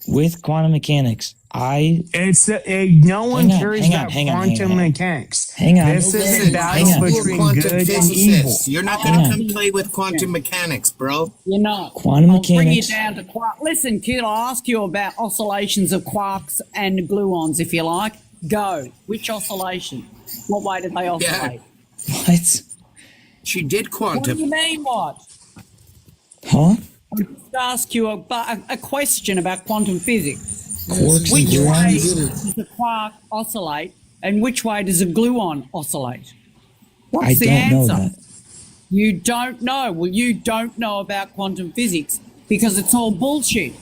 with quantum mechanics, no one cares about quantum mechanics. Hang on. This is a battle between good and evil. You're not going to come play with quantum mechanics, bro. You're not. Quantum I'll bring you mechanics. down to quark. Listen, kid, I'll ask you about oscillations of quarks and gluons, if you like. Go. Which oscillation? What way did they oscillate? What? She did quantum. What do you mean, what? Huh? I just asked you a question about quantum physics. Quarks Which and way gluons? does a quark oscillate, and which way does a gluon oscillate? What's I the don't know answer? that. You don't know. Well, you don't know about quantum physics because it's all bullshit.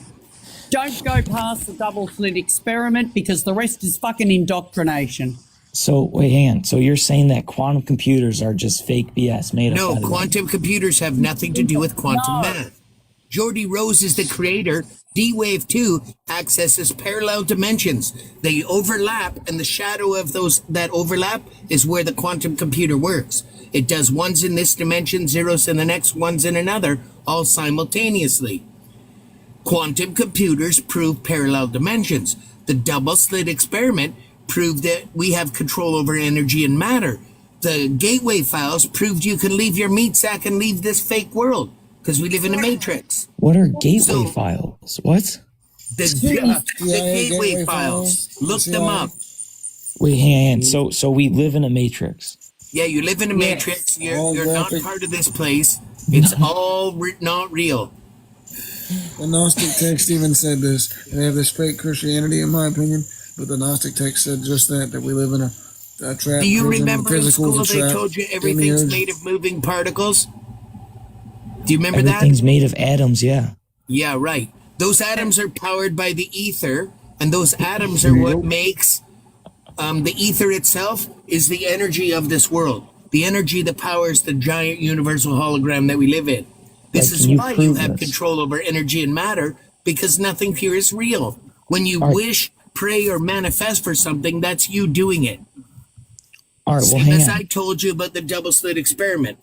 Don't go past the double slit experiment because the rest is fucking indoctrination. So, wait, hang on. So you're saying that quantum computers are just fake BS made up? No, quantum computers have nothing to do with quantum math. Geordie Rose is the creator. D-Wave 2 accesses parallel dimensions. They overlap, and the shadow of that overlap is where the quantum computer works. It does ones in this dimension, zeros in the next, ones in another, all simultaneously. Quantum computers prove parallel dimensions. The double slit experiment proved that we have control over energy and matter. The gateway files proved you can leave your meat sack and leave this fake world because we live in a matrix. What are gateway files? What? The gateway files. Look them up. Wait, hang on. So we live in a matrix. Yeah, you live in a matrix. You're not part of this place. It's all not real. The Gnostic text even said this. They have this fake Christianity, in my opinion, but the Gnostic text said just that we live in a trap. Do you prison, remember in school they told you everything's made of moving particles? Do you remember that? Everything's made of atoms, yeah. Yeah, right. Those atoms are powered by the ether, and those atoms are what makes the ether itself is the energy of this world. The energy that powers the giant universal hologram that we live in. This is why you have control over energy and matter, because nothing here is real. When you wish, pray, or manifest for something, that's you doing it. All right, well, Same as hang on. I told you about the double slit experiment.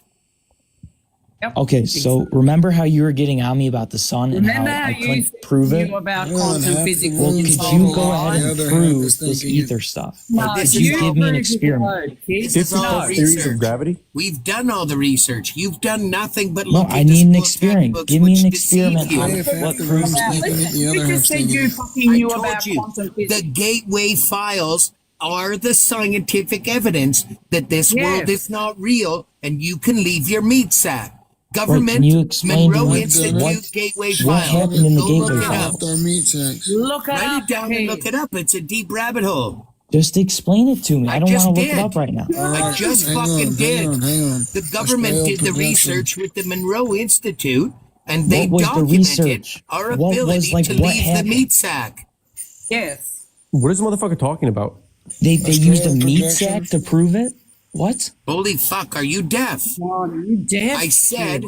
Okay, so remember how you were getting on me about the sun and Remember how how I you couldn't said prove it? you about quantum physics? Well, could you go ahead and prove this ether stuff? No, Could you you give me an prove it experiment? This is all theories research. of gravity? We've done all the research. You've done nothing but No, look I at need an this experiment. book, Give me which an deceive experiment you. on what proves You just said you fucking knew I told about you, quantum physics. the gateway files are the scientific evidence that this world is not real and you can leave your meat sack. Government, can you explain to Monroe me Institute, gateway what file. happened in the Go gateway look it files? up. Our meat sacks. Look it Write up, it down and look it up. It's a deep rabbit hole. Just explain it to me. I don't just want to look did. it up right now. I just hang fucking on, did. hang on. The government did the projection. research with the Monroe Institute, and they What was the documented research? our What was, ability like, to what leave happened? the meat sack. Yes. What is the motherfucker talking about? They used a Astral meat projection. sack to prove it? What? Holy fuck, are you deaf? You deaf? I said,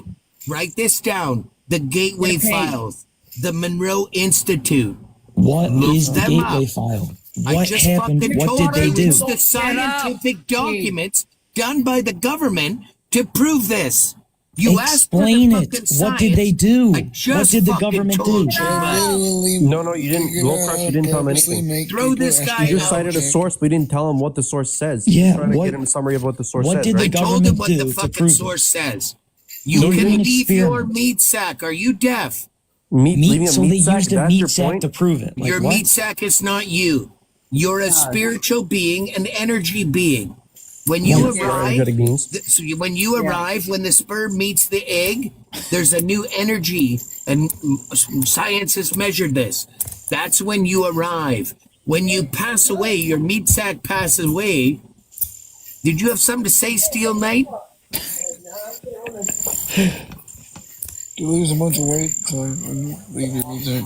write this down. The gateway files. The Monroe Institute. What Look is the them gateway up. file? I What just happened? fucking What told did they you do? it's the scientific documents done by the government to prove this. You asked for the Explain fucking it. science. What did they do? I just What did the fucking government told do? you, bud. No, you didn't. Low Crush, you didn't tell him anything. Throw this guy You just out. cited a source, but we didn't tell him what the source says. Yeah, Trying to what- get him a summary of what the source what says, did the right? I told him government what do the to fucking prove source it? says. You No, can an leave your experiment. meat sack. Are you deaf? Leaving a So meat they sack, used a that's meat your sack point? to prove it. Like Your what? meat sack is not you. You're a spiritual being, an energy being. When you Yes. arrive, Energetic beings. when you arrive, when the sperm meets the egg, there's a new energy, and science has measured this. That's when you arrive. When you pass away, your meat sack passes away. Did you have something to say, Steel Knight? You lose a bunch of weight, so leave your music.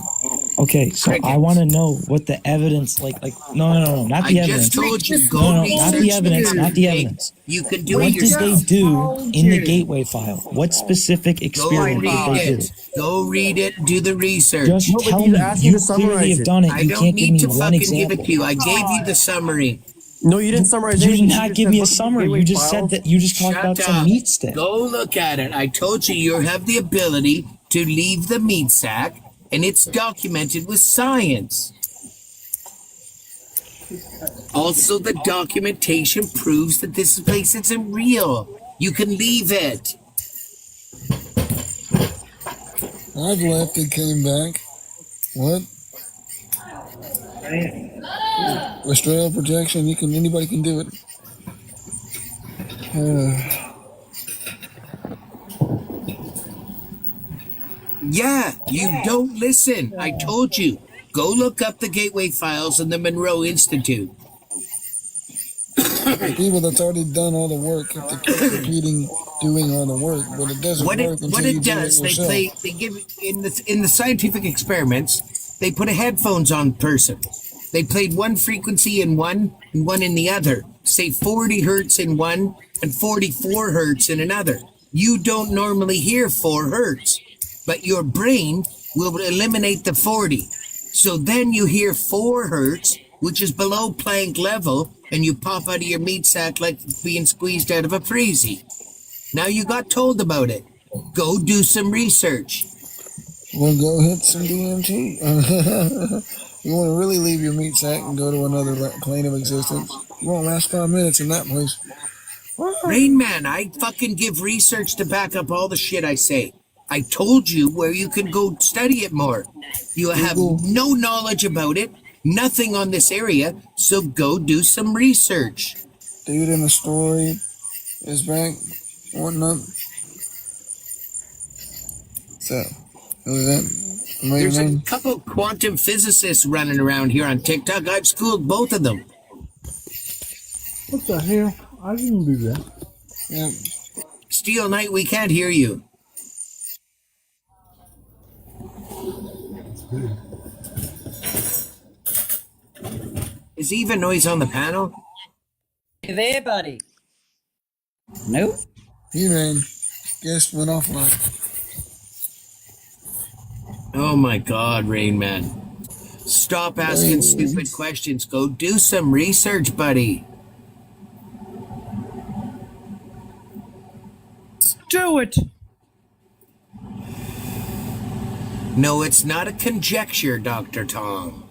Okay, so I want to know what the evidence, no, not the I evidence. just told you, go No, research not the evidence, not the Okay, evidence. You can do What it did yourself. they do in the gateway file? What specific Go experiment did read they do? it. Go read it. Do the research. Just tell me. You clearly have done it. I You don't can't give need me to one fucking give example. it to you. I gave you the summary. No, you didn't summarize You anything. did not give me a summary. You just said that you just talked about some meat stick. Go look at it. I told you you have the ability to leave the meat sack, and it's documented with science. Also, the documentation proves that this place isn't real. You can leave it. I've left and came back. What? Astral projection, anybody can do it. Yeah, you don't listen. I told you. Go look up the Gateway Files and the Monroe Institute. People that's already done all the work, if they keep repeating doing all the work, but it doesn't work until What you it do does, it yourself. they give in the scientific experiments, they put a headphones on person. They played one frequency in one and one in the other. Say 40 hertz in one and 44 hertz in another. You don't normally hear 4 hertz, but your brain will eliminate the 40. So then you hear 4 hertz, which is below Planck level, and you pop out of your meat sack like being squeezed out of a freezy. Now you got told about it. Go do some research. Well, go hit some DMT. You want to really leave your meat sack and go to another plane of existence. You won't last 5 minutes in that place. Rain Man, I fucking give research to back up all the shit I say. I told you where you can go study it more. You have no knowledge about it, nothing on this area, so go do some research. Dude in the story is back, whatnot. So, who is that? There's a couple quantum physicists running around here on TikTok. I've schooled both of them. What the hell? I didn't do that. Yeah. Steel Knight, we can't hear you. Is even noise on the panel? You there, buddy? Nope. He ran. Guest went offline. Oh my God, Rain Man. Stop asking stupid questions. Go do some research, buddy. Do it. No, it's not a conjecture, Dr. Tom.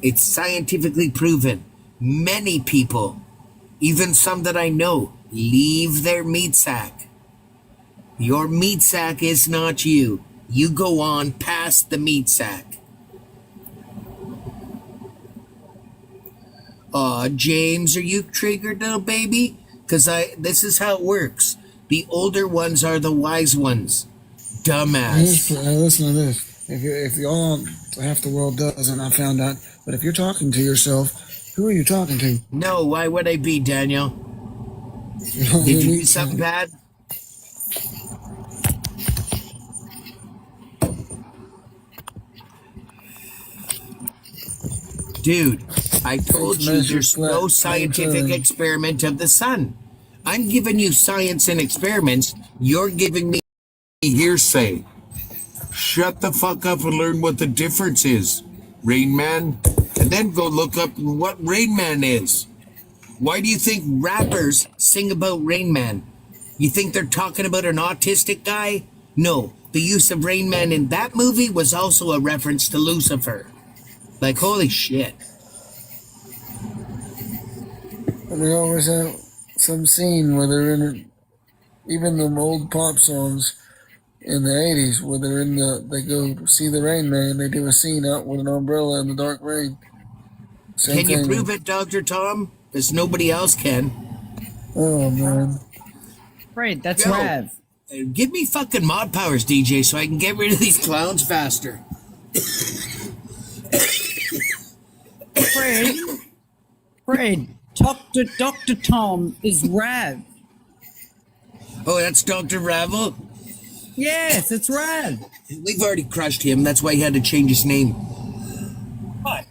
It's scientifically proven. Many people, even some that I know, leave their meat sack. Your meat sack is not you. You go on past the meat sack. Aw, James, are you triggered, little baby? Because this is how it works. The older ones are the wise ones. Dumbass. Listen to this. If you all, half the world doesn't, I found out. But if you're talking to yourself, who are you talking to? No, why would I be, Daniel? Did you do something bad? Dude, I told you there's no scientific experiment of the sun. I'm giving you science and experiments. You're giving me hearsay. Shut the fuck up and learn what the difference is, Rain Man. And then go look up what Rain Man is. Why do you think rappers sing about Rain Man? You think they're talking about an autistic guy? No, the use of Rain Man in that movie was also a reference to Lucifer. Like, holy shit. And they always have some scene where they're in even the old pop songs in the 80s where they're they go see the Rain Man, they do a scene out with an umbrella in the dark rain. Can you prove it, Dr. Tom? Because nobody else can. Oh, man. Fred, that's Yo, Rav. Give me fucking mod powers, DJ, so I can get rid of these clowns faster. Fred, Dr. Tom is Rav. Oh, that's Dr. Ravel? Yes, it's Rav. We've already crushed him. That's why he had to change his name. What?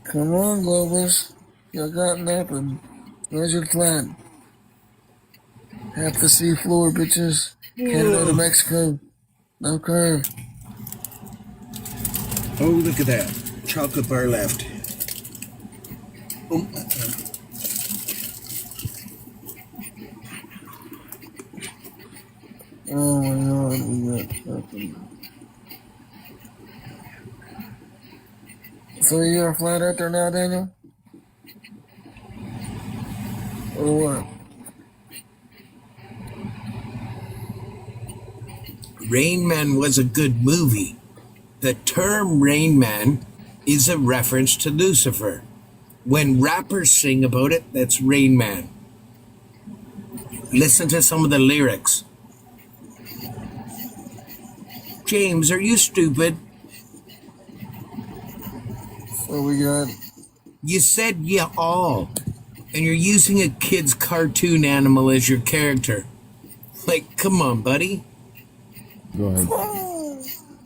Come on, Globus. You got nothing. Where's your plan? Half the sea floor, bitches. Canada to Mexico. No curve. Oh, look at that. Chocolate bar left. Oh, oh my god, we got nothing. So you're a flat earther now, Daniel? Or what? Rain Man was a good movie. The term Rain Man is a reference to Lucifer. When rappers sing about it, that's Rain Man. Listen to some of the lyrics. James, are you stupid? So we got... You said yeah all, and you're using a kid's cartoon animal as your character. Like, come on, buddy. Go ahead.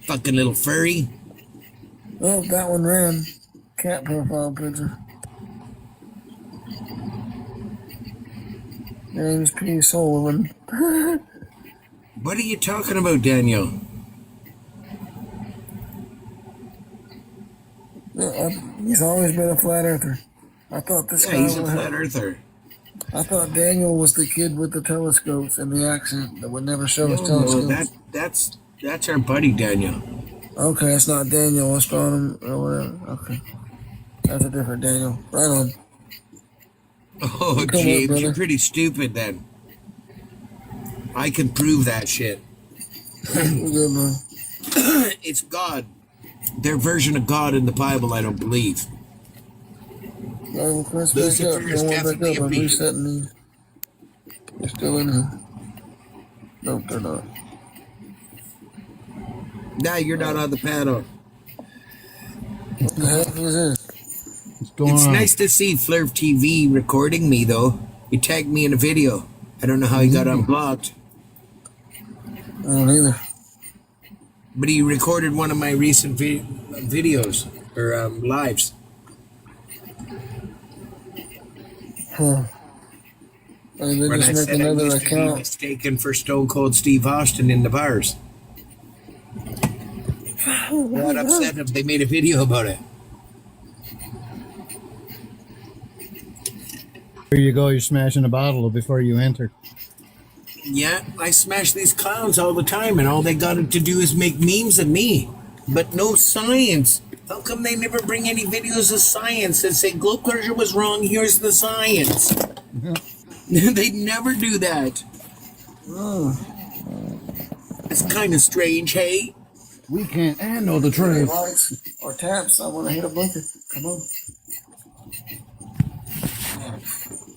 Fucking little furry. Oh, that one ran. Cat profile picture. James P. Sullivan. What are you talking about, Daniel? He's always been a flat earther. I thought this guy he's a flat earther. I thought Daniel was the kid with the telescopes and the accent that would never show his telescopes. That's our buddy Daniel. Okay, it's not Daniel Astronomy or whatever. Okay. That's a different Daniel. Right on. Oh, James, you're pretty stupid then. I can prove that shit. Good, man. It's God. Their version of God in the Bible, I don't believe. Well, press back up. Don't want back up. I'm resetting these. They're still in here. Nope, they're not. Now you're not on the panel. What the heck is this? It's nice to see Flurf TV recording me, though. He tagged me in a video. I don't know how he got unblocked. I don't either. But he recorded one of my recent videos, or lives. Huh. They When just I make said I another used to be account. mistaken for Stone Cold Steve Austin in the bars. Got upset if they made a video about it. Here you go. You're smashing a bottle before you enter. Yeah, I smash these clowns all the time, and all they got to do is make memes of me. But no science. How come they never bring any videos of science and say, globe closure was wrong, here's the science? They never do that. It's kind of strange, hey? We can't handle the truth. Lights or taps. I want to hit a bunker. Come on.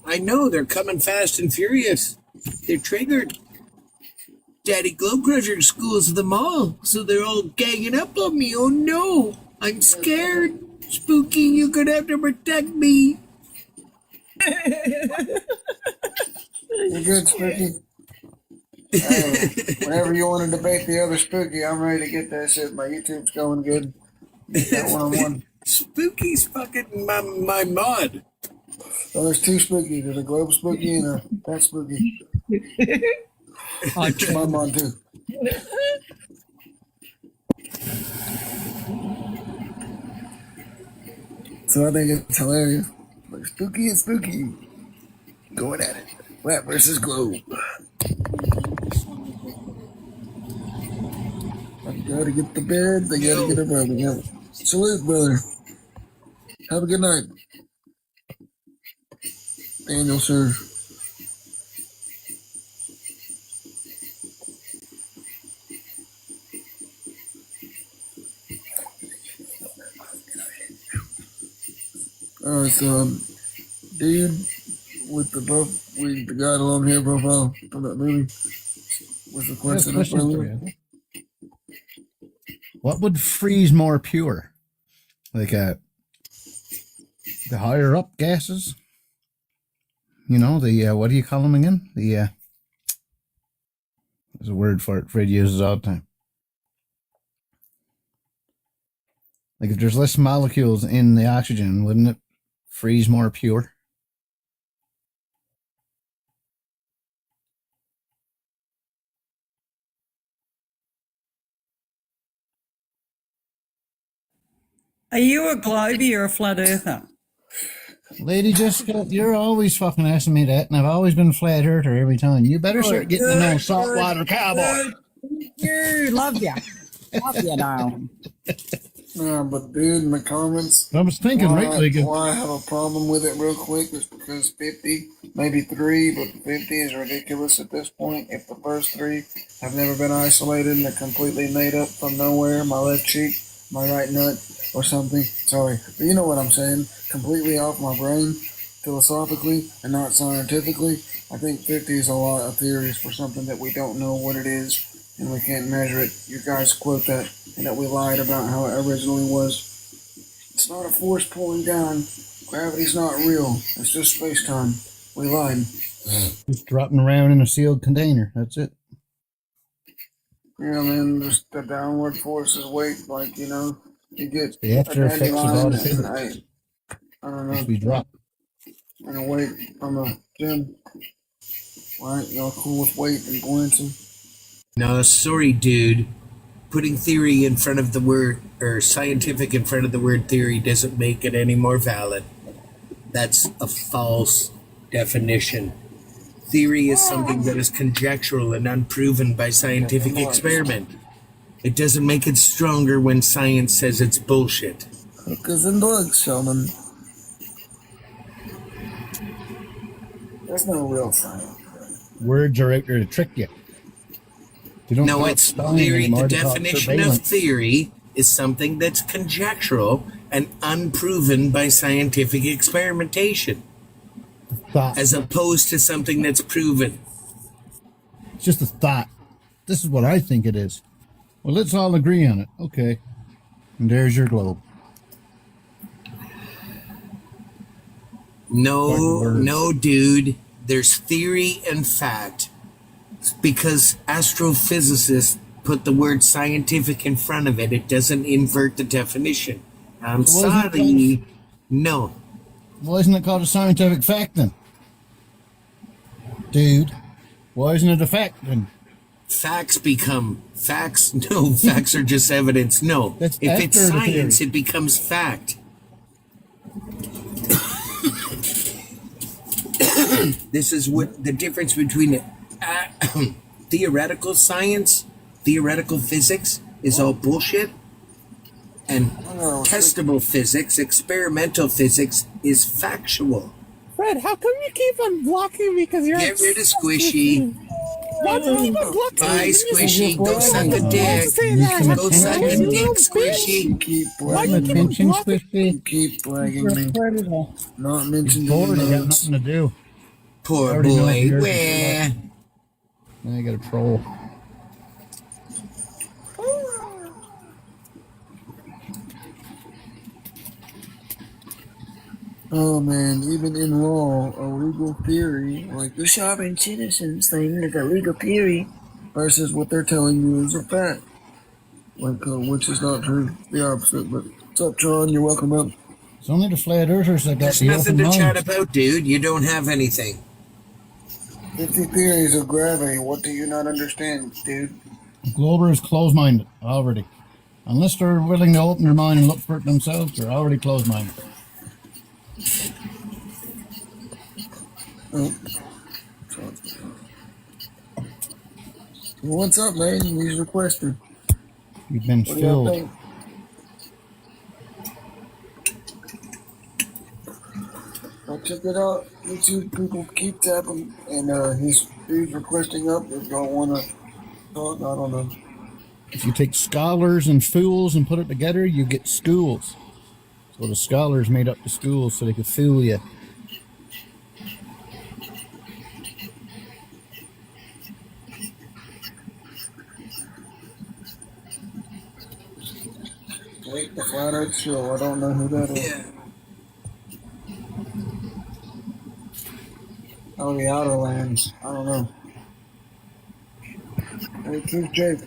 I know, they're coming fast and furious. They're triggered. Daddy Globe Crusher schools them all, so they're all ganging up on me. Oh no, I'm scared. Spooky, you're gonna have to protect me. You're good, Spooky. Whenever you want to debate the other Spooky, I'm ready to get that shit. My YouTube's going good. Got one-on-one. Spooky's fucking my mod. So there's two Spookies. There's a Globe Spooky and a Pet Spooky. My mod too. So I think it's hilarious. Like Spooky and Spooky going at it. Flat versus Globe. I gotta get the bed. They gotta get a brother. Yeah. Salute, brother. Have a good night. Daniel, sir. Alright, so, dude with the guy along here profile from that movie. With the question up earlier. What would freeze more pure? Like the higher up gases? You know, the what do you call them again? There's a word for it. Fred uses all the time. Like if there's less molecules in the oxygen, wouldn't it freeze more pure? Are you a globie or a flat earther? Lady Jessica, you're always fucking asking me that, and I've always been a flat earther every time. You better start getting to know saltwater cowboy. You love you. Love you, darling. Yeah, but dude, in the comments, I was thinking why I have a problem with it real quick is because 50, maybe 3, but 50 is ridiculous at this point. If the first 3 have never been isolated and they're completely made up from nowhere, my left cheek, my right nut, or something, sorry, but you know what I'm saying, completely off my brain, philosophically and not scientifically, I think 50 is a lot of theories for something that we don't know what it is. And we can't measure it. You guys quote that, and that we lied about how it originally was. It's not a force pulling down. Gravity's not real. It's just space-time. We lied. Just dropping around in a sealed container. That's it. Yeah, man, just the downward force is weight. Like, you know, you get the after effects of all the physics. I don't know. We drop. And a weight from a gym. Right? Y'all cool with weight and buoyancy? No, sorry, dude. Putting theory in front of the word, or scientific in front of the word theory, doesn't make it any more valid. That's a false definition. Theory is something that is conjectural and unproven by scientific experiment. It doesn't make it stronger when science says it's bullshit. Hookers and drugs, Sheldon. There's no real science. Words are out there to trick you. No, it's theory. The definition of theory is something that's conjectural and unproven by scientific experimentation, as opposed to something that's proven. It's just a thought. This is what I think it is. Well, let's all agree on it. Okay. And there's your globe. No, dude. There's theory and fact. Because astrophysicists put the word scientific in front of it, it doesn't invert the definition. I'm sorry. No. Why isn't it called a scientific fact then? Dude, why isn't it a fact then? Facts become facts. No, facts are just evidence. No. If it's science, it becomes fact. This is what the difference between theoretical science, theoretical physics is all bullshit, and testable physics, experimental physics is factual. Fred, how come you keep on blocking me? Because you're get rid of Squishy. Why do you keep on blocking me? Bye, Squishy. Go suck a dick. Go suck a dick, Squishy. Keep attention, Squishy. Keep bragging me. Not mentioned. Bored. I got nothing to do. Poor boy. Where? I got a troll. Oh man, even in law, a legal theory, like the sovereign citizens thing is a legal theory versus what they're telling you is a fact. Like, which is not true, the opposite. But what's up, John? You're welcome up. It's only the flat earthers that got There's the nothing open to chat minds. about, dude. You don't have anything. 50 theories of gravity. What do you not understand, dude? Glober is closed-minded already. Unless they're willing to open their mind and look for it themselves, they're already closed-minded. Oh. What's up, man? He's requested. You've been What do y'all filled. think? Well, check it out. YouTube people keep tapping, and he's requesting up if y'all want to talk. I don't know. If you take scholars and fools and put it together, you get schools. So the scholars made up the schools so they could fool you. Flat Earth Show. I don't know who that is. Yeah. Oh, the Outer Lands. I don't know. Hey, Keith Jake.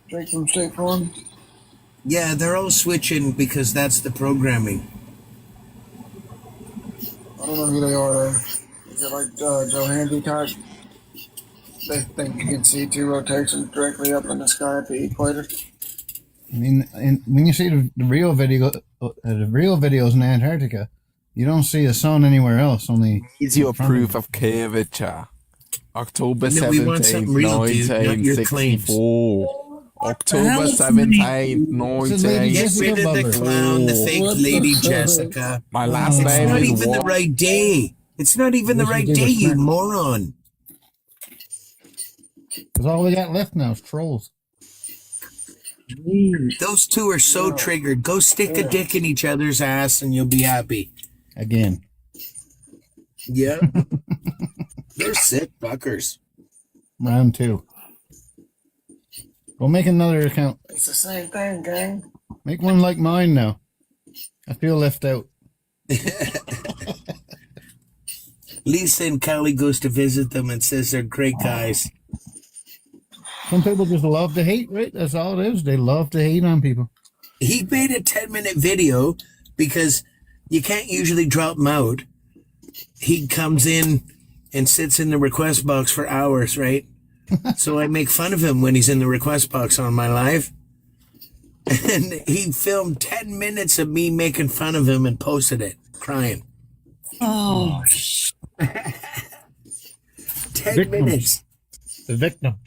Jake from State Farm. Yeah, they're all switching because that's the programming. I don't know who they are, though. Is it like Joe Handy type? They think you can see two rotations directly up in the sky at the equator. I mean, and when you see the real videos in Antarctica, you don't see a sun anywhere else. Only is your proof of curvature. October No, we want 17th, something real, dude, not your claims. 1964. October 17th, Get rid of the clown, the fake lady fuck? Jessica. My last It's name not is even the what? right day. It's not even the right day, you moron. Because all we got left now is trolls. Those two are so triggered. Go stick a dick in each other's ass and you'll be happy. Again. Yeah. They're sick fuckers. Round 2. Go make another account. It's the same thing, gang. Make one like mine now. I feel left out. Lisa and Callie goes to visit them and says they're great guys. Some people just love to hate, right? That's all it is. They love to hate on people. He made a 10-minute video because you can't usually drop him out. He comes in and sits in the request box for hours, right? So I make fun of him when he's in the request box on my live. And he filmed 10 minutes of me making fun of him and posted it, crying. Oh, 10 minutes. The victims.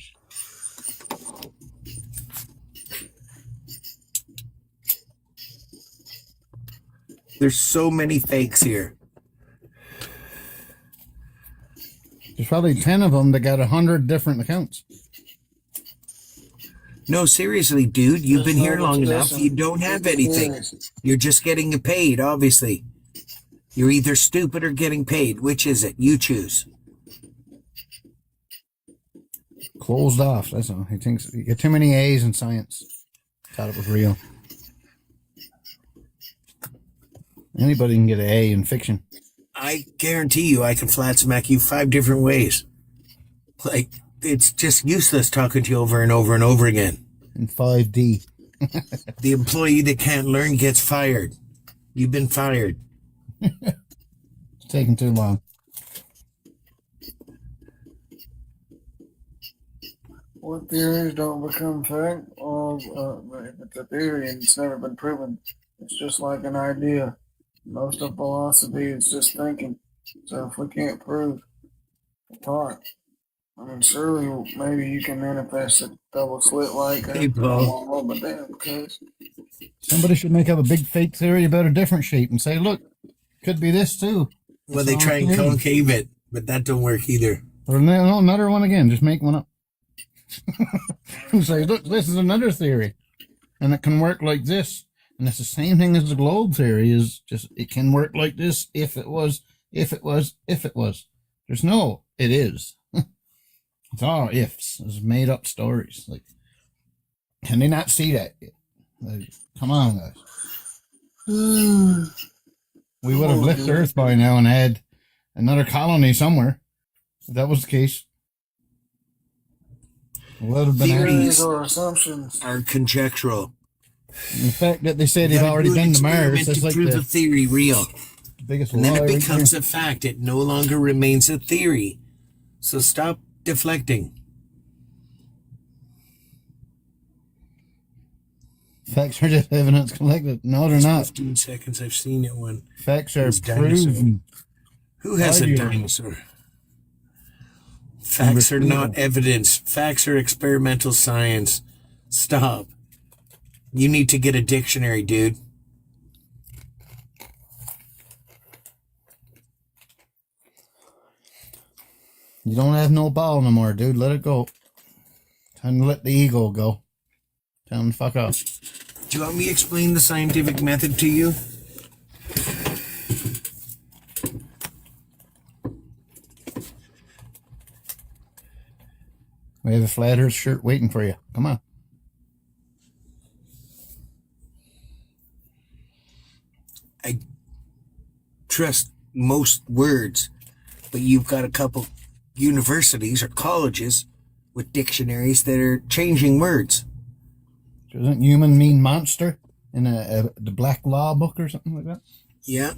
There's so many fakes here. There's probably 10 of them that got 100 different accounts. No, seriously, dude, you've been here long enough. You don't have anything. You're just getting paid, obviously. You're either stupid or getting paid. Which is it? You choose. Closed off. That's all. He thinks you get too many A's in science. Thought it was real. Anybody can get an A in fiction. I guarantee you I can flat smack you 5 different ways. Like, it's just useless talking to you over and over and over again. In 5D. The employee that can't learn gets fired. You've been fired. It's taking too long. What theories don't become fact? Or if it's a theory and it's never been proven, it's just like an idea. Most of philosophy is just thinking. So if we can't prove the thought, I mean, surely maybe you can manifest a double slit like Hey, Paul. but damn, because Somebody should make up a big fake theory about a different shape and say, look, could be this too. Well, they try and concave it, but that don't work either. Or no, another one again. Just make one up. And say, look, this is another theory. And it can work like this. And it's the same thing as the globe theory is just, it can work like this if it was, if it was, if it was. There's no, it is. It's all ifs. It's made up stories. Like, can they not see that yet? Like, come on, guys. We would have left Earth by now and had another colony somewhere. If that was the case. It would have been Theories or assumptions are conjectural. the fact that they say they've already been to Mars. That's like prove the a theory real. biggest And then lie it right becomes there. a fact. It no longer remains a theory. So stop deflecting. Facts are just evidence collected. No, they're It's not. 15 seconds. I've seen it one. Facts are It's dinosaur. proven. Who has a Arguable. dinosaur? Facts are not evidence. Facts are experimental science. Stop. You need to get a dictionary, dude. You don't have no ball no more, dude. Let it go. Time to let the ego go. Tell him to fuck off. Do you want me to explain the scientific method to you? We have a flat earth shirt waiting for you. Come on. trust most words, but you've got a couple universities or colleges with dictionaries that are changing words. Doesn't human mean monster in the Black Law book or something like that? Yeah.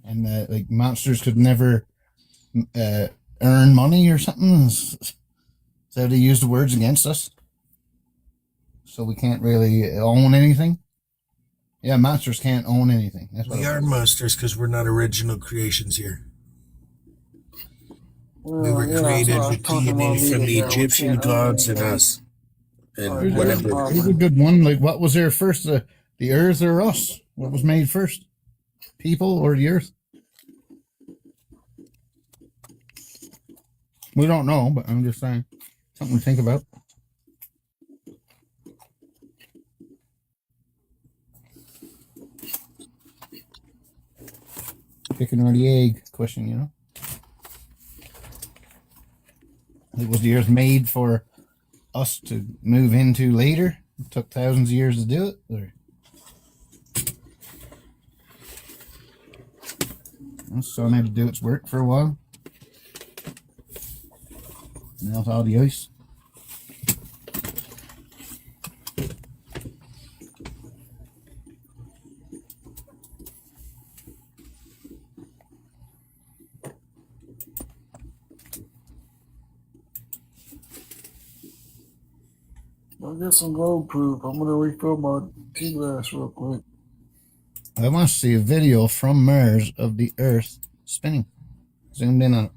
And like monsters could never earn money or something. So they use the words against us. So we can't really own anything. Yeah, monsters can't own anything. That's what We are monsters because we're not original creations here. We were created with DNA from the Egyptian gods and us. And whatever. Here's a good one. Like, what was there first, the earth or us? What was made first? People or the earth? We don't know, but I'm just saying. Something to think about. Chicken or the egg question, you know? Like, was the earth made for us to move into later? It took thousands of years to do it? Or? The sun had to do its work for a while. Melt all the ice. I'll get some gold proof. I'm gonna refill my tea glass real quick. I want to see a video from Mars of the Earth spinning. Zoomed in on it.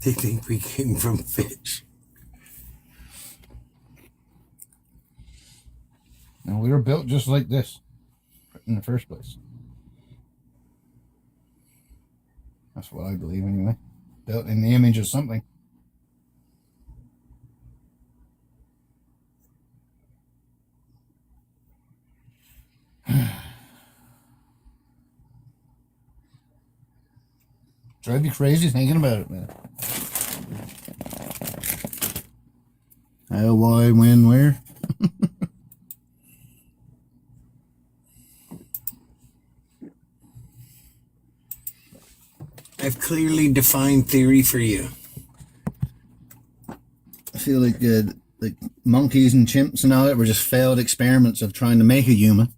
They think we came from fish. And we were built just like this in the first place. That's what I believe anyway. Built in the image of something. Drive you crazy thinking about it, man. How, why, when, where? I've clearly defined theory for you. I feel like monkeys and chimps and all that were just failed experiments of trying to make a human.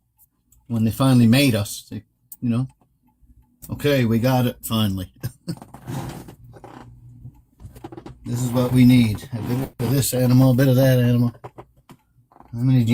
When they finally made us, they, you know, okay, we got it finally. This is what we need. A bit of this animal, a bit of that animal. How many